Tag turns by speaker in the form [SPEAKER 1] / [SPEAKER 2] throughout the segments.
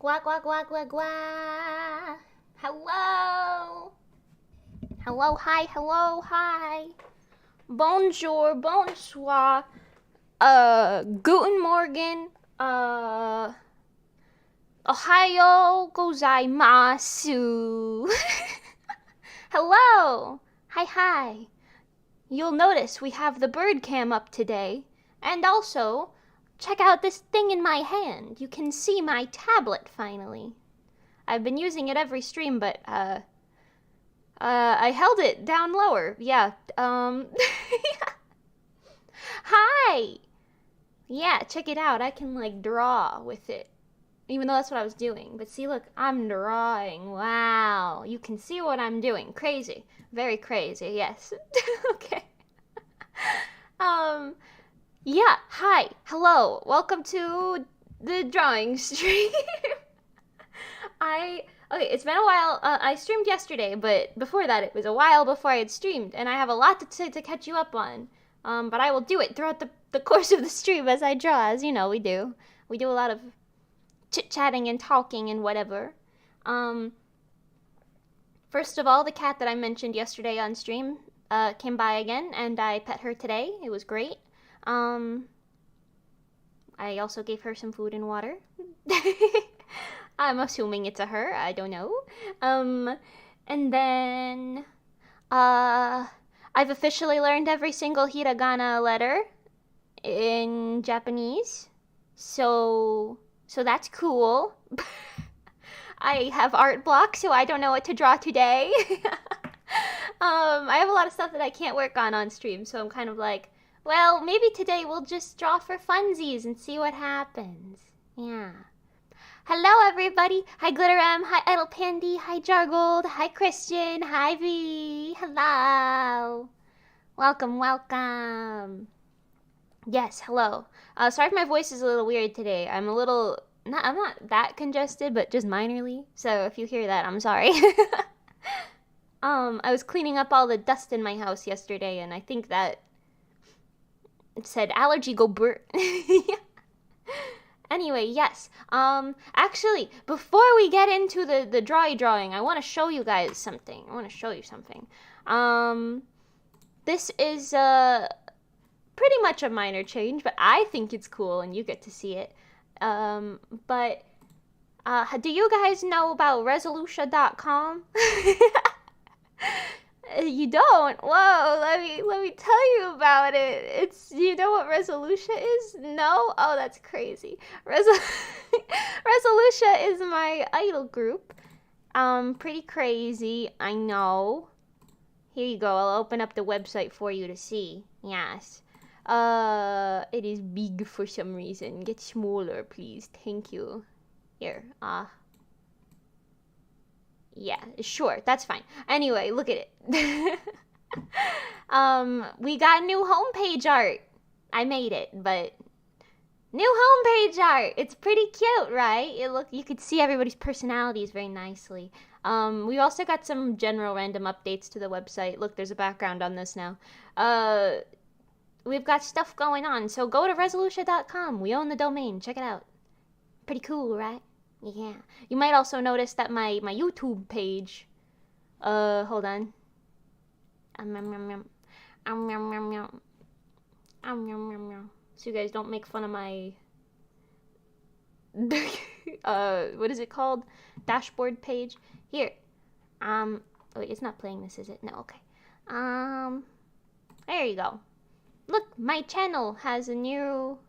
[SPEAKER 1] Gua gua gua gua gua. Hello. Hello, hi, hello, hi. Bonjour, bonsoir. Guten Morgen. Ohayo gozaimasu. Hello. Hi, hi. You'll notice we have the bird cam up today. And also, check out this thing in my hand. You can see my tablet finally. I've been using it every stream, but, I held it down lower. Yeah, Hi! Yeah, check it out. I can, like, draw with it. Even though that's what I was doing. But see, look, I'm drawing. Wow. You can see what I'm doing. Crazy. Very crazy, yes. Okay. Um, yeah, hi. Hello. Welcome to the drawing stream. Okay, it's been a while. I streamed yesterday, but before that, it was a while before I had streamed, and I have a lot to catch you up on. But I will do it throughout the course of the stream as I draw, as you know we do. We do a lot of chit-chatting and talking and whatever. Um, First of all, the cat that I mentioned yesterday on stream came by again, and I pet her today. It was great. Um, I also gave her some food and water. I'm assuming it's a her. I don't know. And then, I've officially learned every single hiragana letter in Japanese. So that's cool. I have art blocks, so I don't know what to draw today. I have a lot of stuff that I can't work on stream, so I'm kind of like, well, maybe today we'll just draw for funsies and see what happens. Yeah. Hello, everybody. Hi, Glitter M. Hi, Idle Pandy. Hi, Jargold. Hi, Christian. Hi, V. Hello. Welcome, welcome. Yes, hello. Sorry if my voice is a little weird today. I'm not that congested, but just minorly. So if you hear that, I'm sorry. I was cleaning up all the dust in my house yesterday, and I think that it said allergy go burr. Anyway, yes. Actually, before we get into the drawing, I want to show you guys something. This is pretty much a minor change, but I think it's cool, and you get to see it. But do you guys know about Resoluscia.com? You don't? Whoa, let me tell you about it. You know what Resoluscia is? No? Oh, that's crazy. Resoluscia is my idol group. Pretty crazy, I know. Here you go. I'll open up the website for you to see. Yes. It is big for some reason. Get smaller, please. Thank you. Here. Yeah, sure, that's fine. Anyway, look at it. We got new homepage art. I made it, but new homepage art. It's pretty cute, right? You could see everybody's personalities very nicely. We also got some general random updates to the website. Look, there's a background on this now. We've got stuff going on, so go to Resoluscia.com. We own the domain. Check it out. Pretty cool, right? Yeah. You might also notice that my YouTube page, hold on. So you guys don't make fun of my, what is it called? Dashboard page. Here. Wait, it's not playing this, is it? No, okay. There you go. Look, my channel has a new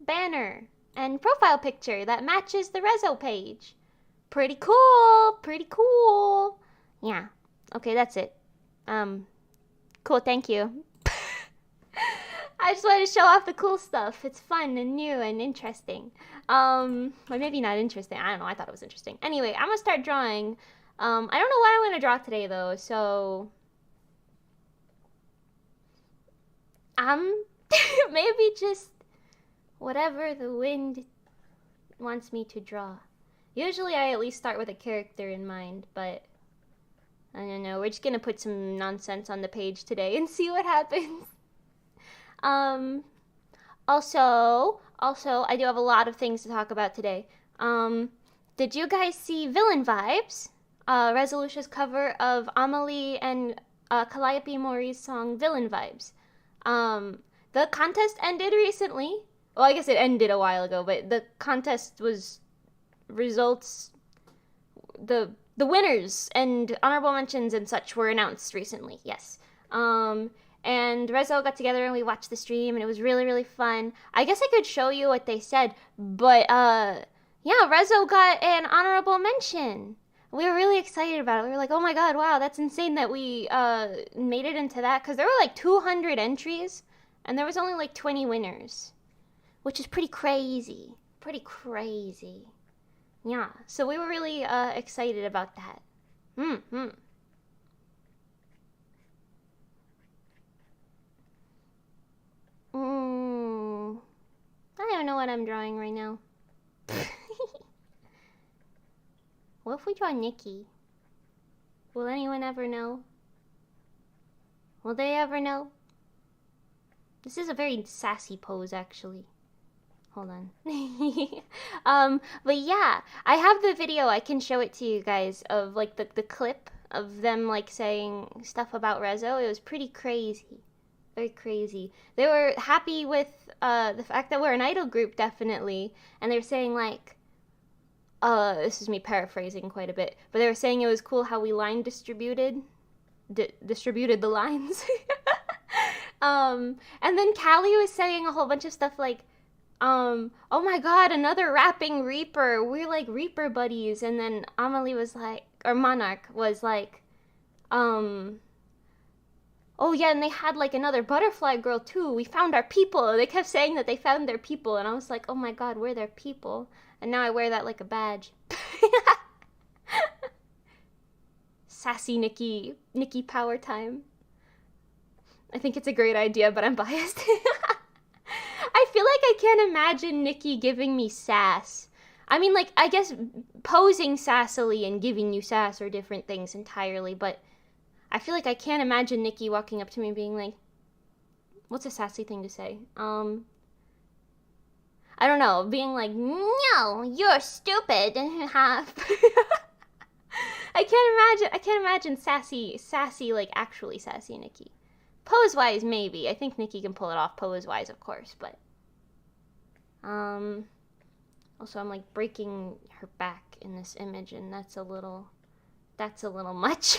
[SPEAKER 1] banner and profile picture that matches the Rezo page. Pretty cool, pretty cool. Yeah, okay, that's it. Cool, thank you. I just wanted to show off the cool stuff. It's fun and new and interesting. Or maybe not interesting. I don't know, I thought it was interesting. Anyway, I'm gonna start drawing. I don't know what I'm gonna draw today though, so maybe just whatever the wind wants me to draw. Usually I at least start with a character in mind, but I don't know. We're just gonna put some nonsense on the page today and see what happens. Also, I do have a lot of things to talk about today. Did you guys see Villain Vibes? Resolucia's cover of Amelie and Calliope Mori's song Villain Vibes. The contest ended recently. Well, I guess it ended a while ago, but the contest was results. The winners and honorable mentions and such were announced recently. Yes. And Rezo got together and we watched the stream and it was really, really fun. I guess I could show you what they said, but yeah, Rezo got an honorable mention. We were really excited about it. We were like, oh my god, wow, that's insane that we made it into that. Because there were like 200 entries and there was only like 20 winners, which is pretty crazy. Pretty crazy. Yeah, so we were really excited about that. Mm-hmm. I don't know what I'm drawing right now. What if we draw Nikki? Will anyone ever know? Will they ever know? This is a very sassy pose, actually. Hold on. But yeah, I have the video. I can show it to you guys of like the clip of them like saying stuff about Rezo. It was pretty crazy. Very crazy. They were happy with the fact that we're an idol group, definitely. And they were saying like, this is me paraphrasing quite a bit, but they were saying it was cool how we line distributed the lines. And then Callie was saying a whole bunch of stuff like, oh my god, another rapping Reaper. We're like Reaper buddies. And then Amelie was like, or Monarch was like, oh yeah, and they had like another butterfly girl too. We found our people. They kept saying that they found their people. And I was like, oh my god, we're their people. And now I wear that like a badge. Sassy Nikki power time. I think it's a great idea, but I'm biased. I feel like I can't imagine Nikki giving me sass. I mean, like, I guess posing sassily and giving you sass are different things entirely, but I feel like I can't imagine Nikki walking up to me and being like, what's a sassy thing to say? I don't know, being like, no, you're stupid. I can't imagine sassy, like actually sassy Nikki. Pose-wise, maybe. I think Nikki can pull it off pose-wise, of course, but also I'm like breaking her back in this image, and that's a little much.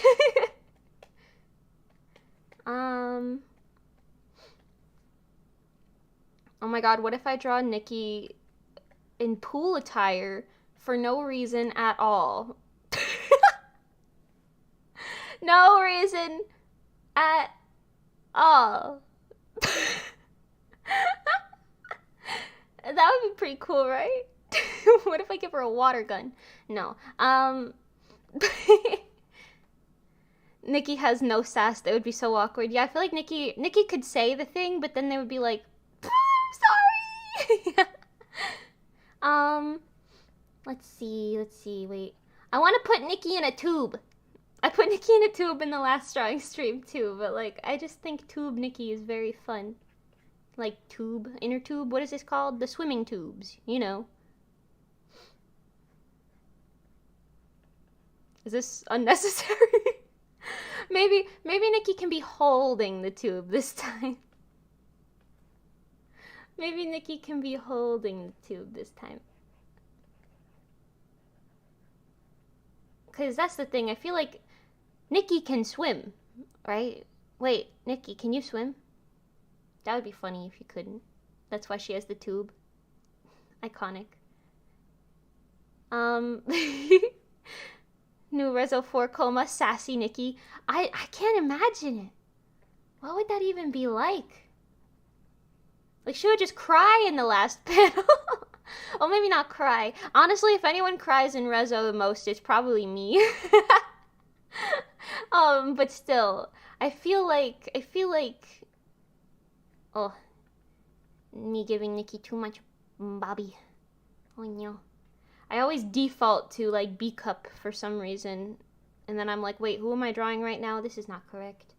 [SPEAKER 1] Oh my god, what if I draw Nikki in pool attire for no reason at all? No reason at all. That would be pretty cool, right? What if I give her a water gun? No. Nikki has no sass. That would be so awkward. Yeah, I feel like Nikki could say the thing, but then they would be like, sorry. Let's see, wait. I want to put Nikki in a tube. I put Nikki in a tube in the last drawing stream too, but like, I just think tube Nikki is very fun. Like tube, inner tube, what is this called? The swimming tubes, you know. Is this unnecessary? Maybe Nikki can be holding the tube this time. Maybe Nikki can be holding the tube this time. Because that's the thing, I feel like Nikki can swim, right? Wait, Nikki, can you swim? That would be funny if you couldn't. That's why she has the tube. Iconic. New Rezo 4 coma, sassy Nikki. I can't imagine it. What would that even be like? Like, she would just cry in the last panel. Well, maybe not cry. Honestly, if anyone cries in Rezo the most, it's probably me. But still, I feel like, oh, me giving Nikki too much Bobby. Oh no. I always default to like B cup for some reason, and then I'm like, wait, who am I drawing right now? This is not correct.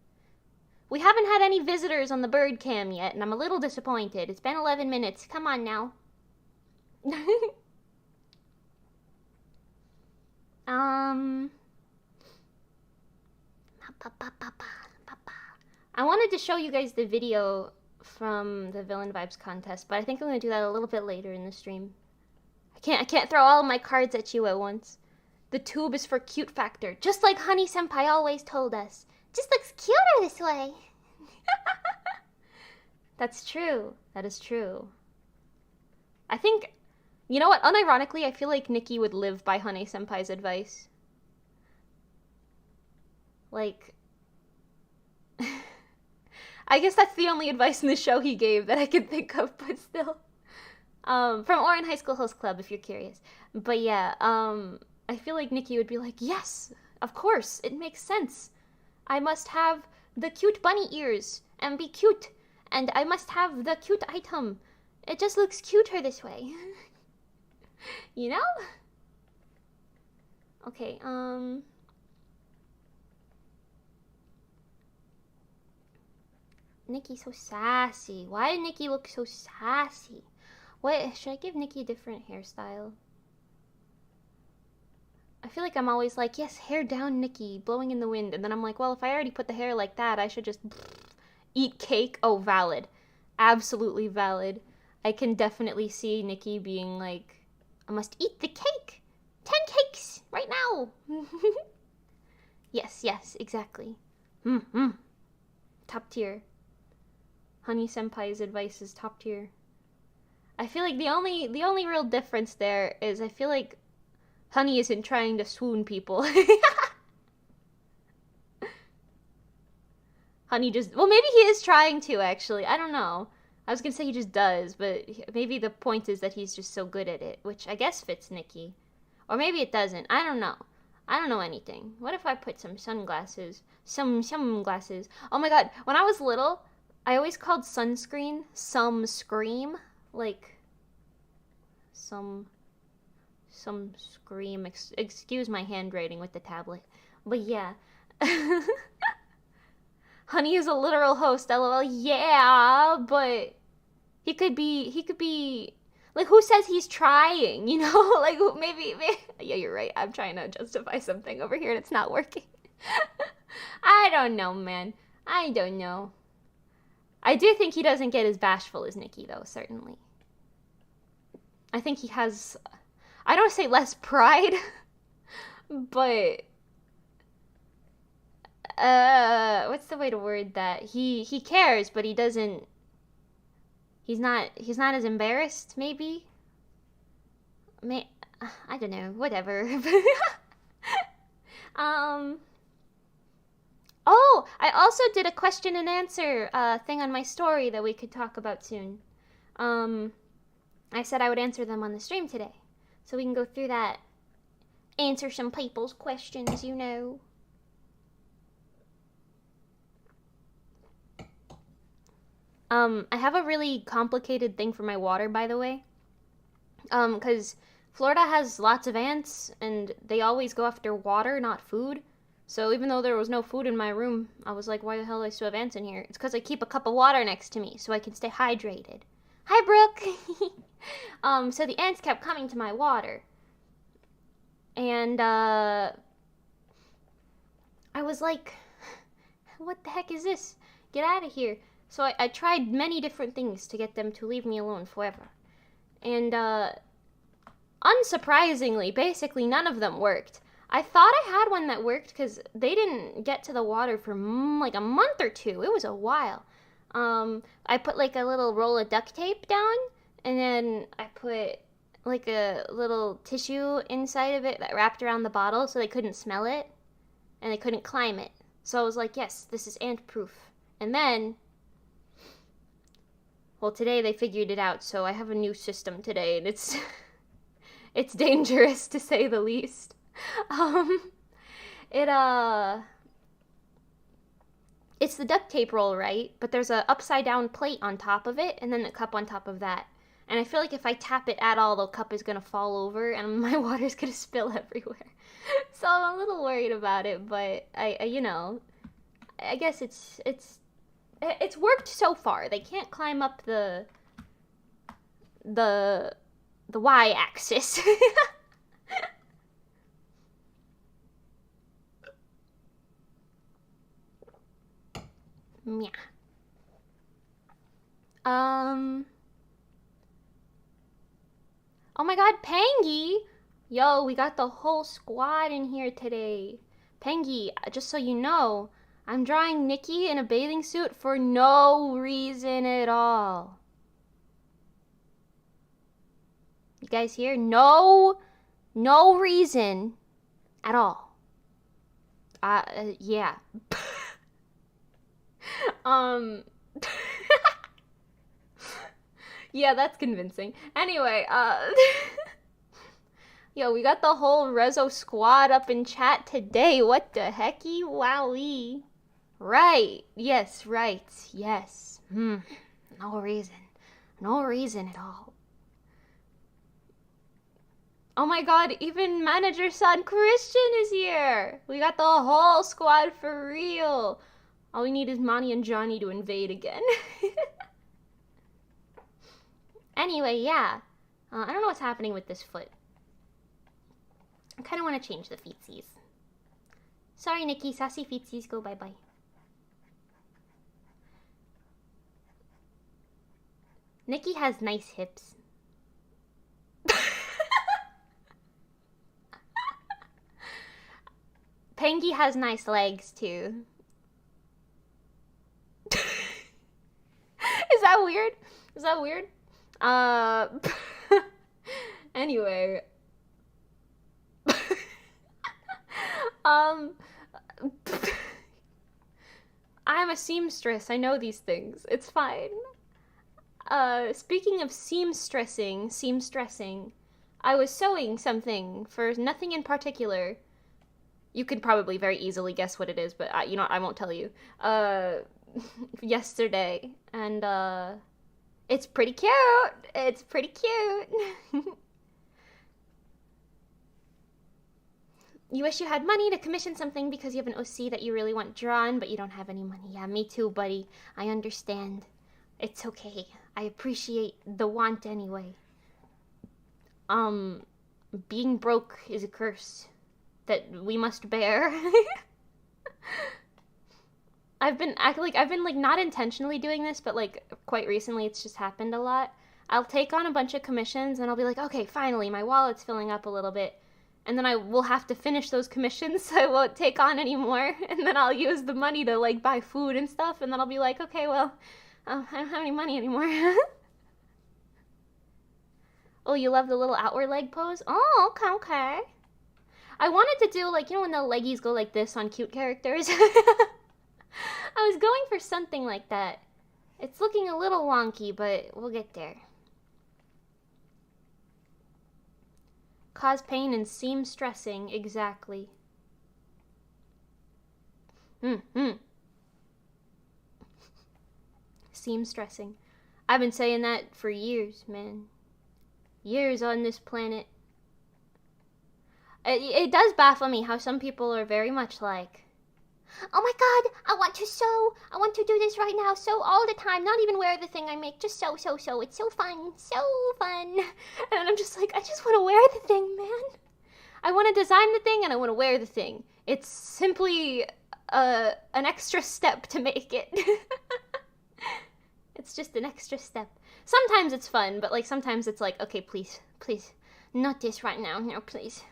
[SPEAKER 1] We haven't had any visitors on the bird cam yet, and I'm a little disappointed. It's been 11 minutes. Come on now. Um, I wanted to show you guys the video from the Villain Vibes contest, but I think I'm gonna do that a little bit later in the stream. I can't throw all of my cards at you at once. The tube is for cute factor, just like Honey Senpai always told us. Just looks cuter this way. That's true. That is true. I think, you know what? Unironically, I feel like Nikki would live by Honey Senpai's advice. Like, I guess that's the only advice in the show he gave that I can think of, but still. From Orin High School Host Club, if you're curious. But yeah, I feel like Nikki would be like, yes, of course, it makes sense. I must have the cute bunny ears and be cute. And I must have the cute item. It just looks cuter this way. You know? Okay, Nikki's so sassy. Why did Nikki look so sassy? What, should I give Nikki a different hairstyle? I feel like I'm always like, yes, hair down Nikki, blowing in the wind. And then I'm like, well, if I already put the hair like that, I should just eat cake. Oh, valid. Absolutely valid. I can definitely see Nikki being like, I must eat the cake. 10 cakes right now. Yes, yes, exactly. Top tier. Honey Senpai's advice is top tier. I feel like the only real difference there is I feel like Honey isn't trying to swoon people. Honey just, well, maybe he is trying to, actually. I don't know. I was gonna say he just does, but maybe the point is that he's just so good at it, which I guess fits Nikki. Or maybe it doesn't. I don't know. I don't know anything. What if I put some sunglasses? Some glasses. Oh my god, when I was little, I always called sunscreen some scream. Like, some scream. Excuse my handwriting with the tablet. But yeah. Honey is a literal host, lol. Yeah, but he could be, like, who says he's trying, you know? Like, maybe, yeah, you're right. I'm trying to justify something over here and it's not working. I don't know, man. I don't know. I do think he doesn't get as bashful as Nikki, though, certainly. I think he has, I don't say less pride, but what's the way to word that? He cares, but he doesn't, he's not as embarrassed, maybe? I don't know, whatever. Oh, I also did a question and answer thing on my story that we could talk about soon. I said I would answer them on the stream today. So we can go through that, answer some people's questions, you know. I have a really complicated thing for my water, by the way. Because Florida has lots of ants, and they always go after water, not food. So even though there was no food in my room, I was like, why the hell do I still have ants in here? It's because I keep a cup of water next to me, so I can stay hydrated. Hi, Brooke! So the ants kept coming to my water. And, I was like, what the heck is this? Get out of here. So I tried many different things to get them to leave me alone forever. And, unsurprisingly, basically none of them worked. I thought I had one that worked because they didn't get to the water for like a month or two. It was a while. I put like a little roll of duct tape down, and then I put like a little tissue inside of it that wrapped around the bottle so they couldn't smell it, and they couldn't climb it. So I was like, yes, this is ant proof. And then, well, today they figured it out, so I have a new system today, and it's it's dangerous to say the least. It's the duct tape roll, right? But there's a upside down plate on top of it, and then the cup on top of that. And I feel like if I tap it at all, the cup is gonna fall over, and my water's gonna spill everywhere. So I'm a little worried about it, but I you know, I guess it's worked so far. They can't climb up the y-axis. Yeah. Oh my god, Pangy! Yo, we got the whole squad in here today. Pangy, just so you know, I'm drawing Nikki in a bathing suit for no reason at all. You guys hear? No reason at all. Yeah. Yeah, that's convincing. Anyway, yo, we got the whole Rezo squad up in chat today. What the hecky? Wowee. Right. Yes, right. Yes. No reason. No reason at all. Oh my god, even manager son Christian is here! We got the whole squad for real! All we need is Monty and Johnny to invade again. Anyway, yeah. I don't know what's happening with this foot. I kind of want to change the feetsies. Sorry, Nikki. Sassy feetsies go bye-bye. Nikki has nice hips. Pangy has nice legs, too. Is that weird? Is that weird? Anyway. I'm a seamstress. I know these things. It's fine. Speaking of seamstressing, I was sewing something for nothing in particular. You could probably very easily guess what it is, but I won't tell you. Yesterday, and it's pretty cute. It's pretty cute. You wish you had money to commission something because you have an OC that you really want drawn, but you don't have any money. Yeah, me too, buddy. I understand. It's okay. I appreciate the want anyway. Being broke is a curse that we must bear. I've been not intentionally doing this, but like quite recently it's just happened a lot. I'll take on a bunch of commissions and I'll be like, okay, finally my wallet's filling up a little bit. And then I will have to finish those commissions, so I won't take on anymore. And then I'll use the money to like buy food and stuff, and then I'll be like, okay, well, I don't have any money anymore. Oh, you love the little outward leg pose? Oh, okay. I wanted to do like, when the leggies go like this on cute characters. I was going for something like that. It's looking a little wonky, but we'll get there. Cause pain and seem stressing, exactly. Seem stressing. I've been saying that for years, man. Years on this planet. It does baffle me how some people are very much like, oh my god, I want to sew. I want to do this right now. Sew all the time. Not even wear the thing I make. Just sew. It's so fun. So fun. And I'm just like, I just want to wear the thing, man. I want to design the thing and I want to wear the thing. It's simply an extra step to make it. It's just an extra step. Sometimes it's fun, but like sometimes it's like, okay, please, not this right now. No, please.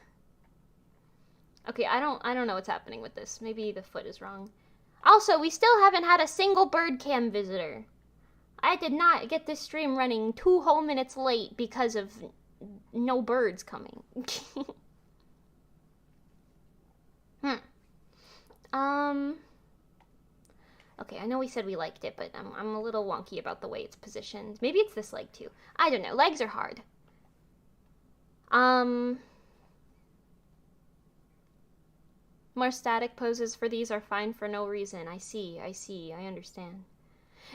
[SPEAKER 1] Okay, I don't know what's happening with this. Maybe the foot is wrong. Also, we still haven't had a single bird cam visitor. I did not get this stream running 2 whole minutes late because of no birds coming. Okay, I know we said we liked it, but I'm a little wonky about the way it's positioned. Maybe it's this leg too. I don't know. Legs are hard. More static poses for these are fine for no reason. I see, I understand.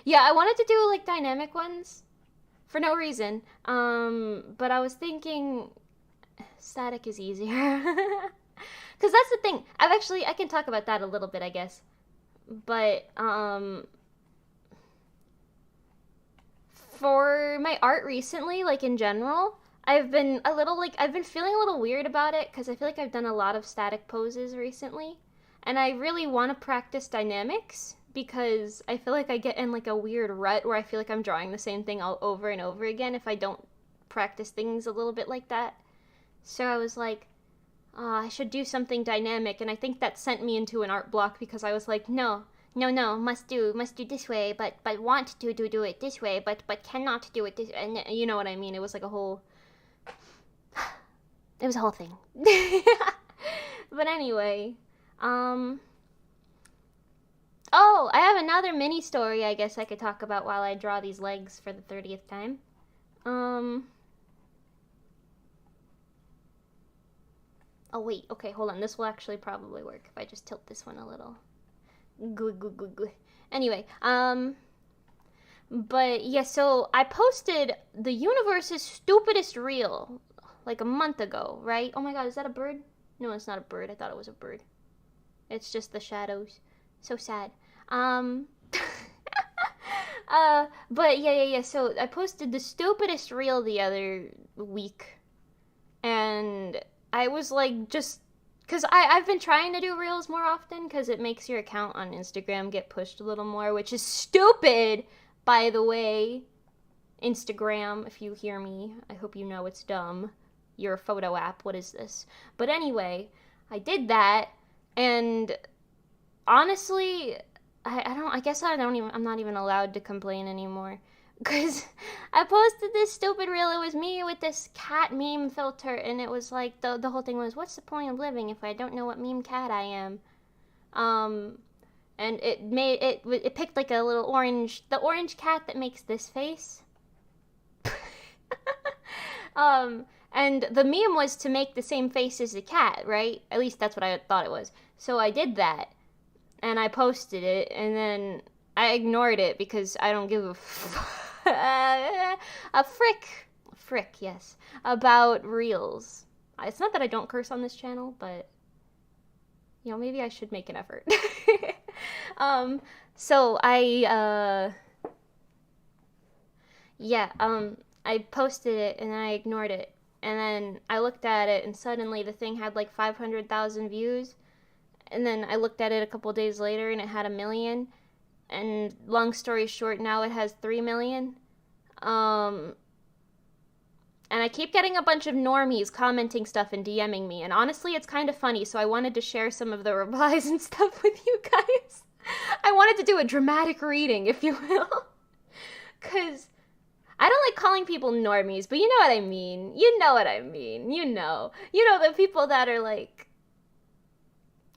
[SPEAKER 1] Yeah, I wanted to do like dynamic ones for no reason. But I was thinking static is easier. Cause that's the thing. I can talk about that a little bit, I guess. But, for my art recently, like in general, I've been feeling a little weird about it because I feel like I've done a lot of static poses recently. And I really want to practice dynamics because I feel like I get in like a weird rut where I feel like I'm drawing the same thing all over and over again if I don't practice things a little bit like that. So I was like, oh, I should do something dynamic, and I think that sent me into an art block because I was like, no, must do this way, but want to do it this way, but cannot do it this, and you know what I mean. It was like a whole, it was a whole thing. But anyway, oh, I have another mini story I guess I could talk about while I draw these legs for the 30th time. Oh wait, okay, hold on. This will actually probably work if I just tilt this one a little. Good. Anyway, but yeah, so I posted the universe's stupidest reel like a month ago, right? Oh my god, is that a bird? No, it's not a bird. I thought it was a bird. It's just the shadows. So sad. But yeah. So I posted the stupidest reel the other week, and I was like, just because I've been trying to do reels more often because it makes your account on Instagram get pushed a little more, which is stupid, by the way. Instagram, if you hear me, I hope you know it's dumb. You're a photo app. What is this? But anyway, I did that, and honestly, I'm not even allowed to complain anymore. Because I posted this stupid reel. It was me with this cat meme filter, and it was like, the whole thing was, what's the point of living if I don't know what meme cat I am? And it picked like a little the orange cat that makes this face. And the meme was to make the same face as the cat, right? At least that's what I thought it was. So I did that, and I posted it, and then I ignored it because I don't give a frick, yes, about reels. It's not that I don't curse on this channel, but you know, maybe I should make an effort. So I posted it and I ignored it, and then I looked at it, and suddenly the thing had like 500,000 views, and then I looked at it a couple days later and it had 1 million. And long story short, now it has 3 million. And I keep getting a bunch of normies commenting stuff and DMing me. And honestly, it's kind of funny, so I wanted to share some of the replies and stuff with you guys. I wanted to do a dramatic reading, if you will. Because I don't like calling people normies, but you know what I mean. You know what I mean. You know the people that are like,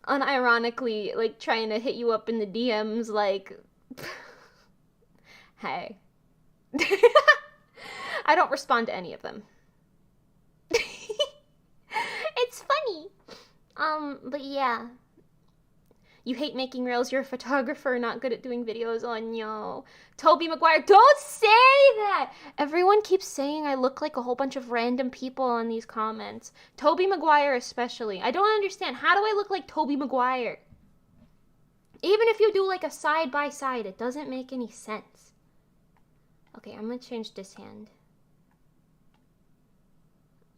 [SPEAKER 1] unironically, like, trying to hit you up in the DMs, like, hey. I don't respond to any of them. It's funny. But yeah. You hate making reels, you're a photographer, not good at doing videos. Oh no. Tobey Maguire, don't say that! Everyone keeps saying I look like a whole bunch of random people on these comments. Tobey Maguire especially. I don't understand. How do I look like Tobey Maguire? Even if you do like a side by side, it doesn't make any sense. Okay, I'm gonna change this hand.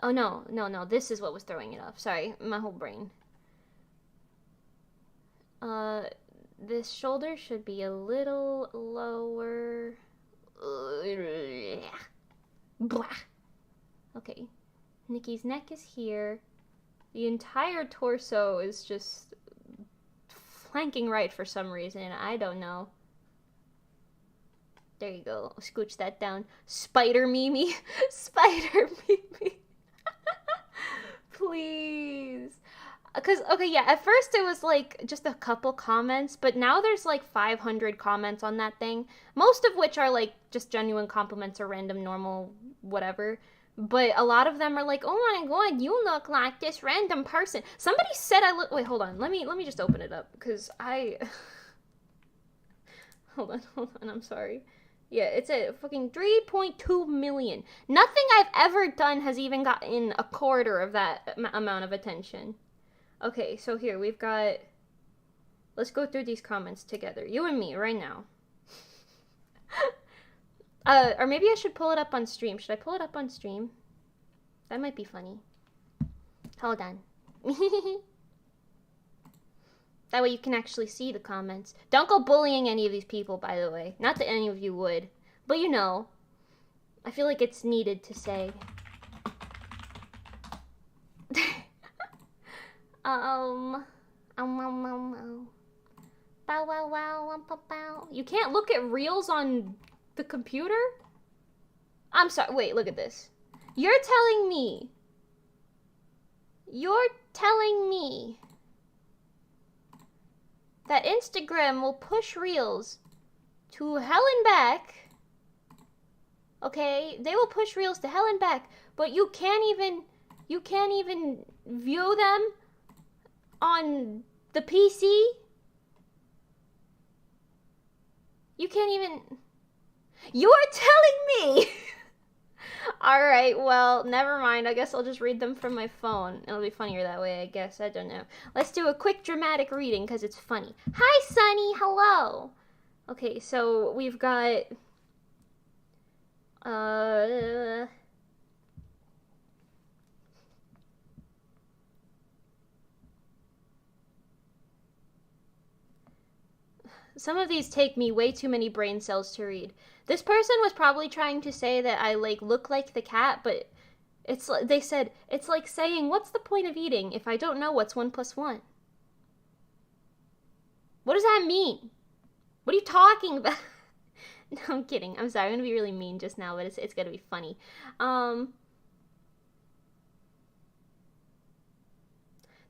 [SPEAKER 1] Oh no, this is what was throwing it off. Sorry, my whole brain. This shoulder should be a little lower. Okay. Nikki's neck is here. The entire torso is just flanking right for some reason. I don't know. There you go. Scooch that down. Spider Mimi. Spider Mimi. Please. Because, okay, yeah, at first it was like just a couple comments, but now there's like 500 comments on that thing, most of which are like just genuine compliments or random normal whatever. But a lot of them are like, oh my god, you look like this random person. Somebody said I look. Wait, hold on. Let me just open it up because I. Hold on. I'm sorry. Yeah, it's a fucking 3.2 million. Nothing I've ever done has even gotten a quarter of that amount of attention. Okay, so here we've got. Let's go through these comments together. You and me right now. Or maybe I should pull it up on stream. Should I pull it up on stream? That might be funny. Hold on. That way you can actually see the comments. Don't go bullying any of these people, by the way. Not that any of you would. But you know, I feel like it's needed to say. Bow wow wow bow bow. You can't look at reels on the computer? I'm sorry, wait, look at this. You're telling me that Instagram will push reels to hell and back. Okay, they will push reels to hell and back, but you can't even view them on the PC. You can't even. You're telling me. All right, well, never mind. I guess I'll just read them from my phone. It'll be funnier that way, I guess. I don't know. Let's do a quick dramatic reading because it's funny. Hi, Sunny. Hello. Okay, so we've got some of these take me way too many brain cells to read. This person was probably trying to say that I look like the cat, but they said it's like saying, what's the point of eating if I don't know what's 1 + 1? What does that mean? What are you talking about? No, I'm kidding. I'm sorry. I'm gonna be really mean just now, but it's gonna be funny.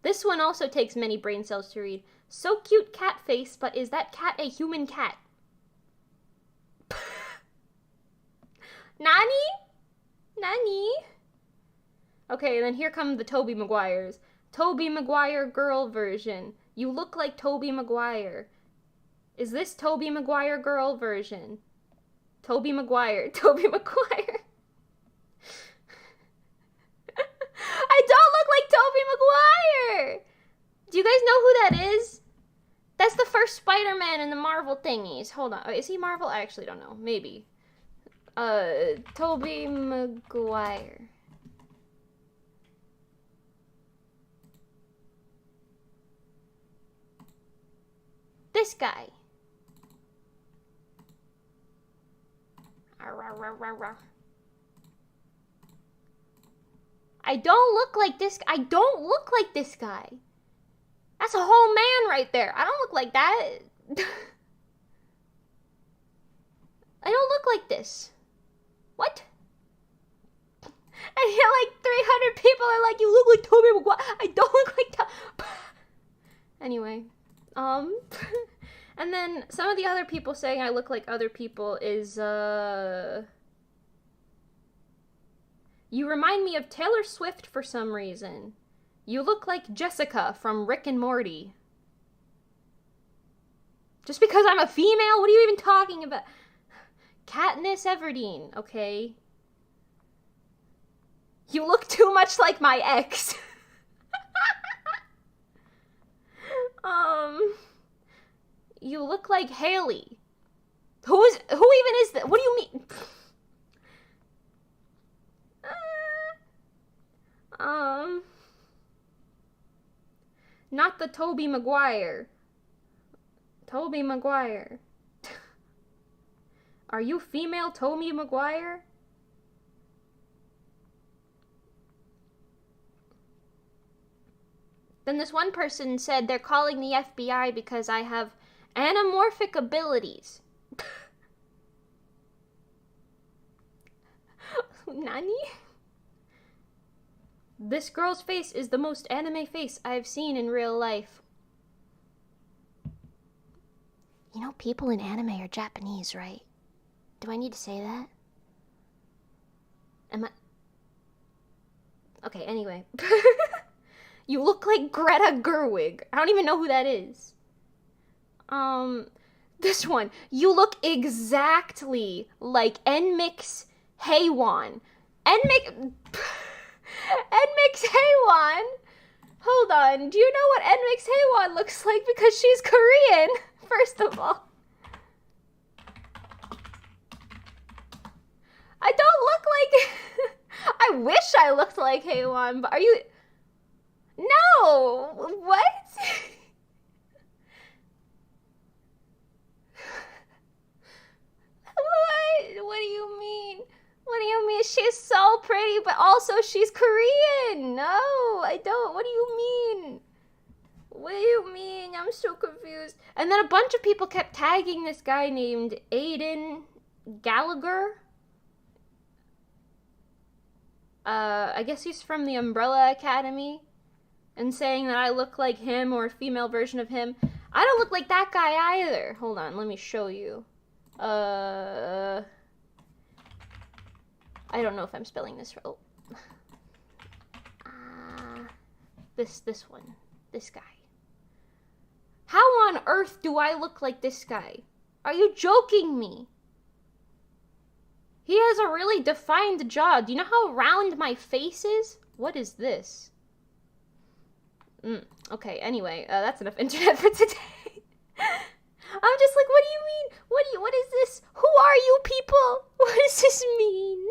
[SPEAKER 1] This one also takes many brain cells to read. So cute cat face, but is that cat a human cat? Nani? Nani? Okay, and then here come the Tobey Maguires. Tobey Maguire girl version. You look like Tobey Maguire. Is this Tobey Maguire girl version? Tobey Maguire. Tobey Maguire. I don't look like Tobey Maguire! Do you guys know who that is? That's the first Spider-Man in the Marvel thingies. Hold on. Is he Marvel? I actually don't know. Maybe. Tobey Maguire. This guy. I don't look like this. I don't look like this guy. That's a whole man right there. I don't look like that. I don't look like this. What? And here, like 300 people are like, you look like Tobey Maguire. I don't look like Tobey. Anyway, and then some of the other people saying I look like other people is you remind me of Taylor Swift for some reason. You look like Jessica from Rick and Morty. Just because I'm a female? What are you even talking about? Katniss Everdeen, okay? You look too much like my ex. You look like Haley. Who even is that? What do you mean? Not the Tobey Maguire. Tobey Maguire. Are you female Tobey Maguire? Then this one person said they're calling the FBI because I have anamorphic abilities. Nani? This girl's face is the most anime face I've seen in real life. You know, people in anime are Japanese, right? Do I need to say that? Am I... Okay, anyway. You look like Greta Gerwig. I don't even know who that is. This one. You look exactly like NMIXX Haewon. NMIXX Haewon? Hold on. Do you know what NMIXX Haewon looks like? Because she's Korean, first of all. I don't look like... I wish I looked like Haewon, but are you... No! What? What do you mean? What do you mean? She's so pretty, but also she's Korean. No, I don't. What do you mean? What do you mean? I'm so confused. And then a bunch of people kept tagging this guy named Aiden Gallagher. I guess he's from the Umbrella Academy. And saying that I look like him or a female version of him. I don't look like that guy either. Hold on, let me show you. I don't know if I'm spelling this right. This one. This guy. How on earth do I look like this guy? Are you joking me? He has a really defined jaw. Do you know how round my face is? What is this? Okay, anyway, that's enough internet for today. I'm just like, what do you mean? What is this? Who are you people? What does this mean?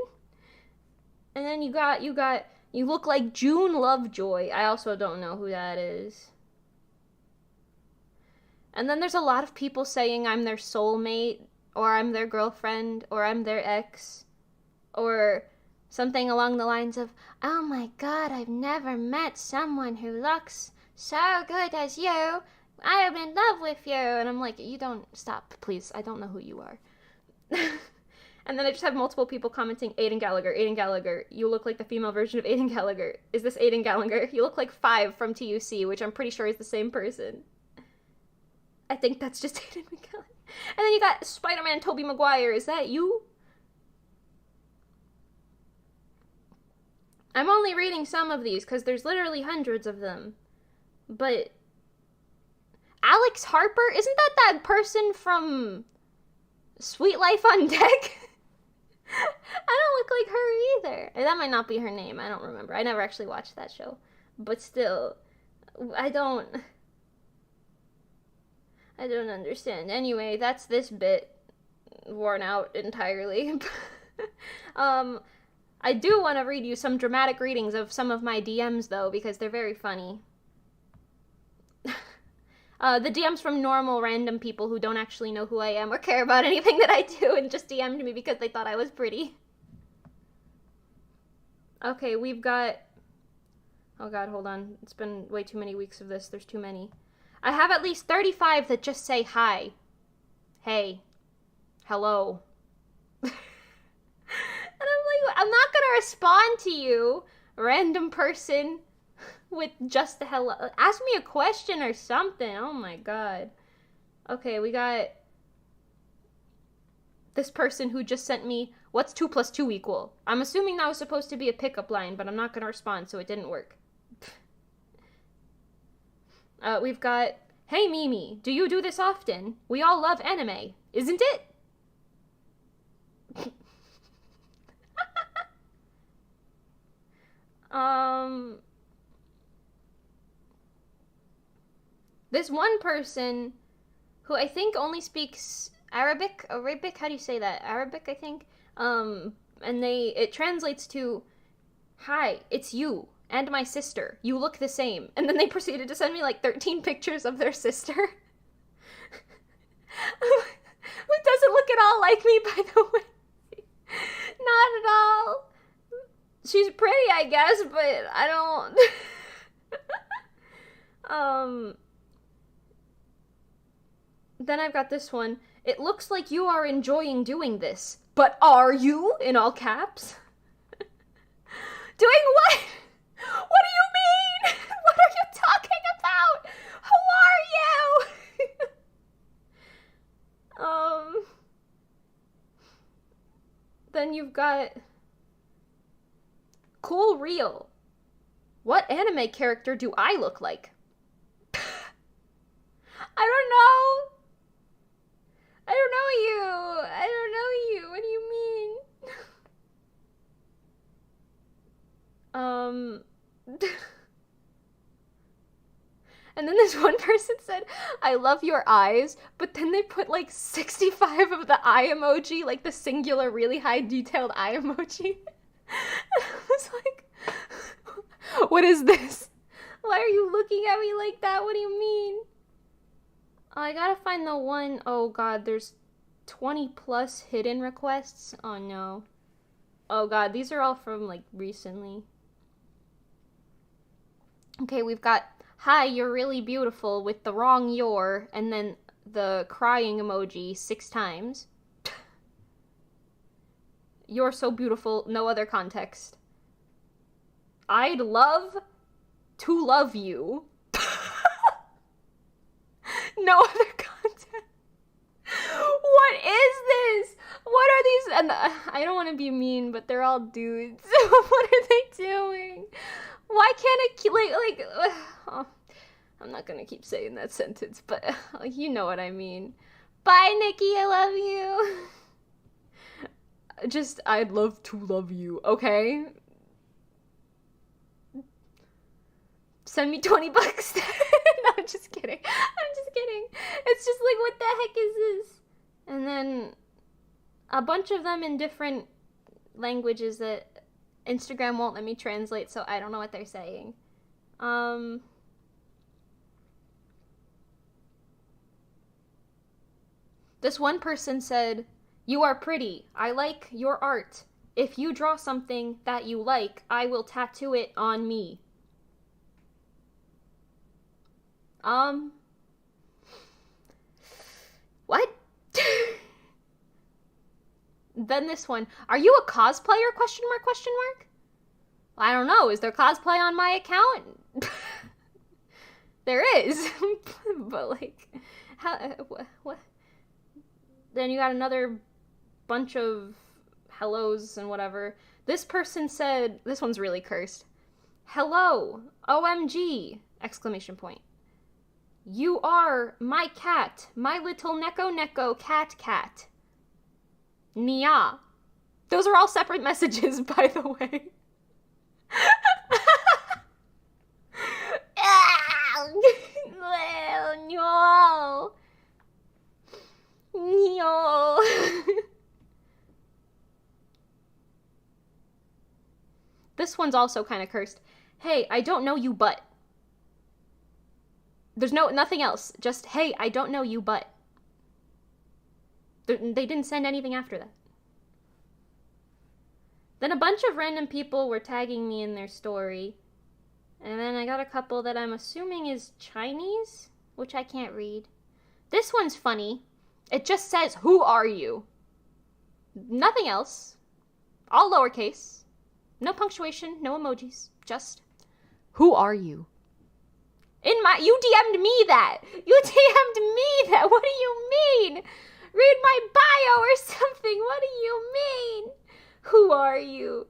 [SPEAKER 1] And then you look like June Lovejoy. I also don't know who that is. And then there's a lot of people saying I'm their soulmate, or I'm their girlfriend, or I'm their ex, or something along the lines of, oh my god, I've never met someone who looks so good as you. I am in love with you. And I'm like, you don't, stop, please. I don't know who you are. And then I just have multiple people commenting, Aiden Gallagher, you look like the female version of Aiden Gallagher. Is this Aiden Gallagher? You look like 5 from TUC, which I'm pretty sure is the same person. I think that's just Aiden Gallagher. And then you got Spider-Man Tobey Maguire. Is that you? I'm only reading some of these because there's literally hundreds of them. But Alex Harper? Isn't that person from Sweet Life on Deck? I don't look like her either. That might not be her name. I don't remember. I never actually watched that show. But still, I don't understand. Anyway, that's this bit worn out entirely. I do want to read you some dramatic readings of some of my DMs, though, because they're very funny. The DMs from normal random people who don't actually know who I am or care about anything that I do and just DM'd me because they thought I was pretty. Okay, we've got... Oh god, hold on. It's been way too many weeks of this. There's too many. I have at least 35 that just say hi. Hey. Hello. And I'm like, I'm not gonna respond to you, random person, with just a hello. Ask me a question or something. Oh my god. Okay, we got this person who just sent me, what's 2 + 2 equal? I'm assuming that was supposed to be a pickup line, but I'm not gonna respond, so it didn't work. We've got, hey Mimi, do you do this often? We all love anime, isn't it? This one person who I think only speaks Arabic, how do you say that? Arabic, I think. And it translates to, hi, it's you and my sister. You look the same. And then they proceeded to send me like 13 pictures of their sister. Who doesn't look at all like me, by the way. Not at all. She's pretty, I guess, but I don't... Then I've got this one. It looks like you are enjoying doing this. But are you? In all caps. Doing what? What do you mean? What are you talking about? Who are you? Then you've got... Cool Real. What anime character do I look like? I don't know. I don't know you. I don't know you. What do you mean? And then this one person said, I love your eyes, but then they put like 65 of the eye emoji, like the singular, really high detailed eye emoji. And I was like, what is this? Why are you looking at me like that? What do you mean? I gotta find the one, oh god, there's 20 plus hidden requests. Oh no. Oh god, these are all from like recently. Okay, we've got hi, you're really beautiful with the wrong your, and then the crying emoji 6 times. You're so beautiful, no other context. I'd love to love you. No other context. What is this? What are these? And I don't want to be mean, but they're all dudes. What are they doing? Why can't it keep oh, I'm not gonna keep saying that sentence, but you know what I mean. Bye, Nikki. I love you. Just, I'd love to love you. Okay. Send me $20. No, I'm just kidding. I'm just kidding. It's just like, what the heck is this? And then a bunch of them in different languages that Instagram won't let me translate, so I don't know what they're saying. This one person said, "You are pretty. I like your art. If you draw something that you like, I will tattoo it on me." What? Then this one, "Are you a cosplayer? Question mark, question mark?" I don't know. Is there cosplay on my account? There is. But like, how, what? Then you got another bunch of hellos and whatever. This person said, this one's really cursed. "Hello, OMG, exclamation point. You are my cat, my little neko cat. Nia." Those are all separate messages, by the way. No. No. This one's also kind of cursed. "Hey, I don't know you, but." There's nothing else. Just, "Hey, I don't know you, but." They didn't send anything after that. Then a bunch of random people were tagging me in their story. And then I got a couple that I'm assuming is Chinese, which I can't read. This one's funny. It just says, "Who are you?" Nothing else. All lowercase. No punctuation, no emojis. Just, "Who are you?" You DM'd me that. You DM'd me that. What do you mean? Read my bio or something. What do you mean? Who are you?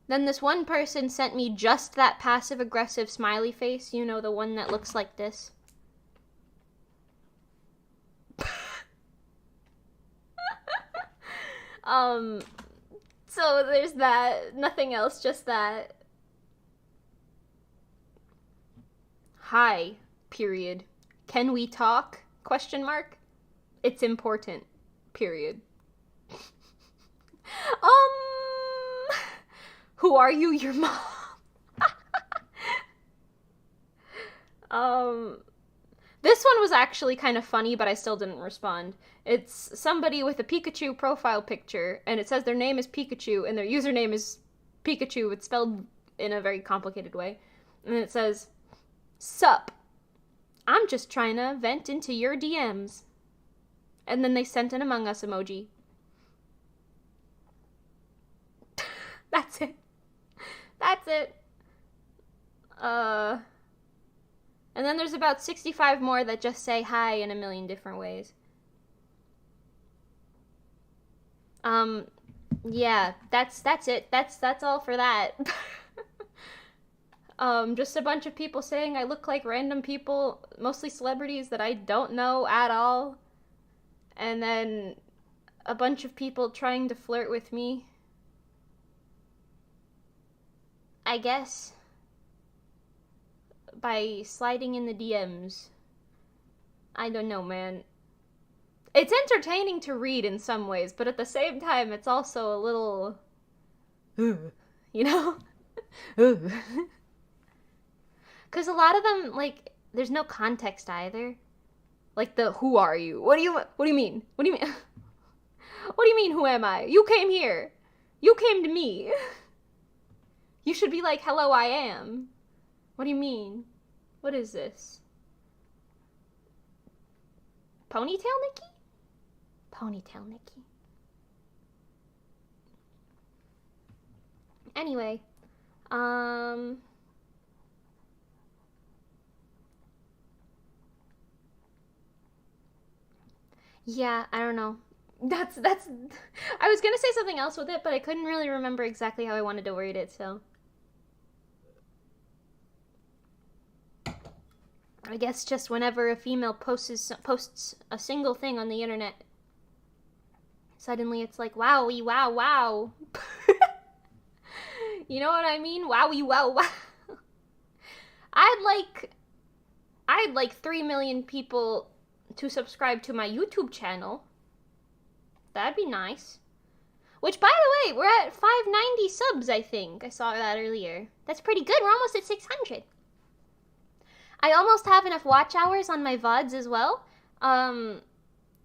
[SPEAKER 1] Then this one person sent me just that passive-aggressive smiley face. You know, the one that looks like this. So there's that. Nothing else, just that. "Hi, period. Can we talk? Question mark. It's important. Period." Who are you? Your mom. This one was actually kind of funny, but I still didn't respond. It's somebody with a Pikachu profile picture, and it says their name is Pikachu, and their username is Pikachu. It's spelled in a very complicated way. And it says, "Sup. I'm just trying to vent into your DMs." And then they sent an Among Us emoji. That's it. That's it. And then there's about 65 more that just say hi in a million different ways. Yeah, that's it. That's all for that. Just a bunch of people saying I look like random people, mostly celebrities that I don't know at all. And then a bunch of people trying to flirt with me. I guess by sliding in the DMs. I don't know, man. It's entertaining to read in some ways, but at the same time, it's also a little, you know? Because a lot of them, like, there's no context either. Like the who are you? What do you mean? What do you mean? What do you mean who am I? You came here. You came to me. You should be like, hello, I am. What do you mean? What is this? Ponytail Nikki? Ponytail Nikki. Anyway, yeah, I don't know. That's I was gonna say something else with it, but I couldn't really remember exactly how I wanted to word it, so I guess just whenever a female posts a single thing on the internet, suddenly it's like, wowie, wow, wow. You know what I mean? Wowie, wow, wow. I'd like 3 million people to subscribe to my YouTube channel. That'd be nice. Which, by the way, we're at 590 subs, I think. I saw that earlier. That's pretty good. We're almost at 600. I almost have enough watch hours on my VODs as well.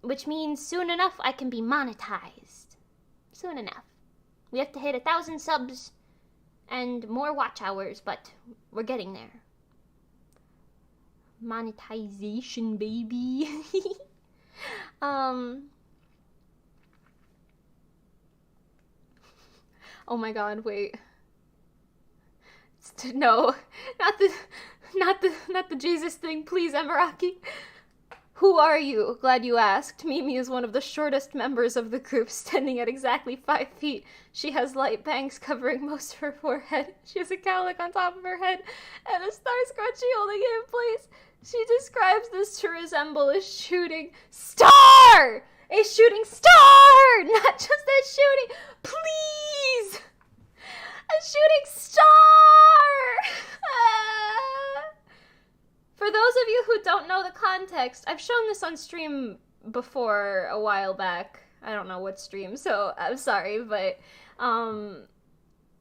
[SPEAKER 1] Which means soon enough I can be monetized. Soon enough. We have to hit 1,000 subs and more watch hours, but we're getting there. Monetization, baby. Oh my god, wait. No, not the Jesus thing, please, Emiraki. Who are you? Glad you asked. Mimi is one of the shortest members of the group, standing at exactly 5 feet. She has light bangs covering most of her forehead. She has a cowlick on top of her head and a star scrunchie holding it in place. She describes this to resemble a shooting star! A shooting star! Not just a shooting... Please! A shooting star! For those of you who don't know the context, I've shown this on stream before a while back. I don't know what stream, so I'm sorry, but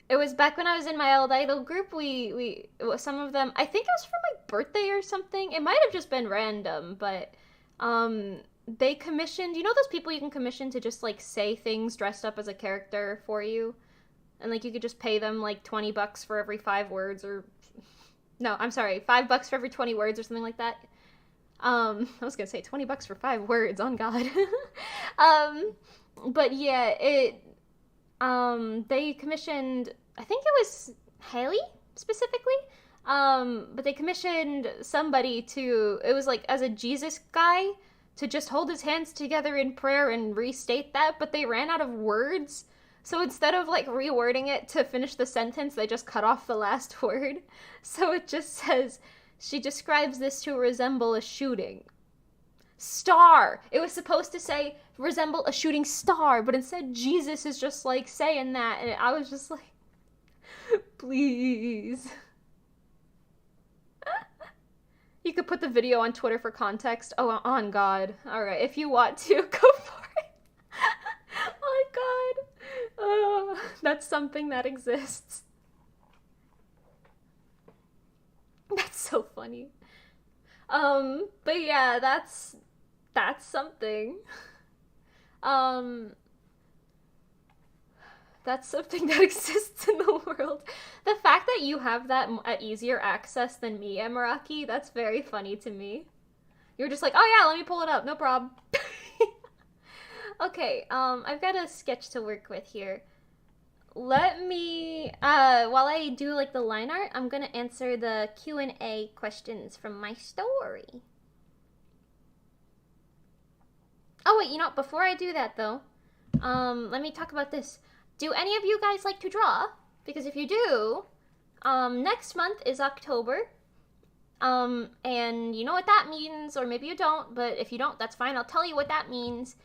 [SPEAKER 1] it was back when I was in my old idol group. We some of them, I think it was for my birthday or something. It might have just been random, but they commissioned, you know those people you can commission to just like say things dressed up as a character for you? And like you could just pay them like $20 for every 5 words, or no, I'm sorry, $5 for every 20 words or something like that. I was gonna say $20 for 5 words, on God. But yeah, they commissioned, I think it was Haley specifically, but they commissioned somebody to, it was like as a Jesus guy, to just hold his hands together in prayer and restate that, but they ran out of words. So instead of like rewording it to finish the sentence, they just cut off the last word. So it just says, she describes this to resemble a shooting star. It was supposed to say resemble a shooting star, but instead Jesus is just like saying that, and I was just like, please. You could put the video on Twitter for context. Oh, on God. All right, if you want to, go for it. Oh God. That's something that exists. That's so funny. But yeah, that's something. That's something that exists in the world. The fact that you have that at easier access than me, Emiraki, that's very funny to me. You're just like, oh yeah, let me pull it up, no problem. Okay, I've got a sketch to work with here. Let me, while I do like the line art, I'm gonna answer the Q&A questions from my story. Oh wait, you know what, before I do that though, let me talk about this. Do any of you guys like to draw? Because if you do, next month is October. And you know what that means, or maybe you don't, but if you don't, that's fine, I'll tell you what that means.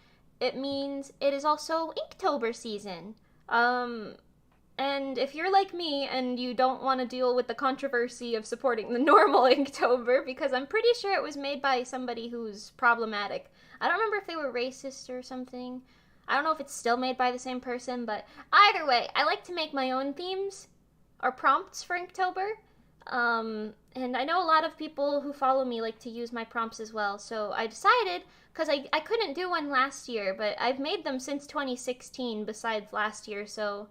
[SPEAKER 1] It means it is also Inktober season. And if you're like me and you don't want to deal with the controversy of supporting the normal Inktober, because I'm pretty sure it was made by somebody who's problematic. I don't remember if they were racist or something. I don't know if it's still made by the same person, but either way, I like to make my own themes or prompts for Inktober. And I know a lot of people who follow me like to use my prompts as well, so I decided, because I couldn't do one last year, but I've made them since 2016 besides last year, so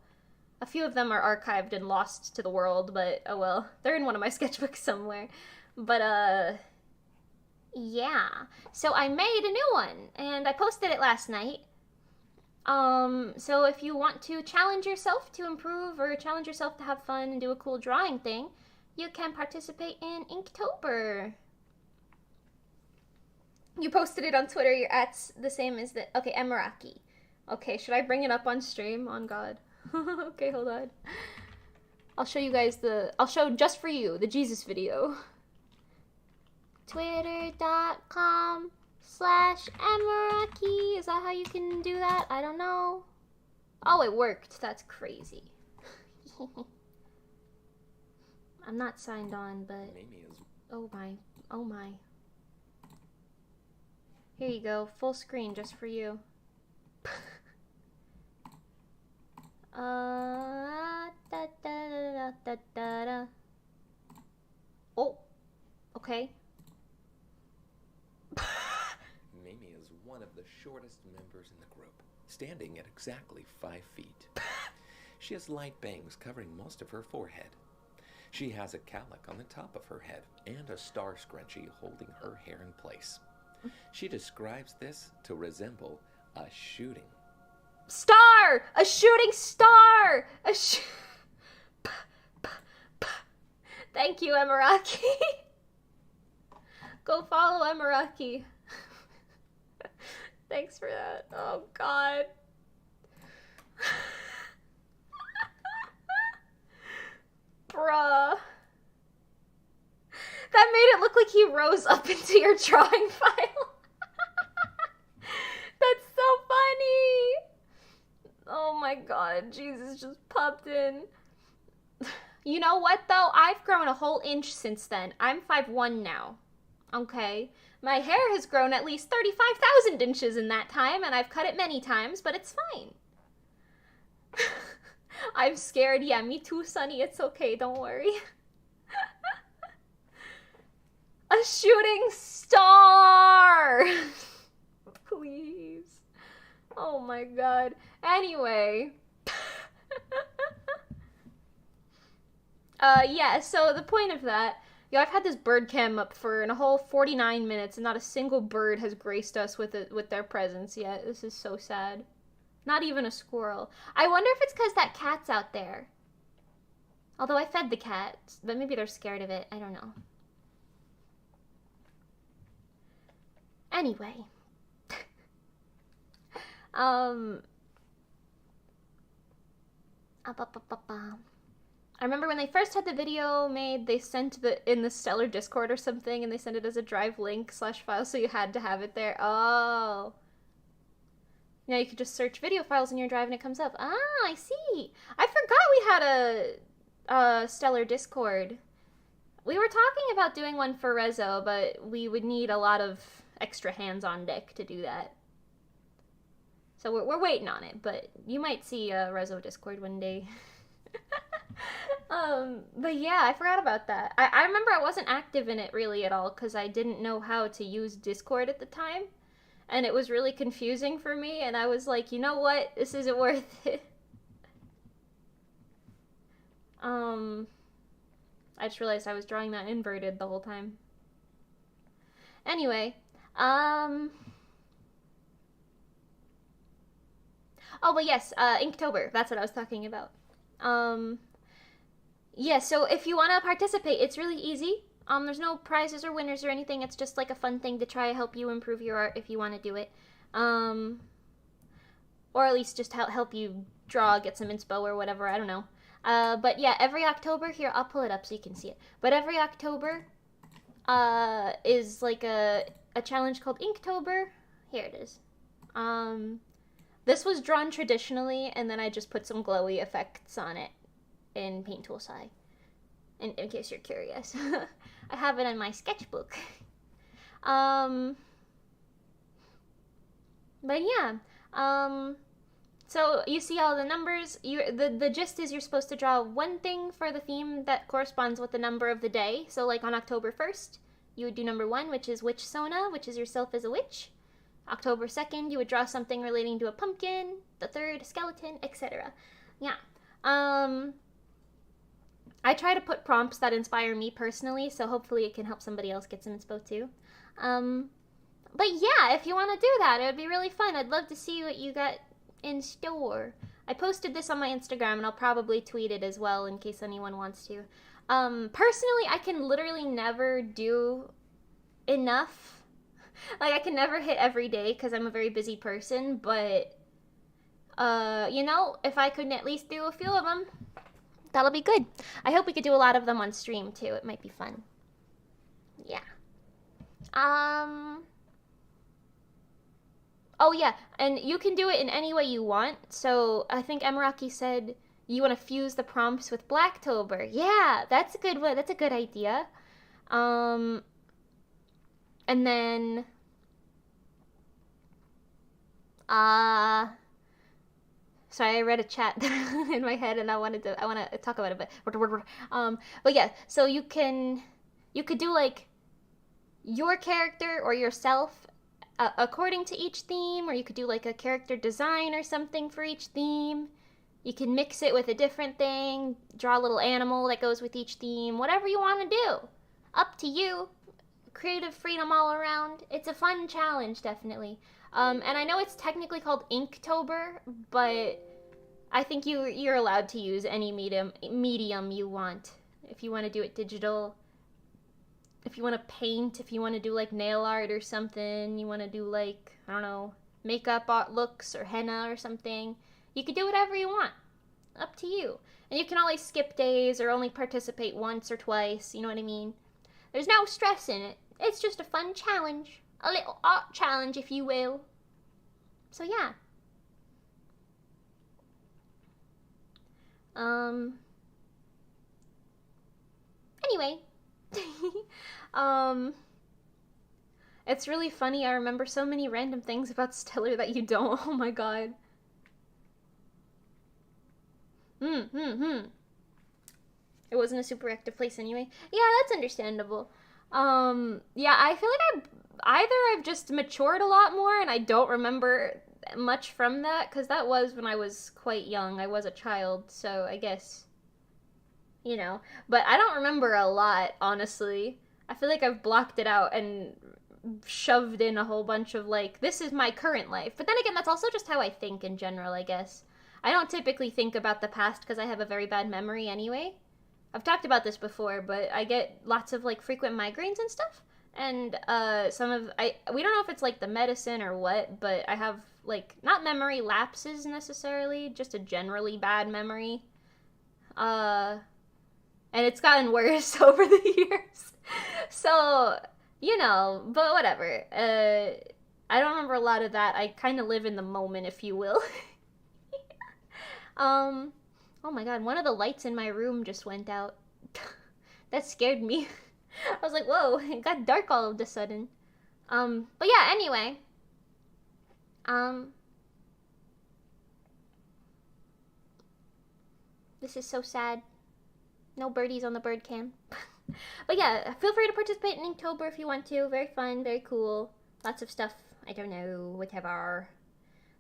[SPEAKER 1] a few of them are archived and lost to the world, but oh well, they're in one of my sketchbooks somewhere. But yeah. So I made a new one, and I posted it last night. So if you want to challenge yourself to improve or challenge yourself to have fun and do a cool drawing thing, you can participate in Inktober. You posted it on Twitter. Your at's the same as the... Okay, Emiraki. Okay, should I bring it up on stream? On God. Okay, hold on. I'll show you guys I'll show just for you the Jesus video. Twitter.com/Emiraki. Is that how you can do that? I don't know. Oh, it worked. That's crazy. I'm not signed on, but... Oh my. Oh my. Here you go. Full screen just for you. Oh. Okay.
[SPEAKER 2] Mimi is one of the shortest members in the group, standing at exactly 5 feet. She has light bangs covering most of her forehead. She has a cowlick on the top of her head and a star scrunchie holding her hair in place. She describes this to resemble a shooting
[SPEAKER 1] star! A shooting star! Thank you, Emiraki. Go follow Emiraki. Thanks for that. Oh, God. Bruh. That made it look like he rose up into your drawing file. That's so funny. Oh my God, Jesus just popped in. You know what, though? I've grown a whole inch since then. I'm 5'1" now. Okay? My hair has grown at least 35,000 inches in that time, and I've cut it many times, but it's fine. I'm scared. Yeah, me too, Sunny. It's okay. Don't worry. A shooting star! Please. Oh my God. Anyway. Yeah, so the point of that, I've had this bird cam up for a whole 49 minutes and not a single bird has graced us with their presence yet. This is so sad. Not even a squirrel. I wonder if it's because that cat's out there. Although I fed the cat, but maybe they're scared of it. I don't know. Anyway. I remember when they first had the video made, they sent in the Stellar Discord or something, and they sent it as a drive link /file, so you had to have it there. Oh. Now you could just search video files in your drive and it comes up. Ah, I see. I forgot we had a Stellar Discord. We were talking about doing one for Rezo, but we would need a lot of extra hands on deck to do that. So we're waiting on it, but you might see a Rezo Discord one day. But yeah, I forgot about that. I remember I wasn't active in it really at all because I didn't know how to use Discord at the time. And it was really confusing for me, and I was like, you know what? This isn't worth it. I just realized I was drawing that inverted the whole time. Anyway, oh, but yes, Inktober. That's what I was talking about. Yeah, so if you want to participate, it's really easy. There's no prizes or winners or anything. It's just like a fun thing to try to help you improve your art if you want to do it. Or at least just help you draw, get some inspo or whatever. I don't know. But yeah, every October, here, I'll pull it up so you can see it. But every October is like a challenge called Inktober. Here it is. This was drawn traditionally, and then I just put some glowy effects on it in Paint Tool Sai. In case you're curious. I have it in my sketchbook. But yeah. So you see all the numbers. The gist is you're supposed to draw one thing for the theme that corresponds with the number of the day. So like on October 1st, you would do number 1, which is witch sona, which is yourself as a witch. October 2nd, you would draw something relating to a pumpkin. The 3rd, skeleton, etc. Yeah. I try to put prompts that inspire me personally, so hopefully it can help somebody else get some inspo too. But yeah, if you want to do that, it would be really fun. I'd love to see what you got in store. I posted this on my Instagram, and I'll probably tweet it as well in case anyone wants to. Personally, I can literally never do enough. Like, I can never hit every day because I'm a very busy person, but, you know, if I could at least do a few of them, that'll be good. I hope we could do a lot of them on stream, too. It might be fun. Yeah. Oh, yeah, and you can do it in any way you want. So I think Emiraki said you want to fuse the prompts with Blacktober. Yeah, that's a good one. That's a good idea. And then... sorry, I read a chat in my head, and I want to talk about it, but yeah, so you could do like your character or yourself according to each theme, or you could do like a character design or something for each theme. You can mix it with a different thing, draw a little animal that goes with each theme, whatever you want to do. Up to you. Creative freedom all around. It's a fun challenge, definitely. And I know it's technically called Inktober, but I think you're allowed to use any medium you want. If you want to do it digital, if you want to paint, if you want to do like nail art or something, you want to do like, I don't know, makeup art looks or henna or something, you could do whatever you want. Up to you. And you can always skip days or only participate once or twice, you know what I mean? There's no stress in it. It's just a fun challenge. A little art challenge, if you will. So yeah. Anyway. It's really funny. I remember so many random things about Stellar that you don't. Oh my god. It wasn't a super active place anyway. Yeah, that's understandable. Yeah, I feel like I've just matured a lot more, and I don't remember much from that, because that was when I was quite young. I was a child, so I guess, you know. But I don't remember a lot, honestly. I feel like I've blocked it out and shoved in a whole bunch of, like, this is my current life. But then again, that's also just how I think in general, I guess. I don't typically think about the past because I have a very bad memory anyway. I've talked about this before, but I get lots of, like, frequent migraines and stuff. And we don't know if it's, like, the medicine or what, but I have, like, not memory lapses necessarily, just a generally bad memory. And it's gotten worse over the years. So, you know, but whatever. I don't remember a lot of that. I kind of live in the moment, if you will. Oh my god, one of the lights in my room just went out. That scared me. I was like, whoa, it got dark all of a sudden. But yeah, anyway. This is so sad. No birdies on the bird cam. But yeah, feel free to participate in Inktober if you want to. Very fun, very cool. Lots of stuff. I don't know, whatever.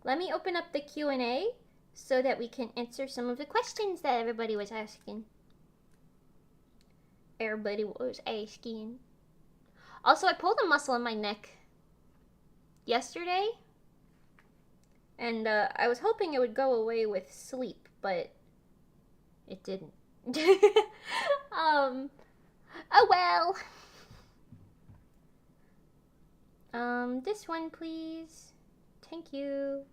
[SPEAKER 1] Let me open up the Q&A so that we can answer some of the questions that everybody was asking. Everybody was asking. Also, I pulled a muscle in my neck yesterday, and I was hoping it would go away with sleep, but it didn't. Oh well. This one, please. Thank you.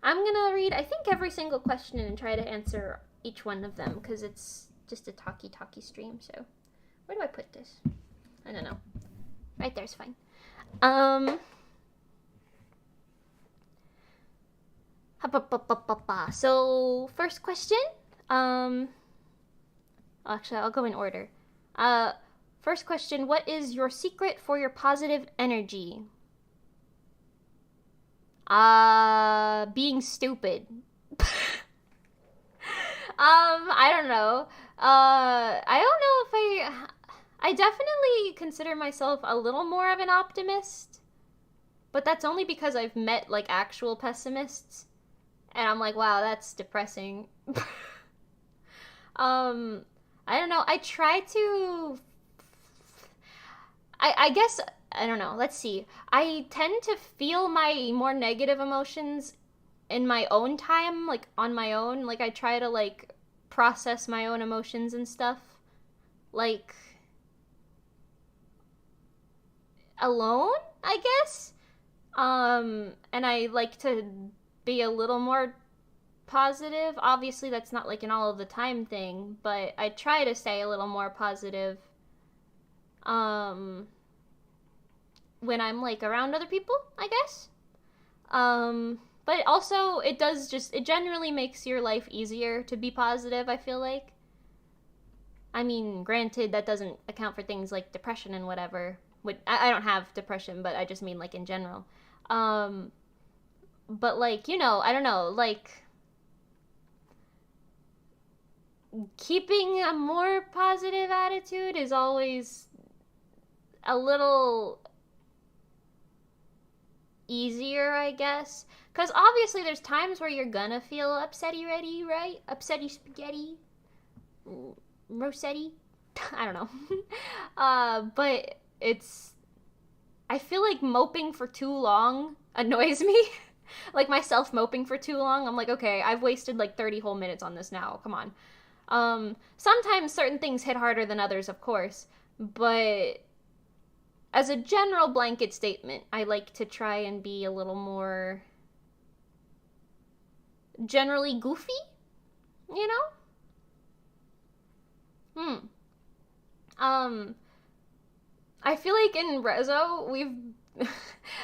[SPEAKER 1] I'm gonna read, I think, every single question and try to answer each one of them, because it's just a talky stream, so. Where do I put this? I don't know. Right there's fine. So, first question. Actually, I'll go in order. First question, what is your secret for your positive energy? Being stupid. I don't know. I don't know if I definitely consider myself a little more of an optimist, but that's only because I've met like actual pessimists, and I'm like, wow, that's depressing. um, I don't know. I try to. I guess I don't know. Let's see. I tend to feel my more negative emotions in my own time, like on my own. Like I try to like process my own emotions and stuff, like alone, I guess. And I like to be a little more positive. Obviously, that's not like an all of the time thing, but I try to stay a little more positive. Um, when I'm like around other people, I guess. But also it generally makes your life easier to be positive, I feel like. I mean, granted, that doesn't account for things like depression and whatever. I don't have depression, but I just mean like in general. Um, but like, I don't know, like keeping a more positive attitude is always a little easier, I guess. Because obviously, there's times where you're gonna feel upsetty ready, right? Upsetty spaghetti, Rossetti. I don't know. But it's. I feel like moping for too long annoys me. Like myself moping for too long. I'm like, okay, I've wasted like 30 whole minutes on this now. Come on. Sometimes certain things hit harder than others, of course. But as a general blanket statement, I like to try and be a little more generally goofy, you know? Hmm. Um, I feel like in Rezo, we've.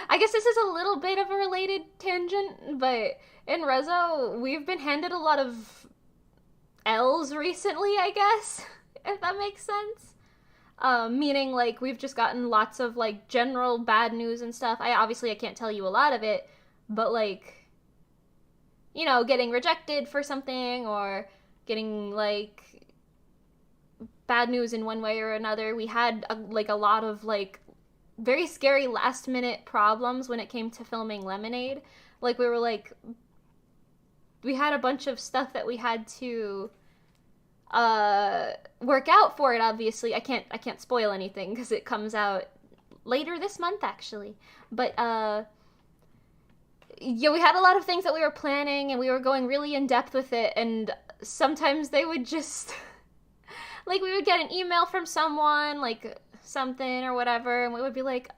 [SPEAKER 1] I guess this is a little bit of a related tangent, but in Rezo, we've been handed a lot of L's recently, I guess, if that makes sense. Meaning, like, we've just gotten lots of, like, general bad news and stuff. I can't tell you a lot of it, but, like, getting rejected for something or getting, like, bad news in one way or another. We had, a lot of, like, very scary last minute problems when it came to filming Lemonade. Like, we had a bunch of stuff that we had to work out for it. Obviously, I can't spoil anything because it comes out later this month actually. But yeah, we had a lot of things that we were planning and we were going really in depth with it, and sometimes they would just like we would get an email from someone like something or whatever, and we would be like,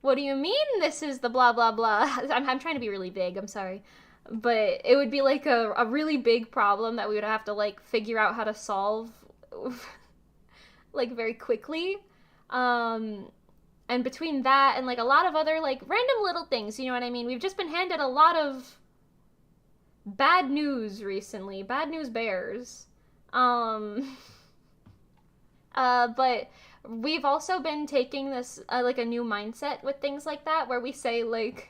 [SPEAKER 1] what do you mean this is the blah blah blah? I'm trying to be really vague, I'm sorry. But it would be like a really big problem that we would have to like figure out how to solve like very quickly. Um, and between that and like a lot of other like random little things, you know what I mean? We've just been handed a lot of bad news recently. Bad news bears. Um, but we've also been taking this like a new mindset with things like that where we say like,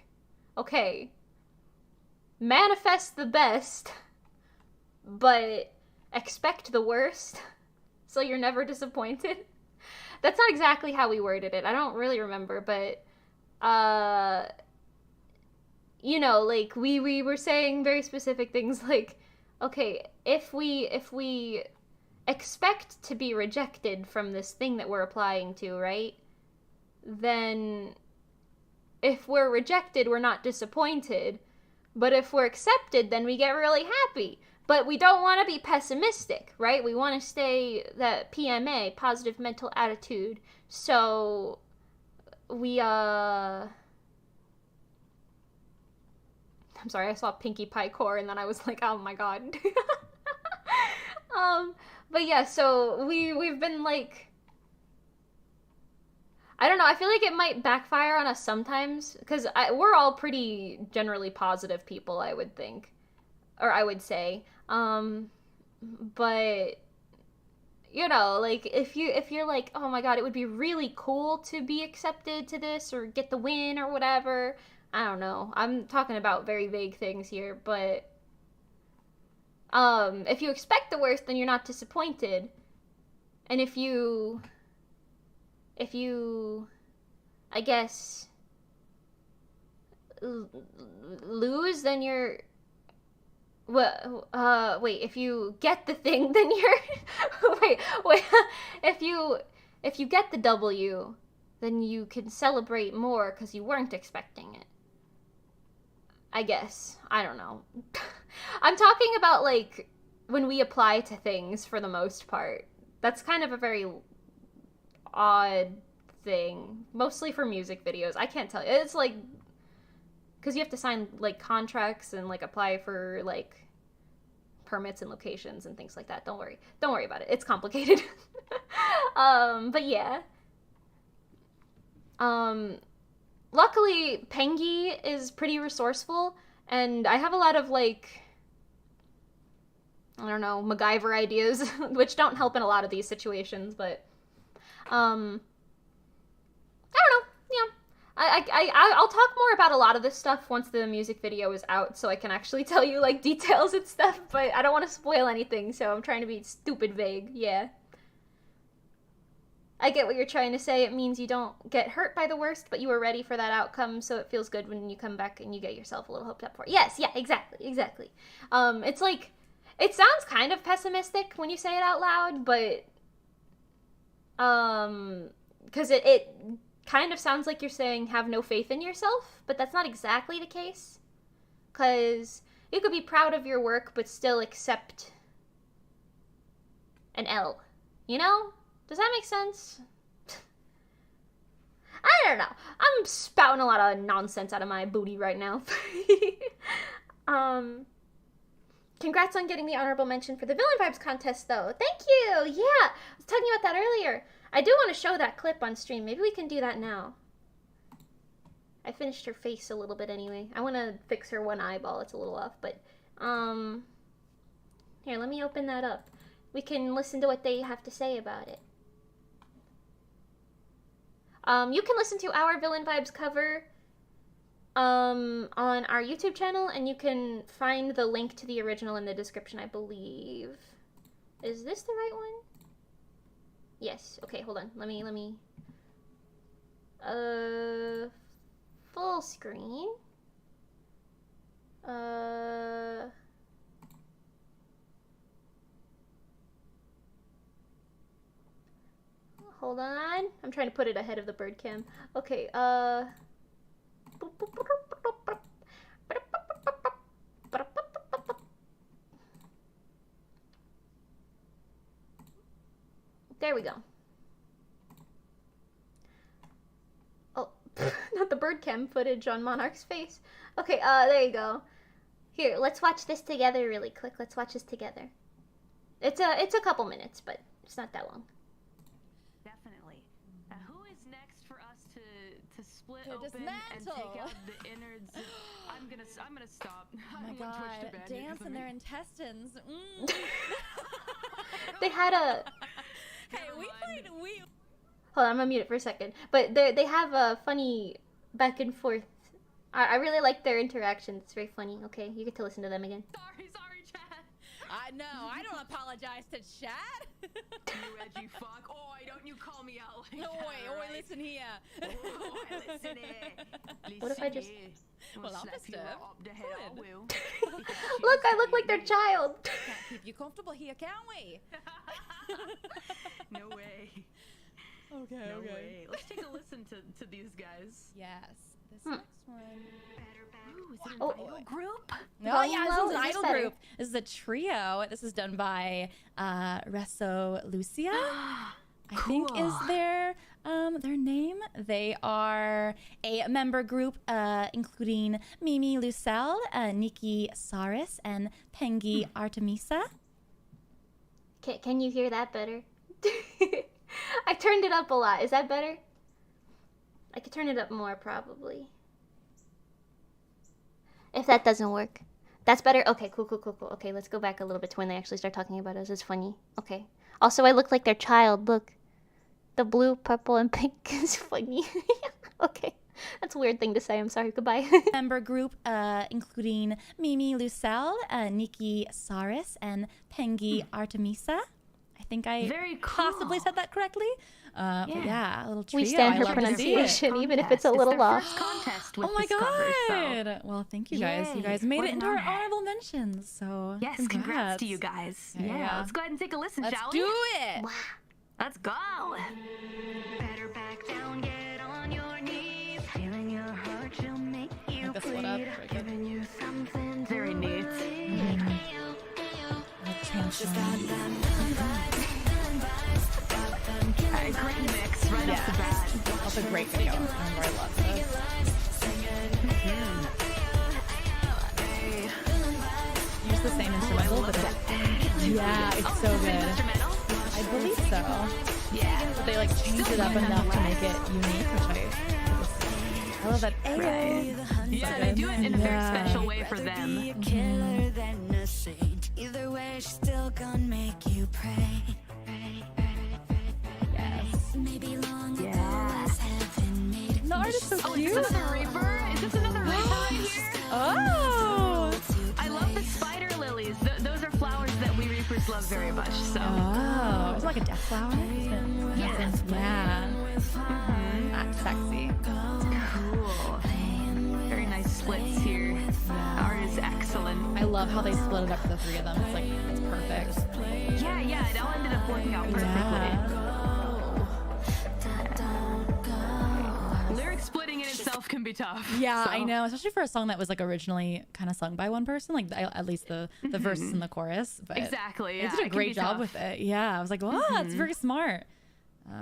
[SPEAKER 1] okay, manifest the best, but expect the worst so you're never disappointed. That's not exactly how we worded it. I don't really remember, but like we were saying very specific things like, okay, if we expect to be rejected from this thing that we're applying to, right? Then if we're rejected, we're not disappointed. But if we're accepted, then we get really happy. But we don't want to be pessimistic, right? We want to stay that PMA, positive mental attitude. So I'm sorry, I saw Pinkie Pie Core and then I was like, oh my god. um, but yeah, so we've been like, I don't know. I feel like it might backfire on us sometimes because we're all pretty generally positive people, I would think, or I would say. But like if you're like, oh my god, it would be really cool to be accepted to this or get the win or whatever. I don't know. I'm talking about very vague things here, but if you expect the worst, then you're not disappointed. And if you I guess lose, then you're wait, if you get the thing, then you're wait, if you get the W, then you can celebrate more because you weren't expecting it. I guess. I don't know. I'm talking about, like, when we apply to things for the most part. That's kind of a very odd thing. Mostly for music videos. I can't tell you. It's like, because you have to sign, like, contracts and, like, apply for, like, permits and locations and things like that. Don't worry. Don't worry about it. It's complicated. But yeah. Luckily, Pengi is pretty resourceful, and I have a lot of, like, I don't know, MacGyver ideas, which don't help in a lot of these situations, but, I don't know, yeah. I'll talk more about a lot of this stuff once the music video is out, so I can actually tell you, like, details and stuff, but I don't want to spoil anything, so I'm trying to be stupid vague, yeah. I get what you're trying to say. It means you don't get hurt by the worst, but you were ready for that outcome, so it feels good when you come back and you get yourself a little hoped up for it. Yes, yeah, exactly. It's like, it sounds kind of pessimistic when you say it out loud, but, because it kind of sounds like you're saying have no faith in yourself, but that's not exactly the case, because you could be proud of your work, but still accept an L, you know? Does that make sense? I don't know. I'm spouting a lot of nonsense out of my booty right now. Congrats on getting the honorable mention for the Villain Vibes contest, though. Thank you! Yeah! I was talking about that earlier. I do want to show that clip on stream. Maybe we can do that now. I finished her face a little bit anyway. I want to fix her one eyeball. It's a little off, but, here, let me open that up. We can listen to what they have to say about it. You can listen to our Villain Vibes cover on our YouTube channel, and you can find the link to the original in the description, I believe. Is this the right one? Yes. Okay, hold on. Let me... full screen. Hold on. I'm trying to put it ahead of the bird cam. Okay, there we go. Oh, not the bird cam footage on Monarch's face. Okay, there you go. Here, let's watch this together really quick. Let's watch this together. It's a couple minutes, but it's not that long.
[SPEAKER 3] Definitely. Who is next for us to split
[SPEAKER 4] To
[SPEAKER 3] open
[SPEAKER 4] dismantle.
[SPEAKER 3] and take out the innards? I'm gonna stop.
[SPEAKER 4] Oh my
[SPEAKER 3] I'm gonna
[SPEAKER 4] god,
[SPEAKER 3] switch to bed
[SPEAKER 4] dance
[SPEAKER 3] because
[SPEAKER 4] in
[SPEAKER 3] I'm
[SPEAKER 4] their intestines. Mm.
[SPEAKER 1] They had a...
[SPEAKER 4] Hey,
[SPEAKER 3] Never
[SPEAKER 4] we
[SPEAKER 3] mind.
[SPEAKER 4] played, we...
[SPEAKER 1] Hold on, I'm gonna mute it for a second. But they have a funny back and forth. I really like their interactions. It's very funny. Okay, you get to listen to them again.
[SPEAKER 3] Sorry, Chad.
[SPEAKER 4] I know, I don't apologize to Chad.
[SPEAKER 3] You edgy fuck. Oh, don't you call me out like
[SPEAKER 4] No
[SPEAKER 3] that,
[SPEAKER 4] way,
[SPEAKER 3] alright?
[SPEAKER 4] listen here.
[SPEAKER 3] Oh, listen here.
[SPEAKER 1] What if I just...
[SPEAKER 4] Well, I'll
[SPEAKER 3] slap you
[SPEAKER 4] disturb.
[SPEAKER 3] up the head, I
[SPEAKER 4] Good.
[SPEAKER 3] will.
[SPEAKER 1] Look, I look like their child.
[SPEAKER 4] Can't keep you comfortable here, can we?
[SPEAKER 3] No way.
[SPEAKER 4] Okay,
[SPEAKER 3] No way. Let's take a listen to these guys.
[SPEAKER 4] Yes, this next one.
[SPEAKER 3] Ooh, is it an
[SPEAKER 1] Oh.
[SPEAKER 3] idol group?
[SPEAKER 4] Oh yeah, this
[SPEAKER 1] Low,
[SPEAKER 4] is an
[SPEAKER 1] is this
[SPEAKER 4] idol
[SPEAKER 1] better?
[SPEAKER 4] group. This is a trio. This is done by Resolucia. I think is their name. They are a member group including Mimi Lucelle, Nikki Saris, and Pengi Artemisa.
[SPEAKER 1] Can you hear that better? I turned it up a lot. Is that better? I could turn it up more, probably. If that doesn't work. That's better? Okay, cool. Okay, let's go back a little bit to when they actually start talking about us. It's funny. Okay. Also, I look like their child. Look. The blue, purple, and pink is funny. Okay. That's a weird thing to say. I'm sorry. Goodbye.
[SPEAKER 4] Member group, including Mimi Lucelle, Nikki Saris, and Pengi Artemisa. I think I
[SPEAKER 3] Very
[SPEAKER 4] possibly
[SPEAKER 3] cool.
[SPEAKER 4] said that correctly. But yeah, a little trio.
[SPEAKER 1] We stand
[SPEAKER 4] I
[SPEAKER 1] her
[SPEAKER 4] love to see it.
[SPEAKER 1] pronunciation, even if it's a
[SPEAKER 3] Contest.
[SPEAKER 1] little
[SPEAKER 3] their
[SPEAKER 1] off.
[SPEAKER 3] first contest with
[SPEAKER 4] Oh my
[SPEAKER 3] this cover, so-
[SPEAKER 4] god! Well, thank you guys. You
[SPEAKER 3] Yay.
[SPEAKER 4] guys made
[SPEAKER 3] What
[SPEAKER 4] it
[SPEAKER 3] an
[SPEAKER 4] into our
[SPEAKER 3] honor.
[SPEAKER 4] honorable mentions. So
[SPEAKER 3] Yes, congrats to you guys. Yeah, let's go ahead and take a listen,
[SPEAKER 4] Let's
[SPEAKER 3] shall
[SPEAKER 4] do
[SPEAKER 3] we?
[SPEAKER 4] it.
[SPEAKER 3] Let's go. Better back down, get on your knees. Feeling your heart, she'll make you
[SPEAKER 4] This one up.
[SPEAKER 3] bleed.
[SPEAKER 4] Very good.
[SPEAKER 3] Giving you something very neat. Great mix right off the bat.
[SPEAKER 4] That's a great video. I love this. Use the same instrumental, but yeah, it's so good.
[SPEAKER 3] Instrumental?
[SPEAKER 4] I believe so.
[SPEAKER 3] Yeah.
[SPEAKER 4] But they like changed it up enough to make it unique, which I love that. Ayo.
[SPEAKER 3] Yeah, they do it in a very special way for them.
[SPEAKER 5] Either way, she's still gonna make you pray.
[SPEAKER 4] Yes.
[SPEAKER 5] Maybe long
[SPEAKER 3] Yeah.
[SPEAKER 5] ago as heaven made
[SPEAKER 4] The art is so
[SPEAKER 3] Oh, is
[SPEAKER 4] cute.
[SPEAKER 3] this another Reaper? Is this another Reaper right here?
[SPEAKER 4] Oh.
[SPEAKER 3] I love the spider lilies. Those are flowers that we Reapers love very much, so.
[SPEAKER 4] Oh. Is it like a death flower? Yeah. Yeah. That's sexy.
[SPEAKER 3] Cool. Very nice splits here. Art is excellent.
[SPEAKER 4] I love how they split it up for the three of them. It's like, it's perfect.
[SPEAKER 3] Yeah, it all ended up working out perfectly. Lyric splitting in itself can be tough.
[SPEAKER 4] Yeah,
[SPEAKER 3] so.
[SPEAKER 4] I know, especially for a song that was like originally kind of sung by one person, like at least the verses and the chorus. But
[SPEAKER 3] Exactly,
[SPEAKER 4] they
[SPEAKER 3] yeah,
[SPEAKER 4] did a
[SPEAKER 3] it can
[SPEAKER 4] great
[SPEAKER 3] be
[SPEAKER 4] job
[SPEAKER 3] tough.
[SPEAKER 4] with it. Yeah, I was like, wow, that's very smart.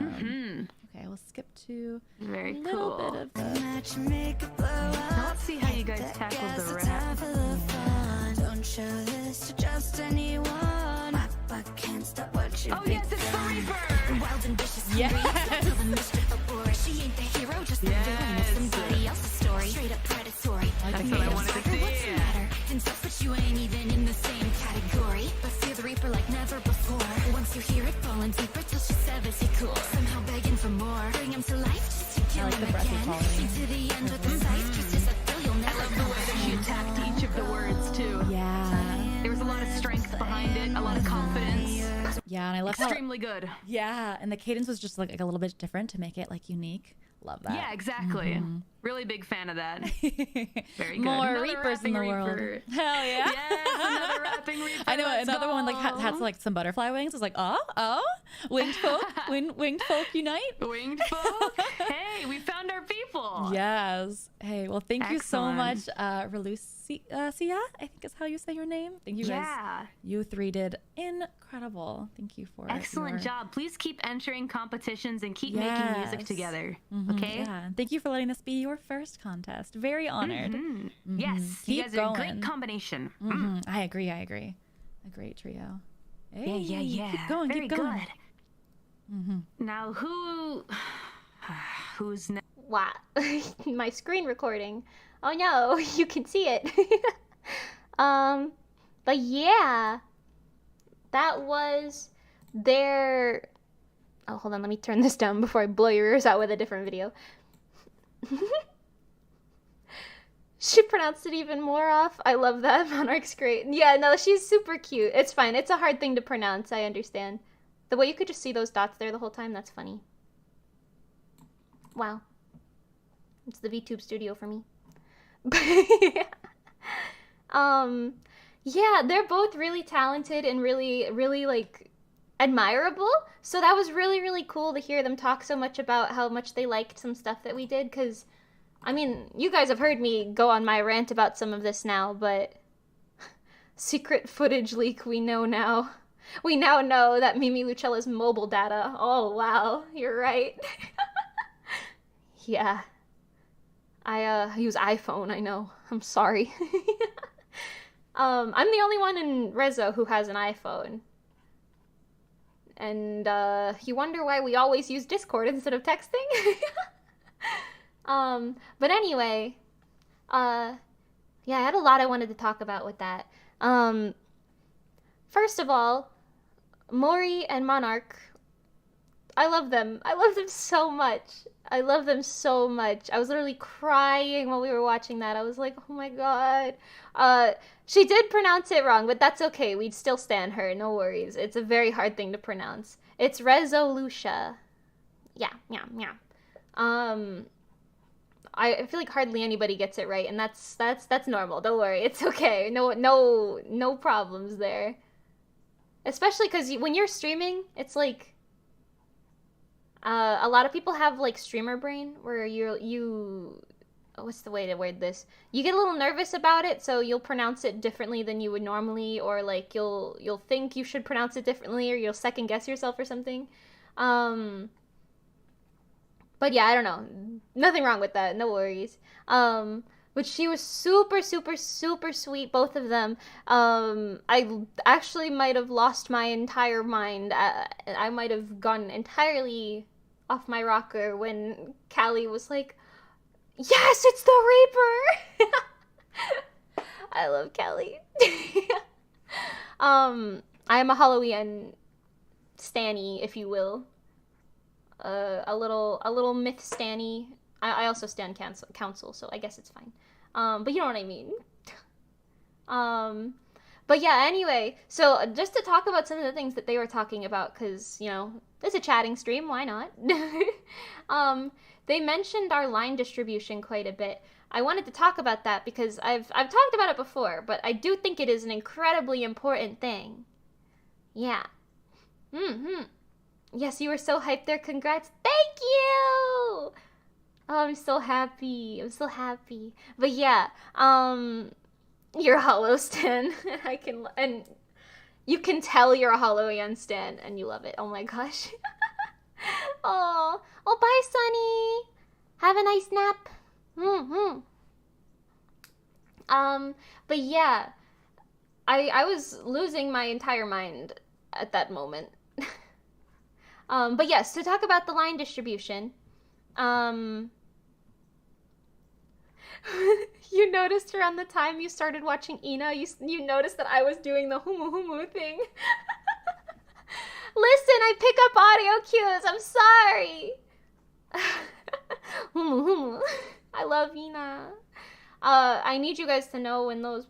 [SPEAKER 4] Okay, we'll skip to
[SPEAKER 3] Very
[SPEAKER 4] a little
[SPEAKER 3] cool.
[SPEAKER 4] bit of the.
[SPEAKER 5] match makeup blow
[SPEAKER 3] Now
[SPEAKER 5] up.
[SPEAKER 3] let's see how you guys tackled
[SPEAKER 5] Guess
[SPEAKER 3] the
[SPEAKER 5] it's time
[SPEAKER 3] rap.
[SPEAKER 5] for the fun. Don't show this to just anyone. But can't stop what you
[SPEAKER 3] Oh yes, it's the Reaper!
[SPEAKER 5] Wild and vicious,
[SPEAKER 4] Yes.
[SPEAKER 5] hungry, the mischief aboard. She ain't the hero, just the villain of
[SPEAKER 3] Yes.
[SPEAKER 5] somebody else's story. Straight up predatory.
[SPEAKER 3] That's what I wanted to see.
[SPEAKER 5] What's the matter? Can stuff, but you ain't even in the same category. But fear the Reaper like never before. Once you hear it, falling deeper till she severs it cool. Somehow begging for more. Bring him to life just to kill
[SPEAKER 4] I like
[SPEAKER 5] him
[SPEAKER 4] the breathy
[SPEAKER 5] again.
[SPEAKER 4] quality.
[SPEAKER 5] See to the end with the scythe, just as a thrill you'll never
[SPEAKER 3] I love the way that she attacked each of the words too.
[SPEAKER 4] Yeah,
[SPEAKER 3] There was a lot of strength behind it, a lot of confidence.
[SPEAKER 4] yeah, and I love how.
[SPEAKER 3] Extremely good.
[SPEAKER 4] Yeah, and the cadence was just like a little bit different to make it like unique. Love that.
[SPEAKER 3] Yeah, exactly. Really big fan of that. Very good.
[SPEAKER 4] More
[SPEAKER 3] Another
[SPEAKER 4] Reapers in the
[SPEAKER 3] rapping
[SPEAKER 4] world.
[SPEAKER 3] Reaper.
[SPEAKER 4] Hell yeah.
[SPEAKER 3] Yes, another rapping Reaper.
[SPEAKER 4] I know
[SPEAKER 3] Let's
[SPEAKER 4] another one like
[SPEAKER 3] go.
[SPEAKER 4] has like some butterfly wings. It's like winged folk, winged folk unite.
[SPEAKER 3] Winged folk. Hey, we found our people.
[SPEAKER 4] Yes. Hey, well, thank you so much,
[SPEAKER 3] Excellent.
[SPEAKER 4] Resoluscia, I think is how you say your name. Thank you guys.
[SPEAKER 3] Yeah.
[SPEAKER 4] You three did incredible. Thank you for
[SPEAKER 3] Excellent
[SPEAKER 4] your-
[SPEAKER 3] job. Please keep entering competitions and keep making music
[SPEAKER 4] Yes.
[SPEAKER 3] together.
[SPEAKER 4] Mhm,
[SPEAKER 3] Okay?
[SPEAKER 4] Yeah. Thank you for letting this be your first contest. Very honored.
[SPEAKER 3] Yes.
[SPEAKER 4] Keep
[SPEAKER 3] you guys are a
[SPEAKER 4] going.
[SPEAKER 3] great combination.
[SPEAKER 4] I agree. A great trio. Hey,
[SPEAKER 3] Yeah.
[SPEAKER 4] Keep going.
[SPEAKER 3] Very
[SPEAKER 4] keep going.
[SPEAKER 3] good. Now, who's next?
[SPEAKER 1] Wow. My screen recording. Oh no, you can see it. But yeah. That was their... Oh, hold on, let me turn this down before I blow your ears out with a different video. She pronounced it even more off. I love that. Monarch's great. Yeah, no, she's super cute. It's fine. It's a hard thing to pronounce. I understand. The way you could just see those dots there the whole time, that's funny. Wow. It's the VTube studio for me. Yeah, they're both really talented and really, really, like, admirable. So that was really, really cool to hear them talk so much about how much they liked some stuff that we did, because, I mean, you guys have heard me go on my rant about some of this now, but secret footage leak, we know now. We now know that Mimi Lucella's mobile data. Oh, wow, you're right. Yeah. I use iPhone, I know. I'm sorry. I'm the only one in Rezo who has an iPhone. And you wonder why we always use Discord instead of texting? But anyway, yeah, I had a lot I wanted to talk about with that. First of all, Mori and Monarch I love them. I love them so much. I love them so much. I was literally crying while we were watching that. I was like, oh my god. She did pronounce it wrong, but that's okay. We'd still stand her. No worries. It's a very hard thing to pronounce. It's Resolucia. Yeah. I feel like hardly anybody gets it right, and that's normal. Don't worry. It's okay. No problems there. Especially because when you're streaming, it's like a lot of people have like streamer brain where you what's the way to word this? You get a little nervous about it, so you'll pronounce it differently than you would normally, or like you'll think you should pronounce it differently, or you'll second guess yourself or something. But yeah, I don't know. Nothing wrong with that. No worries. But she was super, super, super sweet, both of them. I actually might have lost my entire mind. I might have gone entirely off my rocker when Callie was like, yes, it's the Reaper! I love Callie. I am a Halloween stanny, if you will. A little myth stanny. I also stand council, so I guess it's fine. But you know what I mean. But yeah, anyway, so just to talk about some of the things that they were talking about, because, you know, it's a chatting stream, why not? They mentioned our line distribution quite a bit. I wanted to talk about that because I've talked about it before, but I do think it is an incredibly important thing. Yeah. Yes, you were so hyped there. Congrats. Thank you! Oh, I'm so happy. But yeah, you're a Hollow Stan. And you can tell you're a Hollow Stan and you love it. Oh my gosh. Oh, bye, Sunny. Have a nice nap. But yeah, I was losing my entire mind at that moment. But yes, to talk about the line distribution, you noticed around the time you started watching Ina, you noticed that I was doing the humu humu thing. Listen, I pick up audio cues. I'm sorry. Humu humu. I love Ina. I need you guys to know when those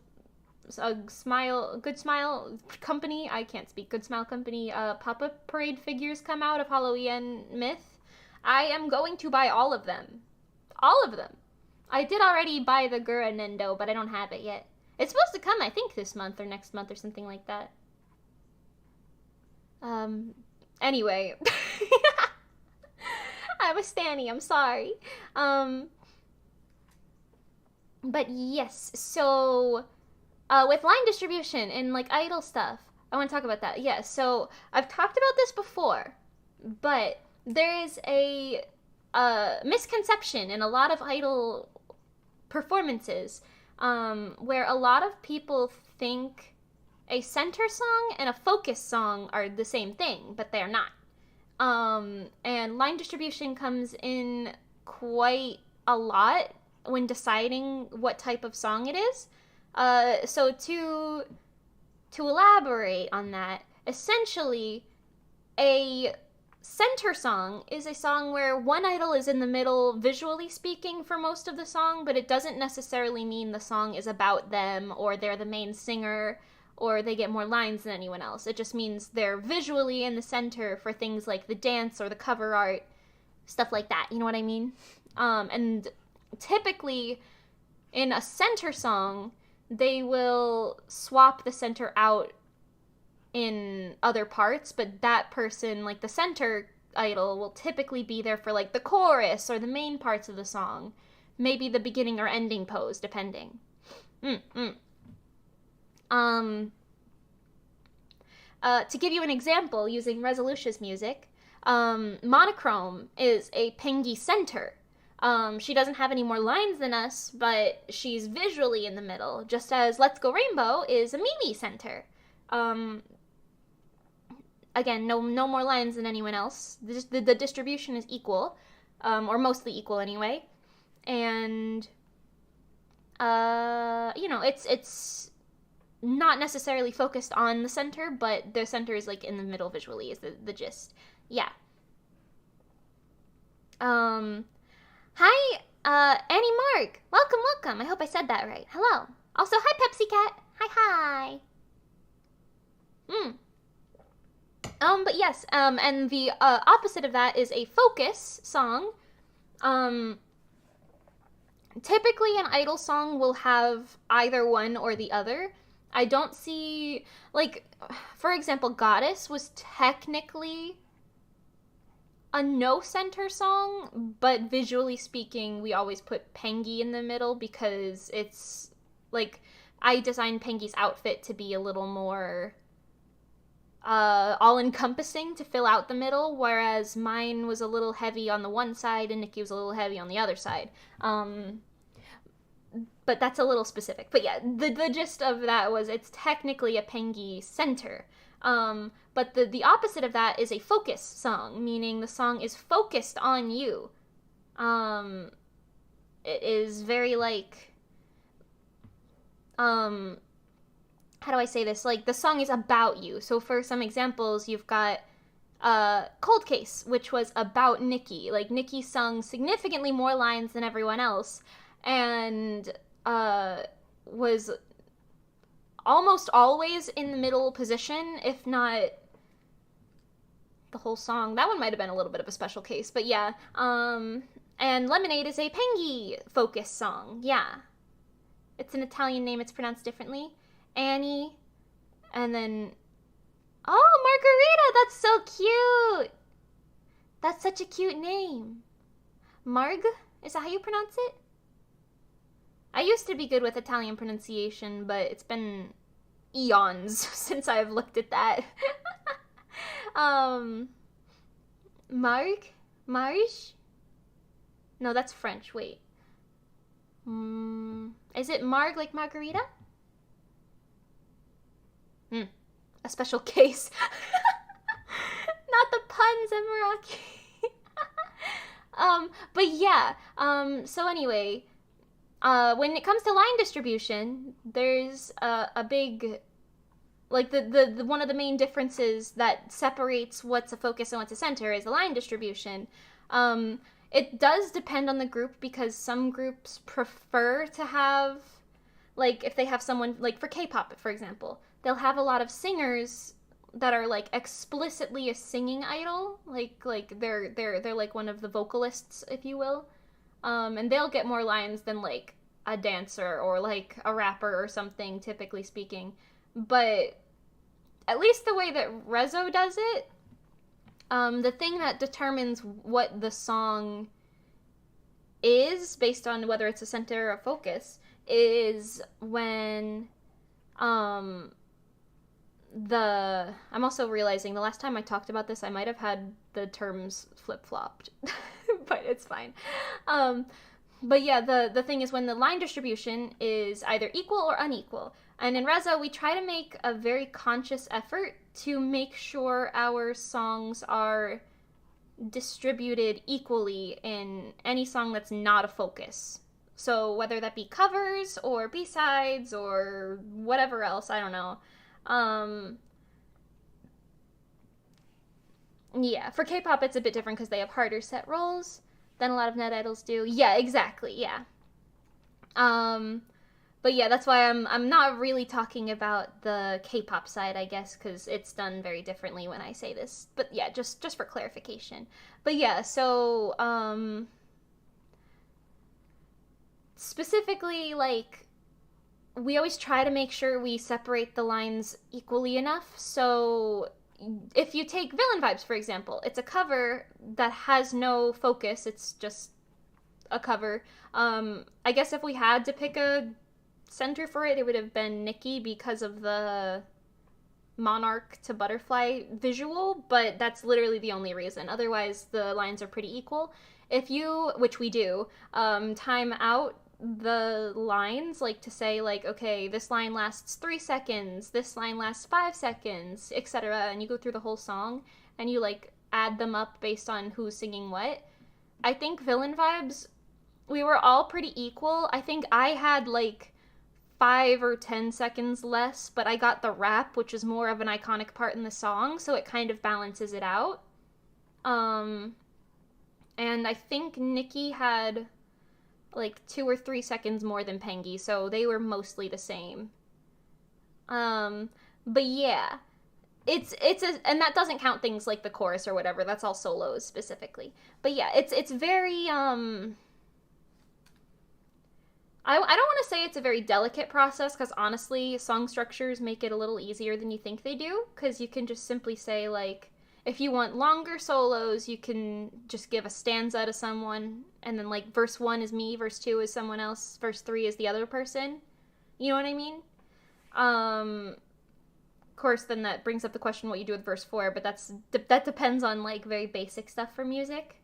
[SPEAKER 1] Good Smile Company, I can't speak, Good Smile Company, pop-up parade figures come out of Halloween Myth, I am going to buy all of them. All of them. I did already buy the Gura Nendo, but I don't have it yet. It's supposed to come, I think, this month or next month or something like that. Anyway. I'm a stanny, I'm sorry. But yes, so with line distribution and like idol stuff, I want to talk about that. Yeah, so I've talked about this before, but there is a misconception in a lot of idol performances where a lot of people think a center song and a focus song are the same thing, but they're not. And line distribution comes in quite a lot when deciding what type of song it is. So to elaborate on that, essentially, a center song is a song where one idol is in the middle, visually speaking, for most of the song, but it doesn't necessarily mean the song is about them, or they're the main singer, or they get more lines than anyone else. It just means they're visually in the center for things like the dance or the cover art, stuff like that, you know what I mean? And typically, in a center song, they will swap the center out in other parts, but that person, like the center idol, will typically be there for like the chorus or the main parts of the song. Maybe the beginning or ending pose, depending. To give you an example, using Resolutia's music, Monochrome is a Pengi center. She doesn't have any more lines than us, but she's visually in the middle, just as Let's Go Rainbow is a Mimi center. Again, no more lines than anyone else. The distribution is equal, or mostly equal anyway. And, it's not necessarily focused on the center, but the center is like in the middle visually is the gist. Yeah. Hi, Annie Mark. Welcome, welcome. I hope I said that right. Hello. Also, hi, Pepsi Cat. Hi, hi. But yes, and the opposite of that is a focus song. Typically an idol song will have either one or the other. I don't see, like, for example, Goddess was technically a no center song, but visually speaking, we always put Pengi in the middle because it's like I designed Pengi's outfit to be a little more all encompassing to fill out the middle, whereas mine was a little heavy on the one side and Nikki was a little heavy on the other side. But that's a little specific. But yeah, the gist of that was it's technically a Pengi center. But the opposite of that is a focus song, meaning the song is focused on you. It is very like, how do I say this? Like, the song is about you. So for some examples, you've got Cold Case, which was about Nikki. Like, Nikki sung significantly more lines than everyone else, and was almost always in the middle position, if not the whole song. That one might have been a little bit of a special case, but yeah. And Lemonade is a Pengi focus song. Yeah. It's an Italian name, it's pronounced differently. Annie, and then, oh, Margarita, that's so cute. That's such a cute name. Marg, is that how you pronounce it? I used to be good with Italian pronunciation, but it's been eons since I've looked at that. Marg? Marge? No, that's French, wait. Is it Marg like Margarita? A special case. Not the puns, Emiraki. But yeah, so anyway, when it comes to line distribution, there's a big, like, the one of the main differences that separates what's a focus and what's a center is the line distribution. It does depend on the group because some groups prefer to have, like, if they have someone, like for K-pop, for example, they'll have a lot of singers that are like explicitly a singing idol, like they're like one of the vocalists, if you will, and they'll get more lines than like a dancer or like a rapper or something, typically speaking. But at least the way that Rezo does it, the thing that determines what the song is based on whether it's a center or a focus is when I'm also realizing the last time I talked about this, I might have had the terms flip-flopped, but it's fine. But yeah, the thing is when the line distribution is either equal or unequal. And in Rezo, we try to make a very conscious effort to make sure our songs are distributed equally in any song that's not a focus. So whether that be covers or B-sides or whatever else, I don't know. Yeah, for K-pop it's a bit different because they have harder set roles than a lot of net idols do. Yeah, exactly, yeah. But yeah, that's why I'm not really talking about the K-pop side, I guess, because it's done very differently when I say this. But yeah, just for clarification. But yeah, so specifically, like, we always try to make sure we separate the lines equally enough. So if you take Villain Vibes, for example, it's a cover that has no focus. It's just a cover. I guess if we had to pick a center for it, it would have been Nikki because of the monarch to butterfly visual, but that's literally the only reason. Otherwise, the lines are pretty equal. If you, which we do, time out the lines, like to say, like, okay, this line lasts 3 seconds, this line lasts 5 seconds, etc., and you go through the whole song, and you, like, add them up based on who's singing what. I think Villain Vibes, we were all pretty equal. I think I had, like, 5 or 10 seconds less, but I got the rap, which is more of an iconic part in the song, so it kind of balances it out. And I think Nikki had like 2 or 3 seconds more than Pengy, so they were mostly the same. But yeah, and that doesn't count things like the chorus or whatever. That's all solos specifically. But yeah, it's very I don't want to say it's a very delicate process, because honestly, song structures make it a little easier than you think they do, because you can just simply say, like, if you want longer solos, you can just give a stanza to someone, and then, like, verse 1 is me, verse 2 is someone else, verse 3 is the other person. You know what I mean? Of course, then that brings up the question what you do with verse 4, but that depends on, like, very basic stuff for music.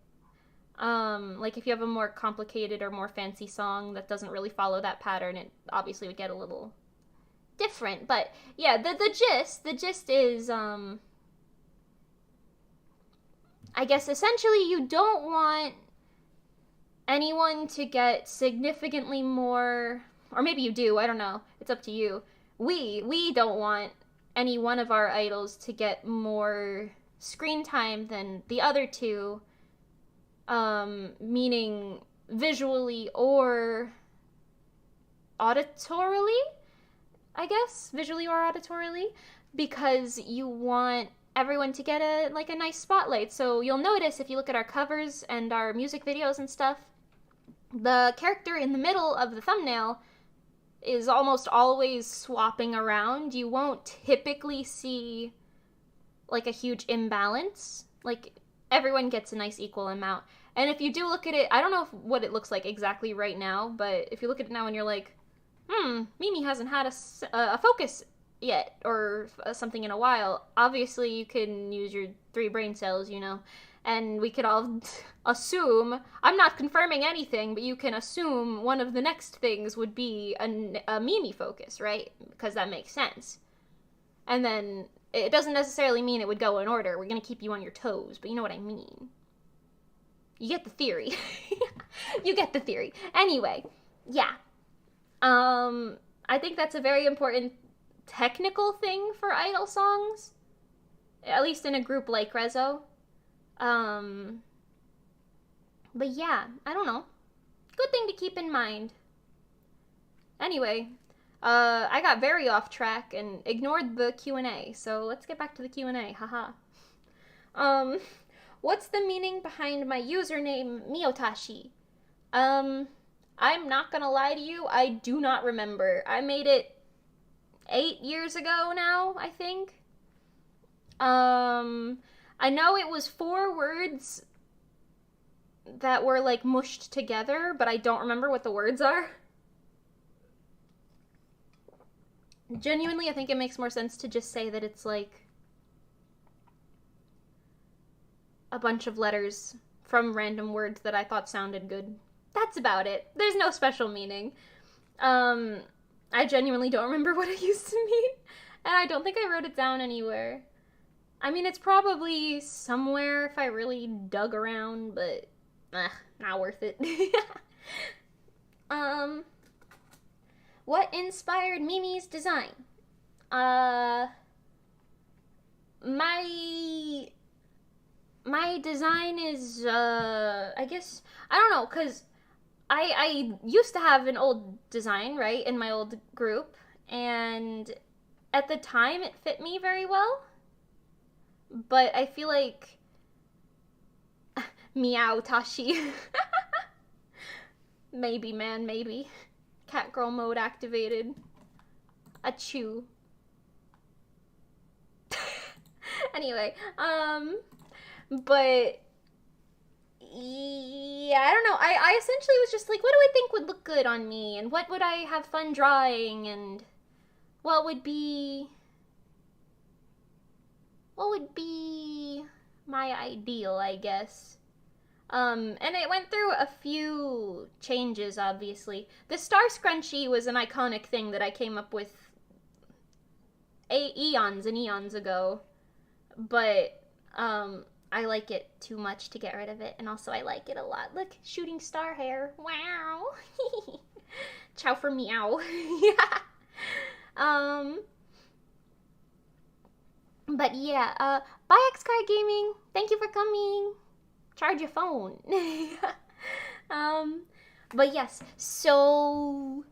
[SPEAKER 1] Like, if you have a more complicated or more fancy song that doesn't really follow that pattern, it obviously would get a little different. But, yeah, the gist is, I guess essentially you don't want anyone to get significantly more, or maybe you do, I don't know, it's up to you. We don't want any one of our idols to get more screen time than the other two, meaning visually or auditorily, I guess, visually or auditorily, because you want everyone to get a nice spotlight. So you'll notice if you look at our covers and our music videos and stuff, the character in the middle of the thumbnail is almost always swapping around. You won't typically see like a huge imbalance. Like, everyone gets a nice equal amount. And if you do look at it, I don't know what it looks like exactly right now, but if you look at it now and you're like, Mimi hasn't had a focus yet, or something in a while, obviously you can use your 3 brain cells, you know, and we could all assume, I'm not confirming anything, but you can assume one of the next things would be a Mimi focus, right? Because that makes sense. And then it doesn't necessarily mean it would go in order. We're going to keep you on your toes, but you know what I mean. You get the theory. You get the theory. Anyway, yeah. I think that's a very important technical thing for idol songs, at least in a group like Rezo. But yeah, I don't know. Good thing to keep in mind. Anyway, I got very off track and ignored the Q&A, so let's get back to the Q&A, haha. What's the meaning behind my username, Miyotashi? I'm not gonna lie to you, I do not remember. I made it 8 years ago now, I think. I know it was 4 words that were, like, mushed together, but I don't remember what the words are. Genuinely, I think it makes more sense to just say that it's, like, a bunch of letters from random words that I thought sounded good. That's about it. There's no special meaning. I genuinely don't remember what it used to mean, and I don't think I wrote it down anywhere. I mean, it's probably somewhere if I really dug around, but not worth it. What inspired Mimi's design? My design is, I guess, I don't know, because I used to have an old design, right, in my old group, and at the time it fit me very well, but I feel like meow Tashi. Maybe, man, maybe. Catgirl mode activated. Achoo. Anyway, but yeah, I don't know. I essentially was just like, what do I think would look good on me, and what would I have fun drawing, and what would be my ideal, I guess. And it went through a few changes, obviously. The star scrunchie was an iconic thing that I came up with eons and eons ago, but I like it too much to get rid of it, and also I like it a lot. Look, shooting star hair. Wow. Ciao for meow. Yeah. But yeah, bye XCard Gaming. Thank you for coming. Charge your phone. But yes, so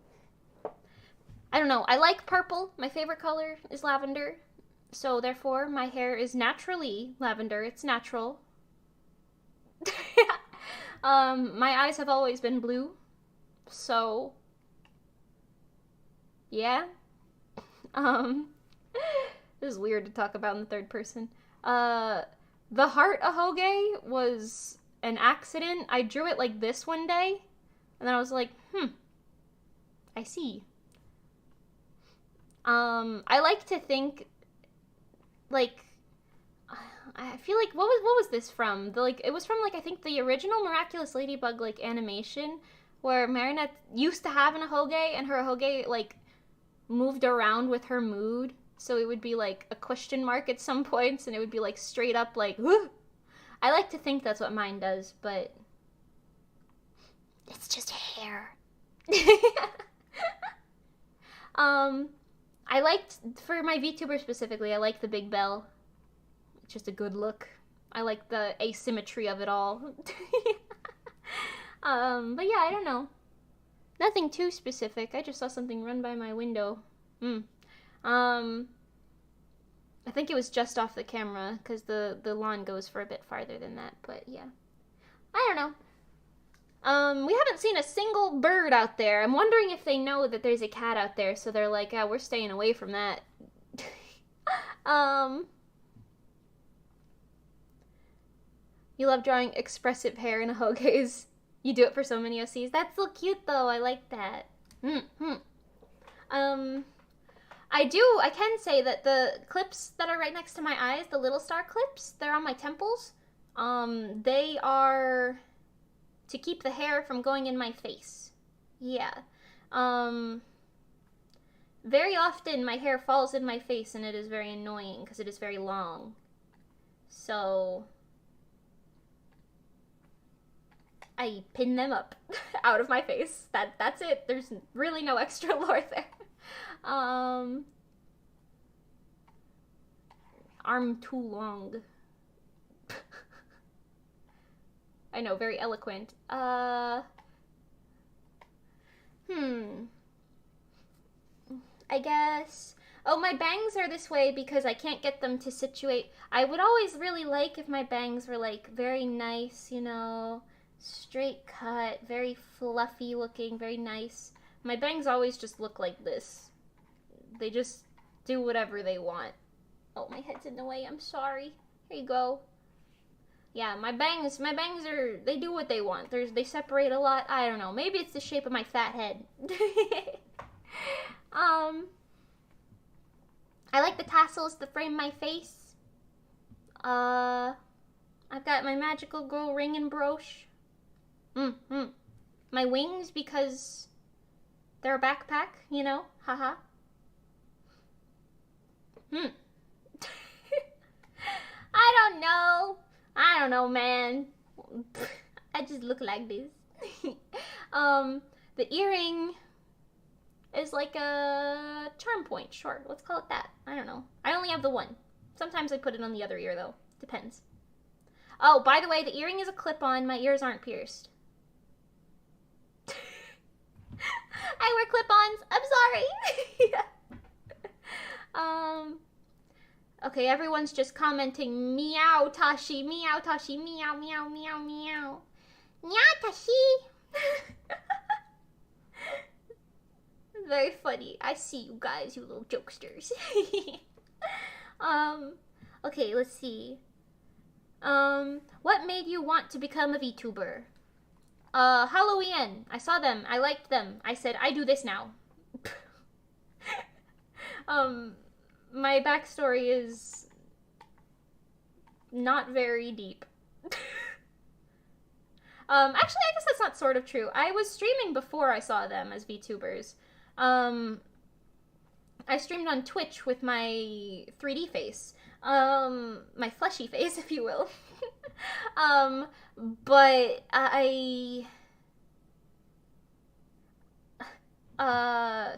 [SPEAKER 1] I don't know. I like purple. My favorite color is lavender. So therefore, my hair is naturally lavender. It's natural. My eyes have always been blue. So yeah. This is weird to talk about in the third person. The heart ahoge was an accident. I drew it like this one day, and then I was like, I see. I like to think, like, I feel like, what was this from? It was from, like, I think the original Miraculous Ladybug, like, animation, where Marinette used to have an ahoge, and her ahoge, like, moved around with her mood. So it would be like a question mark at some points, and it would be like straight up like, whoo! I like to think that's what mine does, but it's just hair. I liked, for my VTuber specifically, I like the big bell. It's just a good look. I like the asymmetry of it all. But yeah, I don't know. Nothing too specific. I just saw something run by my window. I think it was just off the camera, because the lawn goes for a bit farther than that, but yeah. I don't know. We haven't seen a single bird out there. I'm wondering if they know that there's a cat out there, so they're like, oh, we're staying away from that. You love drawing expressive hair in ahoges. You do it for so many OCs. That's so cute, though. I like that. I can say that the clips that are right next to my eyes, the little star clips, they're on my temples. They are to keep the hair from going in my face. Yeah. Very often my hair falls in my face, and it is very annoying because it is very long. So I pin them up out of my face. That's it. There's really no extra lore there. Arm too long. I know, very eloquent. I guess. Oh, my bangs are this way because I can't get them to situate. I would always really like if my bangs were, like, very nice, you know, straight cut, very fluffy looking, very nice. My bangs always just look like this. They just do whatever they want. Oh, my head's in the way. I'm sorry. Here you go. Yeah, my bangs are, they do what they want. They separate a lot. I don't know. Maybe it's the shape of my fat head. I like the tassels to frame my face. I've got my magical girl ring and brooch. My wings because they're a backpack, you know? Haha. I don't know, man. I just look like this. The earring is like a charm point. Sure, let's call it that. I don't know. I only have the one. Sometimes I put it on the other ear, though. Depends. Oh, by the way, the earring is a clip-on. My ears aren't pierced. I wear clip-ons. I'm sorry. Okay, everyone's just commenting, meow, Tashi, meow, Tashi, meow, meow, meow, meow. Meow, Tashi! Very funny. I see you guys, you little jokesters. Okay, let's see. What made you want to become a VTuber? Halloween. I saw them. I liked them. I said, I do this now. My backstory is not very deep. Actually, I guess that's not sort of true. I was streaming before I saw them as VTubers. I streamed on Twitch with my 3D face. My fleshy face, if you will. But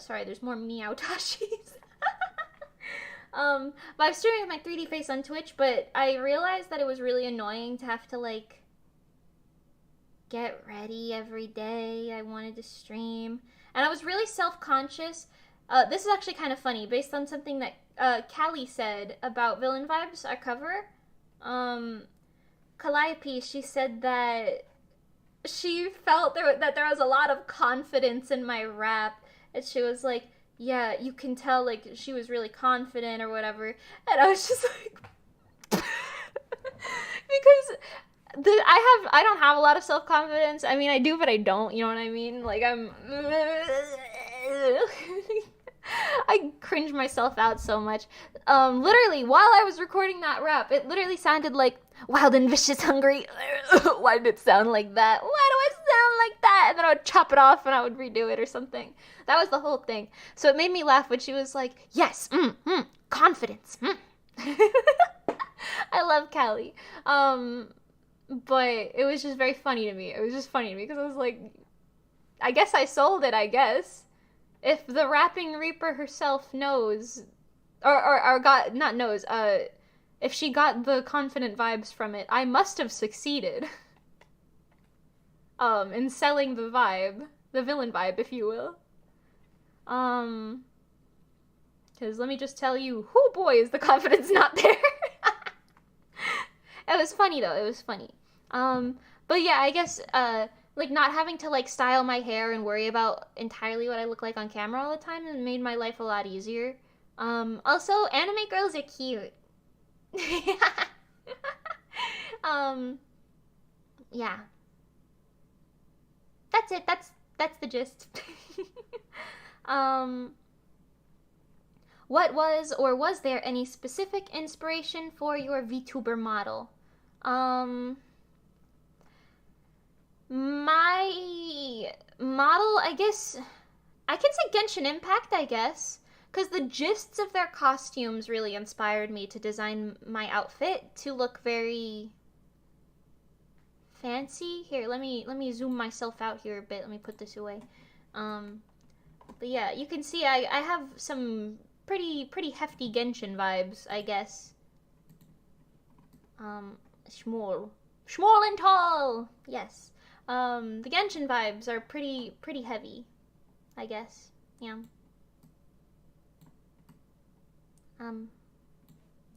[SPEAKER 1] sorry, there's more meow Tashis. But I was streaming with my 3D face on Twitch, but I realized that it was really annoying to have to, like, get ready every day. I wanted to stream. And I was really self-conscious. This is actually kind of funny, based on something that Callie said about Villain Vibes, our cover. Calliope, she said that she felt that there was a lot of confidence in my rap. And she was like, yeah, you can tell, like, she was really confident or whatever. And I was just like... because... I don't have a lot of self-confidence. I mean, I do, but I don't. You know what I mean? Like, I cringe myself out so much. Literally, while I was recording that rap, it literally sounded like wild and vicious hungry. Why did it sound like that? Why do I sound like that? And then I would chop it off and I would redo it or something. That was the whole thing. So it made me laugh when she was like, yes, confidence. I love Callie. But it was just very funny to me. It was just funny to me because I was like, I guess I sold it, I guess. If the Rapping Reaper herself knows, or got, not knows, if she got the confident vibes from it, I must have succeeded. In selling the vibe, the villain vibe, if you will. Because let me just tell you, whoo boy, is the confidence not there. It was funny though, it was funny. But yeah, I guess, like, not having to, like, style my hair and worry about entirely what I look like on camera all the time made my life a lot easier. Also, anime girls are cute. Yeah. That's it, that's the gist. What was, or was there any specific inspiration for your VTuber model? My model, I guess, I can say Genshin Impact, I guess, because the gists of their costumes really inspired me to design my outfit to look very fancy. Here, let me zoom myself out here a bit. Let me put this away. But yeah, you can see I have some pretty hefty Genshin vibes, I guess. Small and tall. Yes. The Genshin vibes are pretty heavy, I guess. Yeah.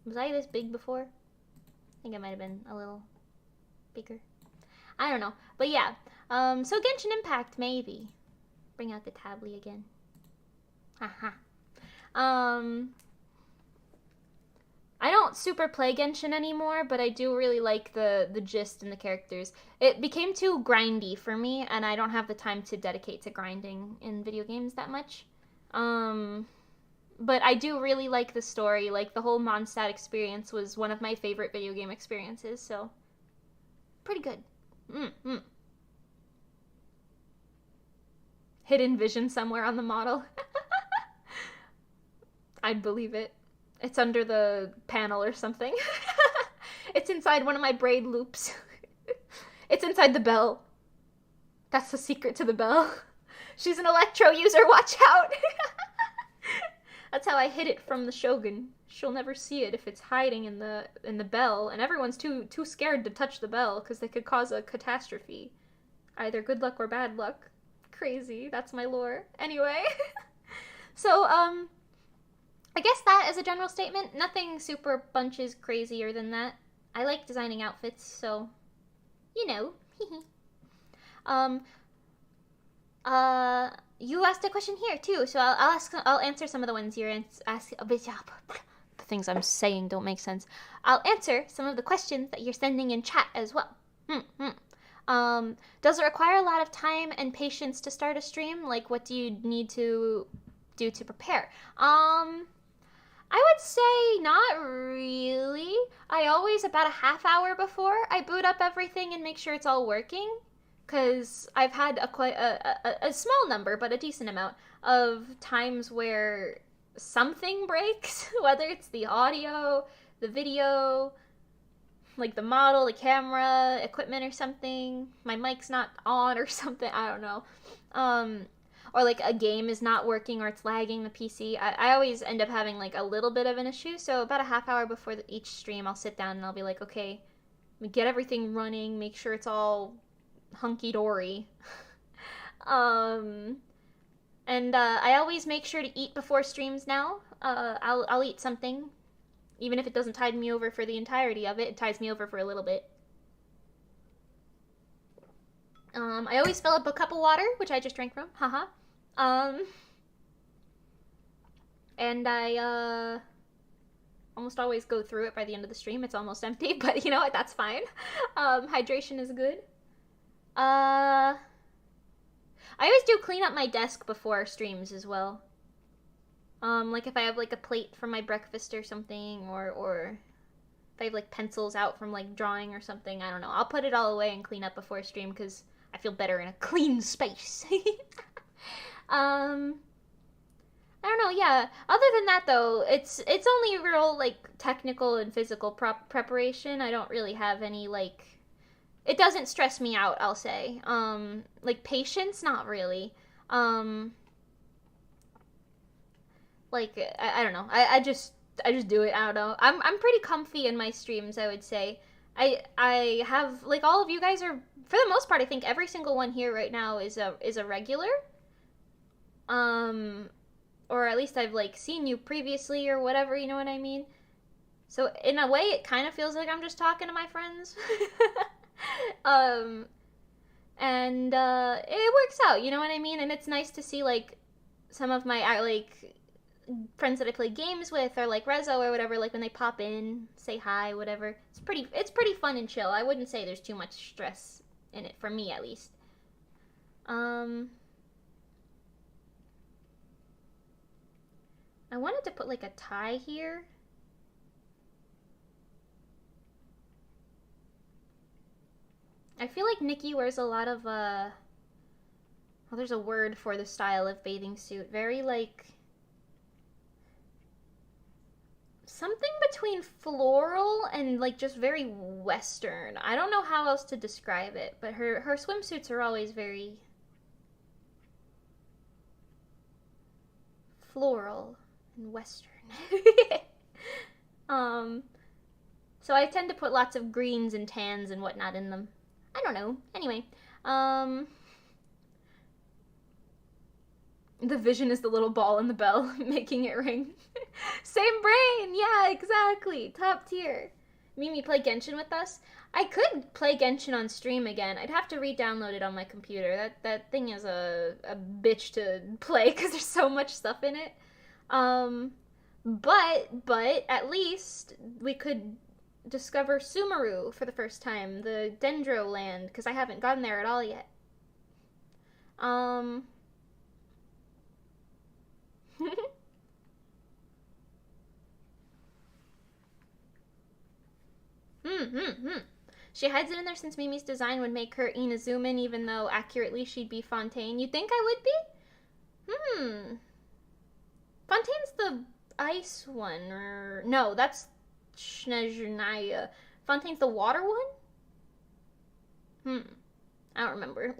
[SPEAKER 1] Was I this big before? I think I might have been a little bigger. I don't know. But yeah. So Genshin Impact, maybe. Bring out the tablet again. Haha. I don't super play Genshin anymore, but I do really like the gist and the characters. It became too grindy for me, and I don't have the time to dedicate to grinding in video games that much. But I do really like the story. Like, the whole Mondstadt experience was one of my favorite video game experiences, so pretty good. Hidden vision somewhere on the model. I'd believe it. It's under the panel or something. It's inside one of my braid loops. It's inside the bell. That's the secret to the bell. She's an electro user, watch out! That's how I hid it from the Shogun. She'll never see it if it's hiding in the bell, and everyone's too scared to touch the bell because they could cause a catastrophe. Either good luck or bad luck. Crazy, that's my lore. Anyway. So, I guess that is a general statement. Nothing super bunches crazier than that. I like designing outfits, so, you know. You asked a question here too, so I'll answer some of the ones you're asking. The things I'm saying don't make sense. I'll answer some of the questions that you're sending in chat as well. Does it require a lot of time and patience to start a stream? Like, what do you need to do to prepare? I would say not really. I always, about a half hour before, I boot up everything and make sure it's all working. Because I've had quite a small number, but a decent amount, of times where something breaks. Whether it's the audio, the video, like the model, the camera, equipment or something. My mic's not on or something, I don't know. Or like a game is not working or it's lagging the PC. I always end up having like a little bit of an issue. So about a half hour before each stream, I'll sit down and I'll be like, okay, get everything running, make sure it's all hunky-dory. And I always make sure to eat before streams now. I'll eat something. Even if it doesn't tide me over for the entirety of it, it tides me over for a little bit. I always fill up a cup of water, which I just drank from. Haha. And I, almost always go through it by the end of the stream. It's almost empty, but you know what? That's fine. Hydration is good. I always do clean up my desk before streams as well. Like if I have like a plate from my breakfast or something, or if I have like pencils out from like drawing or something, I don't know. I'll put it all away and clean up before stream because I feel better in a clean space. I don't know, yeah. Other than that though, it's only real like technical and physical preparation. I don't really have any like, it doesn't stress me out, I'll say. Like patience, not really. Like I don't know. I just do it. I don't know. I'm pretty comfy in my streams, I would say. I have like all of you guys are, for the most part, I think every single one here right now is a regular. Or at least I've like seen you previously or whatever, you know what I mean? So in a way it kind of feels like I'm just talking to my friends. And it works out, you know what I mean? And it's nice to see like some of my like friends that I play games with, or like Rezo or whatever, like when they pop in, say hi, whatever. It's pretty fun and chill. I wouldn't say there's too much stress in it, for me at least. I wanted to put like a tie here. I feel like Nikki wears a lot of well, there's a word for the style of bathing suit. Very like something between floral and like just very Western. I don't know how else to describe it, but her swimsuits are always very floral and Western. So I tend to put lots of greens and tans and whatnot in them. I don't know. Anyway, the vision is the little ball in the bell, making it ring. Same brain! Yeah, exactly. Top tier. Mimi, play Genshin with us? I could play Genshin on stream again. I'd have to re-download it on my computer. That thing is a bitch to play because there's so much stuff in it. But at least we could discover Sumeru for the first time, the Dendro land, because I haven't gotten there at all yet. She hides it in there since Mimi's design would make her Inazuman, even though accurately she'd be Fontaine. You think I would be? Fontaine's the ice one, or no, that's Snezhnaya. Fontaine's the water one? I don't remember.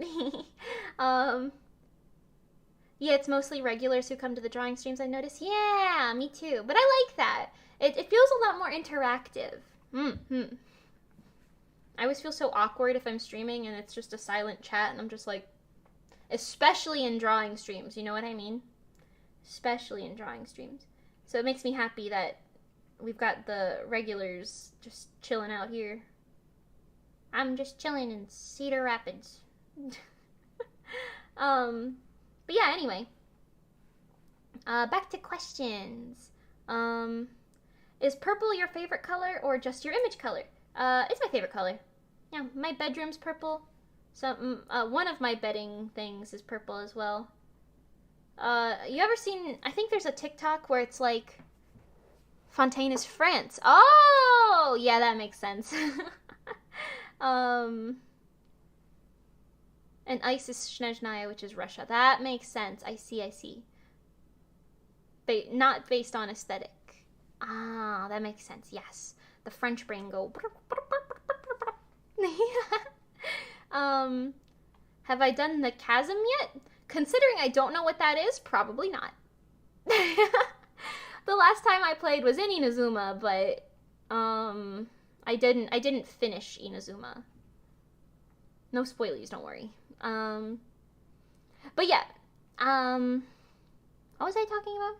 [SPEAKER 1] Yeah, it's mostly regulars who come to the drawing streams, I notice. Yeah, me too. But I like that. It feels a lot more interactive. I always feel so awkward if I'm streaming and it's just a silent chat and I'm just like, especially in drawing streams, you know what I mean? Especially in drawing streams. So it makes me happy that we've got the regulars just chilling out here. I'm just chilling in Cedar Rapids. But yeah, anyway. Back to questions. Is purple your favorite color or just your image color? It's my favorite color. Yeah, my bedroom's purple. So, one of my bedding things is purple as well. You ever seen, I think there's a TikTok where it's like, Fontaine is France. Oh! Yeah, that makes sense. And ice is Snezhnaya, which is Russia. That makes sense. I see. Not based on aesthetic. Ah, that makes sense. Yes. The French brain go. Have I done the chasm yet? Considering I don't know what that is, probably not. The last time I played was in Inazuma, but I didn't finish Inazuma. No spoilies, don't worry. But yeah. What was I talking about?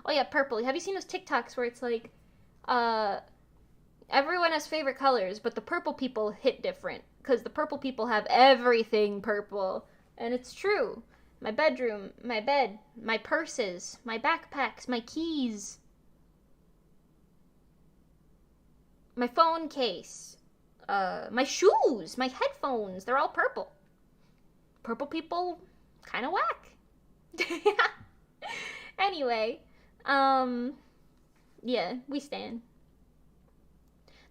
[SPEAKER 1] Oh yeah, purple. Have you seen those TikToks where it's like, everyone has favorite colors, but the purple people hit different because the purple people have everything purple, and it's true. My bedroom, my bed, my purses, my backpacks, my keys, my phone case, my shoes, my headphones, they're all purple. Purple people kind of whack. Anyway, yeah, we stand.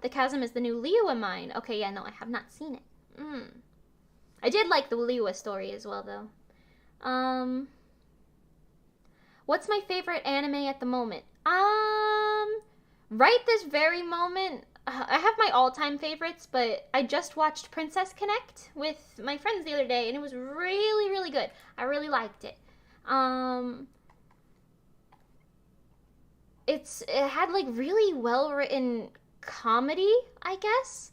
[SPEAKER 1] The Chasm is the new Liyue mine. Okay, yeah, no, I have not seen it. I did like the Liyue story as well, though. What's my favorite anime at the moment? Right this very moment, I have my all-time favorites, but I just watched Princess Connect with my friends the other day, and it was really, really good. I really liked it. It had like really well-written comedy, I guess,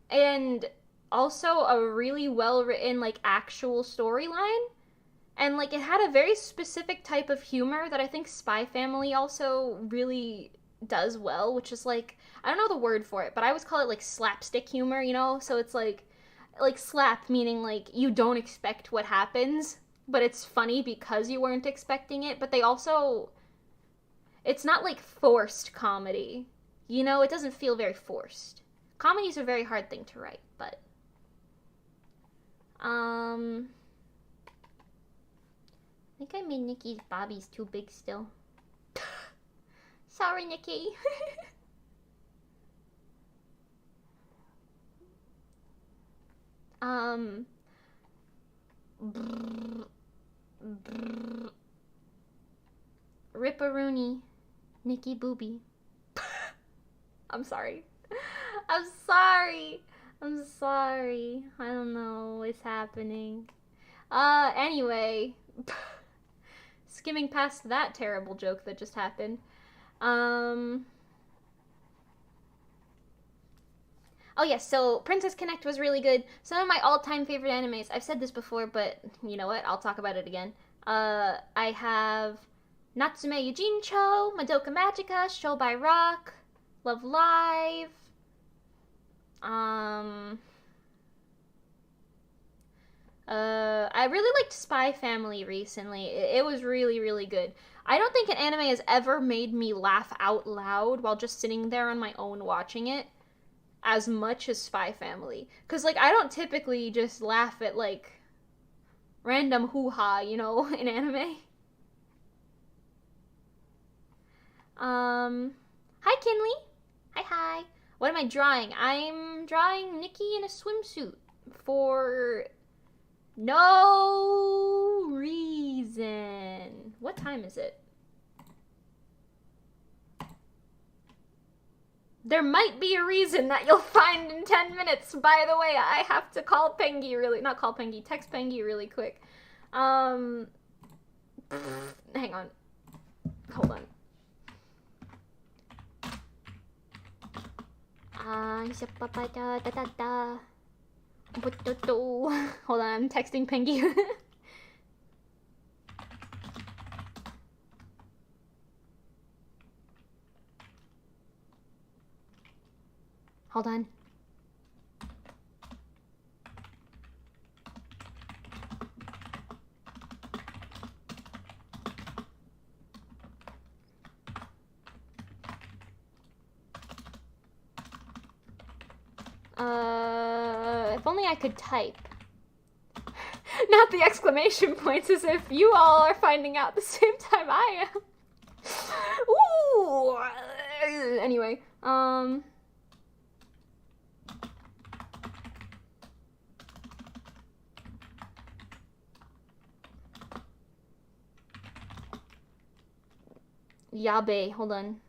[SPEAKER 1] and also a really well-written like actual storyline. And like it had a very specific type of humor that I think Spy Family also really does well, which is like, I don't know the word for it, but I always call it like slapstick humor, you know? So it's like slap meaning like you don't expect what happens, but it's funny because you weren't expecting it, but they also, it's not like forced comedy. You know, it doesn't feel very forced. Comedy's a very hard thing to write, but I think I made Nikki's bobbies too big still. Sorry, Nikki. Ripperoonie. Nikki Booby. I'm sorry. I'm sorry. I'm sorry. I don't know what's happening. Anyway. Skimming past that terrible joke that just happened. Oh yeah, so Princess Connect was really good. Some of my all-time favorite animes. I've said this before, but you know what? I'll talk about it again. I have Natsume Yujincho, Madoka Magica, Show by Rock, Love Live. I really liked Spy Family recently. It was really, really good. I don't think an anime has ever made me laugh out loud while just sitting there on my own watching it as much as Spy Family. Because, like, I don't typically just laugh at, like, random hoo-ha, you know, in anime. Hi, Kinley. Hi. What am I drawing? I'm drawing Nikki in a swimsuit for no reason. What time is it? There might be a reason that you'll find in 10 minutes. By the way, I have to call Pengy text Pengy really quick. Hang on. Hold on. Hold on, I'm texting Pengy. Hold on. If only I could type. Not the exclamation points, as if you all are finding out the same time I am. Ooh! Anyway, Yabe, hold on.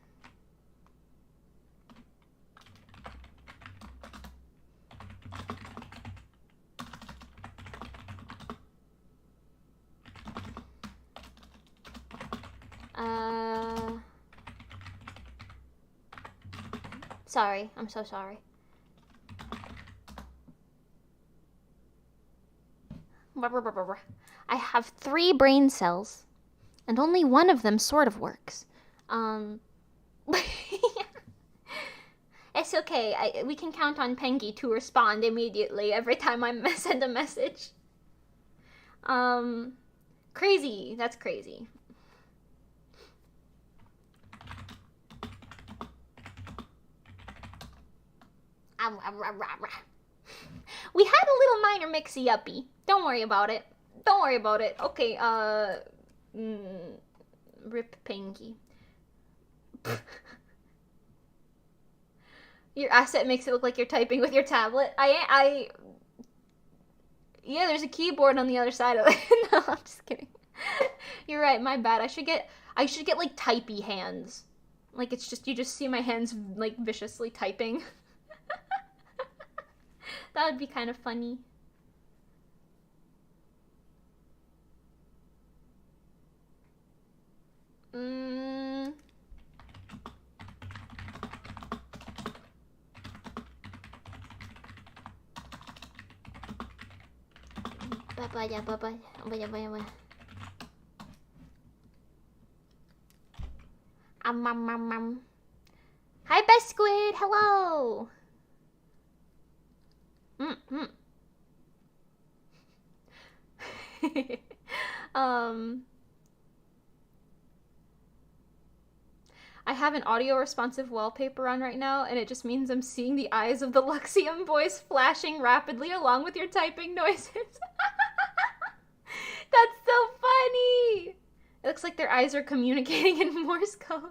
[SPEAKER 1] Sorry, I'm so sorry. I have 3 brain cells, and only one of them sort of works. It's okay. We can count on Pengy to respond immediately every time I send a message. Crazy. That's crazy. We had a little minor mixy-uppy. Don't worry about it. Don't worry about it. Okay, rip Pengy. Your asset makes it look like you're typing with your tablet. Yeah, there's a keyboard on the other side of it. No, I'm just kidding. You're right, my bad. I should get like typey hands. Like it's just, you just see my hands like viciously typing. That would be kind of funny. Bye-bye. Hi, Best Squid. Hello. I have an audio responsive wallpaper on right now, and it just means I'm seeing the eyes of the Luxium voice flashing rapidly along with your typing noises. That's so funny! It looks like their eyes are communicating in Morse code.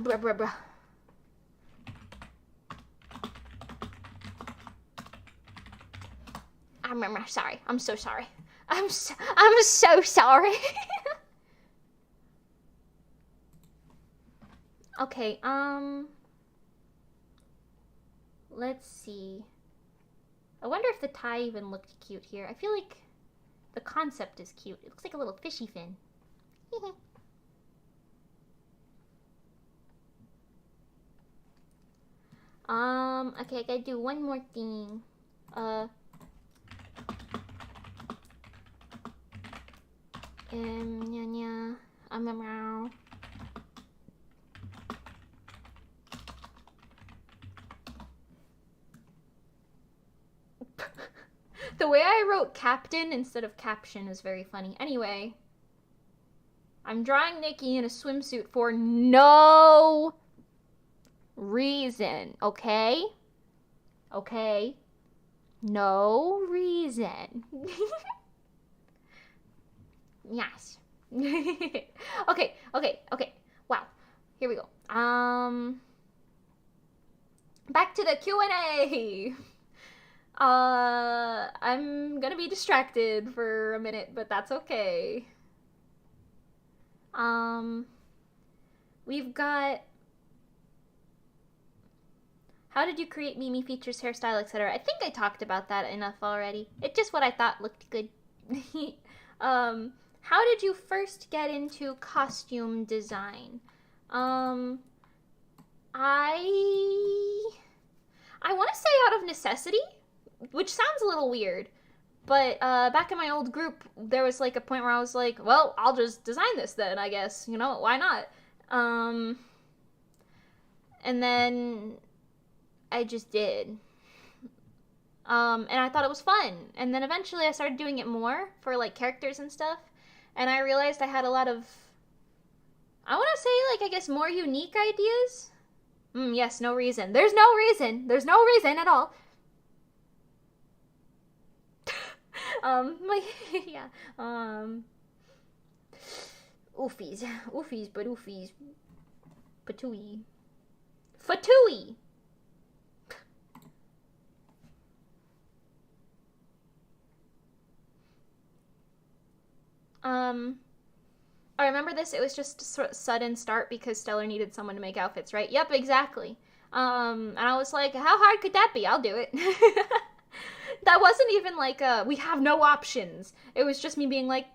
[SPEAKER 1] Bruh. I'm sorry. I'm so sorry. I'm so sorry. Okay, let's see. I wonder if the tie even looked cute here. I feel like the concept is cute. It looks like a little fishy fin. Okay, I gotta do one more thing. The way I wrote captain instead of caption is very funny. Anyway, I'm drawing Nikki in a swimsuit for no reason, okay? Okay? No reason. Yes. Okay. Wow. Here we go. Back to the Q&A. I'm gonna be distracted for a minute, but that's okay. We've got... How did you create Mimi features, hairstyle, etc.? I think I talked about that enough already. It's just what I thought looked good. How did you first get into costume design? I want to say out of necessity, which sounds a little weird. But back in my old group, there was like a point where I was like, well, I'll just design this then, I guess. You know, why not? And then I just did. And I thought it was fun. And then eventually I started doing it more for like characters and stuff. And I realized I had a lot of, I want to say like, I guess more unique ideas. Yes, no reason. There's no reason. There's no reason at all. Yeah. Oofies, but oofies. Patooey. Fatooey! I remember this, it was just a sudden start because Stellar needed someone to make outfits, right? Yep, exactly. And I was like, how hard could that be? I'll do it. That wasn't even like we have no options. It was just me being like,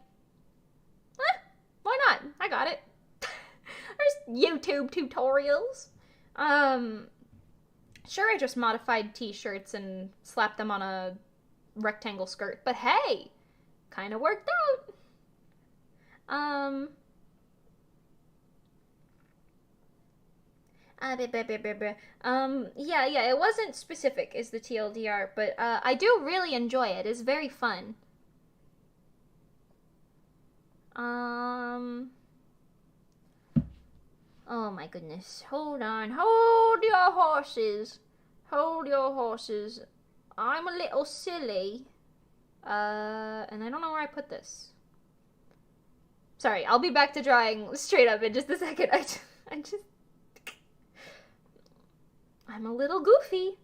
[SPEAKER 1] why not? I got it. There's YouTube tutorials. Sure, I just modified t-shirts and slapped them on a rectangle skirt, but hey, kind of worked out. Yeah, it wasn't specific is the TLDR, but I do really enjoy it. It's very fun. Oh my goodness. Hold on. Hold your horses. Hold your horses. I'm a little silly. And I don't know where I put this. Sorry, I'll be back to drawing straight up in just a second. I'm a little goofy.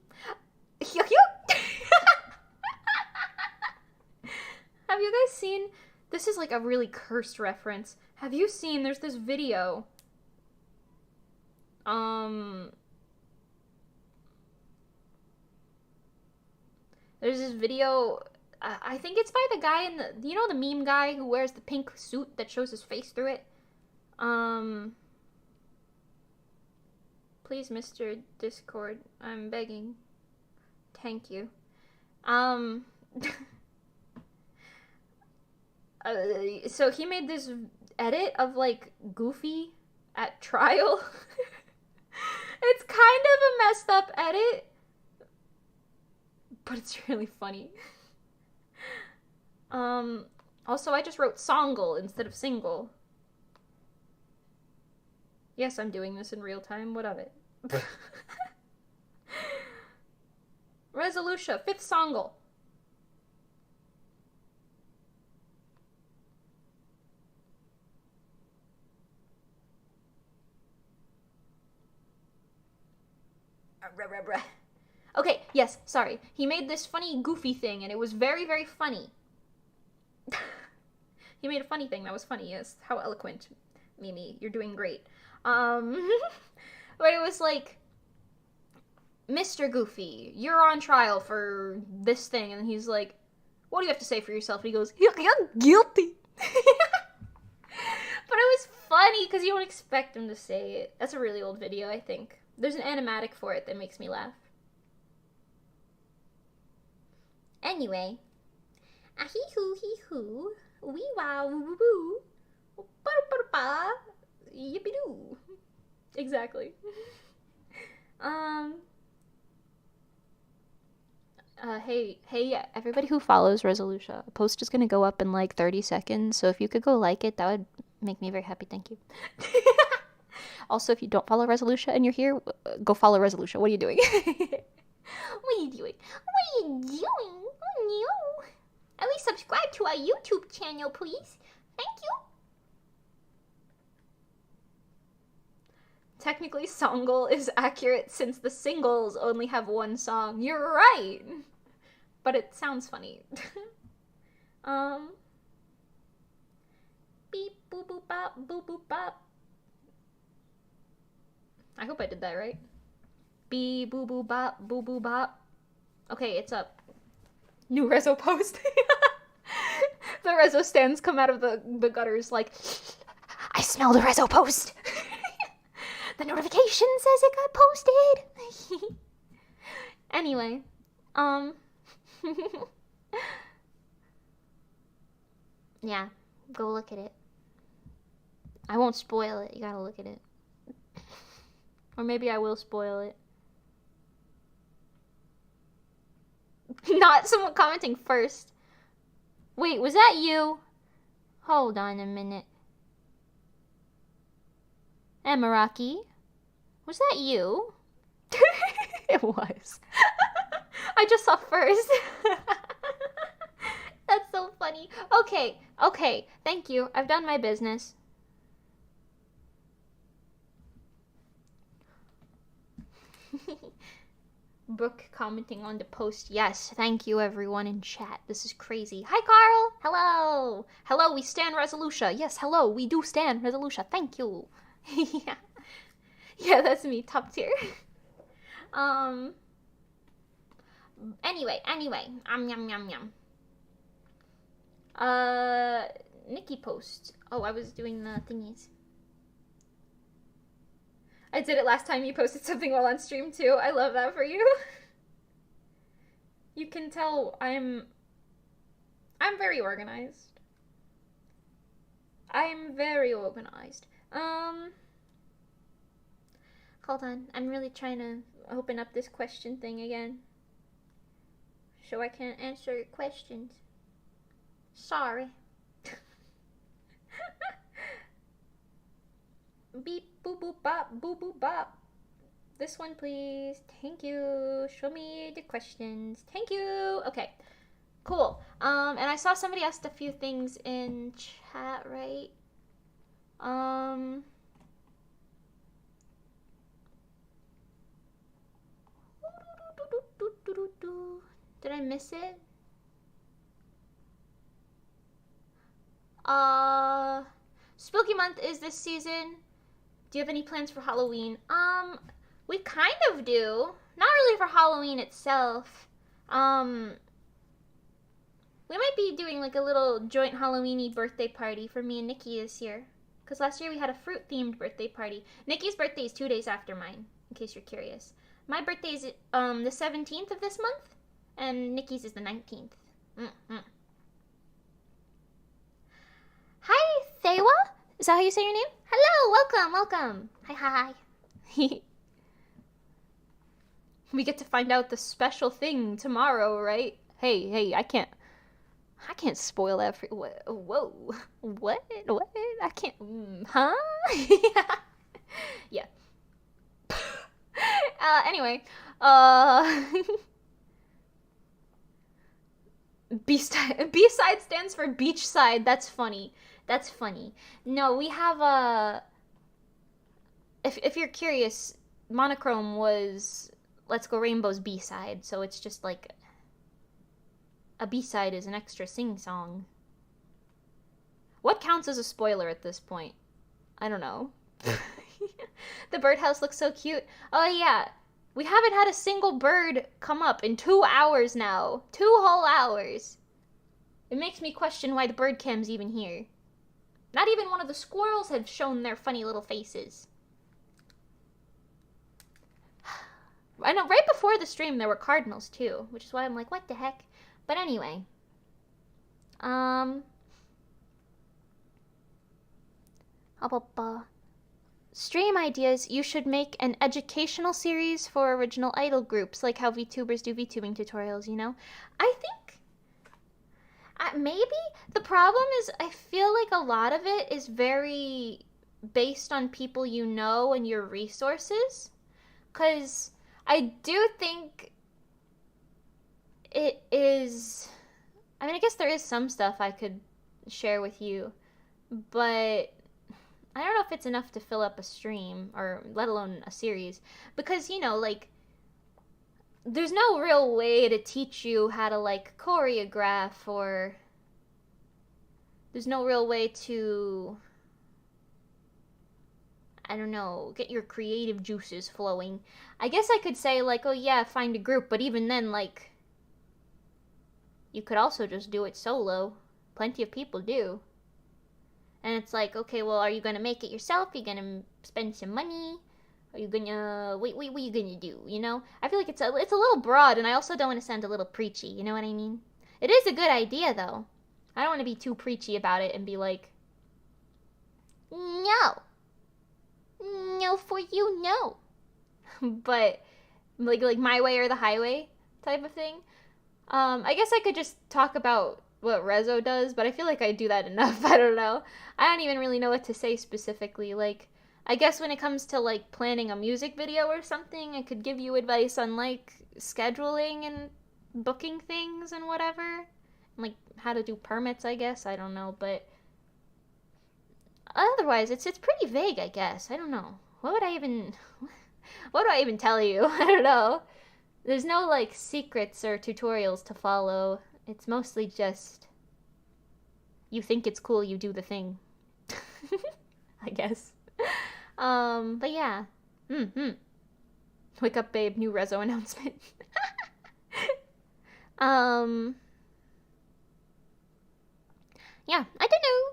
[SPEAKER 1] Have you guys seen, this is like a really cursed reference. Have you seen, there's this video. There's this video, I think it's by the guy in the, you know the meme guy who wears the pink suit that shows his face through it? Please, Mr. Discord, I'm begging. Thank you. So he made this edit of, like, Goofy at trial. It's kind of a messed up edit, but it's really funny. Also, I just wrote songle instead of single. Yes, I'm doing this in real time. What of it? Resolucia, 5th songle. Okay, yes, sorry. He made this funny, goofy thing, and it was very, very funny. He made a funny thing that was funny, yes. How eloquent. Mimi, you're doing great. But it was like, Mr. Goofy, you're on trial for this thing, and he's like, what do you have to say for yourself? And he goes, you're guilty. But it was funny, because you don't expect him to say it. That's a really old video, I think. There's an animatic for it that makes me laugh. Anyway. Hee-hoo, wee-wow, woo-woo-woo, ba-ba-ba, yippee-doo. Exactly. Hey, everybody who follows Resolucia, a post is gonna go up in like 30 seconds, so if you could go like it, that would make me very happy, thank you. Also, if you don't follow Resolucia and you're here, go follow Resolucia. What are you doing? What are you doing? What are you doing? Oh no. At least subscribe to our YouTube channel, please. Thank you. Technically, songle is accurate since the singles only have one song. You're right. But it sounds funny. Beep, boop, boop, bop, boop, boop, bop. I hope I did that right. Beep, boo, boo, bop, boo, boo, bop. Okay, it's up. New Rezo post. The Rezo stands come out of the gutters like, I smell the Rezo post. The notification says it got posted. Anyway, yeah, go look at it. I won't spoil it. You gotta look at it. Or maybe I will spoil it. Not someone commenting first. Wait, was that you? Hold on a minute. Emiraki? Was that you? It was. I just saw first. That's so funny. Okay. Thank you. I've done my business. Brooke commenting on the post. Yes, thank you everyone in chat. This is crazy. Hi Carl! Hello! Hello, we stand Resolucia. Yes, hello, we do stand Resolucia. Thank you. Yeah, that's me, top tier. Anyway, yum yum yum. Nikki post. Oh, I was doing the thingies. I did it last time you posted something while on stream too. I love that for you. You can tell I'm very organized. I'm very organized. Hold on. I'm really trying to open up this question thing again. So I can answer your questions. Sorry. Beep boop boop bop boop boop bop. This one please. Thank you. Show me the questions. Thank you. Okay. Cool. And I saw somebody asked a few things in chat, right? Did I miss it? Spooky month is this season. Do you have any plans for Halloween? We kind of do. Not really for Halloween itself. We might be doing like a little joint Halloweeny birthday party for me and Nikki this year. Because last year we had a fruit-themed birthday party. Nikki's birthday is 2 days after mine, in case you're curious. My birthday is the 17th of this month, and Nikki's is the 19th. Hi, Thewa? Is that how you say your name? Hello, welcome. Hi. We get to find out the special thing tomorrow, right? Hey, I can't spoil that for whoa. What? I can't, huh? Yeah. Anyway, B-side stands for beachside. That's funny. No, we have if you're curious, Monochrome was Let's Go Rainbow's B-side, so it's just like a B-side is an extra sing-song. What counts as a spoiler at this point? I don't know. The birdhouse looks so cute. Oh yeah, we haven't had a single bird come up in 2 hours now. 2 whole hours. It makes me question why the bird cam's even here. Not even one of the squirrels have shown their funny little faces. I know, right before the stream there were cardinals too, which is why I'm like, what the heck? But anyway. Stream ideas. You should make an educational series for original idol groups, like how VTubers do VTubing tutorials, you know? I think maybe the problem is I feel like a lot of it is very based on people you know and your resources. Because I do think it is... I mean, I guess there is some stuff I could share with you, but I don't know if it's enough to fill up a stream, or let alone a series. Because, you know, like, there's no real way to teach you how to, like, choreograph, or there's no real way to, I don't know, get your creative juices flowing. I guess I could say, like, oh yeah, find a group, but even then, like, you could also just do it solo. Plenty of people do. And it's like, okay, well, are you gonna make it yourself? Are you gonna spend some money? Are you gonna... What are you gonna do, you know? I feel like it's a little broad, and I also don't want to sound a little preachy, you know what I mean? It is a good idea, though. I don't want to be too preachy about it and be like, no. No for you, no. But, like my way or the highway type of thing. I guess I could just talk about what Rezo does, but I feel like I do that enough. I don't know. I don't even really know what to say specifically. Like, I guess when it comes to, like, planning a music video or something, I could give you advice on, like, scheduling and booking things and whatever. Like, how to do permits, I guess. I don't know, but otherwise, it's pretty vague, I guess. I don't know. What do I even tell you? I don't know. There's no, like, secrets or tutorials to follow. It's mostly just, you think it's cool, you do the thing. I guess. But yeah. Wake up, babe, new Rezo announcement. Um, yeah, I don't know.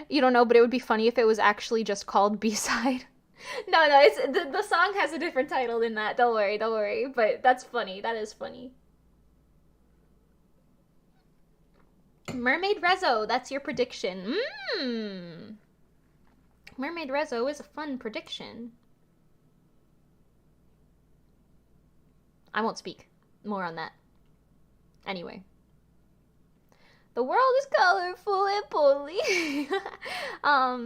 [SPEAKER 1] You don't know, but it would be funny if it was actually just called B-side. No, it's the song has a different title than that. Don't worry. But that's funny. That is funny. Mermaid Rezo, that's your prediction. Mermaid Rezo is a fun prediction. I won't speak more on that. Anyway. The world is colorful and poorly. Hi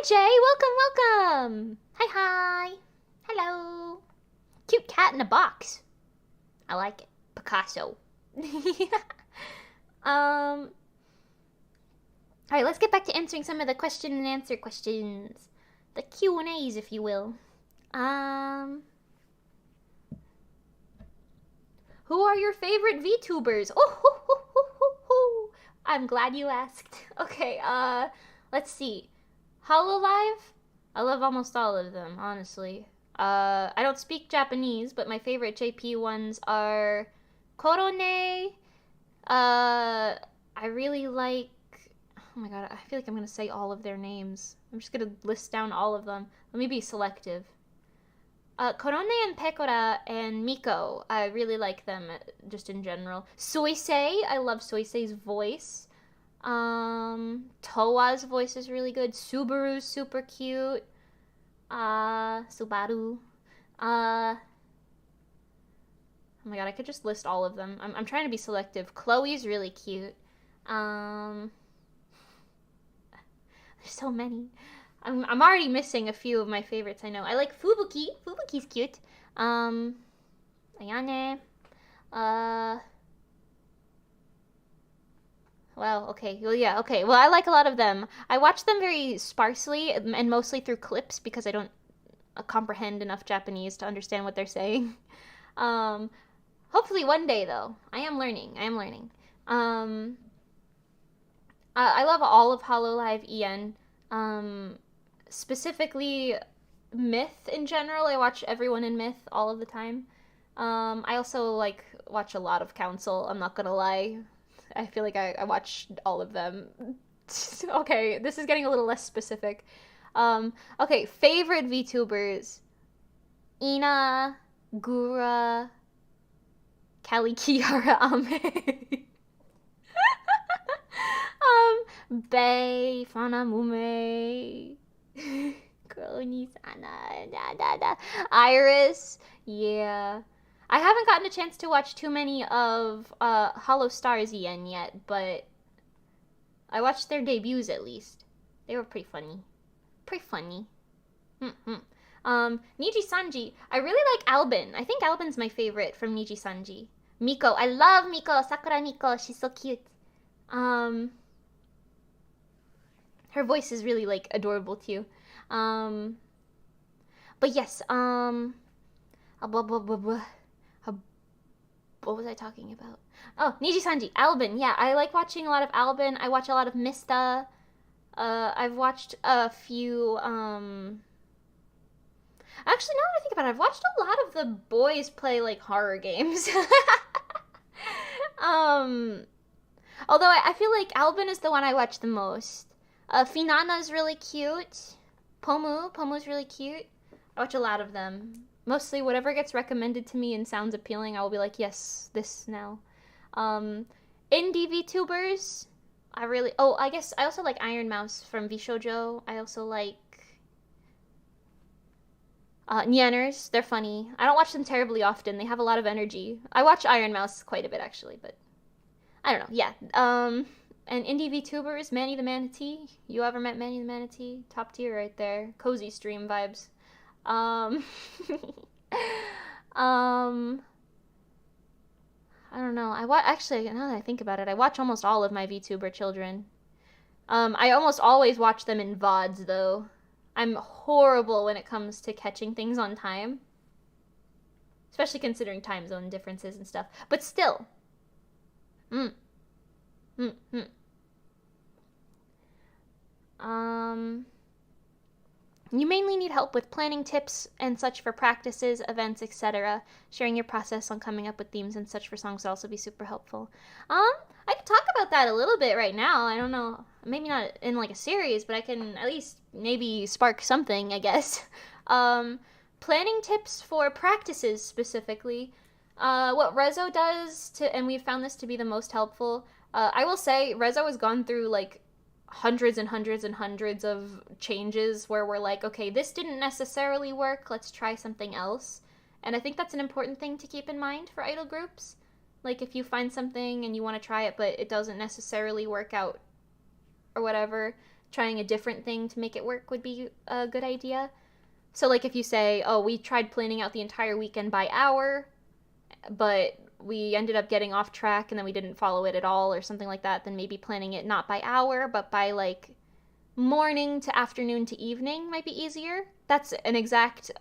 [SPEAKER 1] Jay, welcome. Hi. Hello. Cute cat in a box. I like it. Picasso. Alright, let's get back to answering some of the question and answer questions. The Q&As, if you will. Who are your favorite VTubers? Oh, I'm glad you asked. Okay, let's see. Hololive? I love almost all of them, honestly. I don't speak Japanese, but my favorite JP ones are Korone. I really like... Oh my god, I feel like I'm gonna say all of their names. I'm just gonna list down all of them. Let me be selective. Korone and Pekora and Miko, I really like them just in general. Soisei, I love Soisei's voice. Towa's voice is really good. Subaru's super cute. Subaru. Oh my god, I could just list all of them. I'm trying to be selective. Chloe's really cute. There's so many. I'm already missing a few of my favorites, I know. I like Fubuki. Fubuki's cute. Ayane. Well, okay. Well, yeah, okay. Well, I like a lot of them. I watch them very sparsely and mostly through clips because I don't comprehend enough Japanese to understand what they're saying. Hopefully one day, though. I am learning. I love all of Hololive EN. Specifically Myth in general. I watch everyone in Myth all of the time. I also watch a lot of Council, I'm not gonna lie. I feel like I watch all of them. Okay, this is getting a little less specific. Okay, favorite VTubers. Ina, Gura, Kali Kiara Ame. Bei, Fanamume. Kuroni-sana, Iris, yeah. I haven't gotten a chance to watch too many of Hollow Stars EN yet, but I watched their debuts at least. They were pretty funny. Niji Sanji. I really like Albin. I think Albin's my favorite from Niji Sanji. Miko. I love Miko. Sakura Miko. She's so cute. Her voice is really adorable too. But yes, what was I talking about? Oh, Niji Sanji, Albin. Yeah, I like watching a lot of Albin. I watch a lot of Mista. I've watched a few, Actually, now that I think about it, I've watched a lot of the boys play, horror games. Although I feel like Albin is the one I watch the most. Finana's really cute. Pomu's really cute. I watch a lot of them. Mostly whatever gets recommended to me and sounds appealing, I will be like, yes, this now. Indie VTubers, I guess I also like Iron Mouse from Vshoujo. I also like Nyanners. They're funny. I don't watch them terribly often. They have a lot of energy. I watch Iron Mouse quite a bit actually, but I don't know. Yeah. And indie VTubers, Manny the Manatee. You ever met Manny the Manatee? Top tier right there. Cozy stream vibes. I don't know. Actually, now that I think about it, I watch almost all of my VTuber children. I almost always watch them in VODs though. I'm horrible when it comes to catching things on time. Especially considering time zone differences and stuff. But still. You mainly need help with planning tips and such for practices, events, etc. Sharing your process on coming up with themes and such for songs would also be super helpful. I can talk about that a little bit right now. I don't know, maybe not in like a series, but I can at least maybe spark something, I guess. Planning tips for practices specifically. What Rezo does and we've found this to be the most helpful. I will say Rezo has gone through like hundreds and hundreds and hundreds of changes where we're like, okay, this didn't necessarily work, let's try something else. And I think that's an important thing to keep in mind for idol groups. Like, if you find something and you want to try it, but it doesn't necessarily work out or whatever, trying a different thing to make it work would be a good idea. So, like, if you say, oh, we tried planning out the entire weekend by hour, but we ended up getting off track and then we didn't follow it at all or something like that, then maybe planning it not by hour, but by, like, morning to afternoon to evening might be easier. That's an exact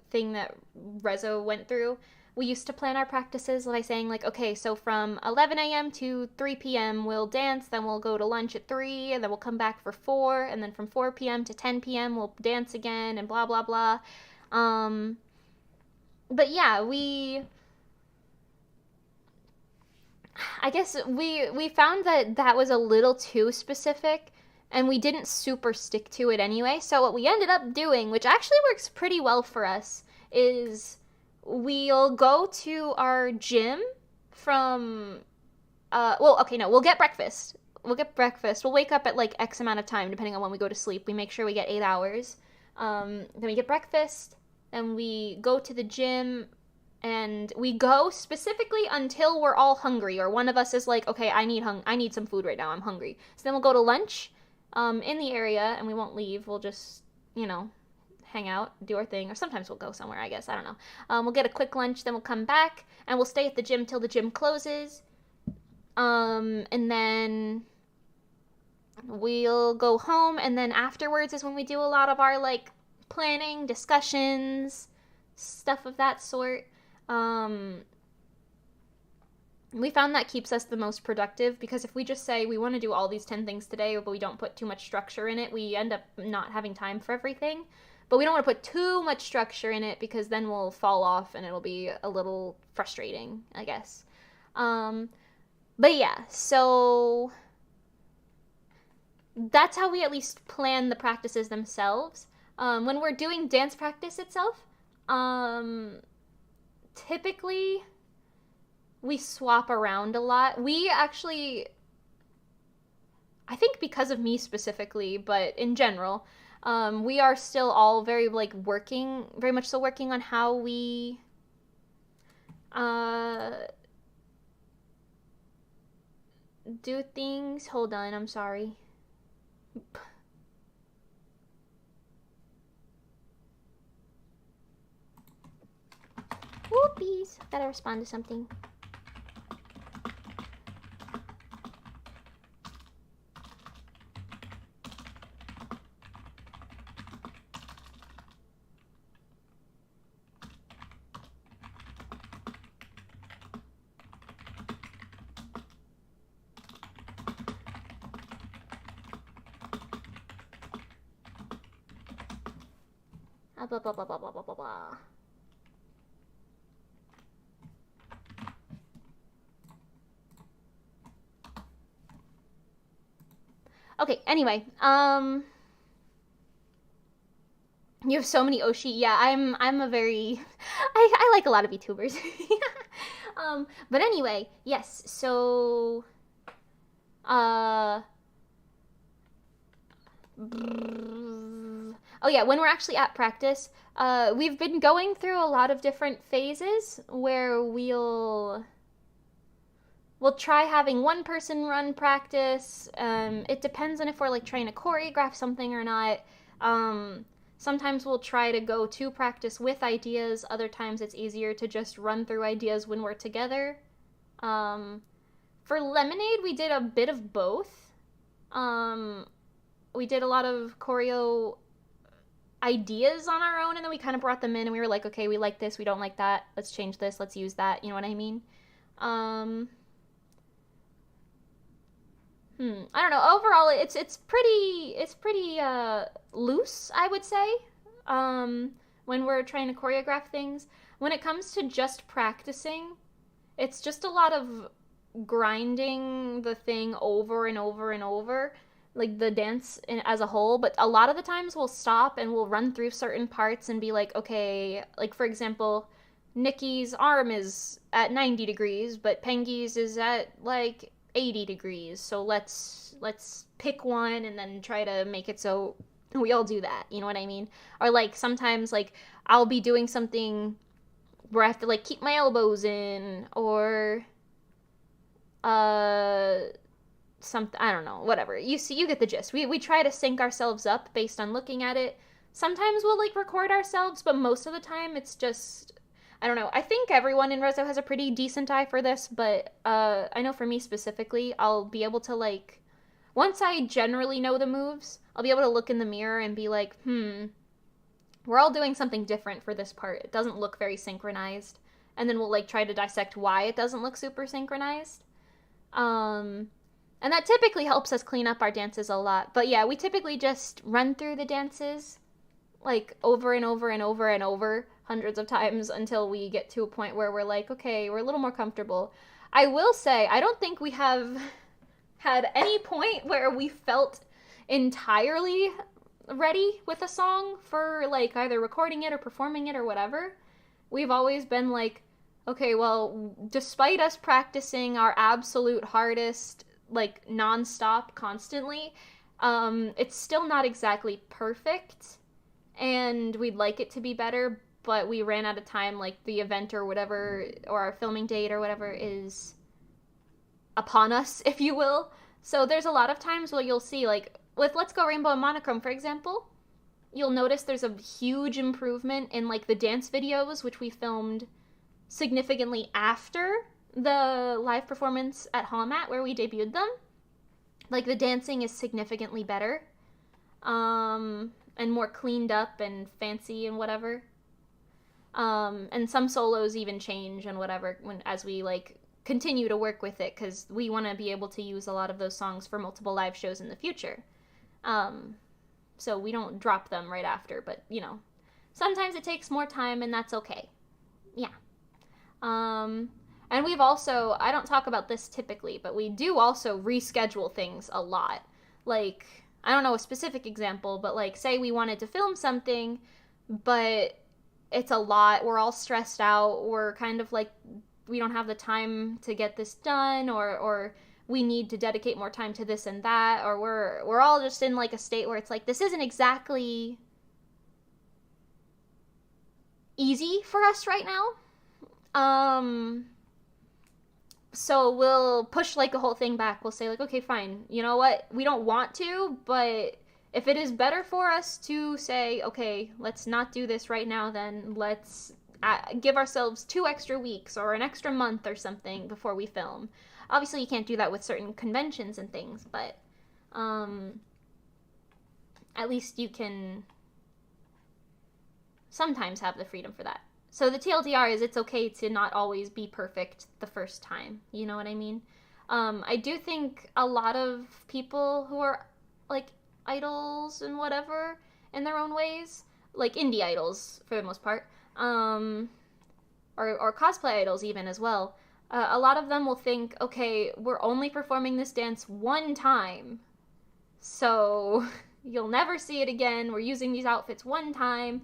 [SPEAKER 1] thing that Rezo went through. We used to plan our practices by saying, like, okay, so from 11 a.m. to 3 p.m. we'll dance, then we'll go to lunch at 3, and then we'll come back for 4, and then from 4 p.m. to 10 p.m. we'll dance again, and blah, blah, blah. But yeah, I guess we found that was a little too specific, and we didn't super stick to it anyway. So what we ended up doing, which actually works pretty well for us, is we'll go to our gym from, we'll get breakfast. We'll wake up at like X amount of time, depending on when we go to sleep. We make sure we get 8 hours. Then we get breakfast, then we go to the gym, and we go specifically until we're all hungry, or one of us is like, okay, I need some food right now, I'm hungry. So then we'll go to lunch in the area, and we won't leave. We'll just, hang out, do our thing, or sometimes we'll go somewhere, I guess, I don't know. We'll get a quick lunch, then we'll come back, and we'll stay at the gym till the gym closes. And then we'll go home, and then afterwards is when we do a lot of our, like, planning, discussions, stuff of that sort. We found that keeps us the most productive, because if we just say we want to do all these 10 things today, but we don't put too much structure in it, we end up not having time for everything. But we don't want to put too much structure in it, because then we'll fall off and it'll be a little frustrating, I guess. But yeah, so that's how we at least plan the practices themselves. When we're doing dance practice itself, typically we swap around a lot. We actually, I think because of me specifically, but in general, we are still all very much so working on how we do things. Hold on, I'm sorry. Whoopies. Gotta respond to something. Blah, blah, blah, blah, blah, blah, blah, blah. Okay, anyway, you have so many Oshi. Yeah, I'm a very, I like a lot of VTubers. But anyway, yes, so, oh yeah, when we're actually at practice, we've been going through a lot of different phases where we'll try having one person run practice. It depends on if we're like trying to choreograph something or not. Sometimes we'll try to go to practice with ideas. Other times it's easier to just run through ideas when we're together. For Lemonade, we did a bit of both. We did a lot of choreo ideas on our own, and then we kind of brought them in, and we were like, okay, we like this, we don't like that, let's change this, let's use that, you know what I mean? I don't know. Overall, it's pretty loose, I would say. When we're trying to choreograph things, when it comes to just practicing, it's just a lot of grinding the thing over and over and over, like the dance as a whole. But a lot of the times we'll stop and we'll run through certain parts and be like, okay, like for example, Nikki's arm is at 90 degrees, but Pengi's is at like 80 degrees. So let's pick one and then try to make it so we all do that. You know what I mean? Or like sometimes like I'll be doing something where I have to like keep my elbows in, or something, I don't know, whatever. You get the gist. We try to sync ourselves up based on looking at it. Sometimes we'll like record ourselves, but most of the time it's just, I don't know. I think everyone in Rezo has a pretty decent eye for this, but I know for me specifically, I'll be able to like, once I generally know the moves, I'll be able to look in the mirror and be like, we're all doing something different for this part. It doesn't look very synchronized. And then we'll like try to dissect why it doesn't look super synchronized. And that typically helps us clean up our dances a lot. But yeah, we typically just run through the dances like over and over and over and over hundreds of times until we get to a point where we're like, okay, we're a little more comfortable. I will say, I don't think we have had any point where we felt entirely ready with a song for like either recording it or performing it or whatever. We've always been like, okay, well, despite us practicing our absolute hardest, like nonstop constantly, it's still not exactly perfect, and we'd like it to be better, but we ran out of time, like the event or whatever, or our filming date or whatever is upon us, if you will. So there's a lot of times where you'll see, like, with Let's Go Rainbow and Monochrome, for example, you'll notice there's a huge improvement in, like, the dance videos, which we filmed significantly after the live performance at Hallmat, where we debuted them. Like, the dancing is significantly better, and more cleaned up and fancy and whatever. And some solos even change and whatever as we, like, continue to work with it, because we want to be able to use a lot of those songs for multiple live shows in the future. So we don't drop them right after, but, you know, sometimes it takes more time, and that's okay. Yeah. And we've also, I don't talk about this typically, but we do also reschedule things a lot. Like, I don't know a specific example, but like, say we wanted to film something, but it's a lot, we're all stressed out, we're kind of like, we don't have the time to get this done, or we need to dedicate more time to this and that, or we're all just in like a state where it's like, this isn't exactly easy for us right now. So we'll push like a whole thing back. We'll say like, okay, fine, you know what, we don't want to, but if it is better for us to say, okay, let's not do this right now, then let's give ourselves 2 extra weeks or an extra month or something before we film. Obviously, you can't do that with certain conventions and things, but at least you can sometimes have the freedom for that. So the TLDR is, it's okay to not always be perfect the first time. You know what I mean? I do think a lot of people who are like idols and whatever in their own ways, like indie idols for the most part, or cosplay idols even as well, a lot of them will think, okay, we're only performing this dance one time, so you'll never see it again. We're using these outfits one time.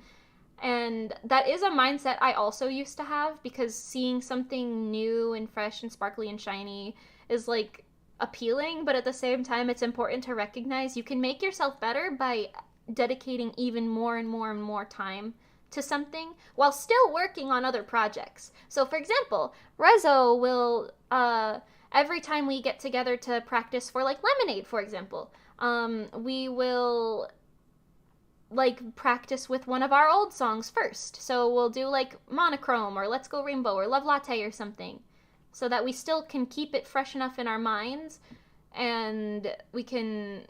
[SPEAKER 1] And that is a mindset I also used to have, because seeing something new and fresh and sparkly and shiny is like appealing, but at the same time it's important to recognize you can make yourself better by dedicating even more and more and more time to something while still working on other projects. So for example, Rezo will every time we get together to practice for like Lemonade, for example, we will like practice with one of our old songs first. So we'll do like Monochrome or Let's Go Rainbow or Love Latte or something, so that we still can keep it fresh enough in our minds and we can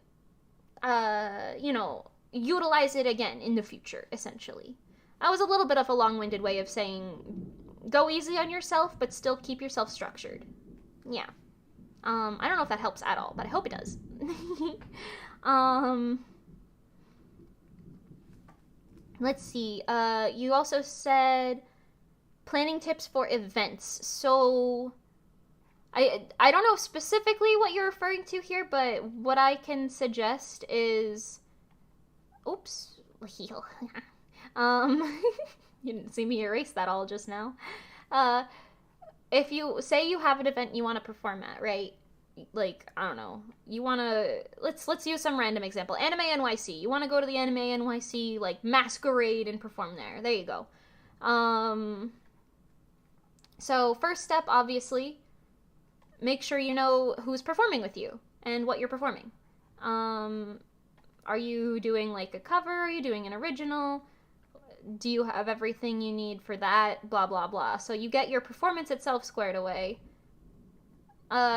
[SPEAKER 1] you know, utilize it again in the future, essentially. That was a little bit of a long-winded way of saying go easy on yourself but still keep yourself structured. Yeah. I don't know if that helps at all, but I hope it does. Let's see. You also said planning tips for events. So I don't know specifically what you're referring to here, but what I can suggest is, oops, you didn't see me erase that all just now. If you say you have an event you want to perform at, right? Like, I don't know, you want to, let's use some random example. Anime NYC. You want to go to the Anime NYC, like, masquerade and perform there. There you go. So first step, obviously, make sure you know who's performing with you and what you're performing. Are you doing, like, a cover? Are you doing an original? Do you have everything you need for that? Blah, blah, blah. So you get your performance itself squared away.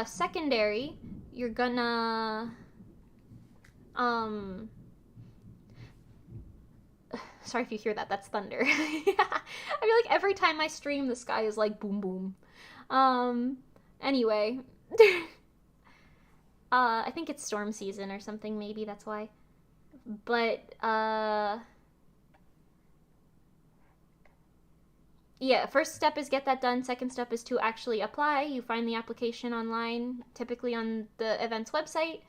[SPEAKER 1] Secondary, you're gonna, sorry if you hear that, that's thunder. I feel like every time I stream, the sky is like boom, boom. Anyway, I think it's storm season or something, maybe that's why. But, yeah, first step is get that done. Second step is to actually apply. You find the application online, typically on the event's website.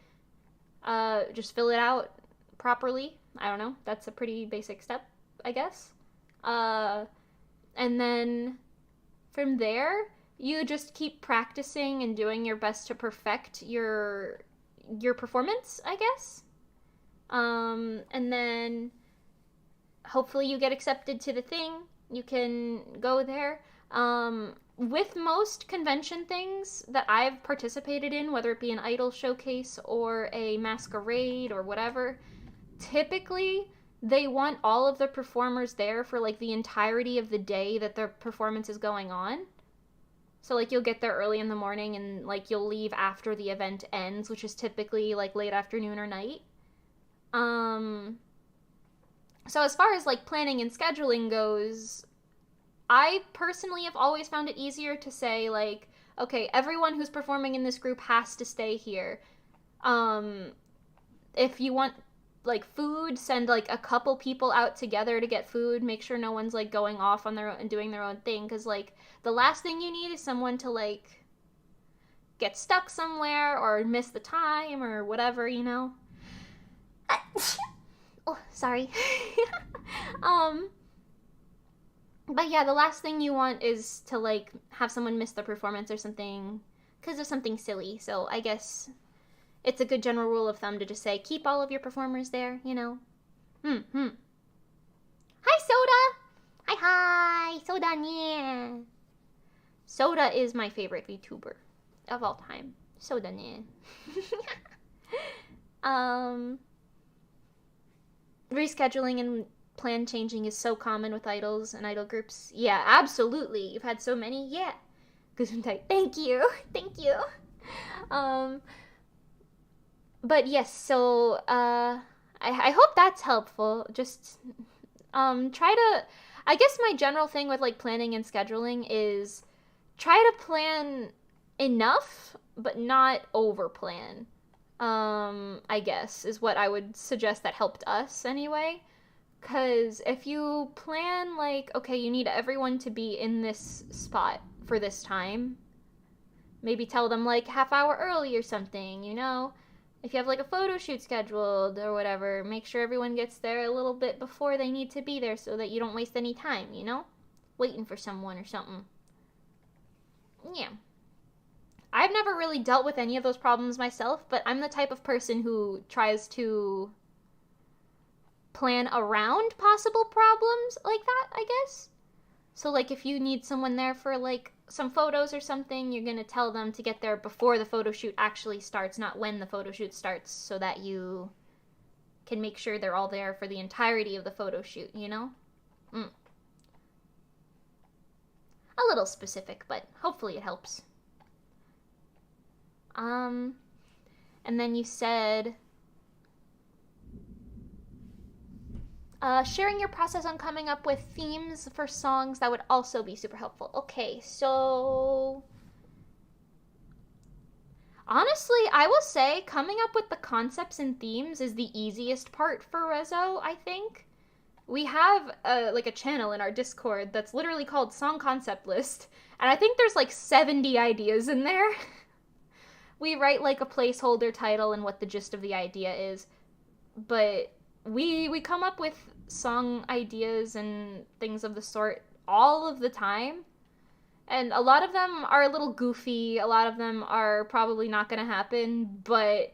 [SPEAKER 1] Just fill it out properly. I don't know. That's a pretty basic step, I guess. And then from there, you just keep practicing and doing your best to perfect your performance, I guess. And then hopefully you get accepted to the thing. You can go there. With most convention things that I've participated in, whether it be an idol showcase or a masquerade or whatever, typically they want all of the performers there for like the entirety of the day that their performance is going on. So like you'll get there early in the morning and like you'll leave after the event ends, which is typically like late afternoon or night. So as far as like planning and scheduling goes, I personally have always found it easier to say like, okay, everyone who's performing in this group has to stay here. If you want like food, send like a couple people out together to get food. Make sure no one's like going off on their own and doing their own thing, because like the last thing you need is someone to like get stuck somewhere or miss the time or whatever, you know. Oh, sorry. But yeah, the last thing you want is to like have someone miss the performance or something because of something silly. So I guess it's a good general rule of thumb to just say keep all of your performers there, you know. Hi, Soda. Hi, Soda ne. Soda is my favorite VTuber of all time. Soda ne. Rescheduling and plan changing is so common with idols and idol groups. Yeah, absolutely. You've had so many. Yeah. Gesundheit. Thank you. Thank you. But yes, so I hope that's helpful. Just try to, I guess my general thing with like planning and scheduling is try to plan enough but not over plan. I guess is what I would suggest that helped us anyway. Because if you plan, like, okay, you need everyone to be in this spot for this time, maybe tell them, like, half hour early or something, you know? If you have, like, a photo shoot scheduled or whatever, make sure everyone gets there a little bit before they need to be there so that you don't waste any time, you know? Waiting for someone or something. Yeah. I've never really dealt with any of those problems myself, but I'm the type of person who tries to plan around possible problems like that, I guess. So, like, if you need someone there for, like, some photos or something, you're gonna tell them to get there before the photo shoot actually starts, not when the photo shoot starts, so that you can make sure they're all there for the entirety of the photo shoot, you know? A little specific, but hopefully it helps. And then you said sharing your process on coming up with themes for songs, that would also be super helpful. Okay, so Honestly, I will say coming up with the concepts and themes is the easiest part for Rezo, I think. We have like a channel in our Discord that's literally called Song Concept List, and I think there's like 70 ideas in there. We write like a placeholder title and what the gist of the idea is, but we come up with song ideas and things of the sort all of the time. And a lot of them are a little goofy, a lot of them are probably not gonna happen, but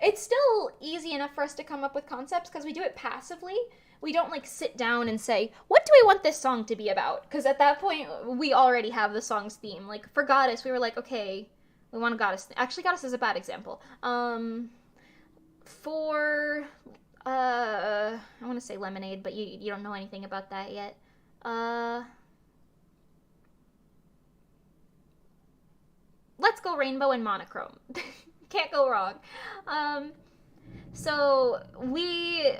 [SPEAKER 1] it's still easy enough for us to come up with concepts because we do it passively. We don't like sit down and say, what do we want this song to be about? Because at that point, we already have the song's theme. Like for Goddess, we were like, okay, we want a Goddess. Actually, Goddess is a bad example. For, I want to say Lemonade, but you don't know anything about that yet. Let's Go Rainbow and Monochrome. Can't go wrong. So we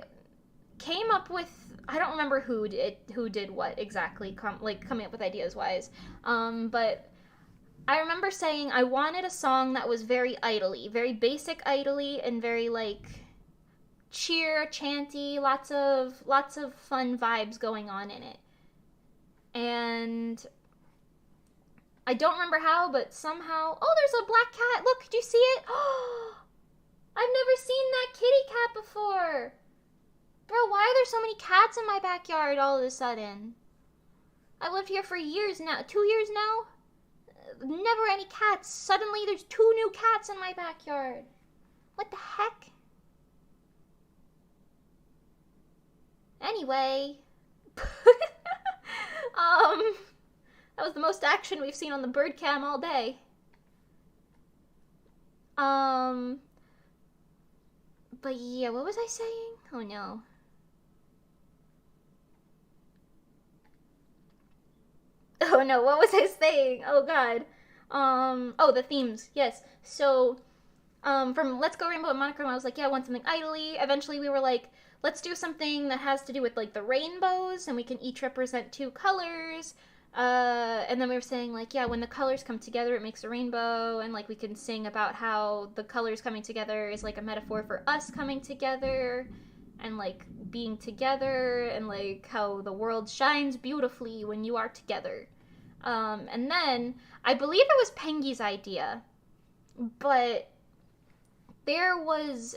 [SPEAKER 1] came up with, I don't remember who did what exactly, coming up with ideas wise. But I remember saying I wanted a song that was very idly, very basic idly, and very like cheer, chanty, lots of fun vibes going on in it. And I don't remember how, but somehow, oh, there's a black cat. Look, did you see it? Oh, I've never seen that kitty cat before. Bro, why are there so many cats in my backyard all of a sudden? I've lived here for years now. 2 years now? Never any cats. Suddenly there's 2 new cats in my backyard. What the heck? Anyway. That was the most action we've seen on the bird cam all day. But yeah, what was I saying? Oh no. Oh no, what was I saying? Oh god. Oh, the themes, yes. So, from Let's Go Rainbow and Monochrome, I was like, yeah, I want something idly. Eventually we were like, let's do something that has to do with like the rainbows, and we can each represent 2 colors. And then we were saying like, yeah, when the colors come together, it makes a rainbow, and like we can sing about how the colors coming together is like a metaphor for us coming together, and like being together, and like how the world shines beautifully when you are together. And then I believe it was Pengy's idea, but there was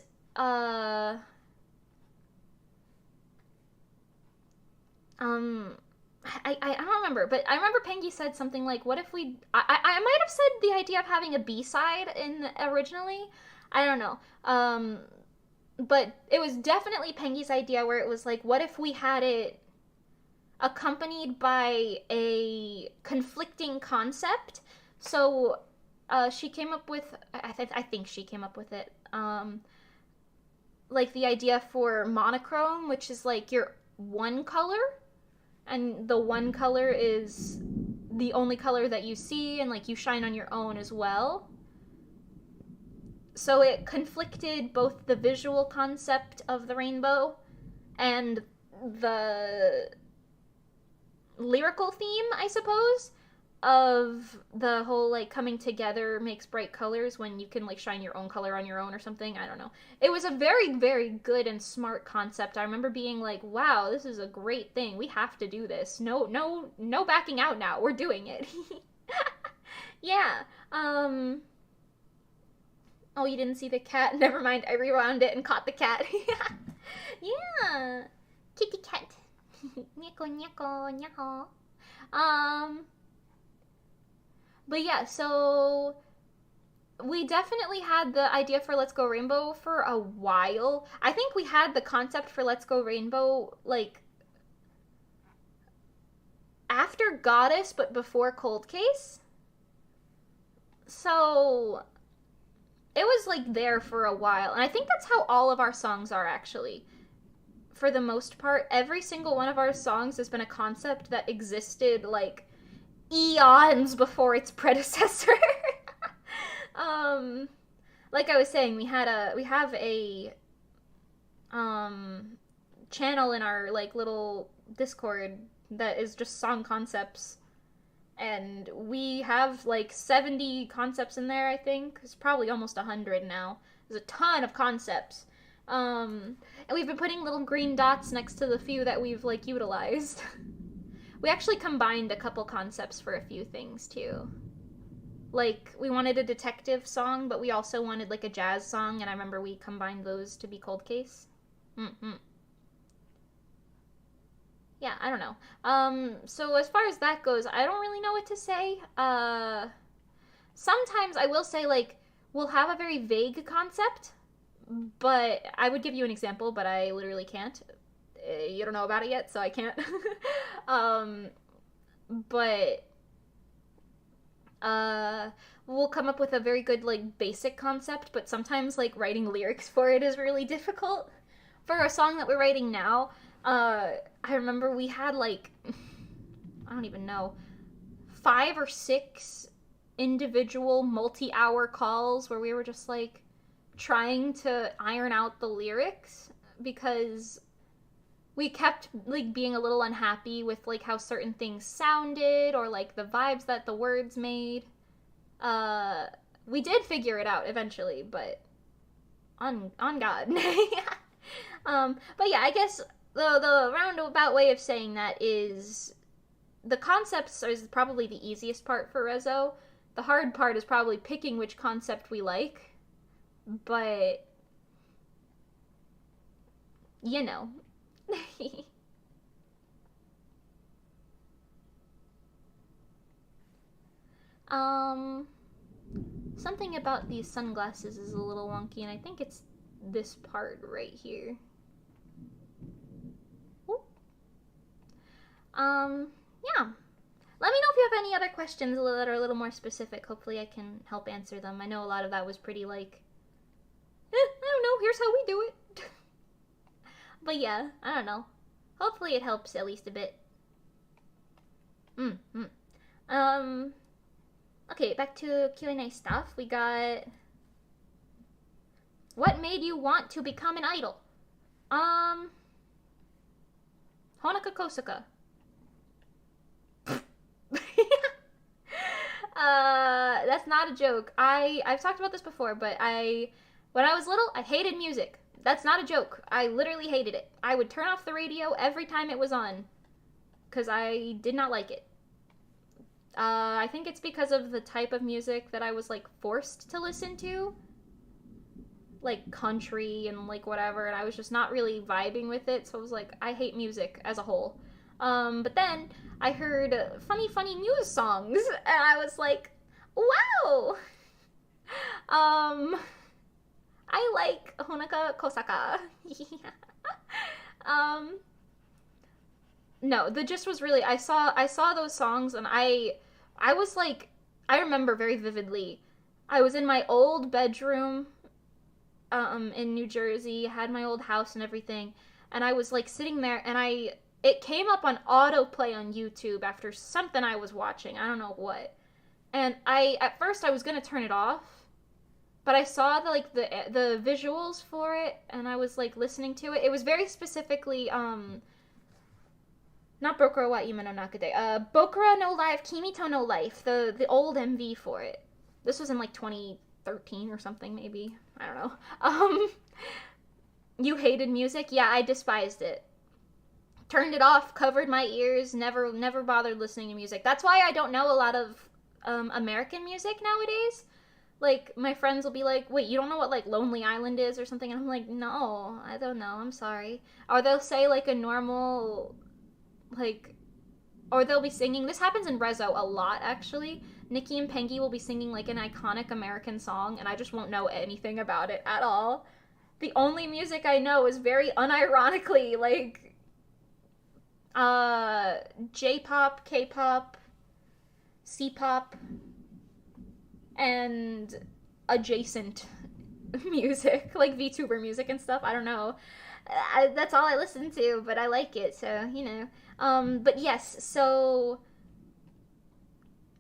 [SPEAKER 1] I don't remember, but I remember Pengy said something like, what if we... I might have said the idea of having a B-side originally. I don't know. But it was definitely Pengy's idea where it was like, what if we had it accompanied by a conflicting concept? So she came up with... I think she came up with it. Like the idea for monochrome, which is like your one color, and the one color is the only color that you see, and like you shine on your own as well. So it conflicted both the visual concept of the rainbow and the lyrical theme, I suppose, of the whole like coming together makes bright colors when you can like shine your own color on your own or something. I don't know. It was a very, very good and smart concept. I remember being like, wow, this is a great thing. We have to do this. No backing out now. We're doing it. Yeah. Oh, you didn't see the cat? Never mind. I rewound it and caught the cat. Yeah. Kitty cat. Nyako, nyako, nyako. But yeah, so we definitely had the idea for Let's Go Rainbow for a while. I think we had the concept for Let's Go Rainbow, like, after Goddess, but before Cold Case. So it was, like, there for a while. And I think that's how all of our songs are, actually. For the most part, every single one of our songs has been a concept that existed, like, eons before its predecessor. Like I was saying, we have a channel in our like little Discord that is just song concepts, and we have like 70 concepts in there, I think. It's probably almost 100 now. There's a ton of concepts. And we've been putting little green dots next to the few that we've like utilized. We actually combined a couple concepts for a few things too. Like, we wanted a detective song, but we also wanted like a jazz song, and I remember we combined those to be Cold Case. Yeah, I don't know. So as far as that goes, I don't really know what to say. Sometimes I will say, like, we'll have a very vague concept, but I would give you an example, but I literally can't. You don't know about it yet, so I can't. But we'll come up with a very good, like, basic concept, but sometimes, like, writing lyrics for it is really difficult. For a song that we're writing now, I remember we had, like, I don't even know, 5 or 6 individual multi-hour calls where we were just, like, trying to iron out the lyrics, because we kept, like, being a little unhappy with, like, how certain things sounded, or, like, the vibes that the words made. We did figure it out eventually, but on God. But yeah, I guess the roundabout way of saying that is the concepts is probably the easiest part for Rezo. The hard part is probably picking which concept we like, but you know. Something about these sunglasses is a little wonky, and I think it's this part right here. Ooh. Yeah. Let me know if you have any other questions that are a little more specific. Hopefully I can help answer them. I know a lot of that was pretty, like, I don't know, here's how we do it. But yeah, I don't know. Hopefully it helps at least a bit. Okay, back to Q&A stuff. We got... What made you want to become an idol? Honoka Kosuka. That's not a joke. I've talked about this before, but when I was little, I hated music. That's not a joke. I literally hated it. I would turn off the radio every time it was on, because I did not like it. I think it's because of the type of music that I was, like, forced to listen to. Like, country and, like, whatever, and I was just not really vibing with it, so I was like, I hate music as a whole. But then I heard funny news songs, and I was like, wow! I like Honoka Kosaka. No, the gist was really, I saw those songs, and I was like, I remember very vividly, I was in my old bedroom, in New Jersey, had my old house and everything, and I was, like, sitting there, and it came up on autoplay on YouTube after something I was watching, I don't know what, and at first I was gonna turn it off, but I saw the visuals for it, and I was, like, listening to it. It was very specifically, not Bokura wa Ima no Nakade, Bokura no Life, Kimito no Life, the old MV for it. This was in, like, 2013 or something, maybe. I don't know. You hated music? Yeah, I despised it. Turned it off, covered my ears, never bothered listening to music. That's why I don't know a lot of, American music nowadays. Like, my friends will be like, wait, you don't know what, like, Lonely Island is or something? And I'm like, no, I don't know, I'm sorry. Or they'll say, like, a normal, like, or they'll be singing, this happens in Rezo a lot, actually. Nikki and Pengi will be singing, like, an iconic American song, and I just won't know anything about it at all. The only music I know is very unironically, like, J-pop, K-pop, C-pop, and adjacent music, like VTuber music and stuff. I don't know. That's all I listen to, but I like it, so, you know. But yes, so,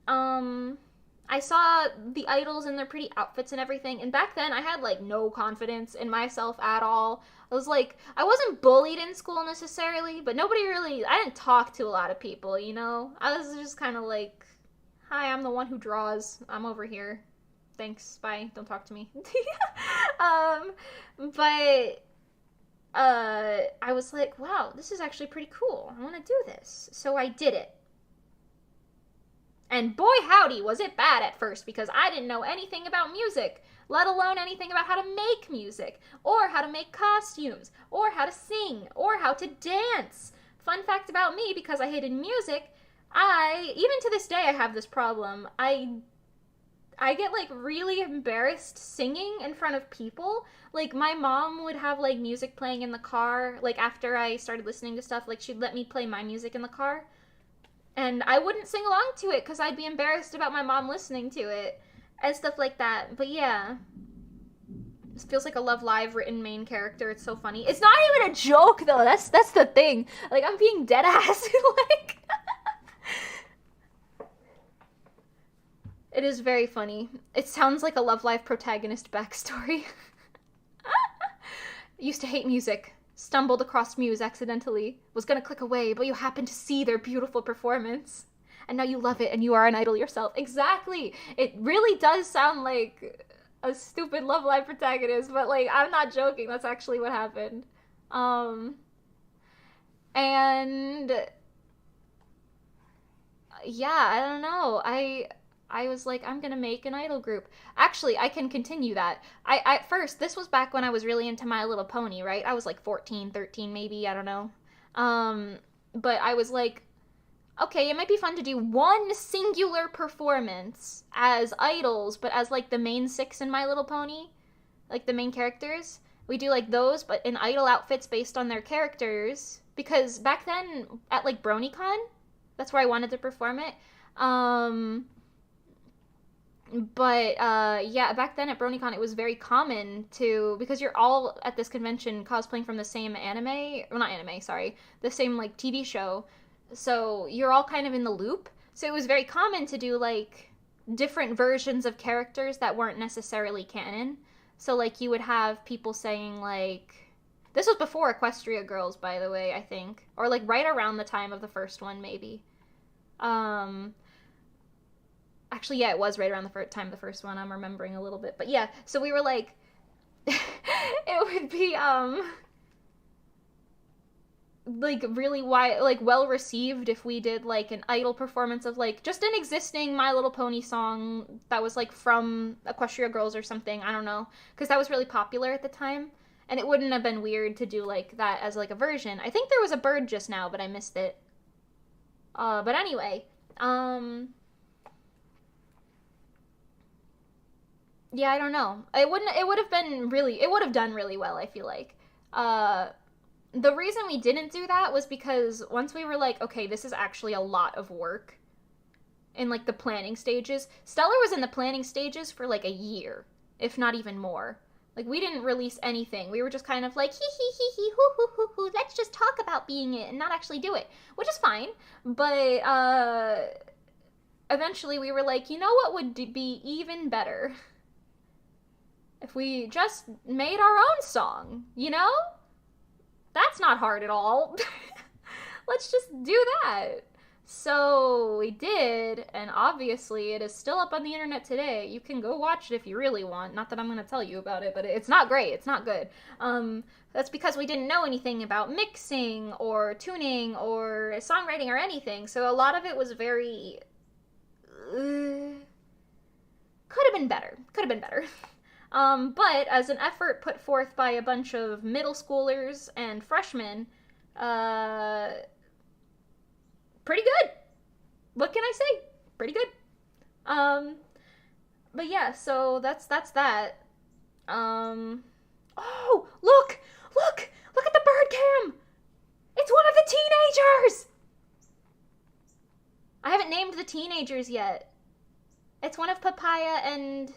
[SPEAKER 1] I saw the idols in their pretty outfits and everything, and back then I had, like, no confidence in myself at all. I was like, I wasn't bullied in school necessarily, but I didn't talk to a lot of people, you know? I was just kind of like, Hi, I'm the one who draws. I'm over here. Thanks. Bye. Don't talk to me. But I was like, wow, this is actually pretty cool. I want to do this. So I did it. And boy howdy, was it bad at first because I didn't know anything about music, let alone anything about how to make music, or how to make costumes, or how to sing, or how to dance. Fun fact about me, because I hated music, even to this day I have this problem. I get like really embarrassed singing in front of people. Like my mom would have like music playing in the car, like after I started listening to stuff, like she'd let me play my music in the car. And I wouldn't sing along to it because I'd be embarrassed about my mom listening to it and stuff like that. But yeah, this feels like a Love Live written main character. It's so funny. It's not even a joke though. That's the thing. Like I'm being dead ass. Like it is very funny. It sounds like a Love Live protagonist backstory. Used to hate music. Stumbled across Muse accidentally, was gonna click away, but you happened to see their beautiful performance. And now you love it and you are an idol yourself. Exactly! It really does sound like a stupid Love Live protagonist, but like, I'm not joking, that's actually what happened. And yeah, I don't know. I was like, I'm gonna make an idol group. Actually, I can continue that. At first, this was back when I was really into My Little Pony, right? I was like 14, 13 maybe, I don't know. But I was like, okay, it might be fun to do one singular performance as idols, but as like the main 6 in My Little Pony, like the main characters. We do like those, but in idol outfits based on their characters. Because back then, at like BronyCon, that's where I wanted to perform it. But yeah, back then at BronyCon it was very common to, because you're all at this convention cosplaying from the same anime, well not anime, sorry, the same like TV show, so you're all kind of in the loop, so it was very common to do like different versions of characters that weren't necessarily canon. So like you would have people saying like, this was before Equestria Girls by the way, I think, or like right around the time of the first one maybe. Actually, yeah, it was right around the time of the first one. I'm remembering a little bit. But yeah, so we were like, it would be, like, really well received if we did, like, an idol performance of, like, just an existing My Little Pony song that was, like, from Equestria Girls or something. I don't know. Because that was really popular at the time. And it wouldn't have been weird to do, like, that as, like, a version. I think there was a bird just now, but I missed it. But anyway, yeah, I don't know. It would have done really well, I feel like. The reason we didn't do that was because once we were like, okay, this is actually a lot of work in like the planning stages. Stellar was in the planning stages for like a year, if not even more. Like we didn't release anything. We were just kind of like, hee, hoo, hoo, hoo, hoo, let's just talk about being it and not actually do it, which is fine. But, eventually we were like, you know what would be even better? If we just made our own song, you know? That's not hard at all. Let's just do that. So we did, and obviously it is still up on the internet today. You can go watch it if you really want. Not that I'm going to tell you about it, but it's not great. It's not good. That's because we didn't know anything about mixing or tuning or songwriting or anything. So a lot of it was very... could have been better. But as an effort put forth by a bunch of middle schoolers and freshmen, pretty good. What can I say? Pretty good. But yeah, so that's that. Oh, look at the bird cam. It's one of the teenagers. I haven't named the teenagers yet. It's one of Papaya and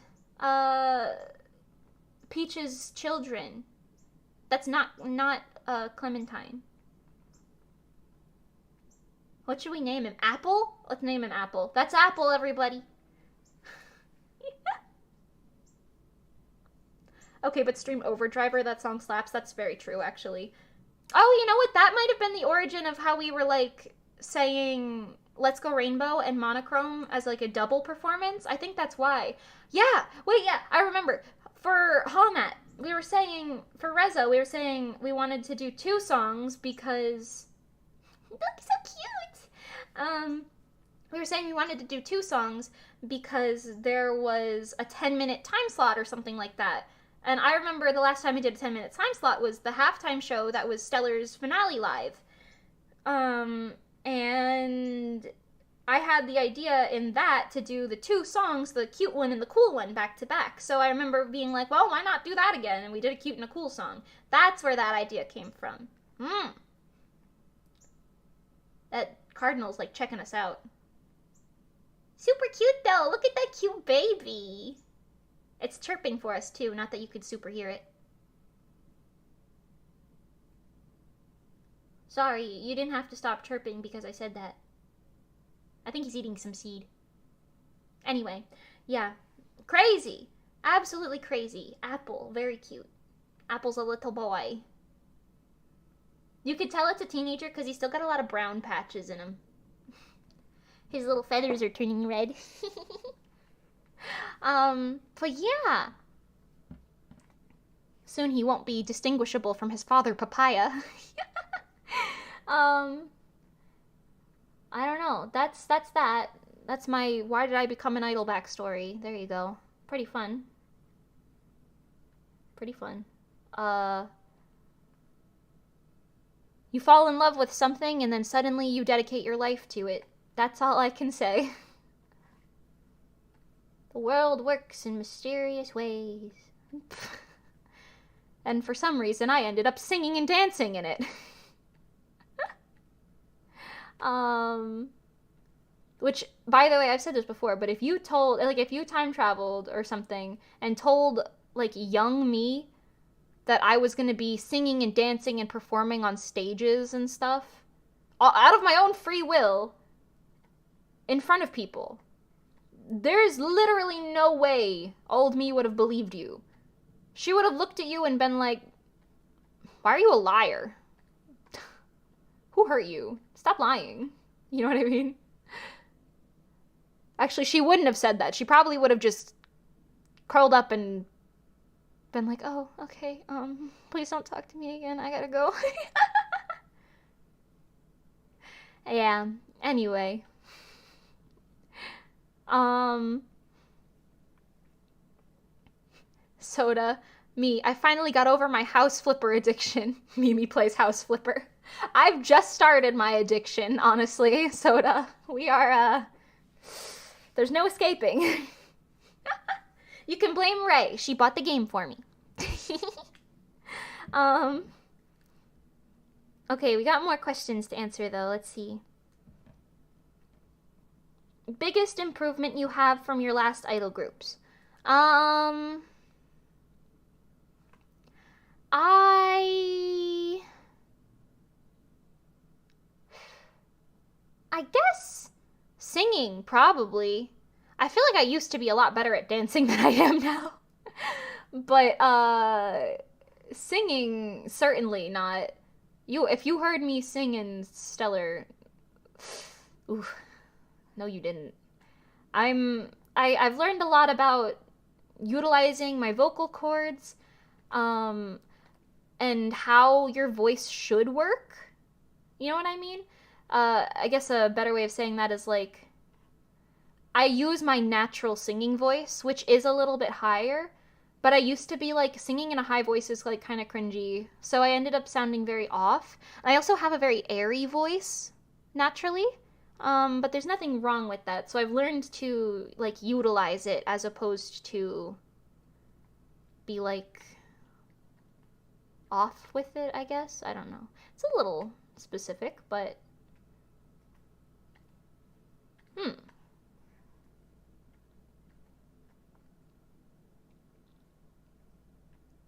[SPEAKER 1] Peach's children. That's not Clementine. What should we name him? Apple? Let's name him Apple. That's Apple, everybody. Okay, but Stream Overdriver, that song slaps. That's very true, actually. Oh, you know what? That might have been the origin of how we were, like, saying, Let's Go Rainbow and Monochrome as like a double performance. I think that's why. Yeah, wait, yeah, I remember. For Hallmat, we were saying, for Rezo, we were saying we wanted to do 2 songs because... Look, so cute! We were saying we wanted to do 2 songs because there was a 10-minute time slot or something like that. And I remember the last time I did a 10-minute time slot was the halftime show that was Stellar's finale live. And I had the idea in that to do the 2 songs, the cute one and the cool one, back to back. So I remember being like, well, why not do that again? And we did a cute and a cool song. That's where that idea came from. That cardinal's like checking us out. Super cute though. Look at that cute baby. It's chirping for us too, not that you could super hear it. Sorry, you didn't have to stop chirping because I said that. I think he's eating some seed. Anyway, yeah. Crazy. Absolutely crazy. Apple, very cute. Apple's a little boy. You could tell it's a teenager because he's still got a lot of brown patches in him. His little feathers are turning red. But yeah. Soon he won't be distinguishable from his father, Papaya. I don't know. That's that. That's my why did I become an idol backstory. There you go. Pretty fun. Pretty fun. You fall in love with something and then suddenly you dedicate your life to it. That's all I can say. The world works in mysterious ways. And for some reason I ended up singing and dancing in it. Which, by the way, I've said this before, but if you time traveled or something and told, like, young me that I was gonna be singing and dancing and performing on stages and stuff, out of my own free will, in front of people, there's literally no way old me would have believed you. She would have looked at you and been like, why are you a liar? Who hurt you? Stop lying. You know what I mean? Actually, she wouldn't have said that. She probably would have just curled up and been like, oh, okay, please don't talk to me again. I gotta go. Yeah, anyway. Soda. Me. I finally got over my house flipper addiction. Mimi plays house flipper. I've just started my addiction, honestly, Soda. We are, there's no escaping. You can blame Ray. She bought the game for me. Okay, we got more questions to answer, though. Let's see. Biggest improvement you have from your last idol groups? I guess singing, probably. I feel like I used to be a lot better at dancing than I am now. But, singing, certainly not. If you heard me sing in Stellar... Ooh, no you didn't. I've learned a lot about utilizing my vocal cords, and how your voice should work. You know what I mean? I guess a better way of saying that is, like, I use my natural singing voice, which is a little bit higher, but I used to be, like, singing in a high voice is, like, kind of cringy, so I ended up sounding very off. I also have a very airy voice, naturally, but there's nothing wrong with that, so I've learned to, like, utilize it as opposed to be, like, off with it, I guess? I don't know. It's a little specific, but...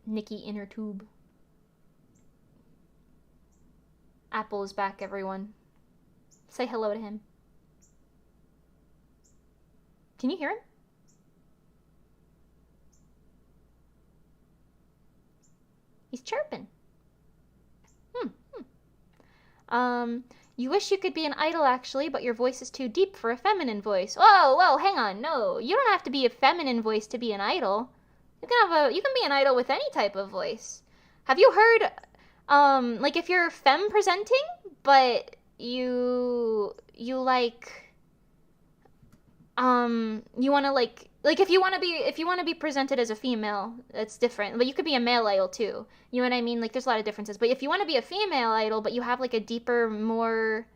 [SPEAKER 1] Nikki Inner Tube. Apple is back, everyone. Say hello to him. Can you hear him? He's chirping. You wish you could be an idol, actually, but your voice is too deep for a feminine voice. Whoa, hang on. No, you don't have to be a feminine voice to be an idol. You can be an idol with any type of voice. Have you heard, like if you're femme presenting, but you want to like if you want to be presented as a female, that's different. But you could be a male idol too. You know what I mean? Like there's a lot of differences. But if you want to be a female idol, but you have like a deeper, more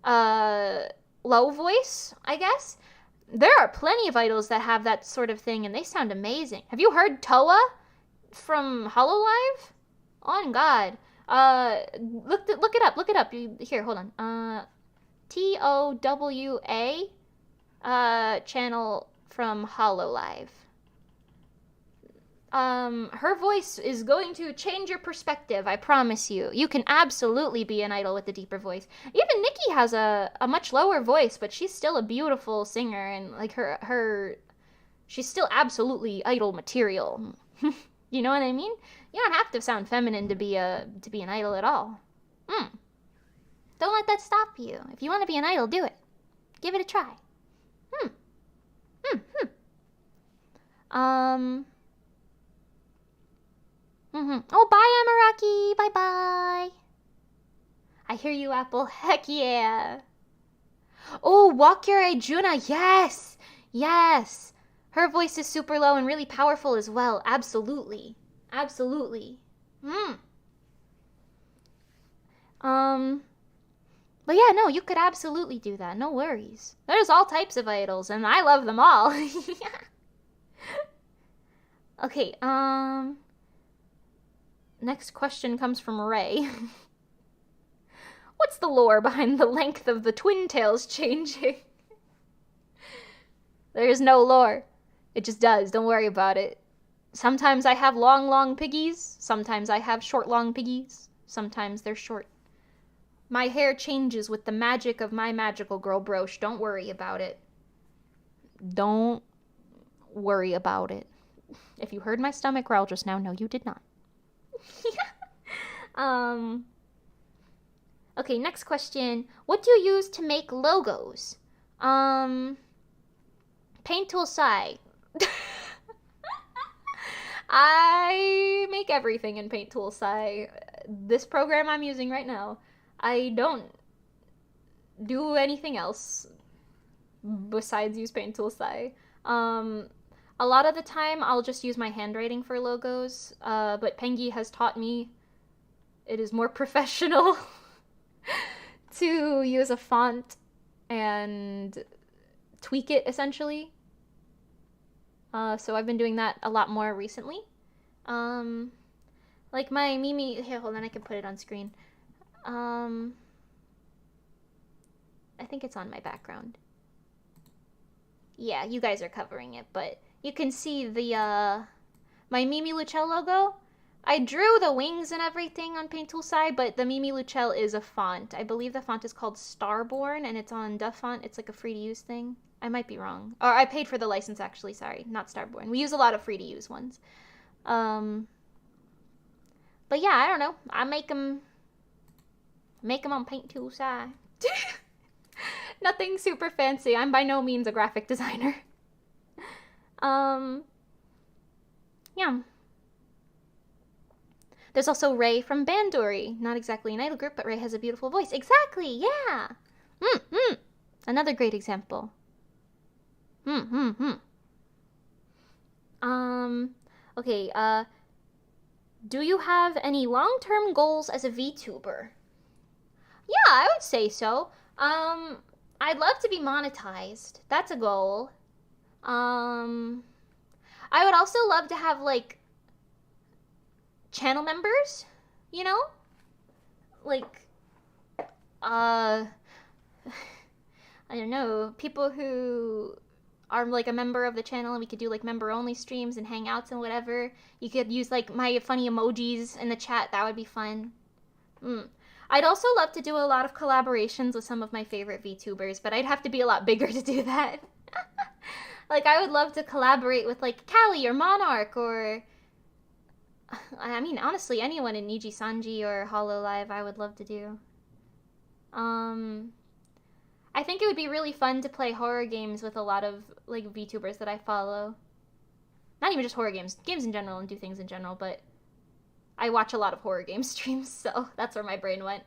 [SPEAKER 1] low voice, I guess, there are plenty of idols that have that sort of thing, and they sound amazing. Have you heard Toa from Hololive? On God. Look it up. Here, hold on. TOWA channel from Hololive. Her voice is going to change your perspective, I promise you. You can absolutely be an idol with a deeper voice. Even Nikki has a much lower voice, but she's still a beautiful singer, and like she's still absolutely idol material. You know what I mean? You don't have to sound feminine to be an idol at all. Don't let that stop you. If you want to be an idol, do it. Give it a try. Oh, bye, Amaraki. Bye-bye. I hear you, Apple. Heck yeah. Oh, Walk Your Juna. Yes. Yes. Her voice is super low and really powerful as well. Absolutely. Absolutely. But yeah, no, you could absolutely do that. No worries. There's all types of idols, and I love them all. Okay, next question comes from Ray. What's the lore behind the length of the twin tails changing? There's no lore. It just does. Don't worry about it. Sometimes I have long piggies. Sometimes I have short, long piggies. Sometimes they're short. My hair changes with the magic of my magical girl brooch. Don't worry about it. Don't worry about it. If you heard my stomach growl just now, no, you did not. Okay, next question. What do you use to make logos? Paint Tool Sai. I make everything in Paint Tool Sai. This program I'm using right now. I don't do anything else besides use Paint Tool Sai. A lot of the time I'll just use my handwriting for logos, but Pengi has taught me it is more professional to use a font and tweak it, essentially. So I've been doing that a lot more recently. Like my Mimi... Here, hold on, I can put it on screen. I think it's on my background. Yeah, you guys are covering it, but you can see the, my Mimi Luchel logo. I drew the wings and everything on Paint Tool Sai, but the Mimi Luchel is a font. I believe the font is called Starborn, and it's on Duff Font. It's like a free-to-use thing. I might be wrong. Or I paid for the license, actually. Sorry, not Starborn. We use a lot of free-to-use ones. But yeah, I don't know. I make them on Paint Tool Sai. Nothing super fancy. I'm by no means a graphic designer. Yeah. There's also Ray from Bandori. Not exactly an idol group, but Ray has a beautiful voice. Exactly, yeah. Another great example. Okay, do you have any long-term goals as a VTuber? Yeah, I would say so. I'd love to be monetized. That's a goal. I would also love to have, like, channel members, you know? Like, I don't know, people who are, like, a member of the channel, and we could do, like, member-only streams and hangouts and whatever. You could use, like, my funny emojis in the chat. That would be fun. I'd also love to do a lot of collaborations with some of my favorite VTubers, but I'd have to be a lot bigger to do that. Like, I would love to collaborate with, like, Callie or Monarch or... I mean, honestly, anyone in Niji Sanji or Hololive I would love to do. I think it would be really fun to play horror games with a lot of like VTubers that I follow. Not even just horror games, games in general and do things in general, but I watch a lot of horror game streams, so that's where my brain went.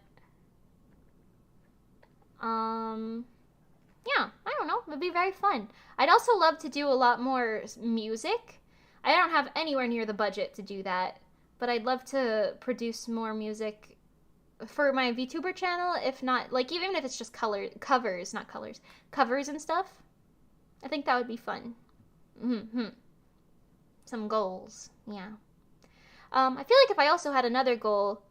[SPEAKER 1] Yeah, I don't know. It would be very fun. I'd also love to do a lot more music. I don't have anywhere near the budget to do that, but I'd love to produce more music for my VTuber channel, if not, like, even if it's just covers and stuff. I think that would be fun. Some goals, yeah. I feel like if I also had another goal,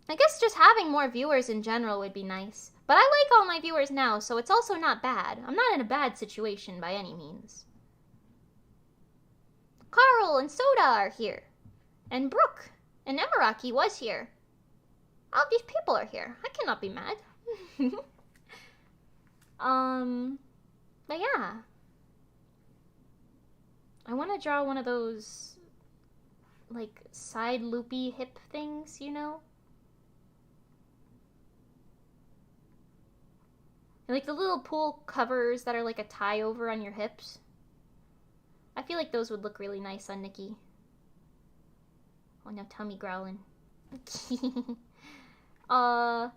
[SPEAKER 1] I guess just having more viewers in general would be nice. But I like all my viewers now, so it's also not bad. I'm not in a bad situation by any means. Carl and Soda are here. And Brooke. And Emeraki was here. All these people are here. I cannot be mad. But yeah. I want to draw one of those, like, side loopy hip things, you know? Like the little pool covers that are like a tie over on your hips. I feel like those would look really nice on Nikki. Oh no, tummy growling. But yeah.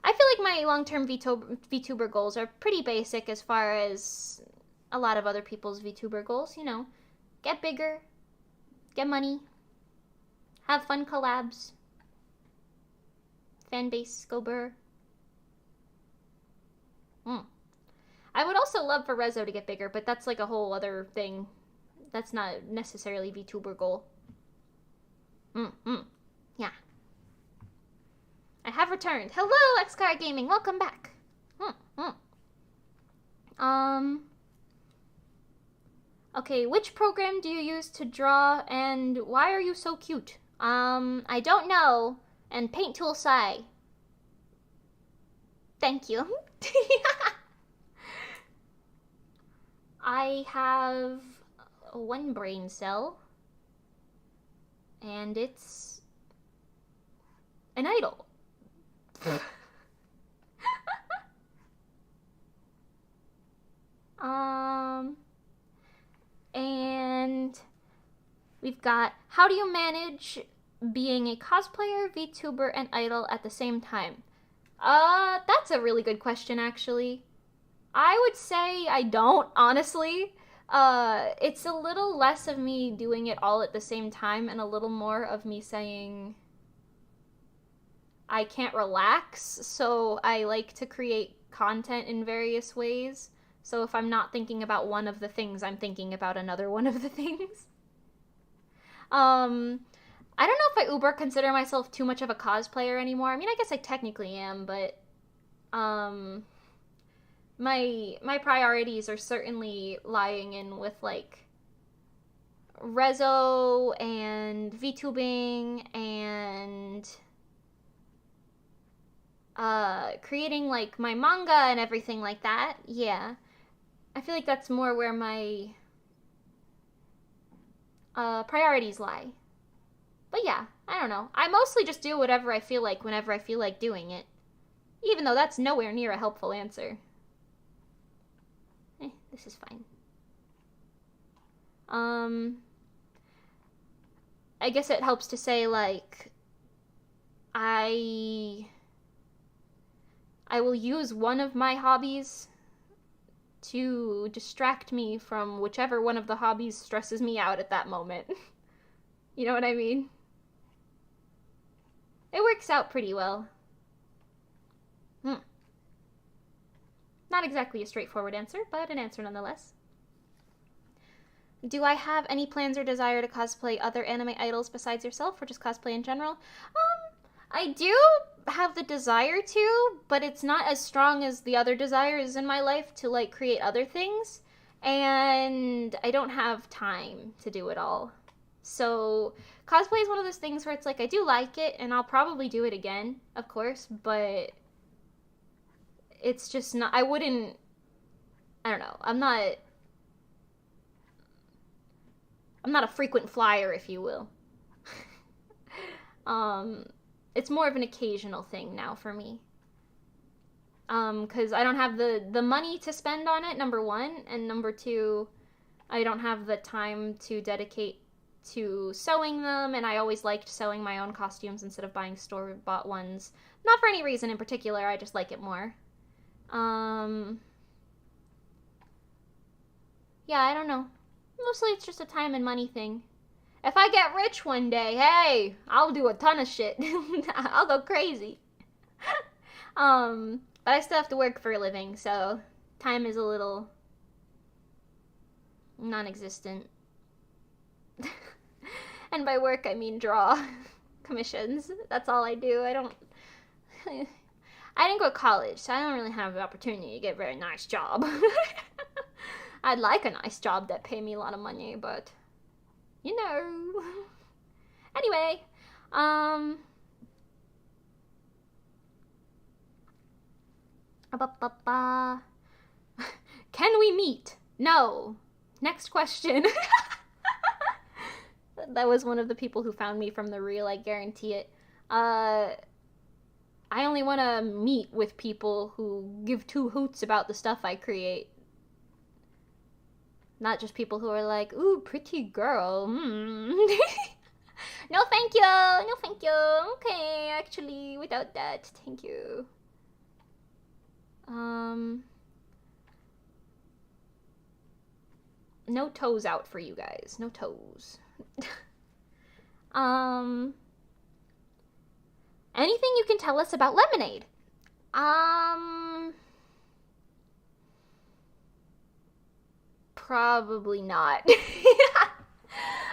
[SPEAKER 1] I feel like my long-term VTuber goals are pretty basic as far as a lot of other people's VTuber goals, you know. Get bigger, get money, have fun collabs, fan base go burr. I would also love for Rezo to get bigger, but that's like a whole other thing. That's not necessarily VTuber goal. Yeah. I have returned. Hello, XCar Gaming. Welcome back. Okay, which program do you use to draw, and why are you so cute? I don't know. And Paint Tool Sai. Thank you. I have one brain cell, and it's an idol. And we've got, how do you manage being a cosplayer, VTuber, and idol at the same time? That's a really good question, actually. I would say I don't, honestly. It's a little less of me doing it all at the same time and a little more of me saying I can't relax, so I like to create content in various ways. So if I'm not thinking about one of the things, I'm thinking about another one of the things. I don't know if I uber consider myself too much of a cosplayer anymore. I mean, I guess I technically am, but my priorities are certainly lying in with like Rezo and VTubing and creating like my manga and everything like that. Yeah. I feel like that's more where my priorities lie. But yeah, I don't know. I mostly just do whatever I feel like whenever I feel like doing it. Even though that's nowhere near a helpful answer. This is fine. I guess it helps to say, like, I will use one of my hobbies to distract me from whichever one of the hobbies stresses me out at that moment. You know what I mean? It works out pretty well. Not exactly a straightforward answer, but an answer nonetheless. Do I have any plans or desire to cosplay other anime idols besides yourself, or just cosplay in general? I do have the desire to, but it's not as strong as the other desires in my life to, like, create other things, and I don't have time to do it all. So, cosplay is one of those things where it's like, I do like it, and I'll probably do it again, of course, but it's just not, I don't know, I'm not a frequent flyer, if you will. It's more of an occasional thing now for me. Because I don't have the money to spend on it, number one, and number two, I don't have the time to dedicate to sewing them, and I always liked sewing my own costumes instead of buying store-bought ones. Not for any reason in particular, I just like it more. Yeah, I don't know. Mostly it's just a time and money thing. If I get rich one day, hey, I'll do a ton of shit. I'll go crazy. But I still have to work for a living, so time is a little non-existent. And by work, I mean draw commissions. That's all I do. I didn't go to college, so I don't really have the opportunity to get a very nice job. I'd like a nice job that pay me a lot of money, but you know. Anyway, can we meet? No. Next question. That was one of the people who found me from the reel, I guarantee it. I only want to meet with people who give two hoots about the stuff I create. Not just people who are like, ooh, pretty girl. No thank you. No thank you. Okay, actually, without that, thank you. No toes out for you guys. No toes. Anything you can tell us about lemonade? Probably not.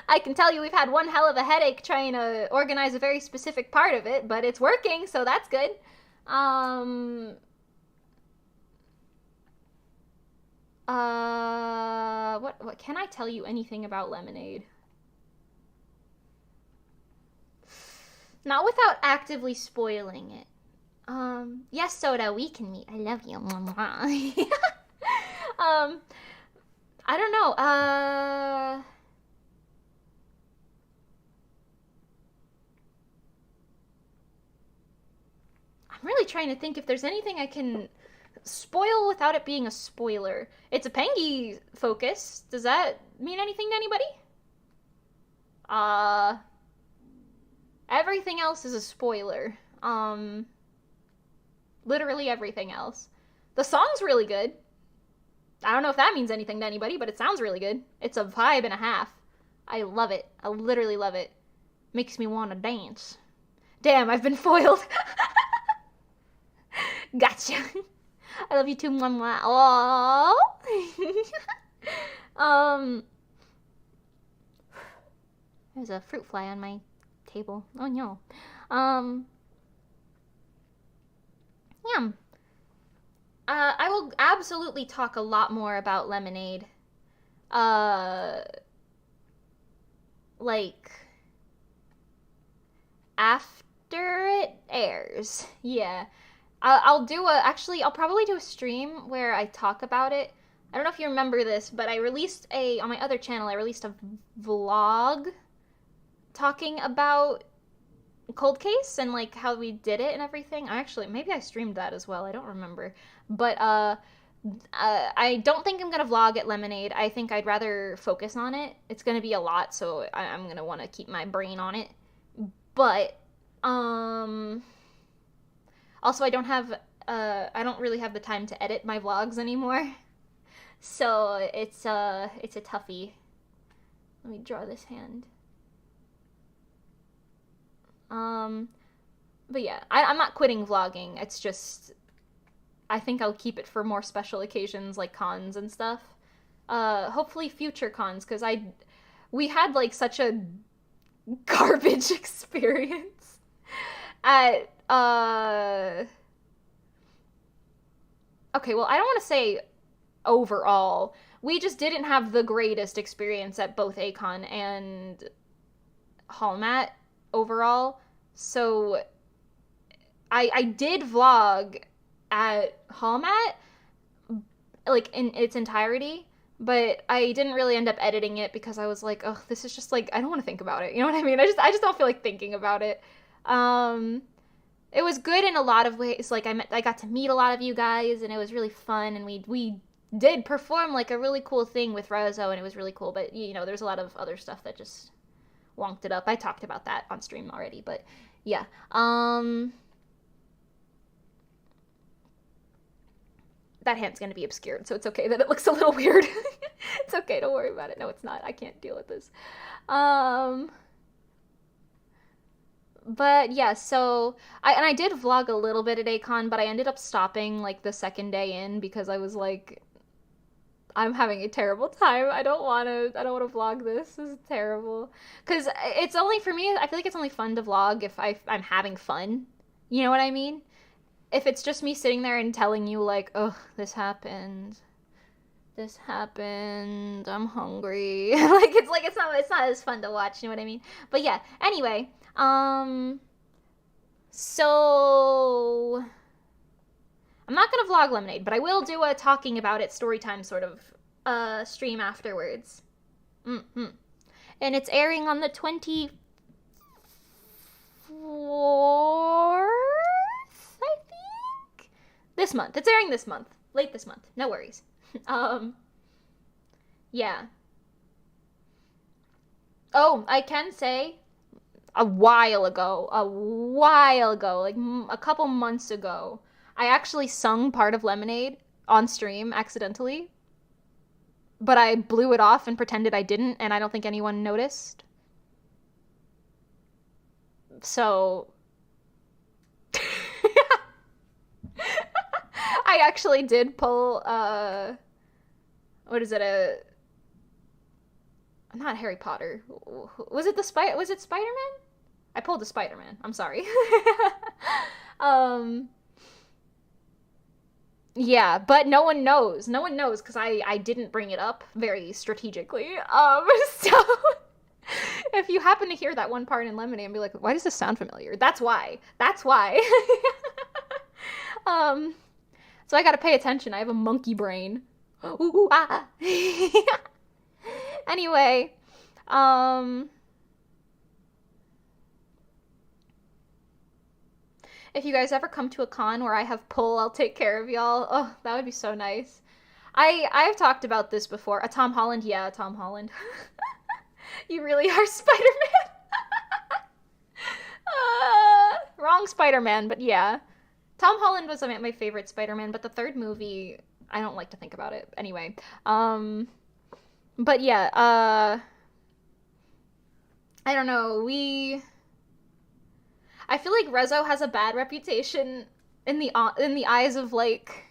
[SPEAKER 1] I can tell you we've had one hell of a headache trying to organize a very specific part of it, but it's working, so that's good. What can I tell you anything about lemonade? Not without actively spoiling it. Yes, Soda, we can meet. I love you. I don't know. I'm really trying to think if there's anything I can spoil without it being a spoiler. It's a Pengy focus. Does that mean anything to anybody? Everything else is a spoiler. Literally everything else. The song's really good. I don't know if that means anything to anybody, but it sounds really good. It's a vibe and a half. I love it. I literally love it. Makes me want to dance. Damn, I've been foiled. Gotcha. I love you too, mwah, mwah. Aww. There's a fruit fly on my table. Oh no. Yeah. I will absolutely talk a lot more about lemonade. Like after it airs. Yeah. I'll probably do a stream where I talk about it. I don't know if you remember this, but on my other channel, I released a vlog talking about Cold Case and like how we did it and everything. Maybe I streamed that as well. I don't remember. But I don't think I'm gonna vlog at Lemonade. I think I'd rather focus on it. It's gonna be a lot, so I'm gonna want to keep my brain on it. But also I don't really have the time to edit my vlogs anymore. So it's a toughie. Let me draw this hand. But yeah, I'm not quitting vlogging. It's just, I think I'll keep it for more special occasions like cons and stuff. Hopefully future cons, because we had like such a garbage experience at, okay, well, I don't want to say overall. We just didn't have the greatest experience at both Acon and Hallmat overall. So I did vlog at Hallmat, like in its entirety, but I didn't really end up editing it because I was like, oh, this is just like, I don't want to think about it. You know what I mean? I just don't feel like thinking about it. it was good in a lot of ways. Like I got to meet a lot of you guys, and it was really fun. And we did perform like a really cool thing with Rezo, and it was really cool. But you know, there's a lot of other stuff that just wonked it up. I talked about that on stream already, but yeah. That hand's gonna be obscured, so it's okay that it looks a little weird. It's okay, don't worry about it. No, it's not. I can't deal with this. But yeah, so I did vlog a little bit at A-Kon, but I ended up stopping like the second day in because I was like, I'm having a terrible time. I don't want to vlog this. This is terrible. Cuz it's only for me, I feel like it's only fun to vlog if I'm having fun. You know what I mean? If it's just me sitting there and telling you like, "Oh, this happened. I'm hungry." it's not as fun to watch, you know what I mean? But yeah, anyway, so I'm not gonna vlog Lemonade, but I will do a talking about it storytime sort of stream afterwards. And it's airing on the 24th, I think? This month. It's airing this month. Late this month. No worries. Yeah. Oh, I can say a while ago, like a couple months ago, I actually sung part of Lemonade on stream accidentally, but I blew it off and pretended I didn't, and I don't think anyone noticed. So I actually did pull what is it, not Harry Potter. Was it Spider-Man? I pulled a Spider-Man. I'm sorry. Yeah, but no one knows. No one knows because I didn't bring it up very strategically. So if you happen to hear that one part in Lemonade and be like, why does this sound familiar? That's why. So I gotta pay attention. I have a monkey brain. Ooh, ah. Anyway, if you guys ever come to a con where I have pull, I'll take care of y'all. Oh, that would be so nice. I've talked about this before. A Tom Holland, yeah, Tom Holland. You really are Spider-Man. Wrong Spider-Man, but yeah. Tom Holland was my favorite Spider-Man, but the third movie, I don't like to think about it. Anyway, but yeah, I don't know, I feel like Rezo has a bad reputation in the eyes of, like,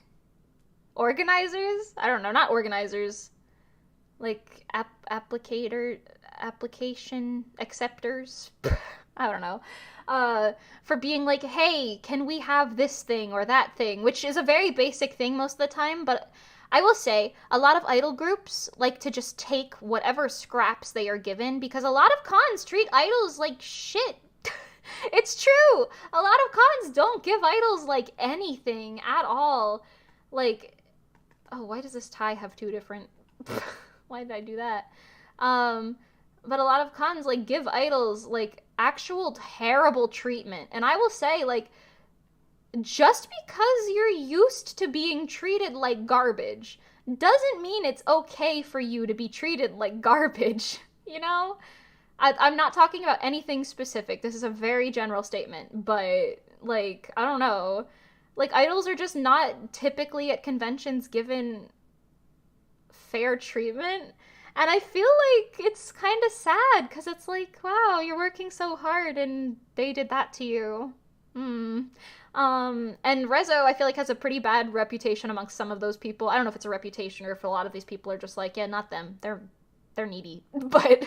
[SPEAKER 1] organizers? I don't know, not organizers. Like, application acceptors? I don't know. For being like, hey, can we have this thing or that thing? Which is a very basic thing most of the time, but I will say, a lot of idol groups like to just take whatever scraps they are given, because a lot of cons treat idols like shit. It's true! A lot of cons don't give idols, like, anything at all. Like, oh, why does this tie have two different... Why did I do that? But a lot of cons, like, give idols, like, actual terrible treatment. And I will say, like, just because you're used to being treated like garbage doesn't mean it's okay for you to be treated like garbage, you know? I'm not talking about anything specific. This is a very general statement, but, like, I don't know. Like, idols are just not typically at conventions given fair treatment. And I feel like it's kind of sad, because it's like, wow, you're working so hard and they did that to you. And Rezo, I feel like, has a pretty bad reputation amongst some of those people. I don't know if it's a reputation or if a lot of these people are just like, yeah, not them. They're needy. But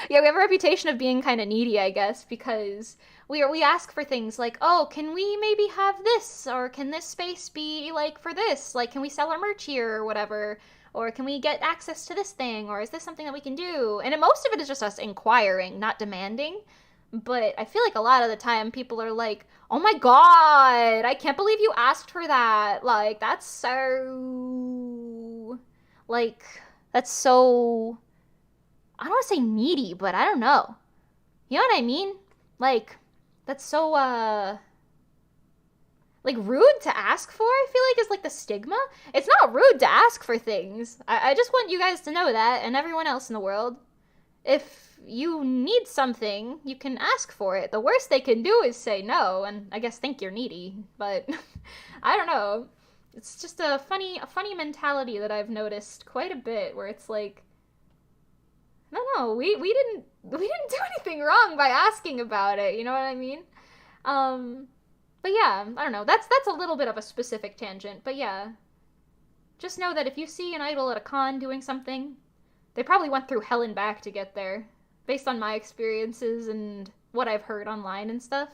[SPEAKER 1] yeah, we have a reputation of being kind of needy, I guess, because we ask for things like, oh, can we maybe have this? Or can this space be, like, for this? Like, can we sell our merch here or whatever? Or can we get access to this thing? Or is this something that we can do? And most of it is just us inquiring, not demanding. But I feel like a lot of the time people are like, oh my god, I can't believe you asked for that. Like, that's so... I don't want to say needy, but I don't know. You know what I mean? Like, that's so, like rude to ask for, I feel like is like the stigma. It's not rude to ask for things. I just want you guys to know that, and everyone else in the world. If you need something, you can ask for it. The worst they can do is say no, and I guess think you're needy. But I don't know. It's just a funny mentality that I've noticed quite a bit, where it's like, no, we didn't do anything wrong by asking about it. You know what I mean? But yeah, I don't know. That's a little bit of a specific tangent. But yeah, just know that if you see an idol at a con doing something, they probably went through hell and back to get there, based on my experiences and what I've heard online and stuff.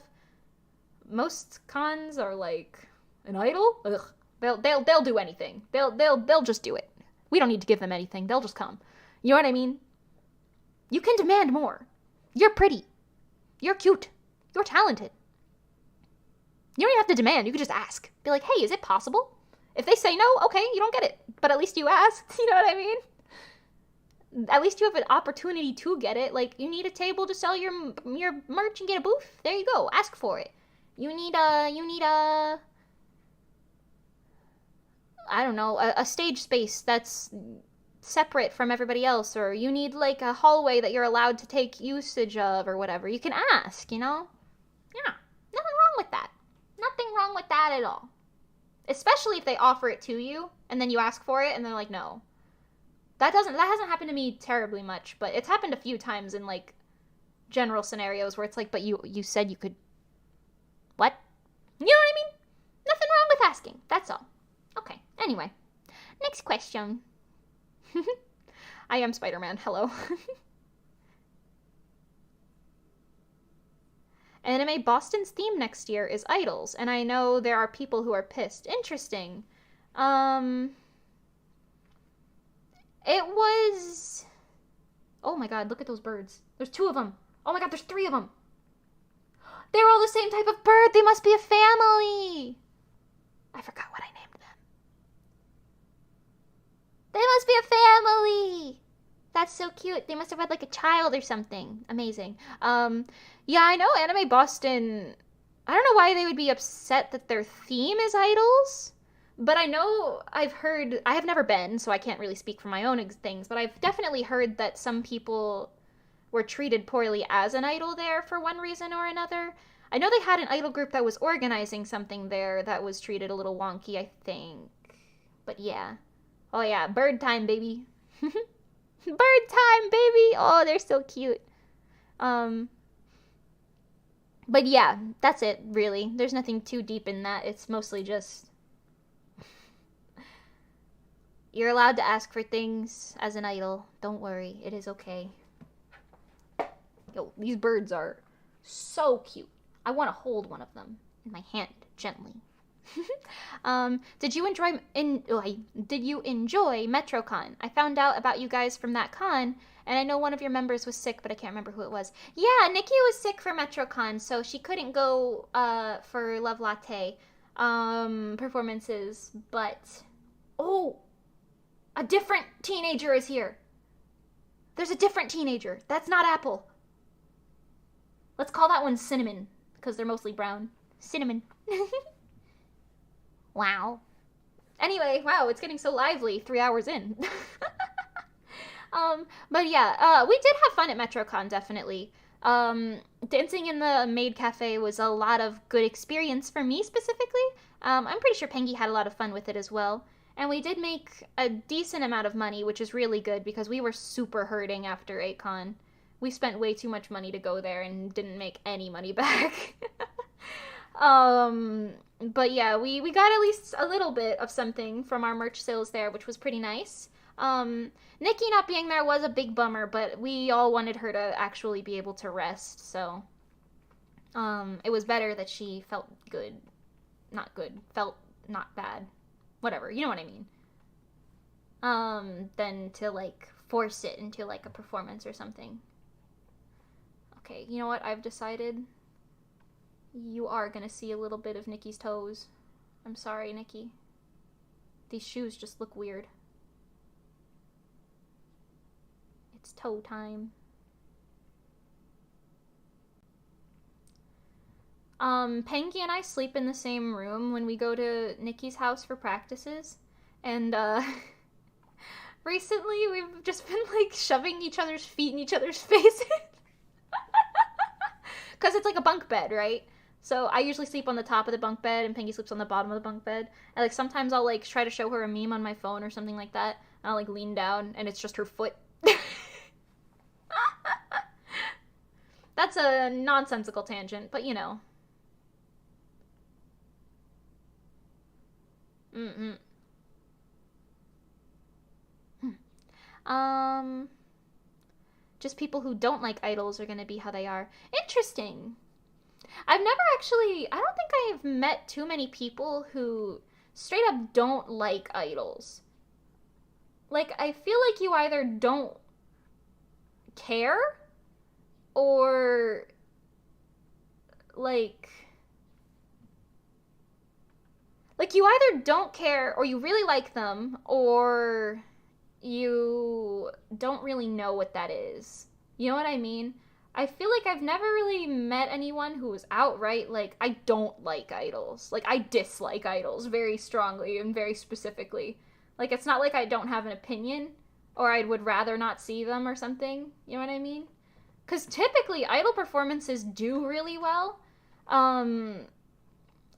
[SPEAKER 1] Most cons are like, an idol? Ugh. They'll do anything. They'll just do it. We don't need to give them anything. They'll just come. You know what I mean? You can demand more. You're pretty. You're cute. You're talented. You don't even have to demand. You can just ask. Be like, hey, is it possible? If they say no, okay, you don't get it. But at least you asked. You know what I mean? At least you have an opportunity to get it. Like, you need a table to sell your merch and get a booth. There you go. Ask for it. You need a I don't know, a stage space that's separate from everybody else, or you need like a hallway that you're allowed to take usage of or whatever. You can ask, you know? Yeah, nothing wrong with that. Nothing wrong with that at all. Especially if they offer it to you and then you ask for it and they're like, no. That hasn't happened to me terribly much, but it's happened a few times in like general scenarios where it's like, but you said you could. What? You know what I mean? Nothing wrong with asking. That's all. Okay. Anyway, next question. I am Spider-Man. Hello. Anime Boston's theme next year is idols, and I know there are people who are pissed. Interesting. It was... Oh my god, look at those birds. There's 2 of them. Oh my god, there's 3 of them. They're all the same type of bird. They must be a family. I forgot what I named them. They must be a family. That's so cute. They must have had like a child or something. Amazing. Yeah, I know Anime Boston. I don't know why they would be upset that their theme is idols, but I know I've heard. I have never been, so I can't really speak for my own things. But I've definitely heard that some people were treated poorly as an idol there for one reason or another. I know they had an idol group that was organizing something there that was treated a little wonky, I think. But yeah. Oh yeah, bird time, baby. Bird time, baby. Oh, they're so cute. But yeah, that's it, really. There's nothing too deep in that. It's mostly just... You're allowed to ask for things as an idol. Don't worry, it is okay. Yo, these birds are so cute. I want to hold one of them in my hand, gently. Did you enjoy MetroCon? I found out about you guys from that con, and I know one of your members was sick, but I can't remember who it was. Yeah, Nikki was sick for MetroCon, so she couldn't go for Love Latte performances, but... Oh! A different teenager is here. There's a different teenager. That's not Apple. Let's call that one Cinnamon, because they're mostly brown. Cinnamon. Wow. Anyway, wow, it's getting so lively 3 hours in. But yeah, we did have fun at MetroCon, definitely. Dancing in the maid cafe was a lot of good experience for me specifically. I'm pretty sure Pengy had a lot of fun with it as well. And we did make a decent amount of money, which is really good because we were super hurting after 8Con. We spent way too much money to go there and didn't make any money back. But yeah, we got at least a little bit of something from our merch sales there, which was pretty nice. Nikki not being there was a big bummer, but we all wanted her to actually be able to rest, so it was better that she felt good. Not good. Felt not bad. Whatever, you know what I mean. Than to, like, force it into, like, a performance or something. Okay, you know what I've decided? You are gonna see a little bit of Nikki's toes. I'm sorry, Nikki. These shoes just look weird. It's toe time. Pengy and I sleep in the same room when we go to Nikki's house for practices. And, recently we've just been, like, shoving each other's feet in each other's faces. Because it's like a bunk bed, right? So I usually sleep on the top of the bunk bed, and Pengy sleeps on the bottom of the bunk bed. And, like, sometimes I'll, like, try to show her a meme on my phone or something like that. And I'll, like, lean down, and it's just her foot. That's a nonsensical tangent, but you know. Mm-mm. Just people who don't like idols are gonna be how they are. Interesting. I've never actually, I don't think I've met too many people who straight up don't like idols. Like, I feel like you either don't care or, like you either don't care or you really like them or you don't really know what that is. You know what I mean? I feel like I've never really met anyone who was outright like, I don't like idols. Like, I dislike idols very strongly and very specifically. Like, it's not like I don't have an opinion or I would rather not see them or something. You know what I mean? Because typically, idol performances do really well.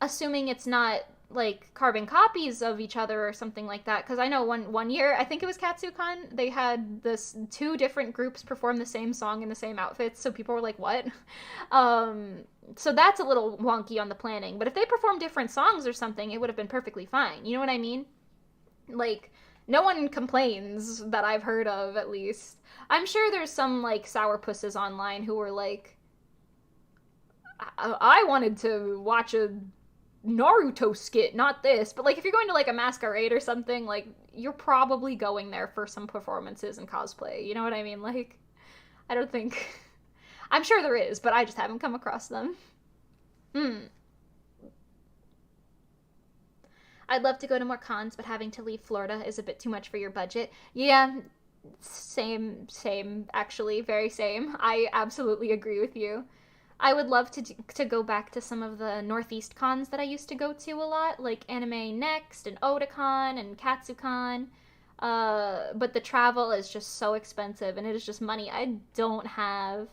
[SPEAKER 1] Assuming it's not like carbon copies of each other or something like that, because I know one year, I think it was KatsuCon, they had this 2 different groups perform the same song in the same outfits, so people were like, what? So that's a little wonky on the planning, but if they performed different songs or something, it would have been perfectly fine. You know what I mean? Like, no one complains that I've heard of, at least. I'm sure there's some, like, sourpusses online who were like, I wanted to watch a Naruto skit, not this. But, like, if you're going to, like, a masquerade or something, like, you're probably going there for some performances and cosplay. You know what I mean? Like, I don't think... I'm sure there is, but I just haven't come across them. I'd love to go to more cons, but having to leave Florida is a bit too much for your budget. Yeah, same, actually, very same. I absolutely agree with you. I would love to go back to some of the Northeast cons that I used to go to a lot, like Anime Next and Otakon and KatsuCon. But the travel is just so expensive, and it is just money I don't have.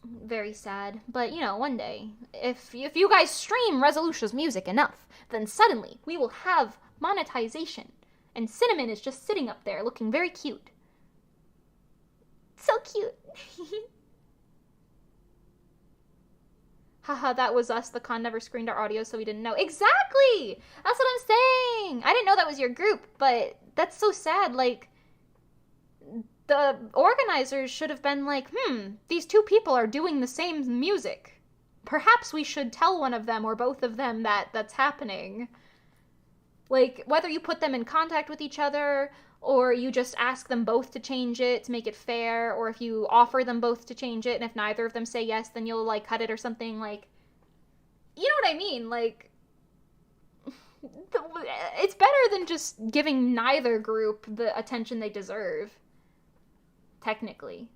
[SPEAKER 1] Very sad. But, you know, one day, if you guys stream Resolucia's music enough, then suddenly we will have monetization. And Cinnamon is just sitting up there looking very cute. So cute. Haha, that was us. The con never screened our audio, so we didn't know. Exactly! That's what I'm saying! I didn't know that was your group, but that's so sad. Like, the organizers should have been like, these 2 people are doing the same music. Perhaps we should tell one of them or both of them that that's happening. Like, whether you put them in contact with each other, or you just ask them both to change it to make it fair, or if you offer them both to change it, and if neither of them say yes, then you'll, like, cut it or something, like... You know what I mean? Like... It's better than just giving neither group the attention they deserve. Technically.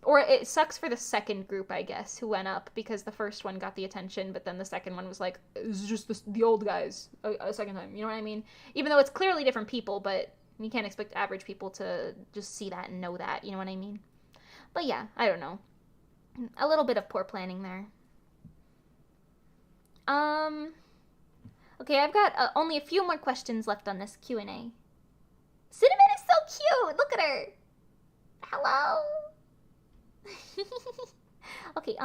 [SPEAKER 1] Or it sucks for the second group, I guess, who went up, because the first one got the attention, but then the second one was like, it's just the old guys a second time. You know what I mean? Even though it's clearly different people, but you can't expect average people to just see that and know that. You know what I mean? But yeah, I don't know. A little bit of poor planning there. Okay, I've got only a few more questions left on this Q&A. Cinnamon is so cute! Look at her! Hello! Okay,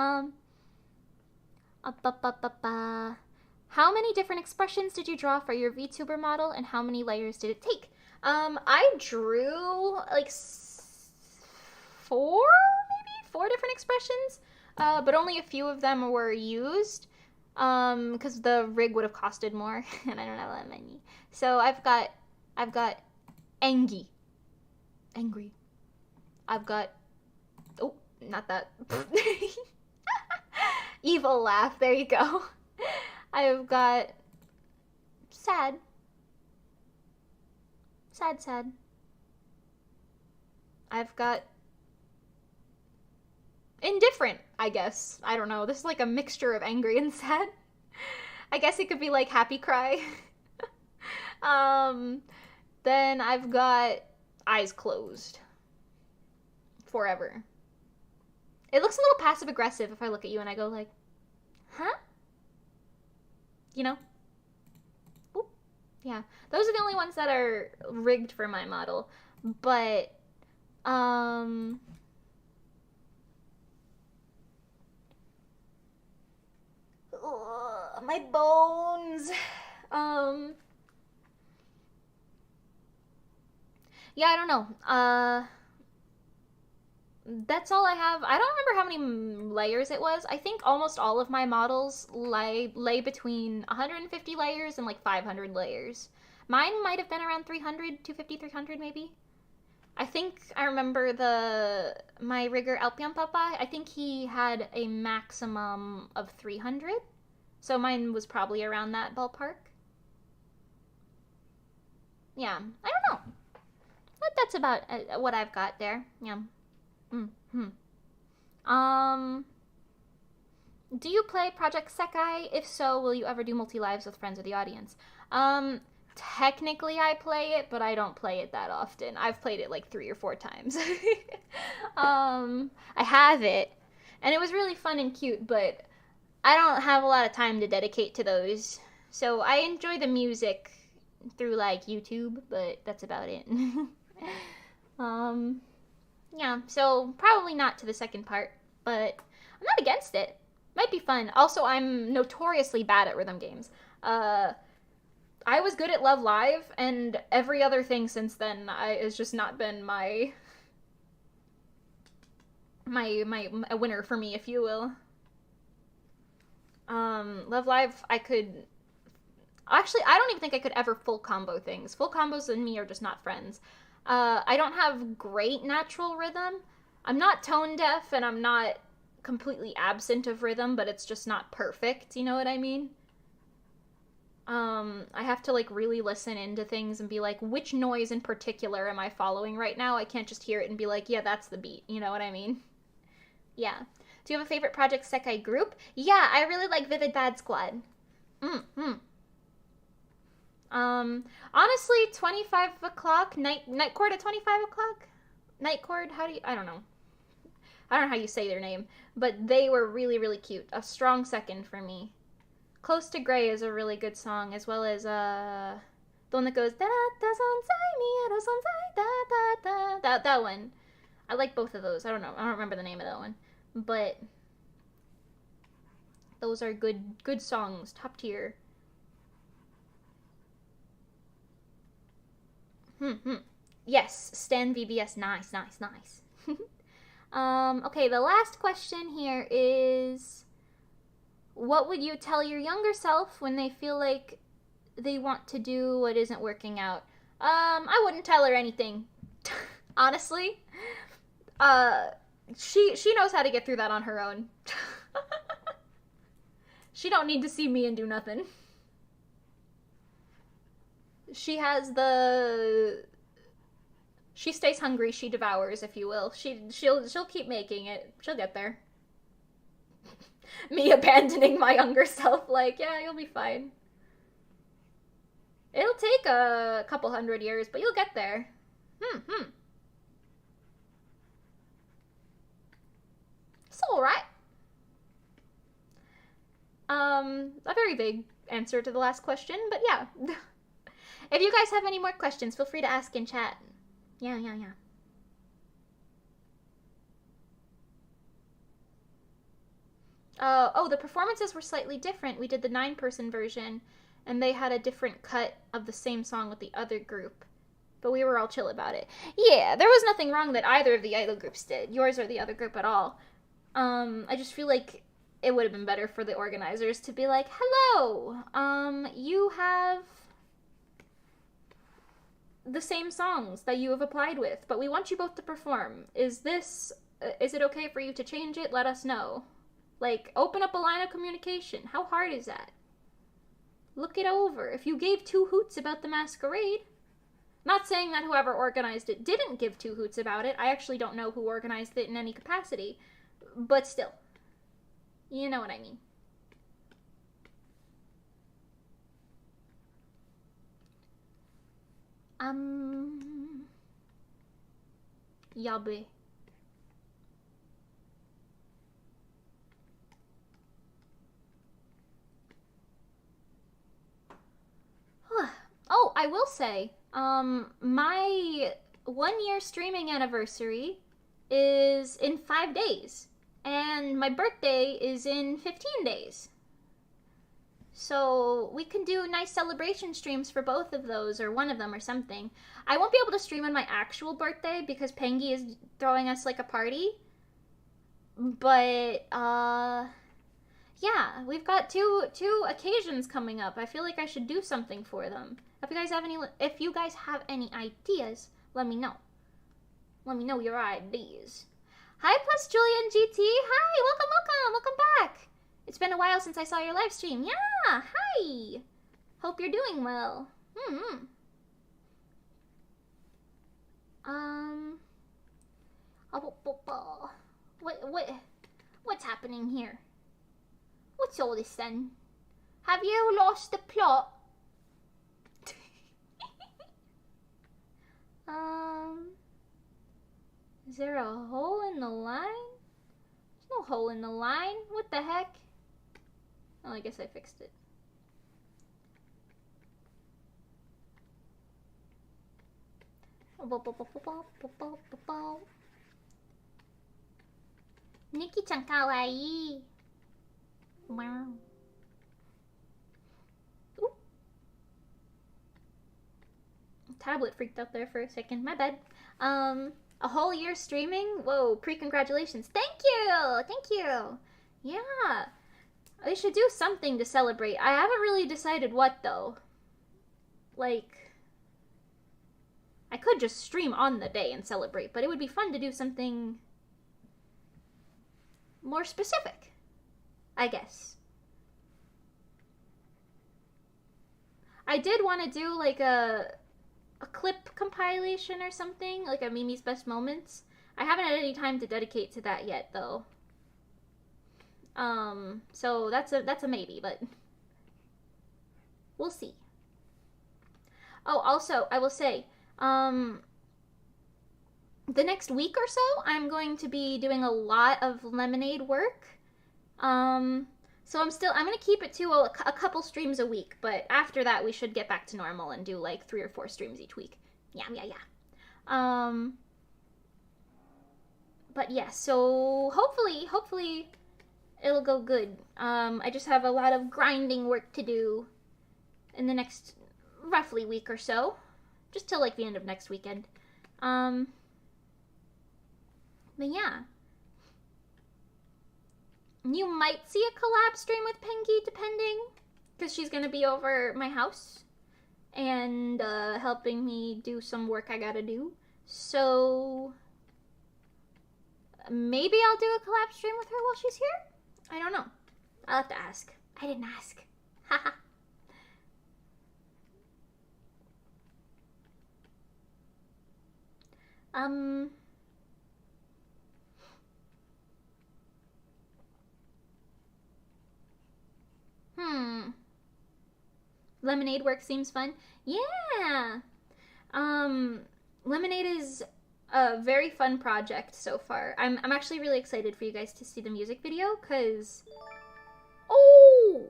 [SPEAKER 1] how many different expressions did you draw for your VTuber model, and how many layers did it take? I drew, like, 4, maybe? 4 different expressions, but only a few of them were used, because the rig would have costed more, and I don't have that many. So I've got angry. I've got, oh, not that. Evil laugh, there you go. I've got sad. I've got indifferent, I guess. I don't know. This is like a mixture of angry and sad. I guess it could be like happy cry. Then I've got eyes closed. Forever. It looks a little passive aggressive if I look at you and I go like, huh? You know? Oop. Yeah. Those are the only ones that are rigged for my model. But, my bones. Yeah, I don't know. That's all I have. I don't remember how many layers it was. I think almost all of my models lay between 150 layers and like 500 layers. Mine might have been around 300, 250, 300 maybe. I think I remember my rigger Alpion Papa, I think he had a maximum of 300. So mine was probably around that ballpark. Yeah, I don't know. That's about what I've got there. Yeah. Do you play Project Sekai? If so, will you ever do multi-lives with friends or the audience? Technically I play it, but I don't play it that often. I've played it like 3 or 4 times. I have it, and it was really fun and cute, but I don't have a lot of time to dedicate to those. So I enjoy the music through like YouTube, but that's about it. Yeah, so probably not to the second part, but I'm not against it. Might be fun. Also, I'm notoriously bad at rhythm games. I was good at Love Live, and every other thing since then has just not been my a winner for me, if you will. Love Live, I don't even think I could ever full combo things. Full combos and me are just not friends. I don't have great natural rhythm. I'm not tone deaf, and I'm not completely absent of rhythm, but it's just not perfect, you know what I mean? I have to like really listen into things and be like, which noise in particular am I following right now? I can't just hear it and be like, yeah, that's the beat, you know what I mean? Yeah. Do you have a favorite Project Sekai group? Yeah, I really like Vivid Bad Squad. Honestly, 25 o'clock, night court at 25 o'clock? Night court, I don't know. I don't know how you say their name, but they were really, really cute. A strong second for me. Close to Grey is a really good song, as well as, the one that goes, da da sonsai mi sonsai da da da. That one. I like both of those. I don't remember the name of that one. But those are good songs, top tier. Yes, Stan VBS, nice. Okay, the last question here is, what would you tell your younger self when they feel like they want to do what isn't working out? I wouldn't tell her anything. Honestly. She knows how to get through that on her own. She don't need to see me and do nothing. She stays hungry, she devours, if you will. She'll keep making it. She'll get there. Me abandoning my younger self, like, yeah, you'll be fine. It'll take a couple 100 years, but you'll get there. It's alright. A very vague answer to the last question, but yeah. If you guys have any more questions, feel free to ask in chat. Yeah. The performances were slightly different. We did the 9-person version, and they had a different cut of the same song with the other group. But we were all chill about it. Yeah, there was nothing wrong that either of the idol groups did, yours or the other group at all. I just feel like it would have been better for the organizers to be like, hello, you have the same songs that you have applied with, but we want you both to perform. Is it okay for you to change it? Let us know. Like, open up a line of communication. How hard is that? Look it over. If you gave 2 hoots about the masquerade, not saying that whoever organized it didn't give 2 hoots about it. I actually don't know who organized it in any capacity. but still. You know what I mean. Yabe. Oh, I will say, my 1 year streaming anniversary is in 5 days, and my birthday is in 15 days. So we can do nice celebration streams for both of those, or one of them, or something. I won't be able to stream on my actual birthday because Pengy is throwing us like a party. But yeah, we've got two occasions coming up. I feel like I should do something for them. If you guys have any ideas, let me know. Let me know your ideas. Hi, Plus Julian GT. Hi, welcome back. It's been a while since I saw your live stream. Yeah, hi. Hope you're doing well. What's happening here? What's all this then? Have you lost the plot? Is there a hole in the line? There's no hole in the line. What the heck? Oh, I guess I fixed it. Nikki-chan kawaii. Wow. Ooh. Tablet freaked out there for a second. My bad. A whole year streaming? Whoa, pre-congratulations. Thank you. Yeah. We should do something to celebrate. I haven't really decided what, though. Like, I could just stream on the day and celebrate, but it would be fun to do something more specific, I guess. I did want to do, like, a clip compilation or something, like a Mimi's Best Moments. I haven't had any time to dedicate to that yet, though. So that's a maybe, but we'll see. Oh, also, I will say, the next week or so, I'm going to be doing a lot of Lemonade work. So I'm gonna keep it to a couple streams a week, but after that, we should get back to normal and do like 3 or 4 streams each week. Yeah. But yeah, so hopefully it'll go good. I just have a lot of grinding work to do in the next roughly week or so, just till like the end of next weekend. But yeah. You might see a collab stream with Pengy, depending, because she's gonna be over my house and helping me do some work I gotta do. So maybe I'll do a collab stream with her while she's here? I don't know. I'll have to ask. I didn't ask. Haha. Lemonade work seems fun. Yeah. Lemonade is a very fun project so far. I'm actually really excited for you guys to see the music video, because... Oh!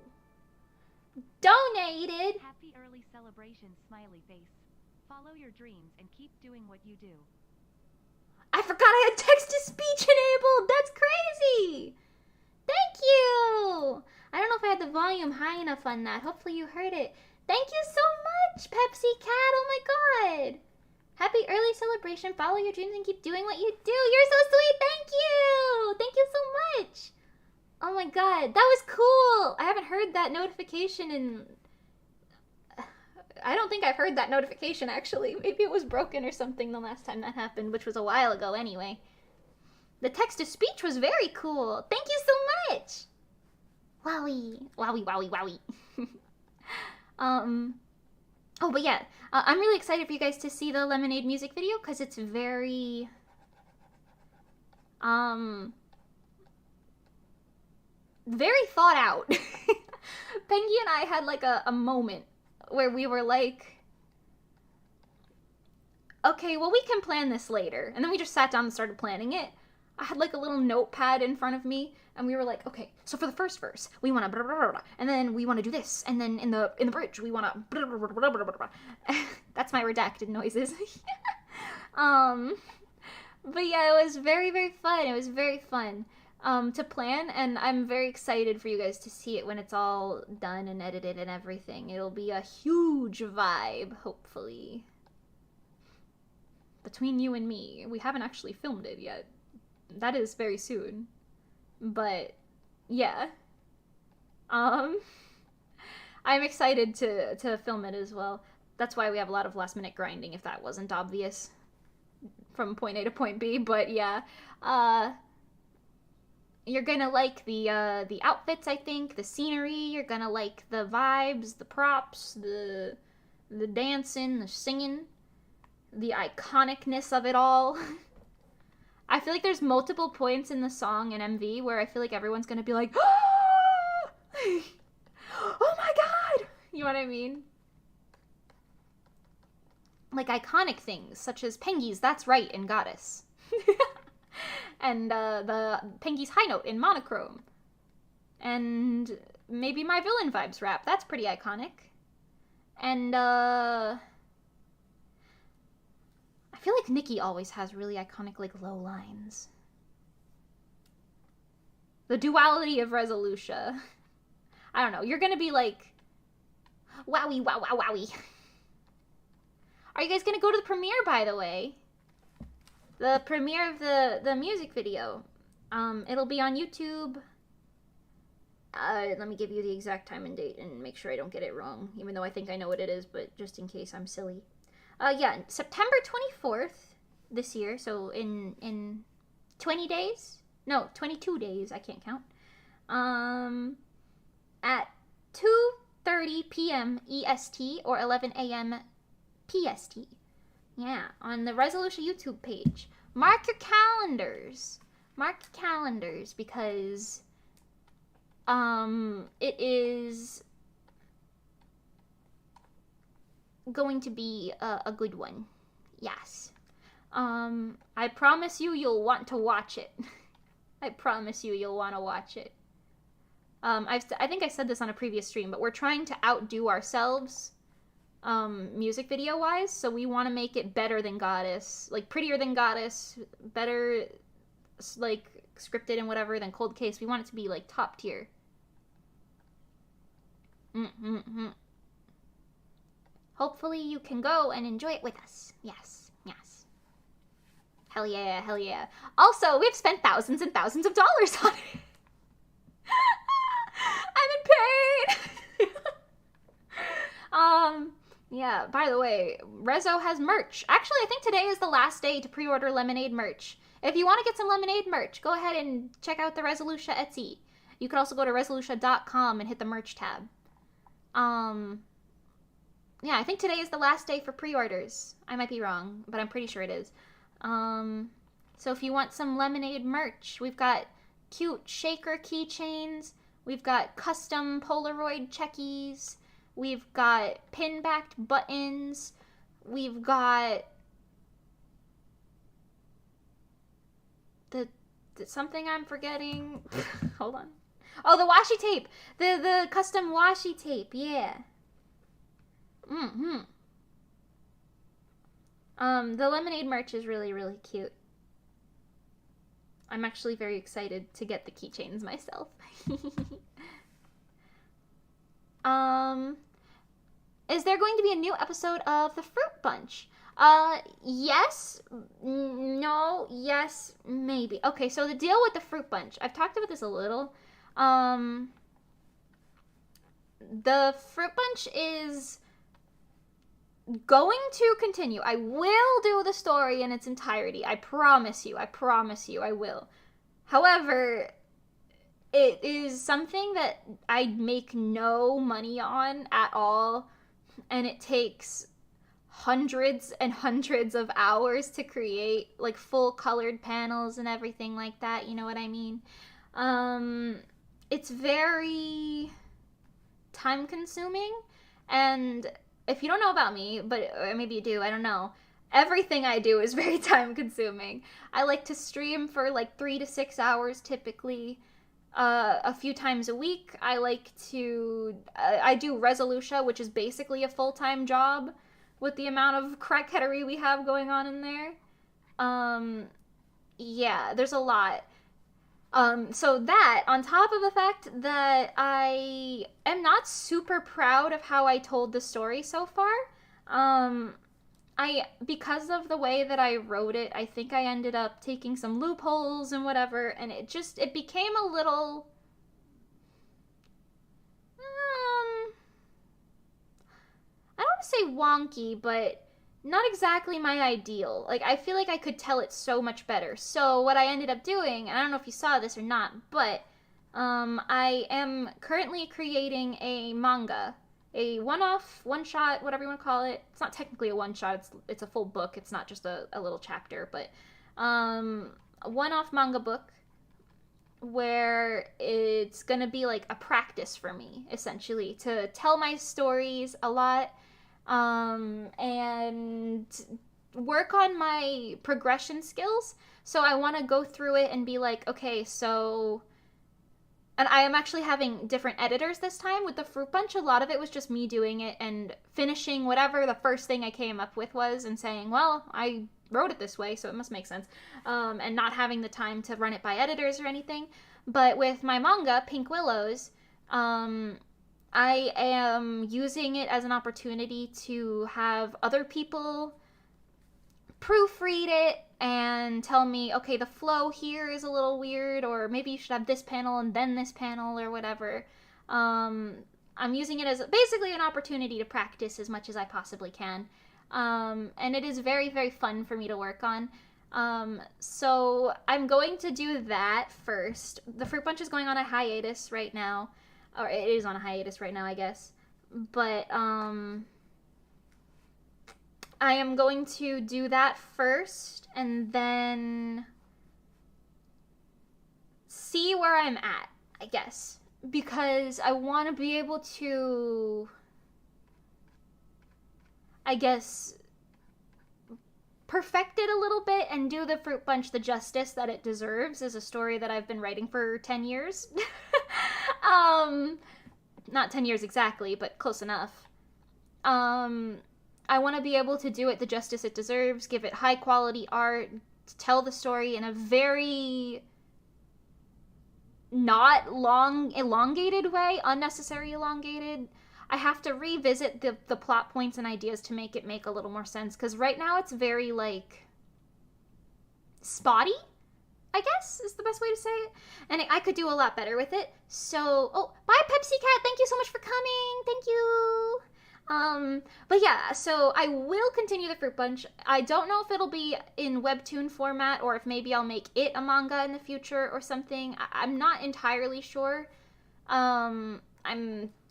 [SPEAKER 1] Donated!
[SPEAKER 6] Happy early celebration, smiley face. Follow your dreams and keep doing what you do.
[SPEAKER 1] I forgot I had text-to-speech enabled! That's crazy! Thank you! I don't know if I had the volume high enough on that. Hopefully you heard it. Thank you so much, Pepsi Cat! Oh my god! Happy early celebration. Follow your dreams and keep doing what you do. You're so sweet! Thank you! Thank you so much! Oh my god, that was cool! I haven't heard that notification in... I don't think I've heard that notification, actually. Maybe it was broken or something the last time that happened, which was a while ago anyway. The text-to-speech was very cool. Thank you so much! Wowie. Wowie. Oh, but yeah. I'm really excited for you guys to see the Lemonade music video, because it's very... very thought out. Pengy and I had like a moment where we were like, okay, well, we can plan this later. And then we just sat down and started planning it. I had like a little notepad in front of me, and we were like, okay, so for the first verse, we want to blah, blah, blah, blah, and then we want to do this, and then in the bridge, we want to blah, blah, blah, blah, blah, blah. That's my redacted noises. But yeah, it was very, very fun. It was very fun to plan, and I'm very excited for you guys to see it when it's all done and edited and everything. It'll be a huge vibe, hopefully. Between you and me, we haven't actually filmed it yet. That is very soon. But yeah. I'm excited to film it as well. That's why we have a lot of last minute grinding, if that wasn't obvious from point A to point B. But yeah, you're gonna like the outfits, I think, the scenery. You're gonna like the vibes, the props, the dancing, the singing, the iconicness of it all. I feel like there's multiple points in the song and MV where I feel like everyone's gonna be like, ah! Oh my god! You know what I mean? Like iconic things, such as Pengy's That's Right in Goddess. And the Pengy's High Note in Monochrome. And maybe my Villain Vibes rap, that's pretty iconic. And I feel like Nikki always has really iconic, like, low lines. The duality of Resolucia. I don't know. You're gonna be like, wowie, wow, wow, wowie. Are you guys gonna go to the premiere, by the way? The premiere of the music video. It'll be on YouTube. Let me give you the exact time and date and make sure I don't get it wrong, even though I think I know what it is, but just in case I'm silly. Yeah, September 24th this year, so in 20 days? No, 22 days, I can't count. At 2:30 p.m. EST or 11 a.m. PST. Yeah, on the Resoluscia YouTube page. Mark your calendars. Mark your calendars because it is going to be a good one. Yes. I promise you'll want to watch it. I promise you'll want to watch it. I think I said this on a previous stream, but we're trying to outdo ourselves music video wise, so we want to make it better than Goddess, like prettier than Goddess, better like scripted and whatever than Cold Case. We want it to be like top tier. Hopefully you can go and enjoy it with us. Yes, yes. Hell yeah, hell yeah. Also, we've spent thousands and thousands of dollars on it. I'm in pain. Yeah, by the way, Rezo has merch. Actually, I think today is the last day to pre-order Lemonade merch. If you want to get some Lemonade merch, go ahead and check out the Resoluscia Etsy. You could also go to resolucia.com and hit the merch tab. Yeah, I think today is the last day for pre-orders. I might be wrong, but I'm pretty sure it is. So if you want some Lemonade merch, we've got cute shaker keychains. We've got custom Polaroid checkies. We've got pin-backed buttons. We've got the something I'm forgetting. Hold on. Oh, the washi tape. The custom washi tape. Yeah. The Lemonade merch is really, really cute. I'm actually very excited to get the keychains myself. Is there going to be a new episode of The Fruit Bunch? Yes, no, yes, maybe. Okay, so the deal with The Fruit Bunch, I've talked about this a little. The Fruit Bunch is going to continue. I will do the story in its entirety. I promise you, I will. However, it is something that I make no money on at all, and it takes hundreds and hundreds of hours to create, like, full colored panels and everything like that, you know what I mean? it's very time consuming, and if you don't know about me, but or maybe you do, I don't know, everything I do is very time consuming. I like to stream for like 3 to 6 hours typically, a few times a week. I like to I do Resoluscia, which is basically a full-time job with the amount of crackheadery we have going on in there. Yeah, there's a lot. So that, on top of the fact that I am not super proud of how I told the story so far, because of the way that I wrote it, I think I ended up taking some loopholes and whatever, and it became a little, I don't want to say wonky, but not exactly my ideal. Like, I feel like I could tell it so much better. So what I ended up doing, and I don't know if you saw this or not, but I am currently creating a manga, a one-off, one-shot, whatever you want to call it. It's not technically a one-shot. It's a full book. It's not just a little chapter, but a one-off manga book where it's gonna be like a practice for me, essentially, to tell my stories a lot, and work on my progression skills. So I want to go through it and be like, okay, so, and I am actually having different editors this time. With the Fruit Punch, a lot of it was just me doing it and finishing whatever the first thing I came up with was and saying, well, I wrote it this way, so it must make sense, and not having the time to run it by editors or anything. But with my manga, Pink Willows, I am using it as an opportunity to have other people proofread it and tell me, okay, the flow here is a little weird, or maybe you should have this panel and then this panel, or whatever. I'm using it as basically an opportunity to practice as much as I possibly can. And it is very, very fun for me to work on. So I'm going to do that first. The Fruit Punch is going on a hiatus right now. Or it is on a hiatus right now, I guess. But, I am going to do that first, and then see where I'm at, I guess. Because I want to be able to, I guess, perfect it a little bit and do the Fruit Punch the justice that it deserves as a story that I've been writing for 10 years. Not 10 years exactly, but close enough. I want to be able to do it the justice it deserves, give it high quality art, tell the story in a very not long, elongated way, unnecessary elongated. I have to revisit the plot points and ideas to make it make a little more sense, because right now it's very, like, spotty, I guess, is the best way to say it. And I could do a lot better with it. So, oh, bye, Pepsi Cat. Thank you so much for coming. Thank you. But yeah, so I will continue the Fruit Punch. I don't know if it'll be in webtoon format or if maybe I'll make it a manga in the future or something. I'm not entirely sure. I'm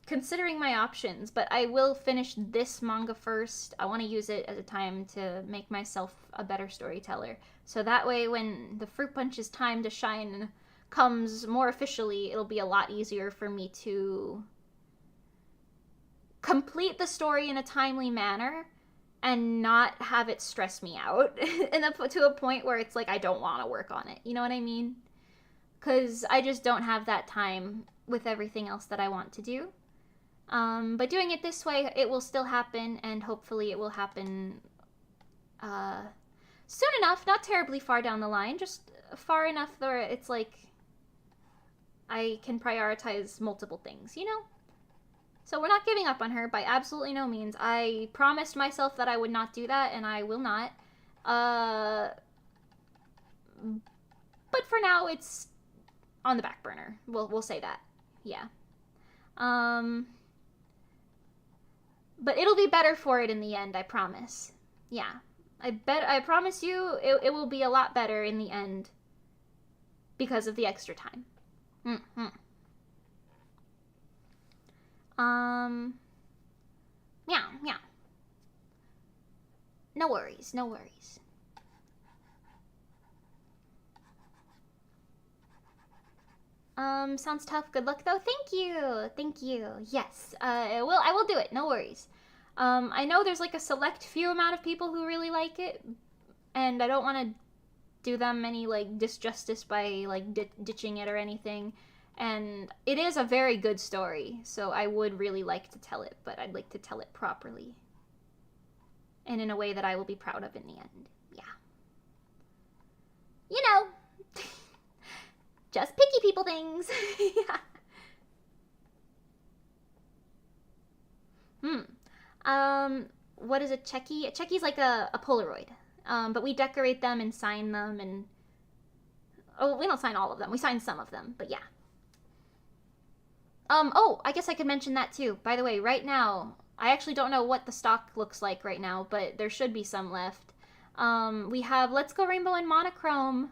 [SPEAKER 1] considering my options, but I will finish this manga first. I want to use it as a time to make myself a better storyteller. So that way when the Fruit Punch's time to shine comes more officially, it'll be a lot easier for me to complete the story in a timely manner and not have it stress me out to a point where it's like I don't want to work on it. You know what I mean? Because I just don't have that time with everything else that I want to do. But doing it this way, it will still happen, and hopefully it will happen soon enough, not terribly far down the line, just far enough where it's like I can prioritize multiple things, you know? So we're not giving up on her by absolutely no means. I promised myself that I would not do that, and I will not. But for now, it's on the back burner. We'll say that. Yeah. But it'll be better for it in the end, I promise. Yeah. I promise you, it will be a lot better in the end because of the extra time. Mm-hmm. Yeah. No worries, no worries. Sounds tough. Good luck though. Thank you. Thank you. Yes. I will do it. No worries. I know there's like a select few amount of people who really like it, and I don't want to do them any like disjustice by like ditching it or anything. And it is a very good story, so I would really like to tell it, but I'd like to tell it properly. And in a way that I will be proud of in the end. Yeah. You know. Just picky people things. Yeah. What is a Checky? A Checky's like a Polaroid. But we decorate them and sign them and... Oh, we don't sign all of them. We sign some of them, but yeah. Oh, I guess I could mention that too. By the way, right now, I actually don't know what the stock looks like right now, but there should be some left. We have Let's Go Rainbow and Monochrome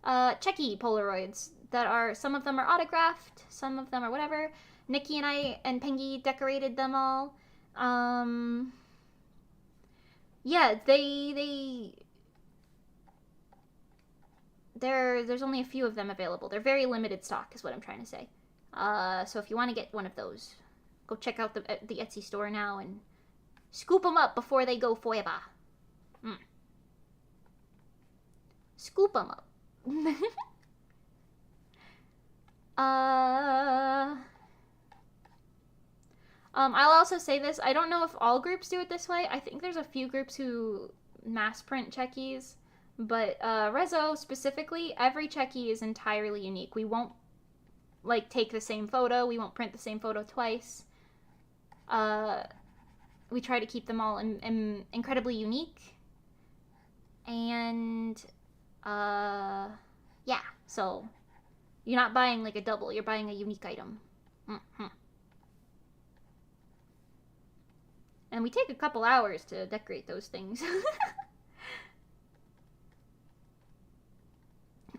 [SPEAKER 1] Checky Polaroids that are, some of them are autographed, some of them are whatever. Nikki and I and Pengy decorated them all. Yeah, there's only a few of them available. They're very limited stock is what I'm trying to say. So if you want to get one of those, go check out the Etsy store now and scoop them up before they go forever. Scoop them up. I'll also say this. I don't know if all groups do it this way. I think there's a few groups who mass print Checkies, but Rezo specifically, every Checky is entirely unique. We won't like take the same photo. We won't print the same photo twice. We try to keep them all incredibly unique. And yeah, so you're not buying like a double. You're buying a unique item. And we take a couple hours to decorate those things.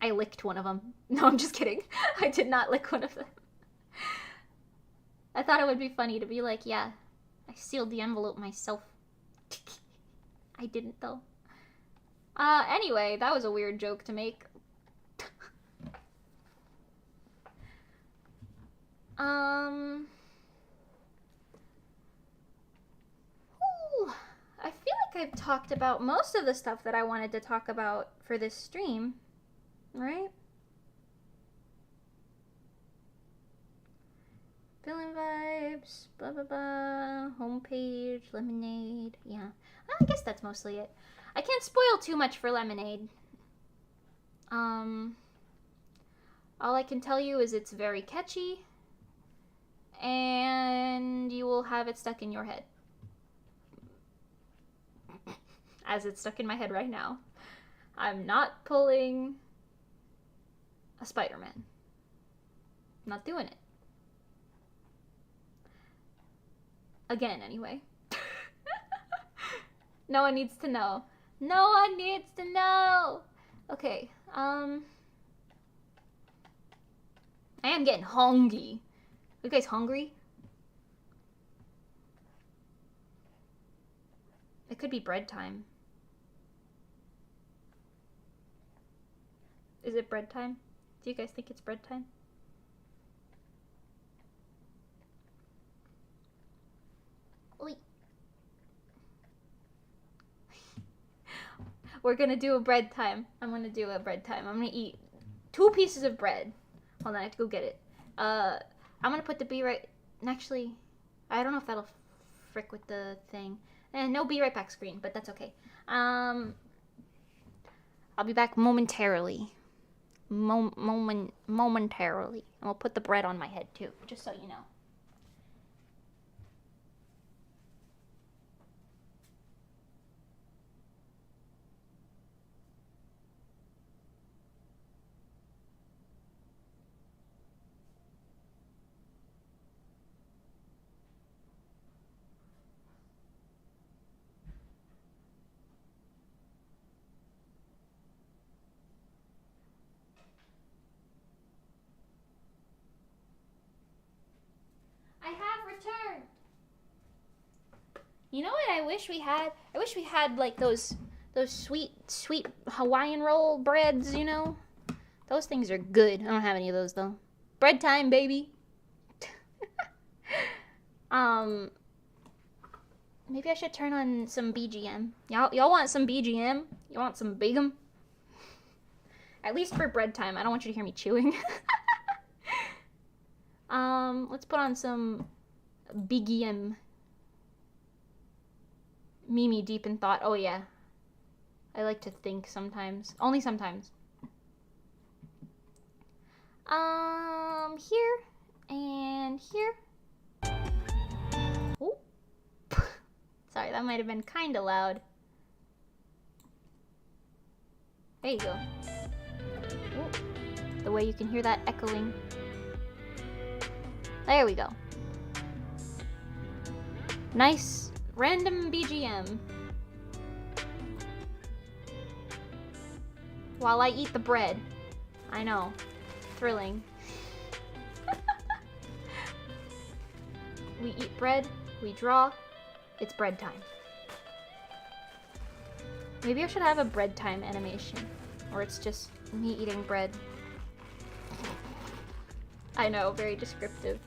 [SPEAKER 1] I licked one of them. No, I'm just kidding. I did not lick one of them. I thought it would be funny to be like, yeah, I sealed the envelope myself. I didn't, though. Anyway, that was a weird joke to make. I feel like I've talked about most of the stuff that I wanted to talk about for this stream, right? Feeling vibes, blah blah blah, homepage, lemonade, yeah. I guess that's mostly it. I can't spoil too much for lemonade. All I can tell you is it's very catchy, and you will have it stuck in your head. As it's stuck in my head right now. I'm not pulling a Spider-Man. I'm not doing it. Again, anyway. No one needs to know. No one needs to know! Okay, I am getting hungry. You guys hungry? It could be bread time. Is it bread time? Do you guys think it's bread time? Oi. We're gonna do a bread time. I'm gonna do a bread time. I'm gonna eat 2 pieces of bread. Hold on, I have to go get it. I'm gonna put the be right... Actually, I don't know if that'll frick with the thing. And no be right back screen, but that's okay. I'll be back momentarily. Momentarily. And we'll put the bread on my head too, just so you know. You know what I wish we had? I wish we had like those sweet Hawaiian roll breads, you know? Those things are good. I don't have any of those though. Bread time, baby. Maybe I should turn on some BGM. Y'all want some BGM? You want some Bigum? At least for bread time. I don't want you to hear me chewing. Let's put on some BGM. Mimi deep in thought. Oh yeah. I like to think sometimes. Only sometimes. Here and here. Oh. Sorry, that might have been kind of loud. There you go. Ooh. The way you can hear that echoing. There we go. Nice random BGM. While I eat the bread. I know. Thrilling. We eat bread, we draw, it's bread time. Maybe I should have a bread time animation, or it's just me eating bread. I know, very descriptive.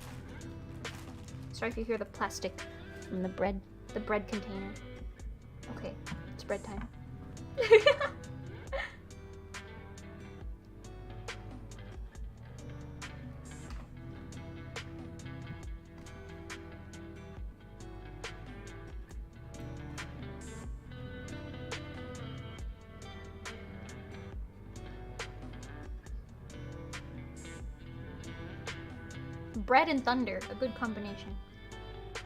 [SPEAKER 1] Sorry if you hear the plastic from the bread container. Okay, it's bread time. Bread and thunder, a good combination.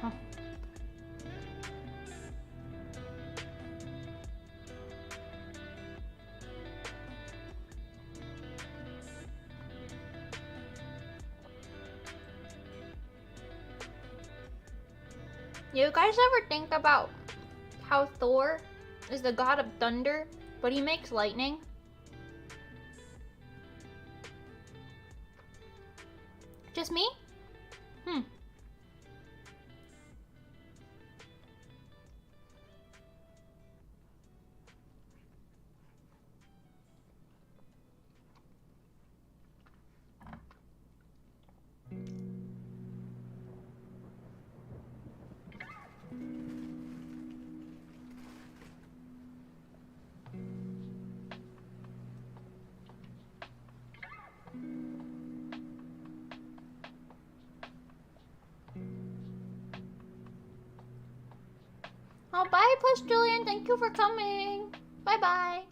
[SPEAKER 1] Huh. You guys ever think about how Thor is the god of thunder, but he makes lightning? Just me? Oh, bye, Plus Julian. Thank you for coming. Bye-bye.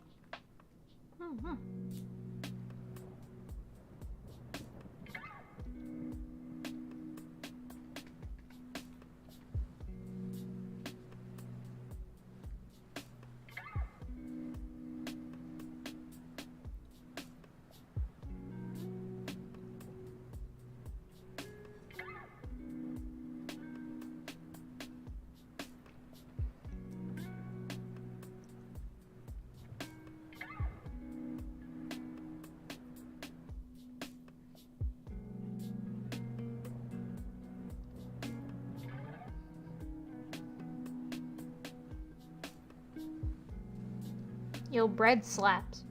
[SPEAKER 1] Yo, bread slaps.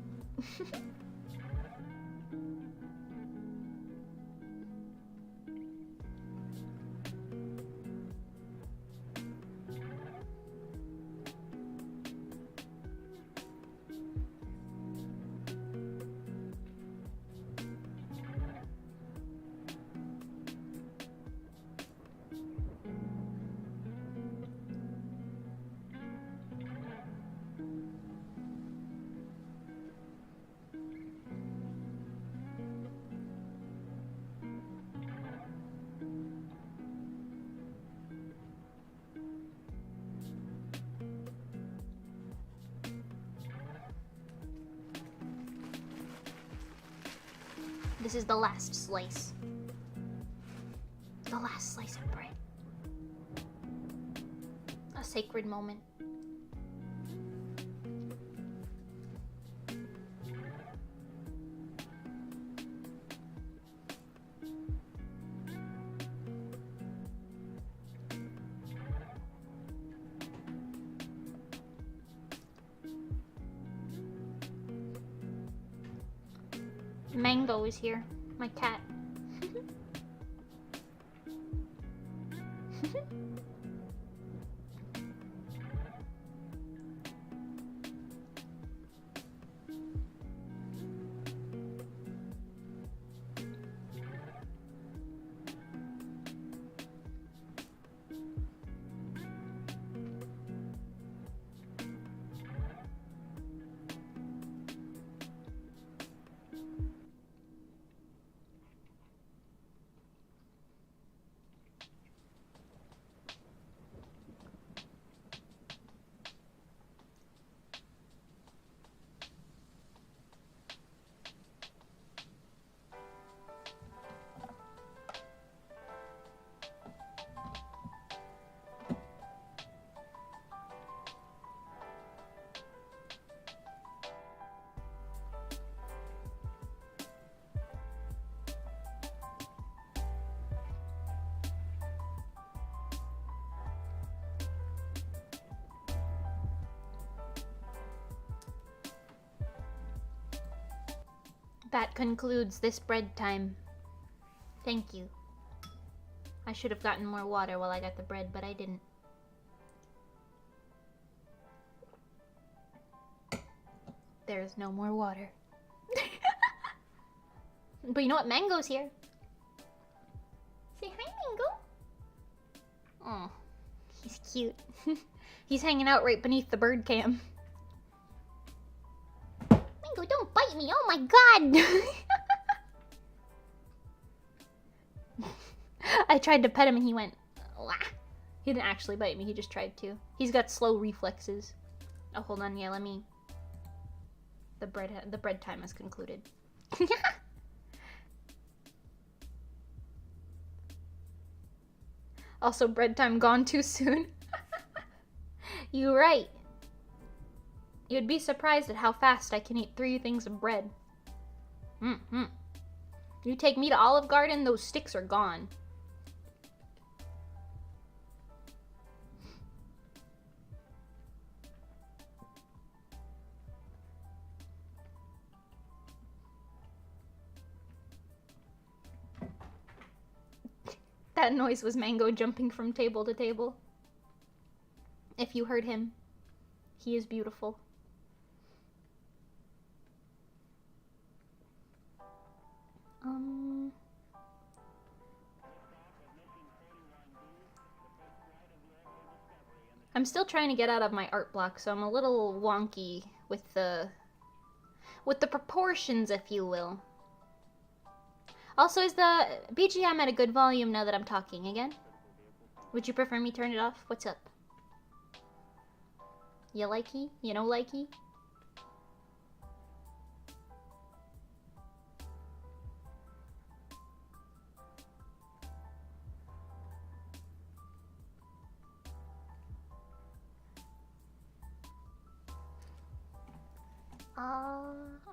[SPEAKER 1] This is the last slice. The last slice of bread. A sacred moment. Mango is here, my cat. That concludes this bread time. Thank you. I should have gotten more water while I got the bread, but I didn't. There's no more water. But you know what? Mango's here. Say hi, Mango. Oh, he's cute. He's hanging out right beneath the bird cam. Mango, don't bite me. Oh my god. I tried to pet him and he went, wah. He didn't actually bite me, he just tried to. He's got slow reflexes. Oh, hold on, yeah, let me... The bread time has concluded. Also, bread time gone too soon. You're right. You'd be surprised at how fast I can eat 3 things of bread. You take me to Olive Garden, those sticks are gone. That noise was Mango jumping from table to table. If you heard him, he is beautiful. I'm still trying to get out of my art block, so I'm a little wonky with the proportions, if you will. Also, is the BGM at a good volume now that I'm talking again? Would you prefer me turn it off? What's up? You likey? You know likey?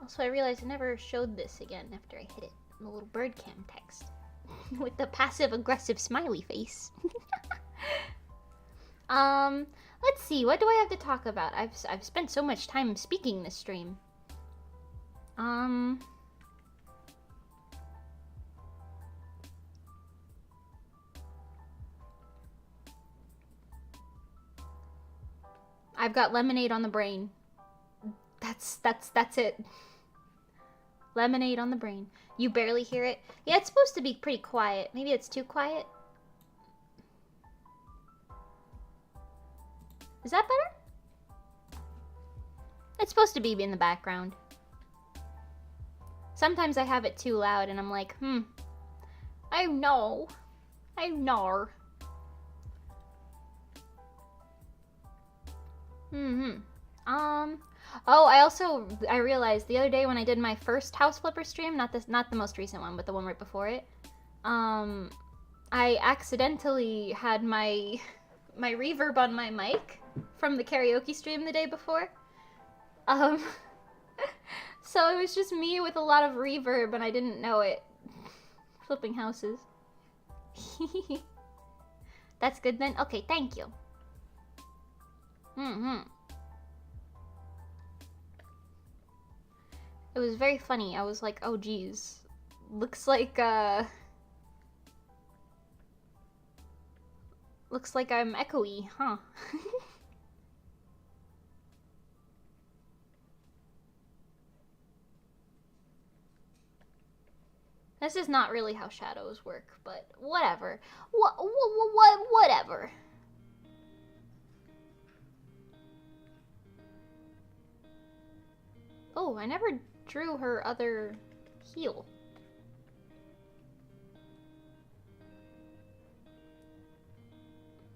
[SPEAKER 1] Also I realized I never showed this again after I hit it. The little bird cam text. With the passive-aggressive smiley face. Let's see, what do I have to talk about? I've spent so much time speaking this stream. I've got lemonade on the brain. That's it. Lemonade on the brain. You barely hear it? Yeah, it's supposed to be pretty quiet. Maybe it's too quiet. Is that better? It's supposed to be in the background. Sometimes I have it too loud and I'm like, I know. Oh, I realized the other day when I did my first House Flipper stream, not the most recent one, but the one right before it, I accidentally had my reverb on my mic from the karaoke stream the day before. So it was just me with a lot of reverb and I didn't know it. Flipping houses. That's good then? Okay, thank you. It was very funny. I was like, oh geez. Looks like Looks like I'm echoey, huh? This is not really how shadows work, but whatever. Whatever. Oh, I never drew her other heel.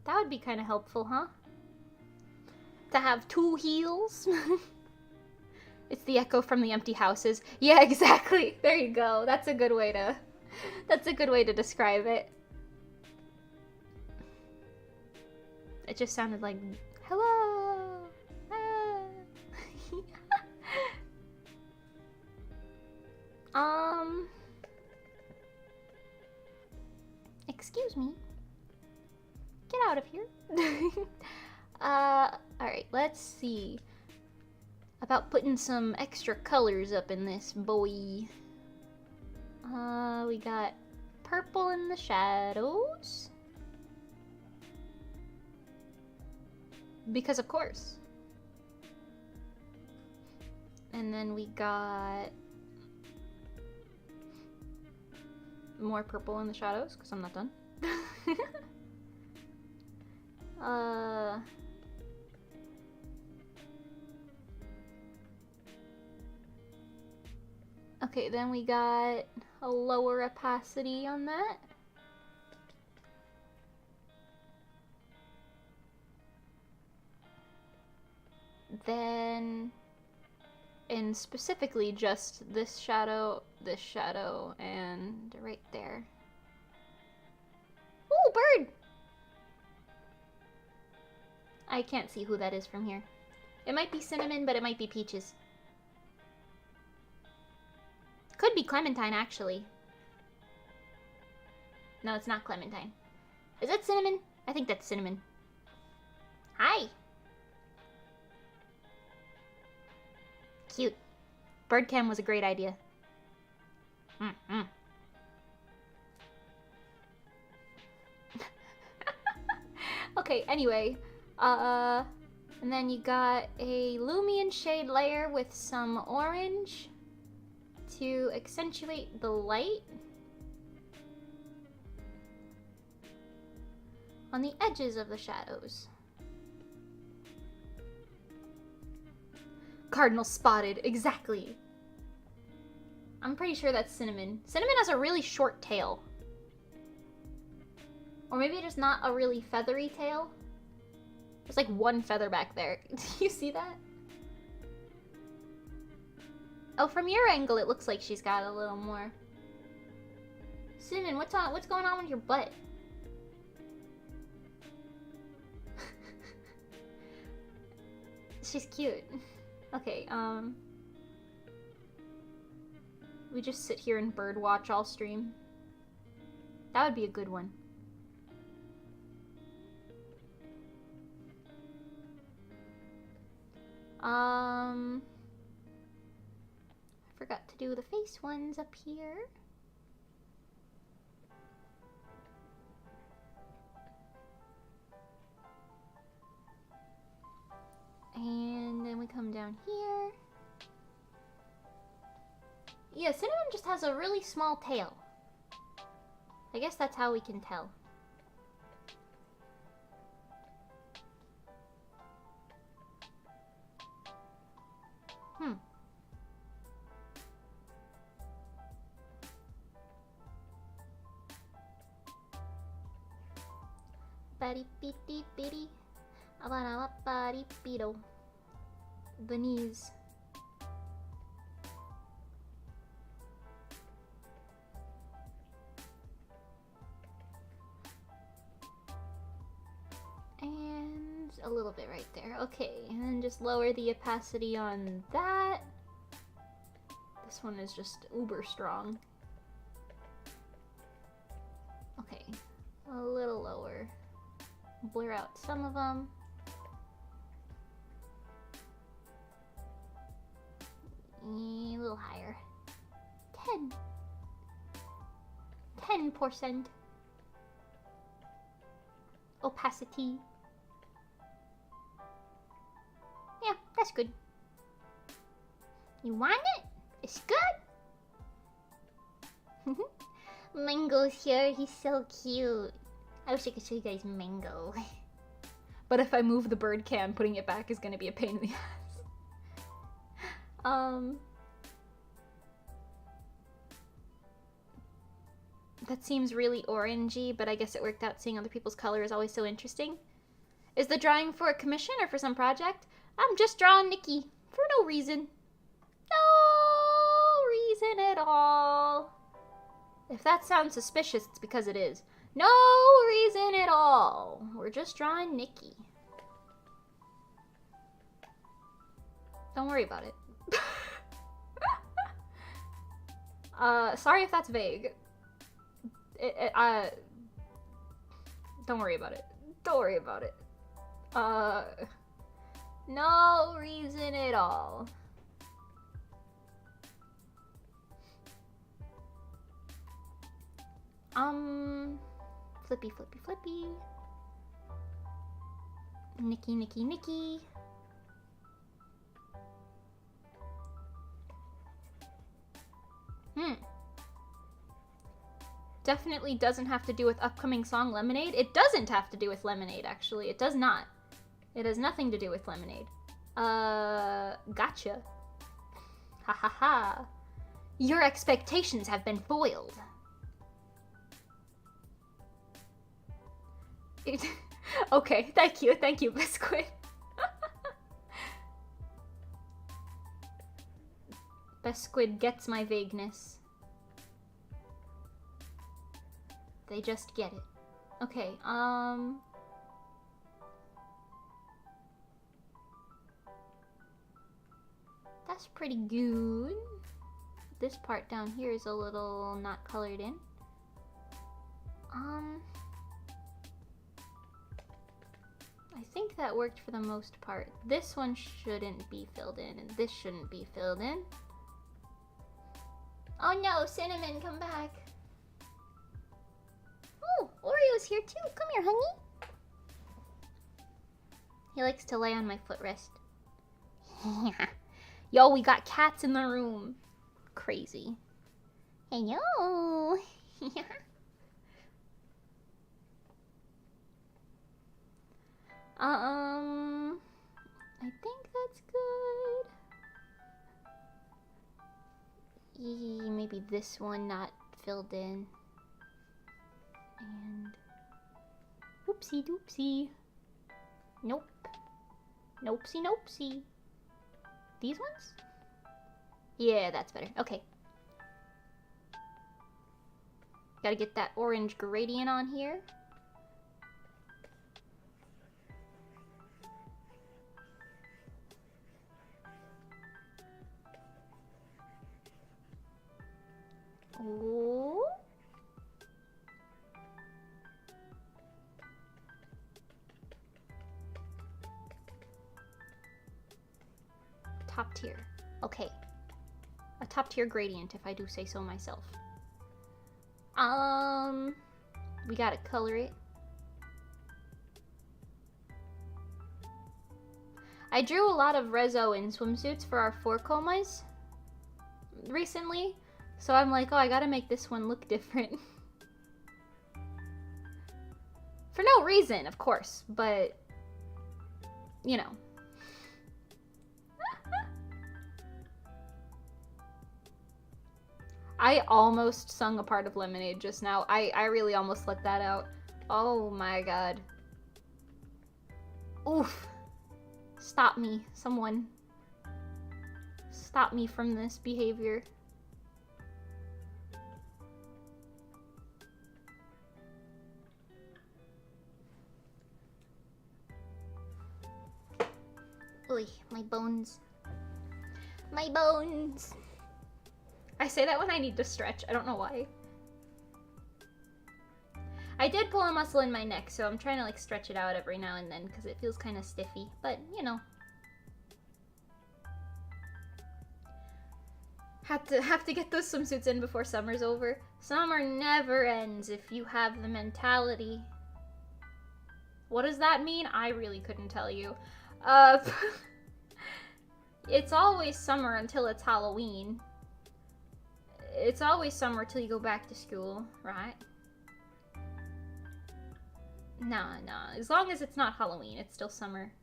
[SPEAKER 1] That would be kind of helpful, huh? To have 2 heels. It's the echo from the empty houses. Yeah, exactly. There you go. That's a good way to describe it. It just sounded like hello. Excuse me. Get out of here. Alright, let's see about putting some extra colors up in this boy. We got purple in the shadows. Because of course. And then we got more purple in the shadows, because I'm not done. Okay, then we got a lower opacity on that. Then, and specifically just this shadow, and right there. Ooh, bird! I can't see who that is from here. It might be Cinnamon, but it might be Peaches. Could be Clementine, actually. No, it's not Clementine. Is that Cinnamon? I think that's Cinnamon. Hi! Cute. Bird cam was a great idea. Okay, anyway. And then you got a Lumion shade layer with some orange to accentuate the light on the edges of the shadows. Cardinal spotted, exactly. I'm pretty sure that's Cinnamon. Cinnamon has a really short tail. Or maybe just not a really feathery tail. There's like one feather back there. Do you see that? Oh, from your angle, it looks like she's got a little more. Cinnamon, what's going on with your butt? She's cute. Okay, we just sit here and bird watch all stream. That would be a good one. I forgot to do the face ones up here. And then we come down here. Yeah, Cinnamon just has a really small tail. I guess that's how we can tell. Batty bitty bitty. Batty beetle. The knees. And a little bit right there. Okay, and then just lower the opacity on that. This one is just uber strong. Okay, a little lower. Blur out some of them. A little higher. 10%. opacity. Yeah, that's good. You want it? It's good. Mango's here. He's so cute. I wish I could show you guys Mango.
[SPEAKER 7] But if I move the bird cam, putting it back is gonna be a pain in the ass.
[SPEAKER 1] That seems really orangey, but I guess it worked out. Seeing other people's color is always so interesting. Is the drawing for a commission or for some project? I'm just drawing Nikki. For no reason. No reason at all. If that sounds suspicious, it's because it is. No reason at all. We're just drawing Nikki. Don't worry about it. Sorry if that's vague. Don't worry about it. Don't worry about it. No reason at all. Flippy, flippy, flippy. Nikki, Nikki, Nikki. Definitely doesn't have to do with upcoming song Lemonade. It doesn't have to do with Lemonade, actually. It does not. It has nothing to do with Lemonade. Gotcha. Ha ha ha. Your expectations have been foiled. Okay, thank you, Biscuit. Biscuit gets my vagueness. They just get it. Okay, that's pretty good. This part down here is a little not colored in. I think that worked for the most part. This one shouldn't be filled in, and this shouldn't be filled in. Oh no, Cinnamon, come back. Oh, Oreo's here too. Come here, honey. He likes to lay on my footrest. Yo, we got cats in the room. Crazy. Hello. I think that's good. Maybe this one not filled in. And oopsie doopsie. Nope. Nopesy nopesy. These ones? Yeah, that's better. Okay. Gotta get that orange gradient on here. Ooh. Top tier. Okay. A top tier gradient, if I do say so myself. We gotta color it. I drew a lot of reso in swimsuits for our 4 comas recently, so I'm like, oh, I gotta make this one look different. For no reason, of course, but, you know. I almost sung a part of Lemonade just now. I really almost let that out. Oh my god. Oof. Stop me, someone. Stop me from this behavior. Oy, my bones. My bones. I say that when I need to stretch. I don't know why. I did pull a muscle in my neck, so I'm trying to like stretch it out every now and then because it feels kind of stiffy. But, you know. Have to get those swimsuits in before summer's over. Summer never ends if you have the mentality. What does that mean? I really couldn't tell you. It's always summer until it's Halloween. It's always summer till you go back to school, right? Nah. As long as it's not Halloween, it's still summer.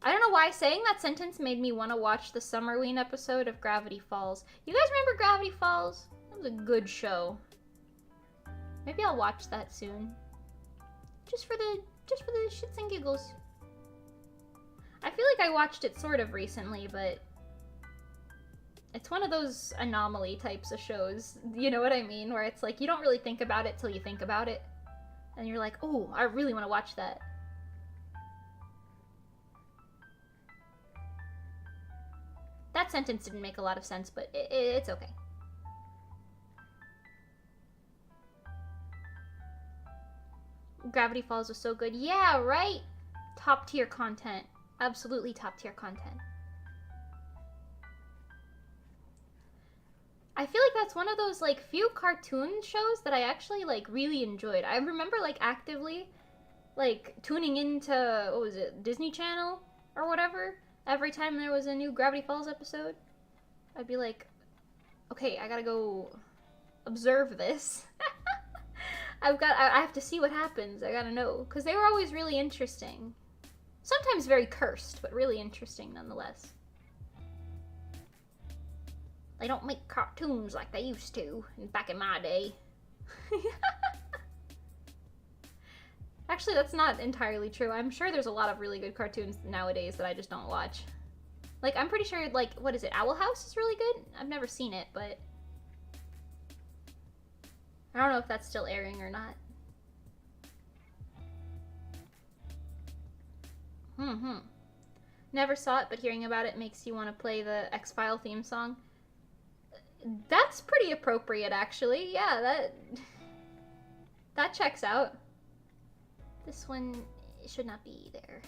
[SPEAKER 1] I don't know why saying that sentence made me want to watch the Summerween episode of Gravity Falls. You guys remember Gravity Falls? That was a good show. Maybe I'll watch that soon. Just for the shits and giggles. I feel like I watched it sort of recently, but it's one of those anomaly types of shows. You know what I mean? Where it's like you don't really think about it till you think about it. And you're like, oh, I really want to watch that. That sentence didn't make a lot of sense, but it's okay. Gravity Falls was so good. Yeah, right? Top tier content. Absolutely top tier content. I feel like that's one of those like few cartoon shows that I actually like really enjoyed. I remember like actively like tuning into, what was it, Disney Channel or whatever. Every time there was a new Gravity Falls episode, I'd be like, okay, I gotta go observe this. I have to see what happens. I gotta know. Because they were always really interesting. Sometimes very cursed, but really interesting nonetheless. They don't make cartoons like they used to back in my day. Actually, that's not entirely true. I'm sure there's a lot of really good cartoons nowadays that I just don't watch. Like, I'm pretty sure, like, what is it? Owl House is really good? I've never seen it, but I don't know if that's still airing or not. Never saw it, but hearing about it makes you want to play the X-File theme song. That's pretty appropriate, actually. Yeah, that checks out. This one should not be there.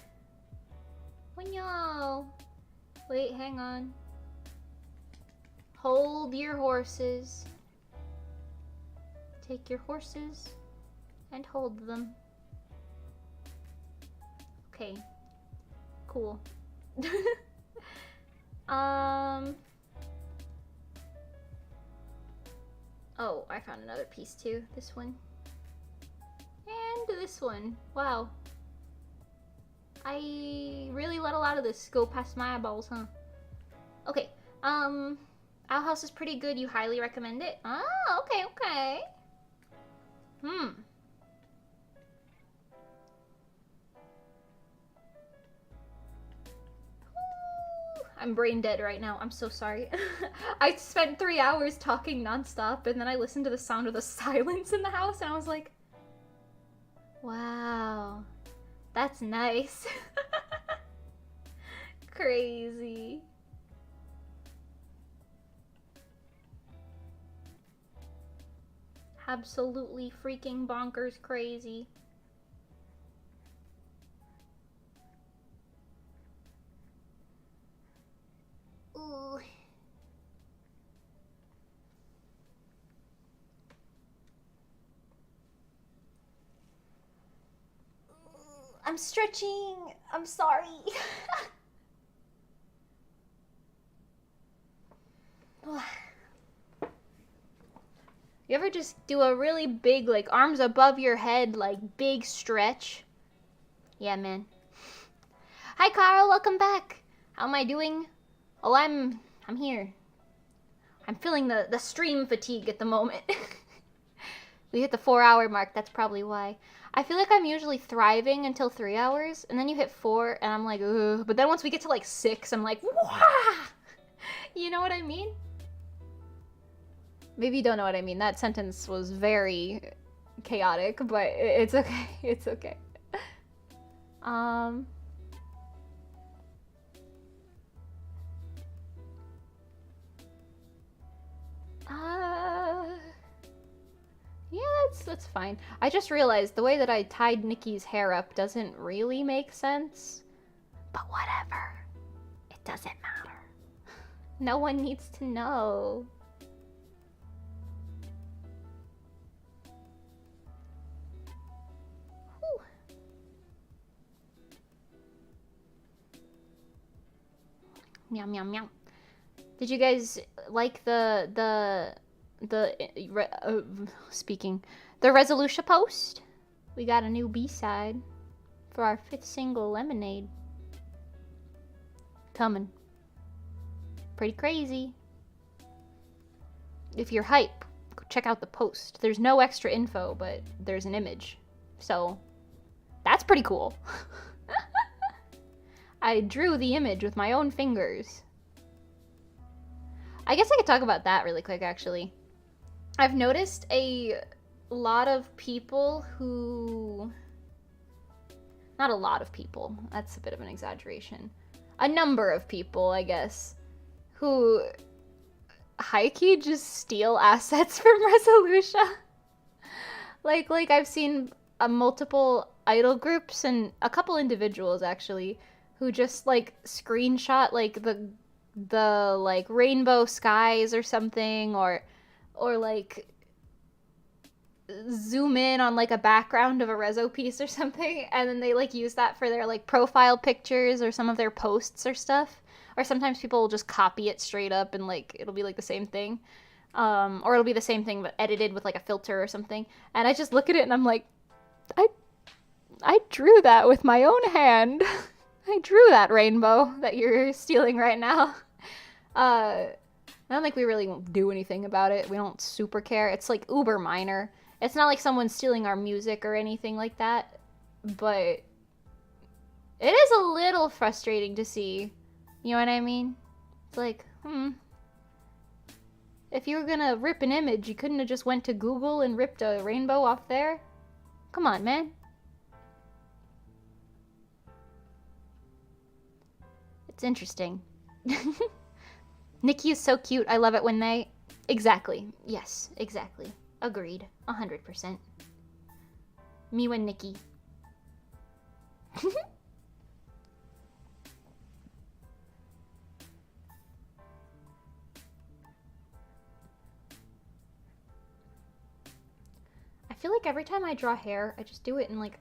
[SPEAKER 1] Oh no! Wait, hang on. Hold your horses. Take your horses and hold them. Okay. Cool. Oh, I found another piece too. This one. And this one. Wow. I really let a lot of this go past my eyeballs, huh? Okay. Owl House is pretty good. You highly recommend it? Ah, okay. I'm brain dead right now. I'm so sorry. I spent 3 hours talking nonstop, and then I listened to the sound of the silence in the house, and I was like, wow, that's nice. Crazy. Absolutely freaking bonkers crazy. Ooh. I'm stretching. I'm sorry. You ever just do a really big, like, arms above your head, like, big stretch? Yeah, man. Hi, Carl. Welcome back. How am I doing? Oh, I'm here. I'm feeling the stream fatigue at the moment. We hit the 4-hour mark. That's probably why. I feel like I'm usually thriving until 3 hours, and then you hit 4, and I'm like, ugh. But then once we get to, like, 6, I'm like, wah! You know what I mean? Maybe you don't know what I mean. That sentence was very chaotic, but it's okay. It's okay. Yeah, that's fine. I just realized the way that I tied Nikki's hair up doesn't really make sense. But whatever. It doesn't matter. No one needs to know. Whew. Meow meow meow. Did you guys like the Resolucia post? We got a new B-side for our 5th single, Lemonade. Coming. Pretty crazy. If you're hype, go check out the post. There's no extra info, but there's an image. So, that's pretty cool. I drew the image with my own fingers. I guess I could talk about that really quick, actually. I've noticed a lot of people who... Not a lot of people. That's a bit of an exaggeration. A number of people, I guess, who high-key just steal assets from Resolucia. Like I've seen multiple idol groups and a couple individuals, actually, who just, like, screenshot, like, the like, rainbow skies or something, or, like, zoom in on, like, a background of a Rezo piece or something, and then they, like, use that for their, like, profile pictures or some of their posts or stuff. Or sometimes people will just copy it straight up and, like, it'll be, like, the same thing. Or it'll be the same thing but edited with, like, a filter or something. And I just look at it and I'm like, I drew that with my own hand. I drew that rainbow that you're stealing right now. I don't think we really do anything about it. We don't super care. It's, like, uber minor. It's not like someone's stealing our music or anything like that. But it is a little frustrating to see. You know what I mean? It's like, if you were gonna rip an image, you couldn't have just went to Google and ripped a rainbow off there? Come on, man. It's interesting. Nikki is so cute. I love it when they... Exactly. Yes, exactly. Agreed. 100%. Me when Nikki. I feel like every time I draw hair, I just do it in, like,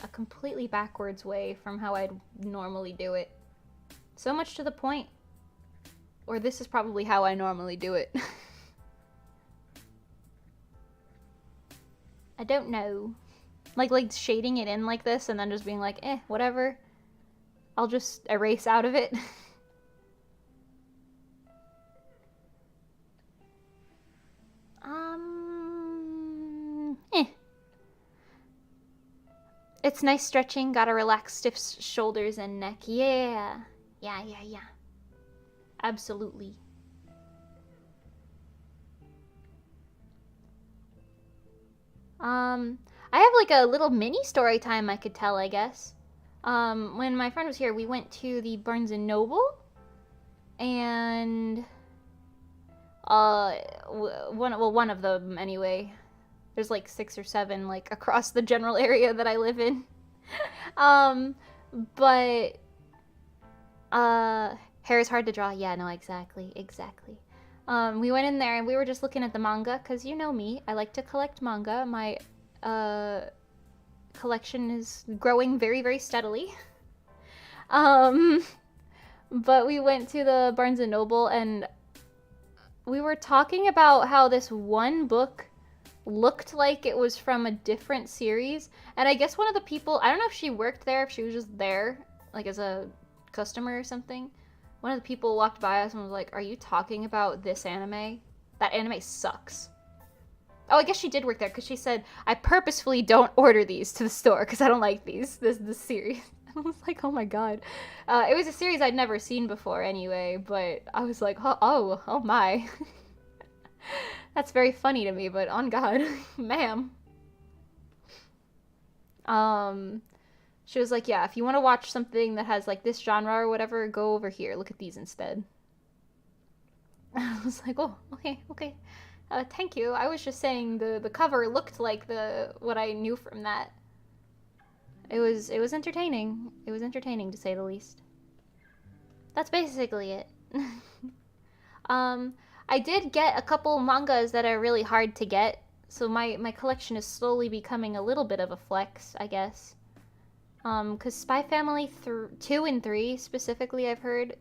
[SPEAKER 1] a completely backwards way from how I'd normally do it. So much to the point. Or this is probably how I normally do it. I don't know. Like shading it in like this and then just being like, whatever. I'll just erase out of it. It's nice stretching, gotta relax stiff shoulders and neck. Yeah. Yeah. Absolutely. I have like a little mini story time I could tell, I guess. When my friend was here, we went to the Barnes & Noble, and one of them anyway. There's like 6 or 7 like across the general area that I live in. But hair is hard to draw. Yeah, no, exactly. We went in there and we were just looking at the manga, because you know me, I like to collect manga. My collection is growing very, very steadily. But we went to the Barnes & Noble and we were talking about how this one book looked like it was from a different series. And I guess one of the people, I don't know if she worked there, if she was just there, like as a customer or something. One of the people walked by us and was like, "Are you talking about this anime? That anime sucks." Oh, I guess she did work there, because she said, "I purposefully don't order these to the store because I don't like this series." I was like, oh my god. It was a series I'd never seen before anyway, but I was like, oh my. That's very funny to me, but on God, ma'am. She was like, yeah, if you want to watch something that has like this genre or whatever, go over here. Look at these instead. I was like, oh, okay. Thank you. I was just saying the cover looked like what I knew from that. It was entertaining. It was entertaining, to say the least. That's basically it. I did get a couple mangas that are really hard to get, so my collection is slowly becoming a little bit of a flex, I guess. Because Spy Family 2 and 3 specifically, I've heard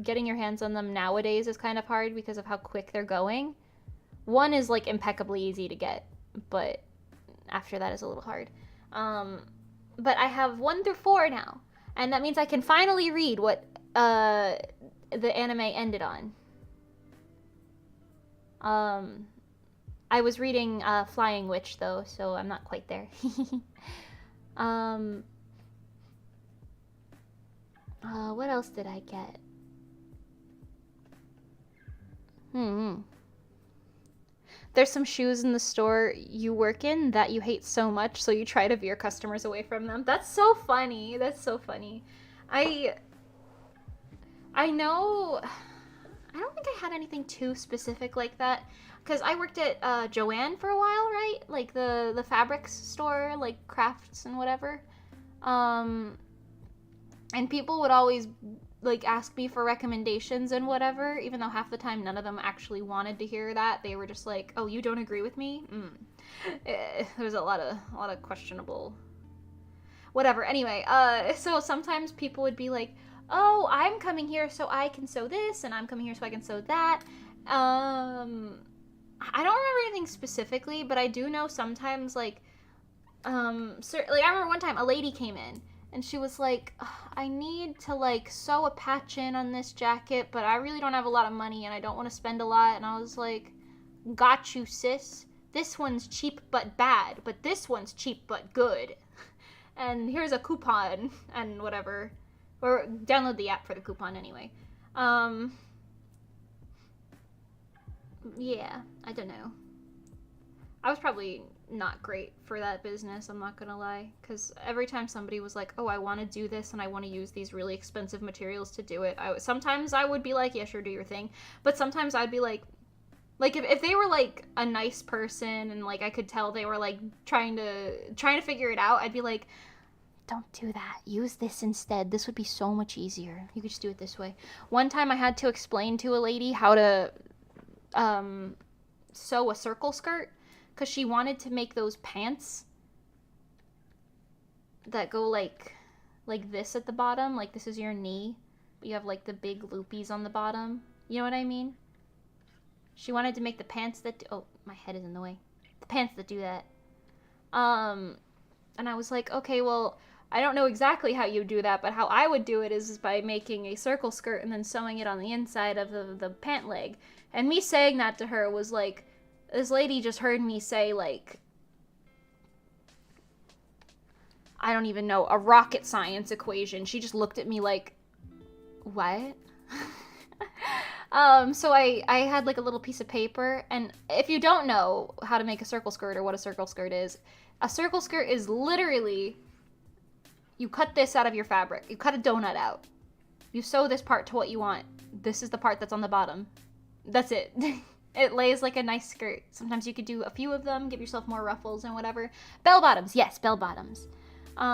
[SPEAKER 1] getting your hands on them nowadays is kind of hard because of how quick they're going. 1 is like impeccably easy to get, but after that is a little hard. But I have 1 through 4 now, and that means I can finally read what the anime ended on. I was reading Flying Witch though, so I'm not quite there. What else did I get? There's some shoes in the store you work in that you hate so much, so you try to veer customers away from them. That's so funny. That's so funny. I know... I don't think I had anything too specific like that. Because I worked at Joanne for a while, right? Like the fabrics store, like crafts and whatever. And people would always like ask me for recommendations and whatever, even though half the time none of them actually wanted to hear that. They were just like, "Oh, you don't agree with me?" There's a lot of questionable whatever. Anyway, so sometimes people would be like, "Oh, I'm coming here so I can sew this, and I'm coming here so I can sew that." I don't remember anything specifically, but I do know sometimes like I remember one time a lady came in and she was like, "I need to like sew a patch in on this jacket, but I really don't have a lot of money and I don't want to spend a lot." And I was like, "Got you, sis. This one's cheap but bad, but this one's cheap but good. And here's a coupon and whatever." Or download the app for the coupon anyway. Yeah, I don't know. I was probably not great for that business, I'm not gonna lie. Because every time somebody was like, "Oh, I want to do this and I want to use these really expensive materials to do it," sometimes I would be like, "Yeah, sure, do your thing." But sometimes I'd be like if they were like a nice person and like I could tell they were like trying to figure it out, I'd be like, "Don't do that. Use this instead. This would be so much easier. You could just do it this way." One time I had to explain to a lady how to sew a circle skirt because she wanted to make those pants that go like this at the bottom. Like this is your knee, but you have like the big loopies on the bottom. You know what I mean? She wanted to make the pants that oh, my head is in the way. The pants that do that. And I was like, "Okay, well, I don't know exactly how you do that, but how I would do it is by making a circle skirt and then sewing it on the inside of the pant leg." And me saying that to her was like, this lady just heard me say like, I don't even know, a rocket science equation. She just looked at me like, "What?" So I had like a little piece of paper, and if you don't know how to make a circle skirt or what a circle skirt is literally, you cut this out of your fabric. You cut a donut out. You sew this part to what you want. This is the part that's on the bottom. That's it. It lays like a nice skirt. Sometimes you could do a few of them, give yourself more ruffles and whatever. Bell bottoms. Yes, bell bottoms. But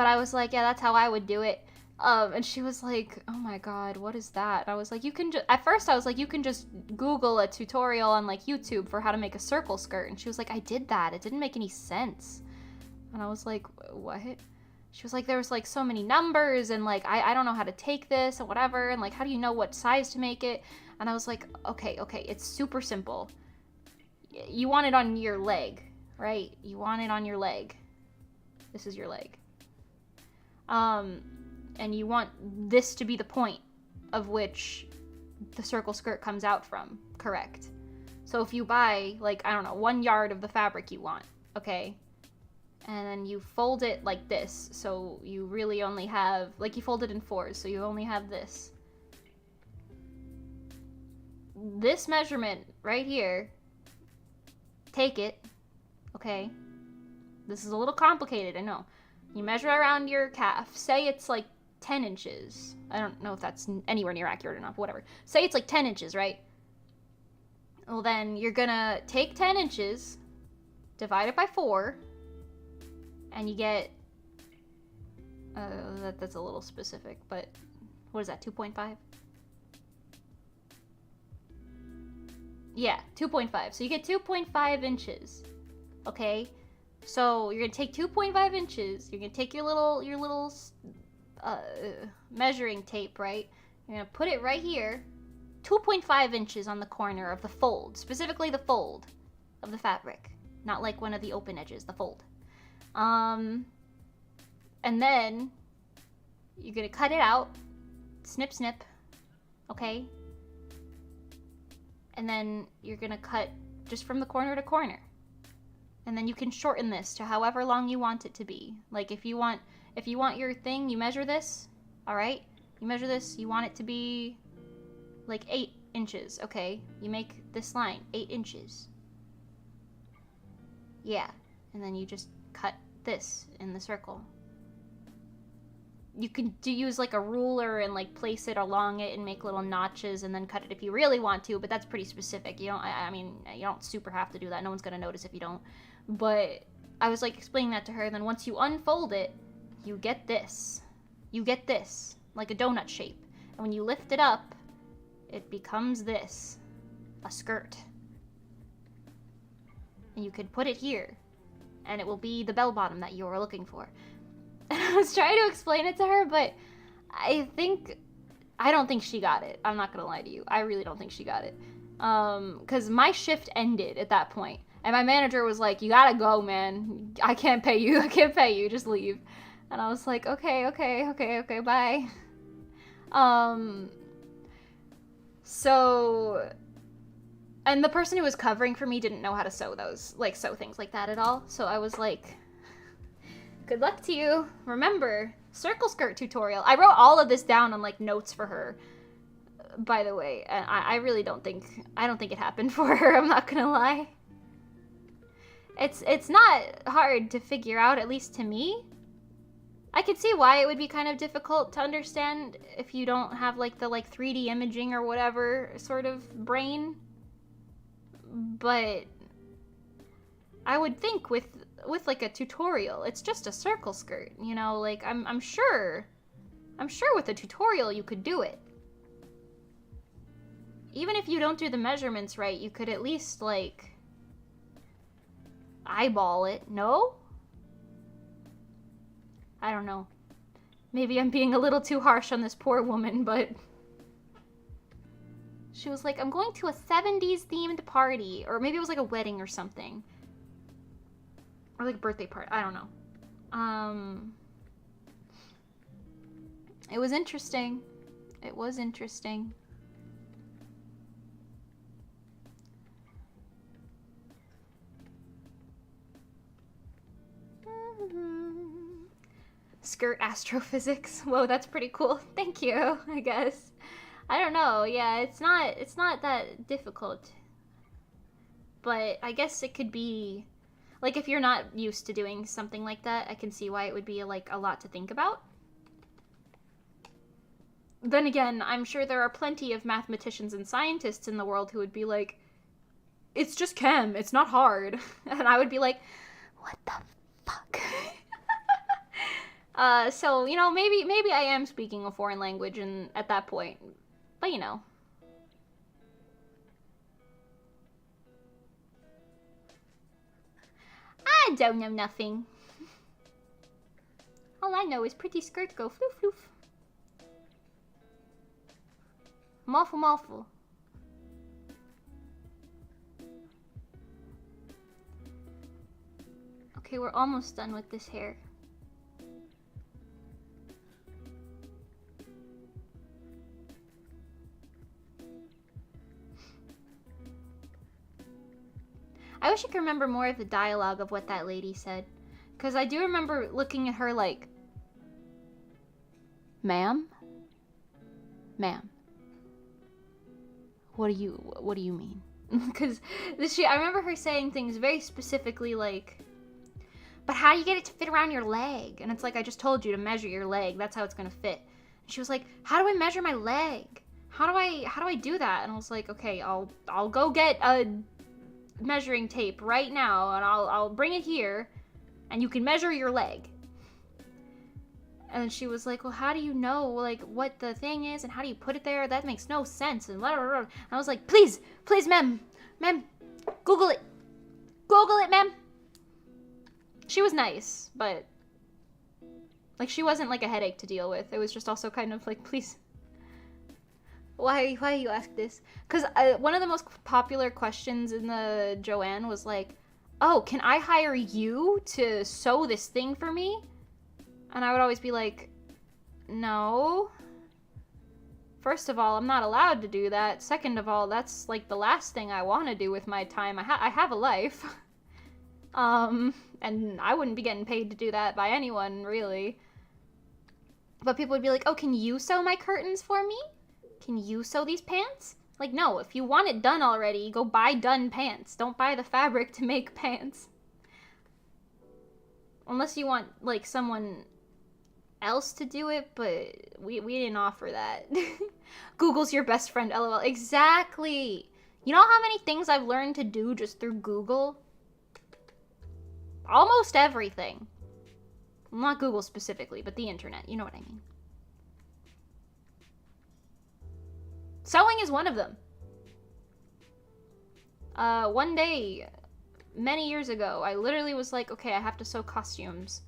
[SPEAKER 1] I was like, "Yeah, that's how I would do it." And she was like, "Oh my god, what is that?" I was like, at first I was like, "You can just Google a tutorial on like YouTube for how to make a circle skirt." And she was like, "I did that. It didn't make any sense." And I was like, "What?" She was like, "There was like so many numbers and like, I don't know how to take this and whatever. And like, how do you know what size to make it?" And I was like, okay, it's super simple. You want it on your leg, right? You want it on your leg. This is your leg. And you want this to be the point of which the circle skirt comes out from, correct? So if you buy like, I don't know, 1 yard of the fabric you want, okay? And then you fold it like this, so you really only have, like you fold it in 4s, so you only have this. This measurement right here, take it, okay? This is a little complicated, I know. You measure around your calf, say it's like 10 inches. I don't know if that's anywhere near accurate or not, but whatever. Say it's like 10 inches, right? Well then, you're gonna take 10 inches, divide it by 4, and you get, that's a little specific, but what is that, 2.5? Yeah, 2.5. So you get 2.5 inches, okay? So you're gonna take 2.5 inches. You're gonna take your little measuring tape, right? You're gonna put it right here, 2.5 inches on the corner of the fold, specifically the fold of the fabric, not like one of the open edges, the fold. And then you're gonna cut it out, snip, snip, okay? And then you're gonna cut just from the corner to corner. And then you can shorten this to however long you want it to be. Like if you want your thing, you measure this, all right? You measure this, you want it to be like 8 inches, okay? You make this line 8 inches. Yeah, and then you just cut this in the circle. You can use like a ruler and like place it along it and make little notches and then cut it if you really want to, but that's pretty specific. You don't, I mean, you don't super have to do that. No one's gonna notice if you don't. But I was like explaining that to her, and then once you unfold it, you get this. You get this, like a donut shape. And when you lift it up, it becomes this, a skirt. And you could put it here, and it will be the bell bottom that you were looking for. And I was trying to explain it to her, but I don't think she got it. I'm not gonna lie to you. I really don't think she got it. Because my shift ended at that point. And my manager was like, you gotta go, man. I can't pay you. I can't pay you. Just leave. And I was like, okay, bye. So, and the person who was covering for me didn't know how to sew sew things like that at all. So I was like, good luck to you. Remember, circle skirt tutorial. I wrote all of this down on like notes for her, by the way. And I really don't think it happened for her. I'm not gonna lie. It's not hard to figure out, at least to me. I could see why it would be kind of difficult to understand if you don't have like the 3D imaging or whatever sort of brain. But I would think with like a tutorial, it's just a circle skirt, you know, like I'm sure with a tutorial you could do it. Even if you don't do the measurements right, you could at least like eyeball it, no? I don't know. Maybe I'm being a little too harsh on this poor woman, but she was like, I'm going to a 70s themed party, or maybe it was like a wedding or something. Or like a birthday party, I don't know. It was interesting. It was interesting. Skirt astrophysics. Whoa, that's pretty cool. Thank you, I guess. I don't know. Yeah, it's not that difficult. But I guess it could be like if you're not used to doing something like that, I can see why it would be like a lot to think about. Then again, I'm sure there are plenty of mathematicians and scientists in the world who would be like, it's just chem, it's not hard. And I would be like, what the fuck? So, you know, maybe I am speaking a foreign language and at that point, but you know. I don't know nothing. All I know is pretty skirt go floof floof. Mawful mawful. Okay, we're almost done with this hair. I wish I could remember more of the dialogue of what that lady said. Because I do remember looking at her like, ma'am? Ma'am. What do you mean? Because I remember her saying things very specifically like, but how do you get it to fit around your leg? And it's like, I just told you to measure your leg. That's how it's going to fit. And she was like, how do I measure my leg? How do I do that? And I was like, okay, I'll go get a measuring tape right now and I'll bring it here and you can measure your leg. And she was like, well, how do you know like what the thing is and how do you put it there? That makes no sense. And blah, blah, blah. And I was like, please, ma'am, Google it, ma'am. She was nice, but like she wasn't like a headache to deal with. It was just also kind of like, please, why you ask this? Because one of the most popular questions in the Joanne was like, oh, can I hire you to sew this thing for me? And I would always be like, no. First of all, I'm not allowed to do that. Second of all, that's like the last thing I want to do with my time. I have a life. And I wouldn't be getting paid to do that by anyone, really. But people would be like, oh, can you sew my curtains for me? Can you sew these pants? Like, no, if you want it done already, go buy done pants. Don't buy the fabric to make pants. Unless you want, like, someone else to do it, but we didn't offer that. Google's your best friend, LOL. Exactly. You know how many things I've learned to do just through Google? Almost everything. Not Google specifically, but the internet. You know what I mean. Sewing is one of them. One day, many years ago, I literally was like, okay, I have to sew costumes.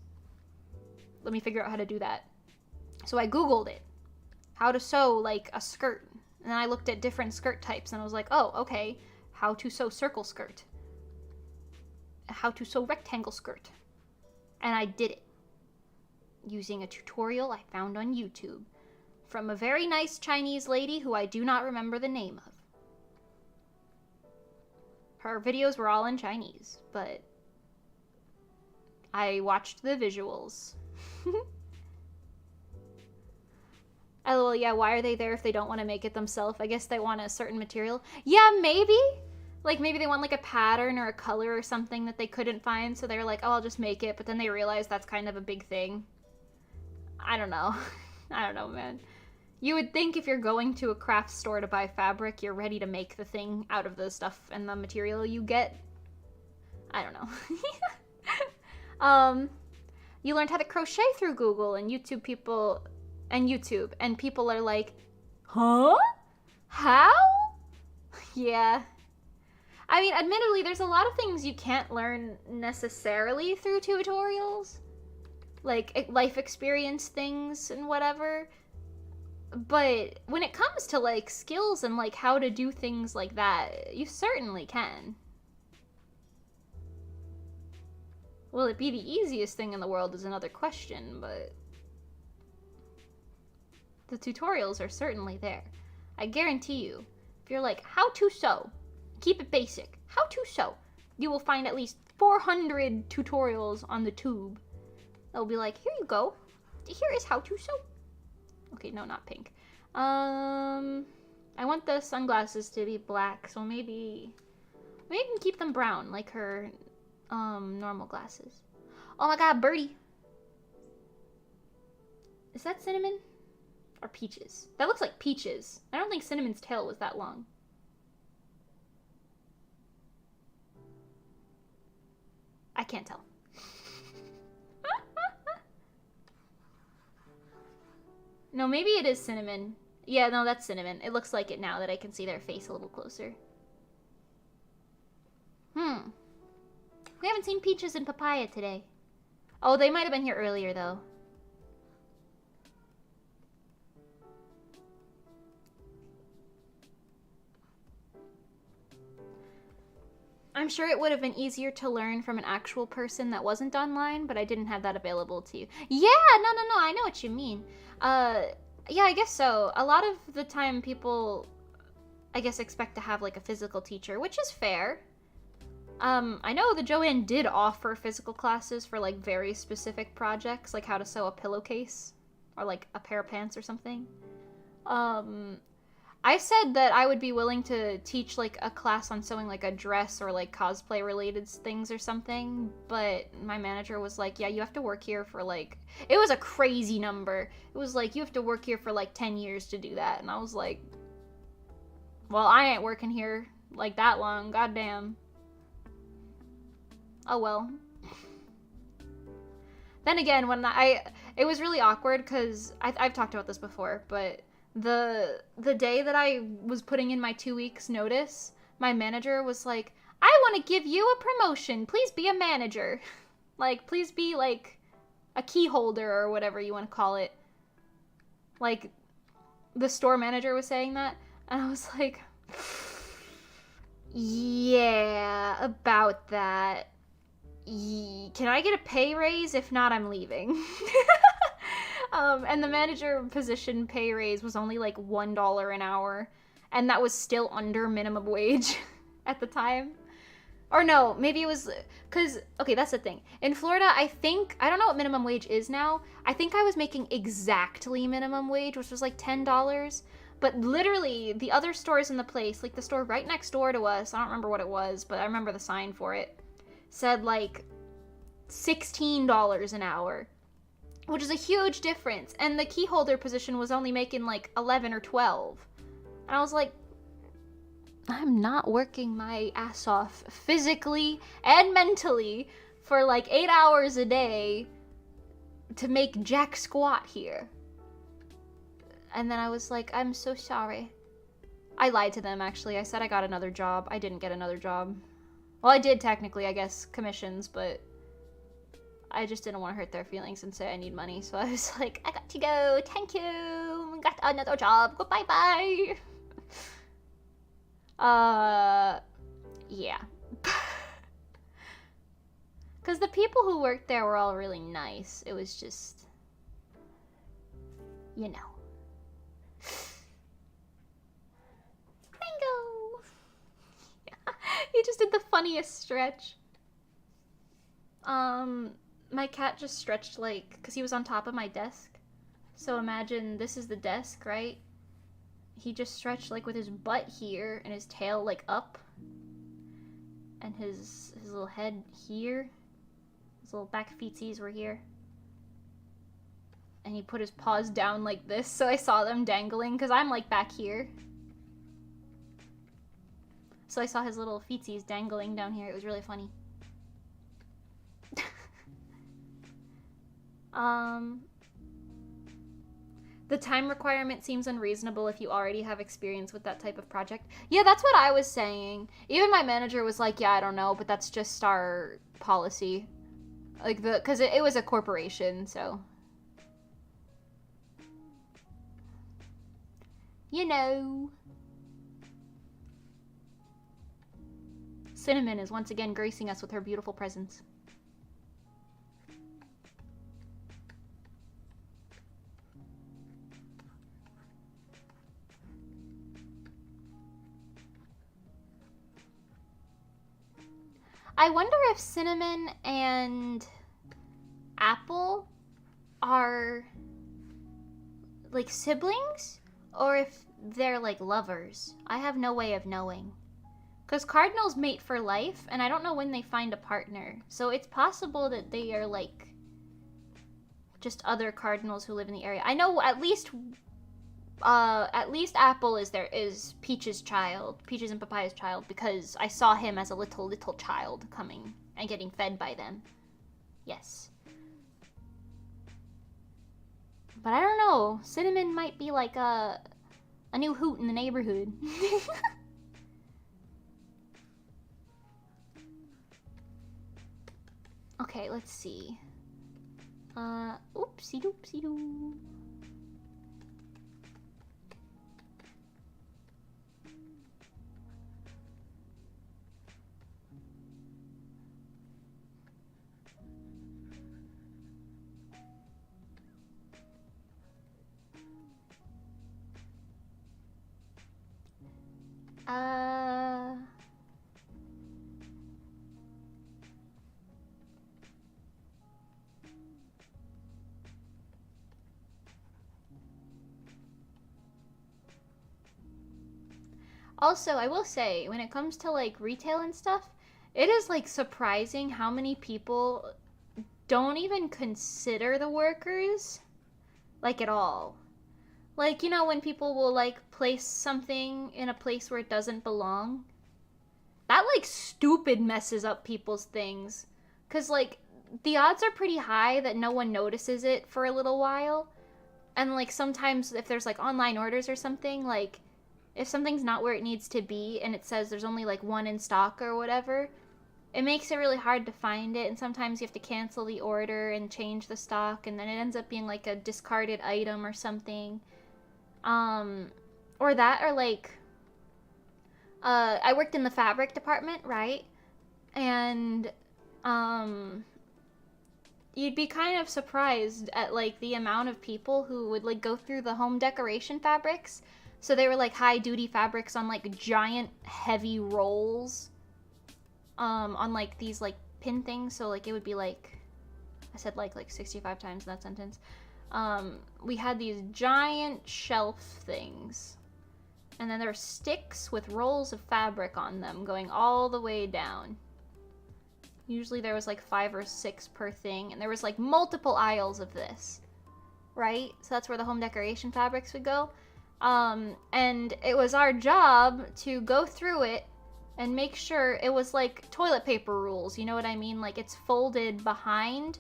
[SPEAKER 1] Let me figure out how to do that. So I Googled it. How to sew, like, a skirt. And then I looked at different skirt types, and I was like, oh, okay. How to sew circle skirt. How to sew rectangle skirt. And I did it. Using a tutorial I found on YouTube. From a very nice Chinese lady who I do not remember the name of. Her videos were all in Chinese, but I watched the visuals. LOL, yeah, why are they there if they don't want to make it themselves? I guess they want a certain material. Yeah, maybe. Like, maybe they want, like, a pattern or a color or something that they couldn't find, so they're like, oh, I'll just make it, but then they realize that's kind of a big thing. I don't know. I don't know, man. You would think if you're going to a craft store to buy fabric, you're ready to make the thing out of the stuff and the material you get. I don't know. You learned how to crochet through Google and YouTube people, and people are like, huh? How? Yeah. I mean, admittedly, there's a lot of things you can't learn necessarily through tutorials. Like, life experience things and whatever. But when it comes to, like, skills and, like, how to do things like that, you certainly can. Will it be the easiest thing in the world is another question, but the tutorials are certainly there. I guarantee you, if you're like, how to sew, keep it basic, how to sew, you will find at least 400 tutorials on the tube. They'll be like, here you go, here is how to sew. Okay, no, not pink. I want the sunglasses to be black, so maybe I can keep them brown, like her normal glasses. Oh my god, birdie. Is that cinnamon? Or peaches? That looks like peaches. I don't think cinnamon's tail was that long. I can't tell. No, maybe it is cinnamon. Yeah, no, that's cinnamon. It looks like it now that I can see their face a little closer. We haven't seen peaches and papaya today. Oh, they might have been here earlier, though. I'm sure it would have been easier to learn from an actual person that wasn't online, but I didn't have that available to you. Yeah, no, I know what you mean. Yeah, I guess so. A lot of the time people, I guess, expect to have, like, a physical teacher, which is fair. I know the Joanne did offer physical classes for, like, very specific projects, like how to sew a pillowcase, or, like, a pair of pants or something. I said that I would be willing to teach, like, a class on sewing, like, a dress or, like, cosplay-related things or something, but my manager was like, yeah, you have to work here for, like... It was a crazy number. It was like, you have to work here for, like, 10 years to do that, and I was like, well, I ain't working here, like, that long, goddamn. Oh, well. Then again, when it was really awkward, because I've talked about this before, but... The day that I was putting in my 2 weeks notice, my manager was like, I want to give you a promotion. Please be a manager. Like, please be, like, a key holder or whatever you want to call it. Like, the store manager was saying that. And I was like, yeah, about that. Can I get a pay raise? If not, I'm leaving. And the manager position pay raise was only like $1 an hour. And that was still under minimum wage at the time. Or no, maybe it was, because, okay, that's the thing. In Florida, I don't know what minimum wage is now. I think I was making exactly minimum wage, which was like $10. But literally, the other stores in the place, like the store right next door to us, I don't remember what it was, but I remember the sign for it, said like $16 an hour, which is a huge difference. And the key holder position was only making like 11 or 12. And I was like, I'm not working my ass off physically and mentally for like 8 hours a day to make jack squat here. And then I was like, I'm so sorry. I lied to them, actually. I said I got another job. I didn't get another job. Well, I did technically, I guess, commissions, but I just didn't want to hurt their feelings and say I need money. So I was like, I got to go. Thank you. Got another job. Goodbye, bye. Yeah. Because the people who worked there were all really nice. It was just, you know. Bingo! He just did the funniest stretch. My cat just stretched like, because he was on top of my desk. So imagine this is the desk, right? He just stretched like with his butt here and his tail like up. And his little head here. His little back feetsies were here. And he put his paws down like this, so I saw them dangling, because I'm like back here. So I saw his little feetsies dangling down here. It was really funny. The time requirement seems unreasonable if you already have experience with that type of project. Yeah, that's what I was saying. Even my manager was like, yeah, I don't know, but that's just our policy. Like, because it was a corporation, so. You know. Cinnamon is once again gracing us with her beautiful presence. I wonder if Cinnamon and Apple are like siblings or if they're like lovers. I have no way of knowing. Because cardinals mate for life, and I don't know when they find a partner. So it's possible that they are like just other cardinals who live in the area. I know at least Apple is Peach's child, Peach's and Papaya's child, because I saw him as a little child coming and getting fed by them. Yes. But I don't know. Cinnamon might be like a new hoot in the neighborhood. Okay, let's see. Oopsie doopsie doo. Also, I will say, when it comes to like retail and stuff, it is like surprising how many people don't even consider the workers like at all. Like, you know, when people will like place something in a place where it doesn't belong, that like stupid messes up people's things. 'Cause like the odds are pretty high that no one notices it for a little while. And like sometimes if there's like online orders or something, like if something's not where it needs to be and it says there's only like one in stock or whatever, it makes it really hard to find it, and sometimes you have to cancel the order and change the stock, and then it ends up being like a discarded item or something. Or that, or like, I worked in the fabric department, right? And, you'd be kind of surprised at like the amount of people who would like go through the home decoration fabrics. So they were like high duty fabrics on like giant heavy rolls, on like these like pin things. So like it would be like, I said like 65 times in that sentence. We had these giant shelf things, and then there were sticks with rolls of fabric on them going all the way down. Usually there was like 5 or 6 per thing, and there was like multiple aisles of this, right? So that's where the home decoration fabrics would go. And it was our job to go through it and make sure it was like toilet paper rules, you know what I mean? Like it's folded behind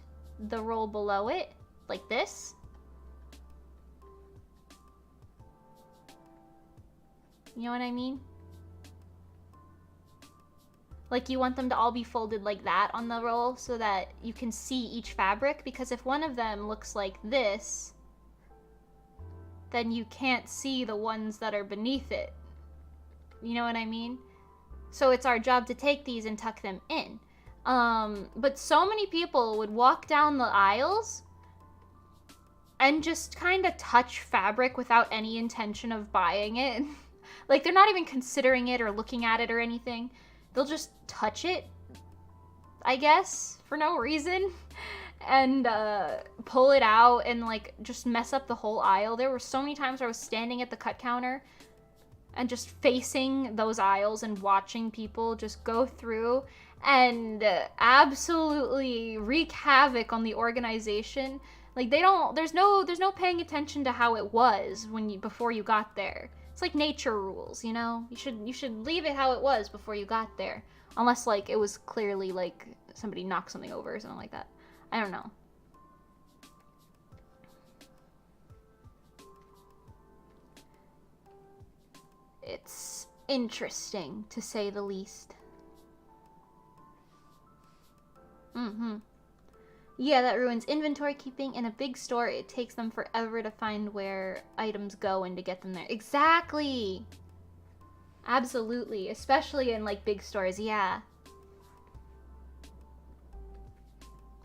[SPEAKER 1] the roll below it, like this. You know what I mean? Like you want them to all be folded like that on the roll so that you can see each fabric, because if one of them looks like this, then you can't see the ones that are beneath it. You know what I mean? So it's our job to take these and tuck them in. But so many people would walk down the aisles and just kind of touch fabric without any intention of buying it. Like they're not even considering it or looking at it or anything. They'll just touch it, I guess, for no reason, and pull it out and like just mess up the whole aisle. There were so many times where I was standing at the cut counter and just facing those aisles and watching people just go through and absolutely wreak havoc on the organization. Like there's no paying attention to how it was before you got there. It's like nature rules, you know? You should leave it how it was before you got there. Unless, like, it was clearly, like, somebody knocked something over or something like that. I don't know. It's interesting, to say the least. Yeah, that ruins inventory keeping. In a big store, it takes them forever to find where items go and to get them there. Exactly! Absolutely. Especially in, like, big stores, yeah.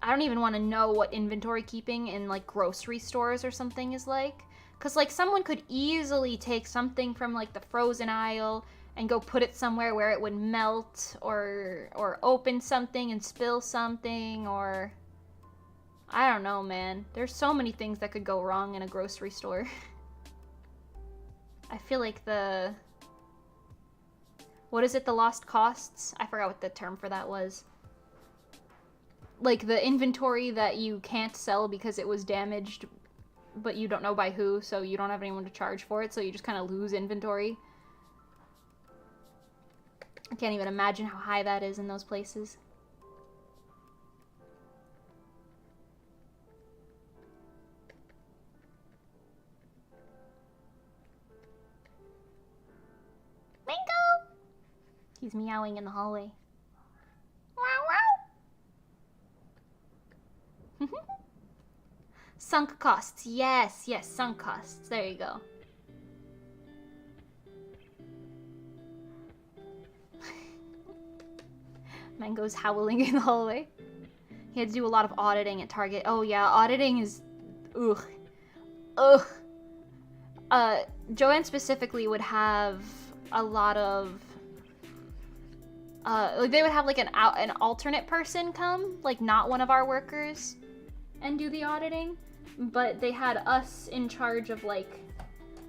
[SPEAKER 1] I don't even want to know what inventory keeping in, like, grocery stores or something is like. Because, like, someone could easily take something from, like, the frozen aisle and go put it somewhere where it would melt, or open something and spill something, or... I don't know, man. There's so many things that could go wrong in a grocery store. I feel like what is it, the lost costs? I forgot what the term for that was. Like the inventory that you can't sell because it was damaged, but you don't know by who, so you don't have anyone to charge for it, so you just kind of lose inventory. I can't even imagine how high that is in those places. Mango! He's meowing in the hallway. Wow, wow! Sunk costs. Yes, yes, sunk costs. There you go. Mango's howling in the hallway. He had to do a lot of auditing at Target. Oh yeah, auditing is... Ugh. Ugh. Joanne specifically would have a lot of... like they would have like an alternate person come, like not one of our workers, and do the auditing. But they had us in charge of like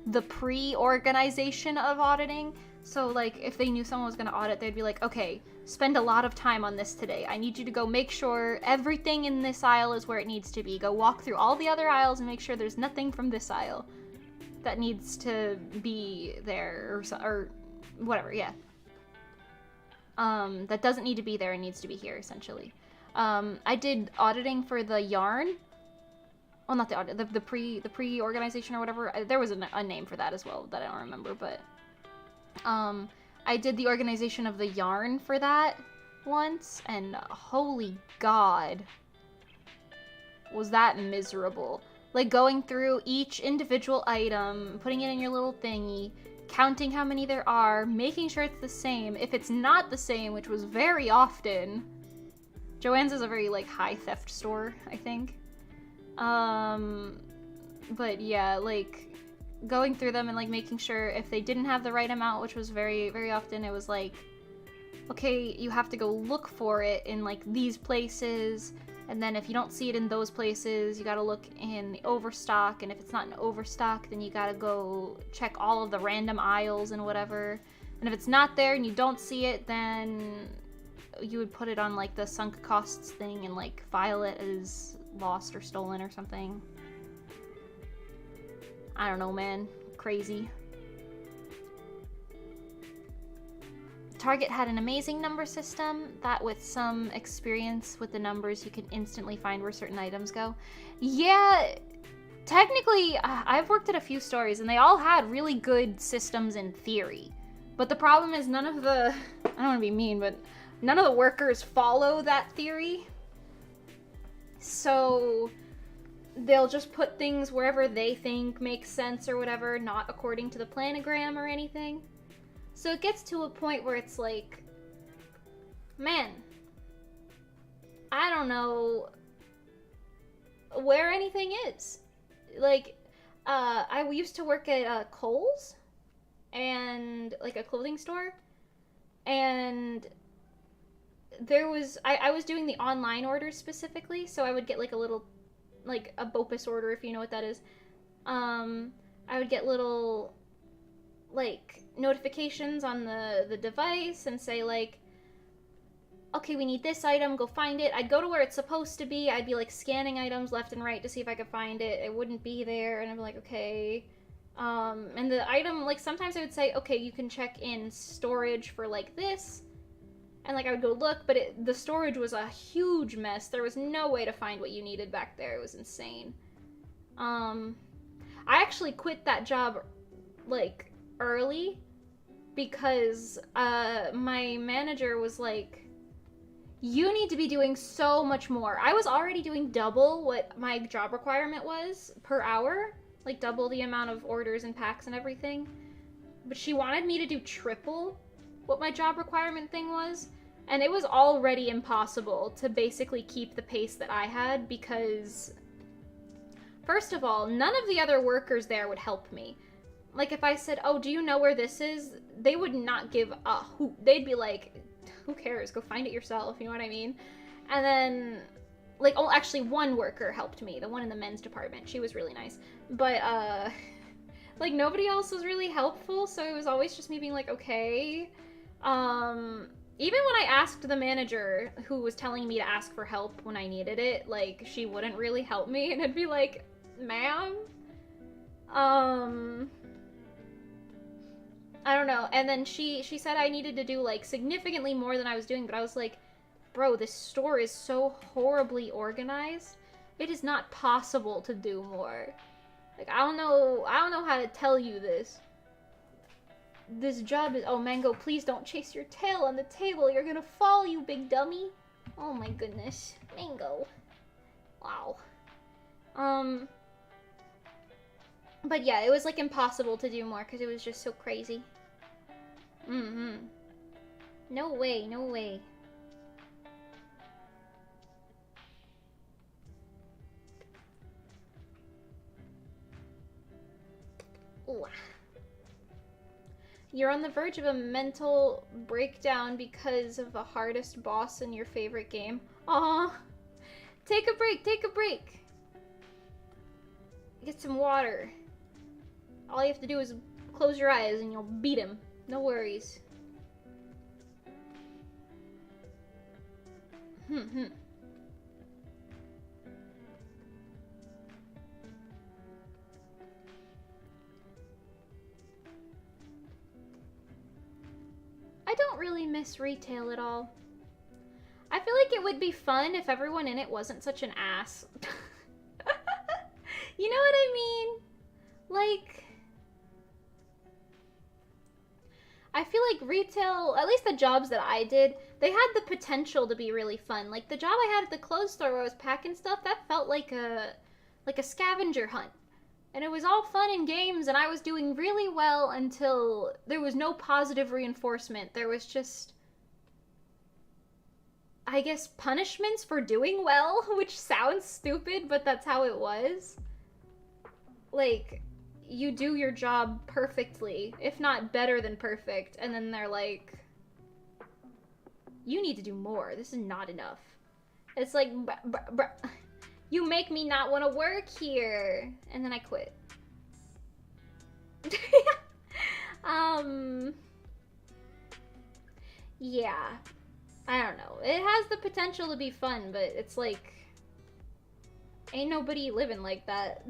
[SPEAKER 1] the pre-organization of auditing. So like if they knew someone was going to audit, they'd be like, okay, spend a lot of time on this today. I need you to go make sure everything in this aisle is where it needs to be. Go walk through all the other aisles and make sure there's nothing from this aisle that needs to be there, or whatever, yeah. That doesn't need to be there and needs to be here, essentially. I did auditing for the yarn. Well, not the audit, the pre-organization or whatever. There was a name for that as well that I don't remember, but I did the organization of the yarn for that, once, and holy god, was that miserable. Like, going through each individual item, putting it in your little thingy, counting how many there are, making sure it's the same. If it's not the same, which was very often. Joann's is a very, like, high theft store, I think. But yeah, like, going through them and, like, making sure if they didn't have the right amount, which was very, very often, it was like, okay, you have to go look for it in, like, these places, and then if you don't see it in those places, you gotta look in the overstock, and if it's not in overstock, then you gotta go check all of the random aisles and whatever. And if it's not there and you don't see it, then you would put it on, like, the sunk costs thing and, like, file it as lost or stolen or something. I don't know, man. Crazy. Target had an amazing number system that with some experience with the numbers, you can instantly find where certain items go. Yeah, technically, I've worked at a few stores and they all had really good systems in theory. But the problem is none of the, I don't want to be mean, but none of the workers follow that theory. So they'll just put things wherever they think makes sense or whatever, not according to the planogram or anything. So it gets to a point where it's like, man, I don't know where anything is. Like, I used to work at Kohl's, and, like, a clothing store, and there was, I was doing the online orders specifically, so I would get, like, a little, like, a BOPUS order, if you know what that is. I would get little, like, notifications on the device and say, like, okay, we need this item, go find it. I'd go to where it's supposed to be. I'd be, like, scanning items left and right to see if I could find it. It wouldn't be there, and I'd be like, okay. And the item, like, sometimes I would say, okay, you can check in storage for, like, this. And, like, I would go look, but the storage was a huge mess. There was no way to find what you needed back there. It was insane. I actually quit that job, like, early because my manager was like, you need to be doing so much more. I was already doing double what my job requirement was per hour, like double the amount of orders and packs and everything, but she wanted me to do triple what my job requirement thing was, and it was already impossible to basically keep the pace that I had because, first of all, none of the other workers there would help me. Like, if I said, oh, do you know where this is? They would not give a hoot. They'd be like, who cares? Go find it yourself, you know what I mean? And then, like, oh, actually, one worker helped me. The one in the men's department. She was really nice. But, like, nobody else was really helpful, so it was always just me being like, okay. Even when I asked the manager who was telling me to ask for help when I needed it, like, she wouldn't really help me, and I'd be like, ma'am? I don't know. And then she said I needed to do, like, significantly more than I was doing, but I was like, bro, this store is so horribly organized. It is not possible to do more. Like, I don't know how to tell you this. This job is, oh, Mango, please don't chase your tail on the table. You're gonna fall, you big dummy. Oh my goodness. Mango. Wow. But yeah, it was, like, impossible to do more because it was just so crazy. No way, no way. Ooh. You're on the verge of a mental breakdown because of the hardest boss in your favorite game. Aw. Take a break, take a break. Get some water. All you have to do is close your eyes and you'll beat him. No worries. I don't really miss retail at all. I feel like it would be fun if everyone in it wasn't such an ass. You know what I mean? Like, I feel like retail, at least the jobs that I did, they had the potential to be really fun. Like the job I had at the clothes store where I was packing stuff, that felt like a scavenger hunt. And it was all fun and games, and I was doing really well until there was no positive reinforcement. There was just, I guess, punishments for doing well, which sounds stupid, but that's how it was. Like, you do your job perfectly, if not better than perfect, and then they're like, you need to do more. This is not enough. It's like, you make me not want to work here. And then I quit. Yeah. I don't know. It has the potential to be fun, but it's like, ain't nobody living like that.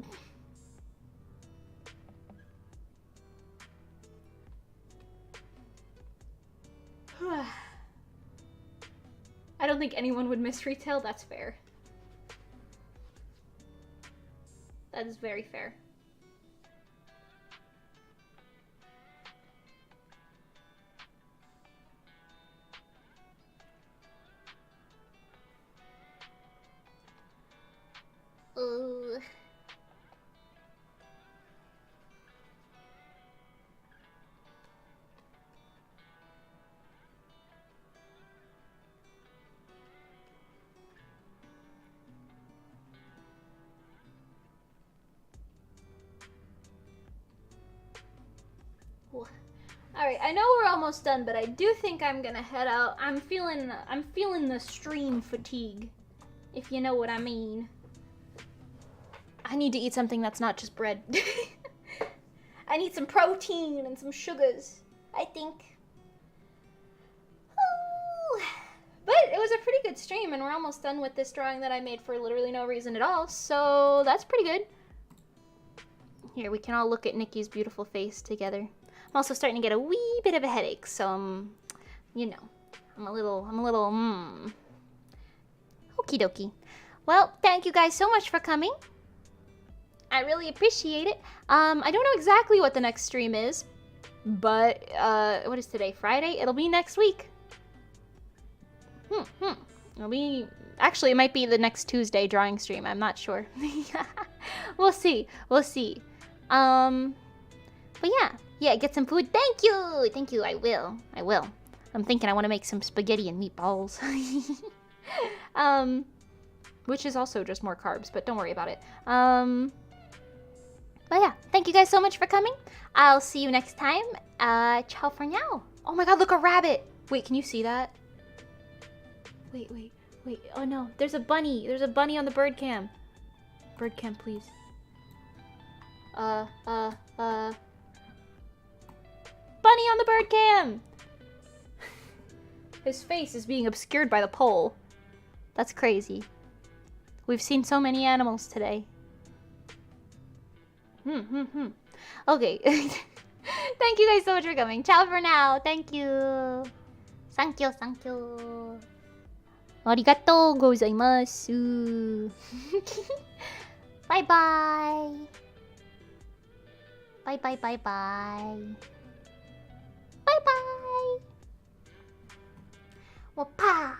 [SPEAKER 1] I don't think anyone would miss retail. That's fair. That is very fair. Ooh. Alright, I know we're almost done, but I do think I'm gonna head out. I'm feeling the stream fatigue, if you know what I mean. I need to eat something that's not just bread. I need some protein and some sugars, I think. Ooh. But it was a pretty good stream, and we're almost done with this drawing that I made for literally no reason at all, so that's pretty good. Here, we can all look at Nikki's beautiful face together. I'm also starting to get a wee bit of a headache, so, you know, I'm a little, Okie dokie. Well, thank you guys so much for coming. I really appreciate it. I don't know exactly what the next stream is, but, what is today, Friday? It'll be next week. It'll be, actually, it might be the next Tuesday drawing stream, I'm not sure. We'll see, but yeah, get some food. Thank you, I will. I'm thinking I want to make some spaghetti and meatballs. Which is also just more carbs, but don't worry about it. But yeah, thank you guys so much for coming. I'll see you next time. Ciao for now. Oh my god, look, a rabbit. Wait, can you see that? Wait. Oh no, there's a bunny. There's a bunny on the bird cam. Bird cam, please. Bunny on the bird cam! His face is being obscured by the pole. That's crazy. We've seen so many animals today. Okay. Thank you guys so much for coming. Ciao for now. Thank you. Thank you. Arigatou gozaimasu. Bye-bye. Bye-bye. Bye-bye. Wapa.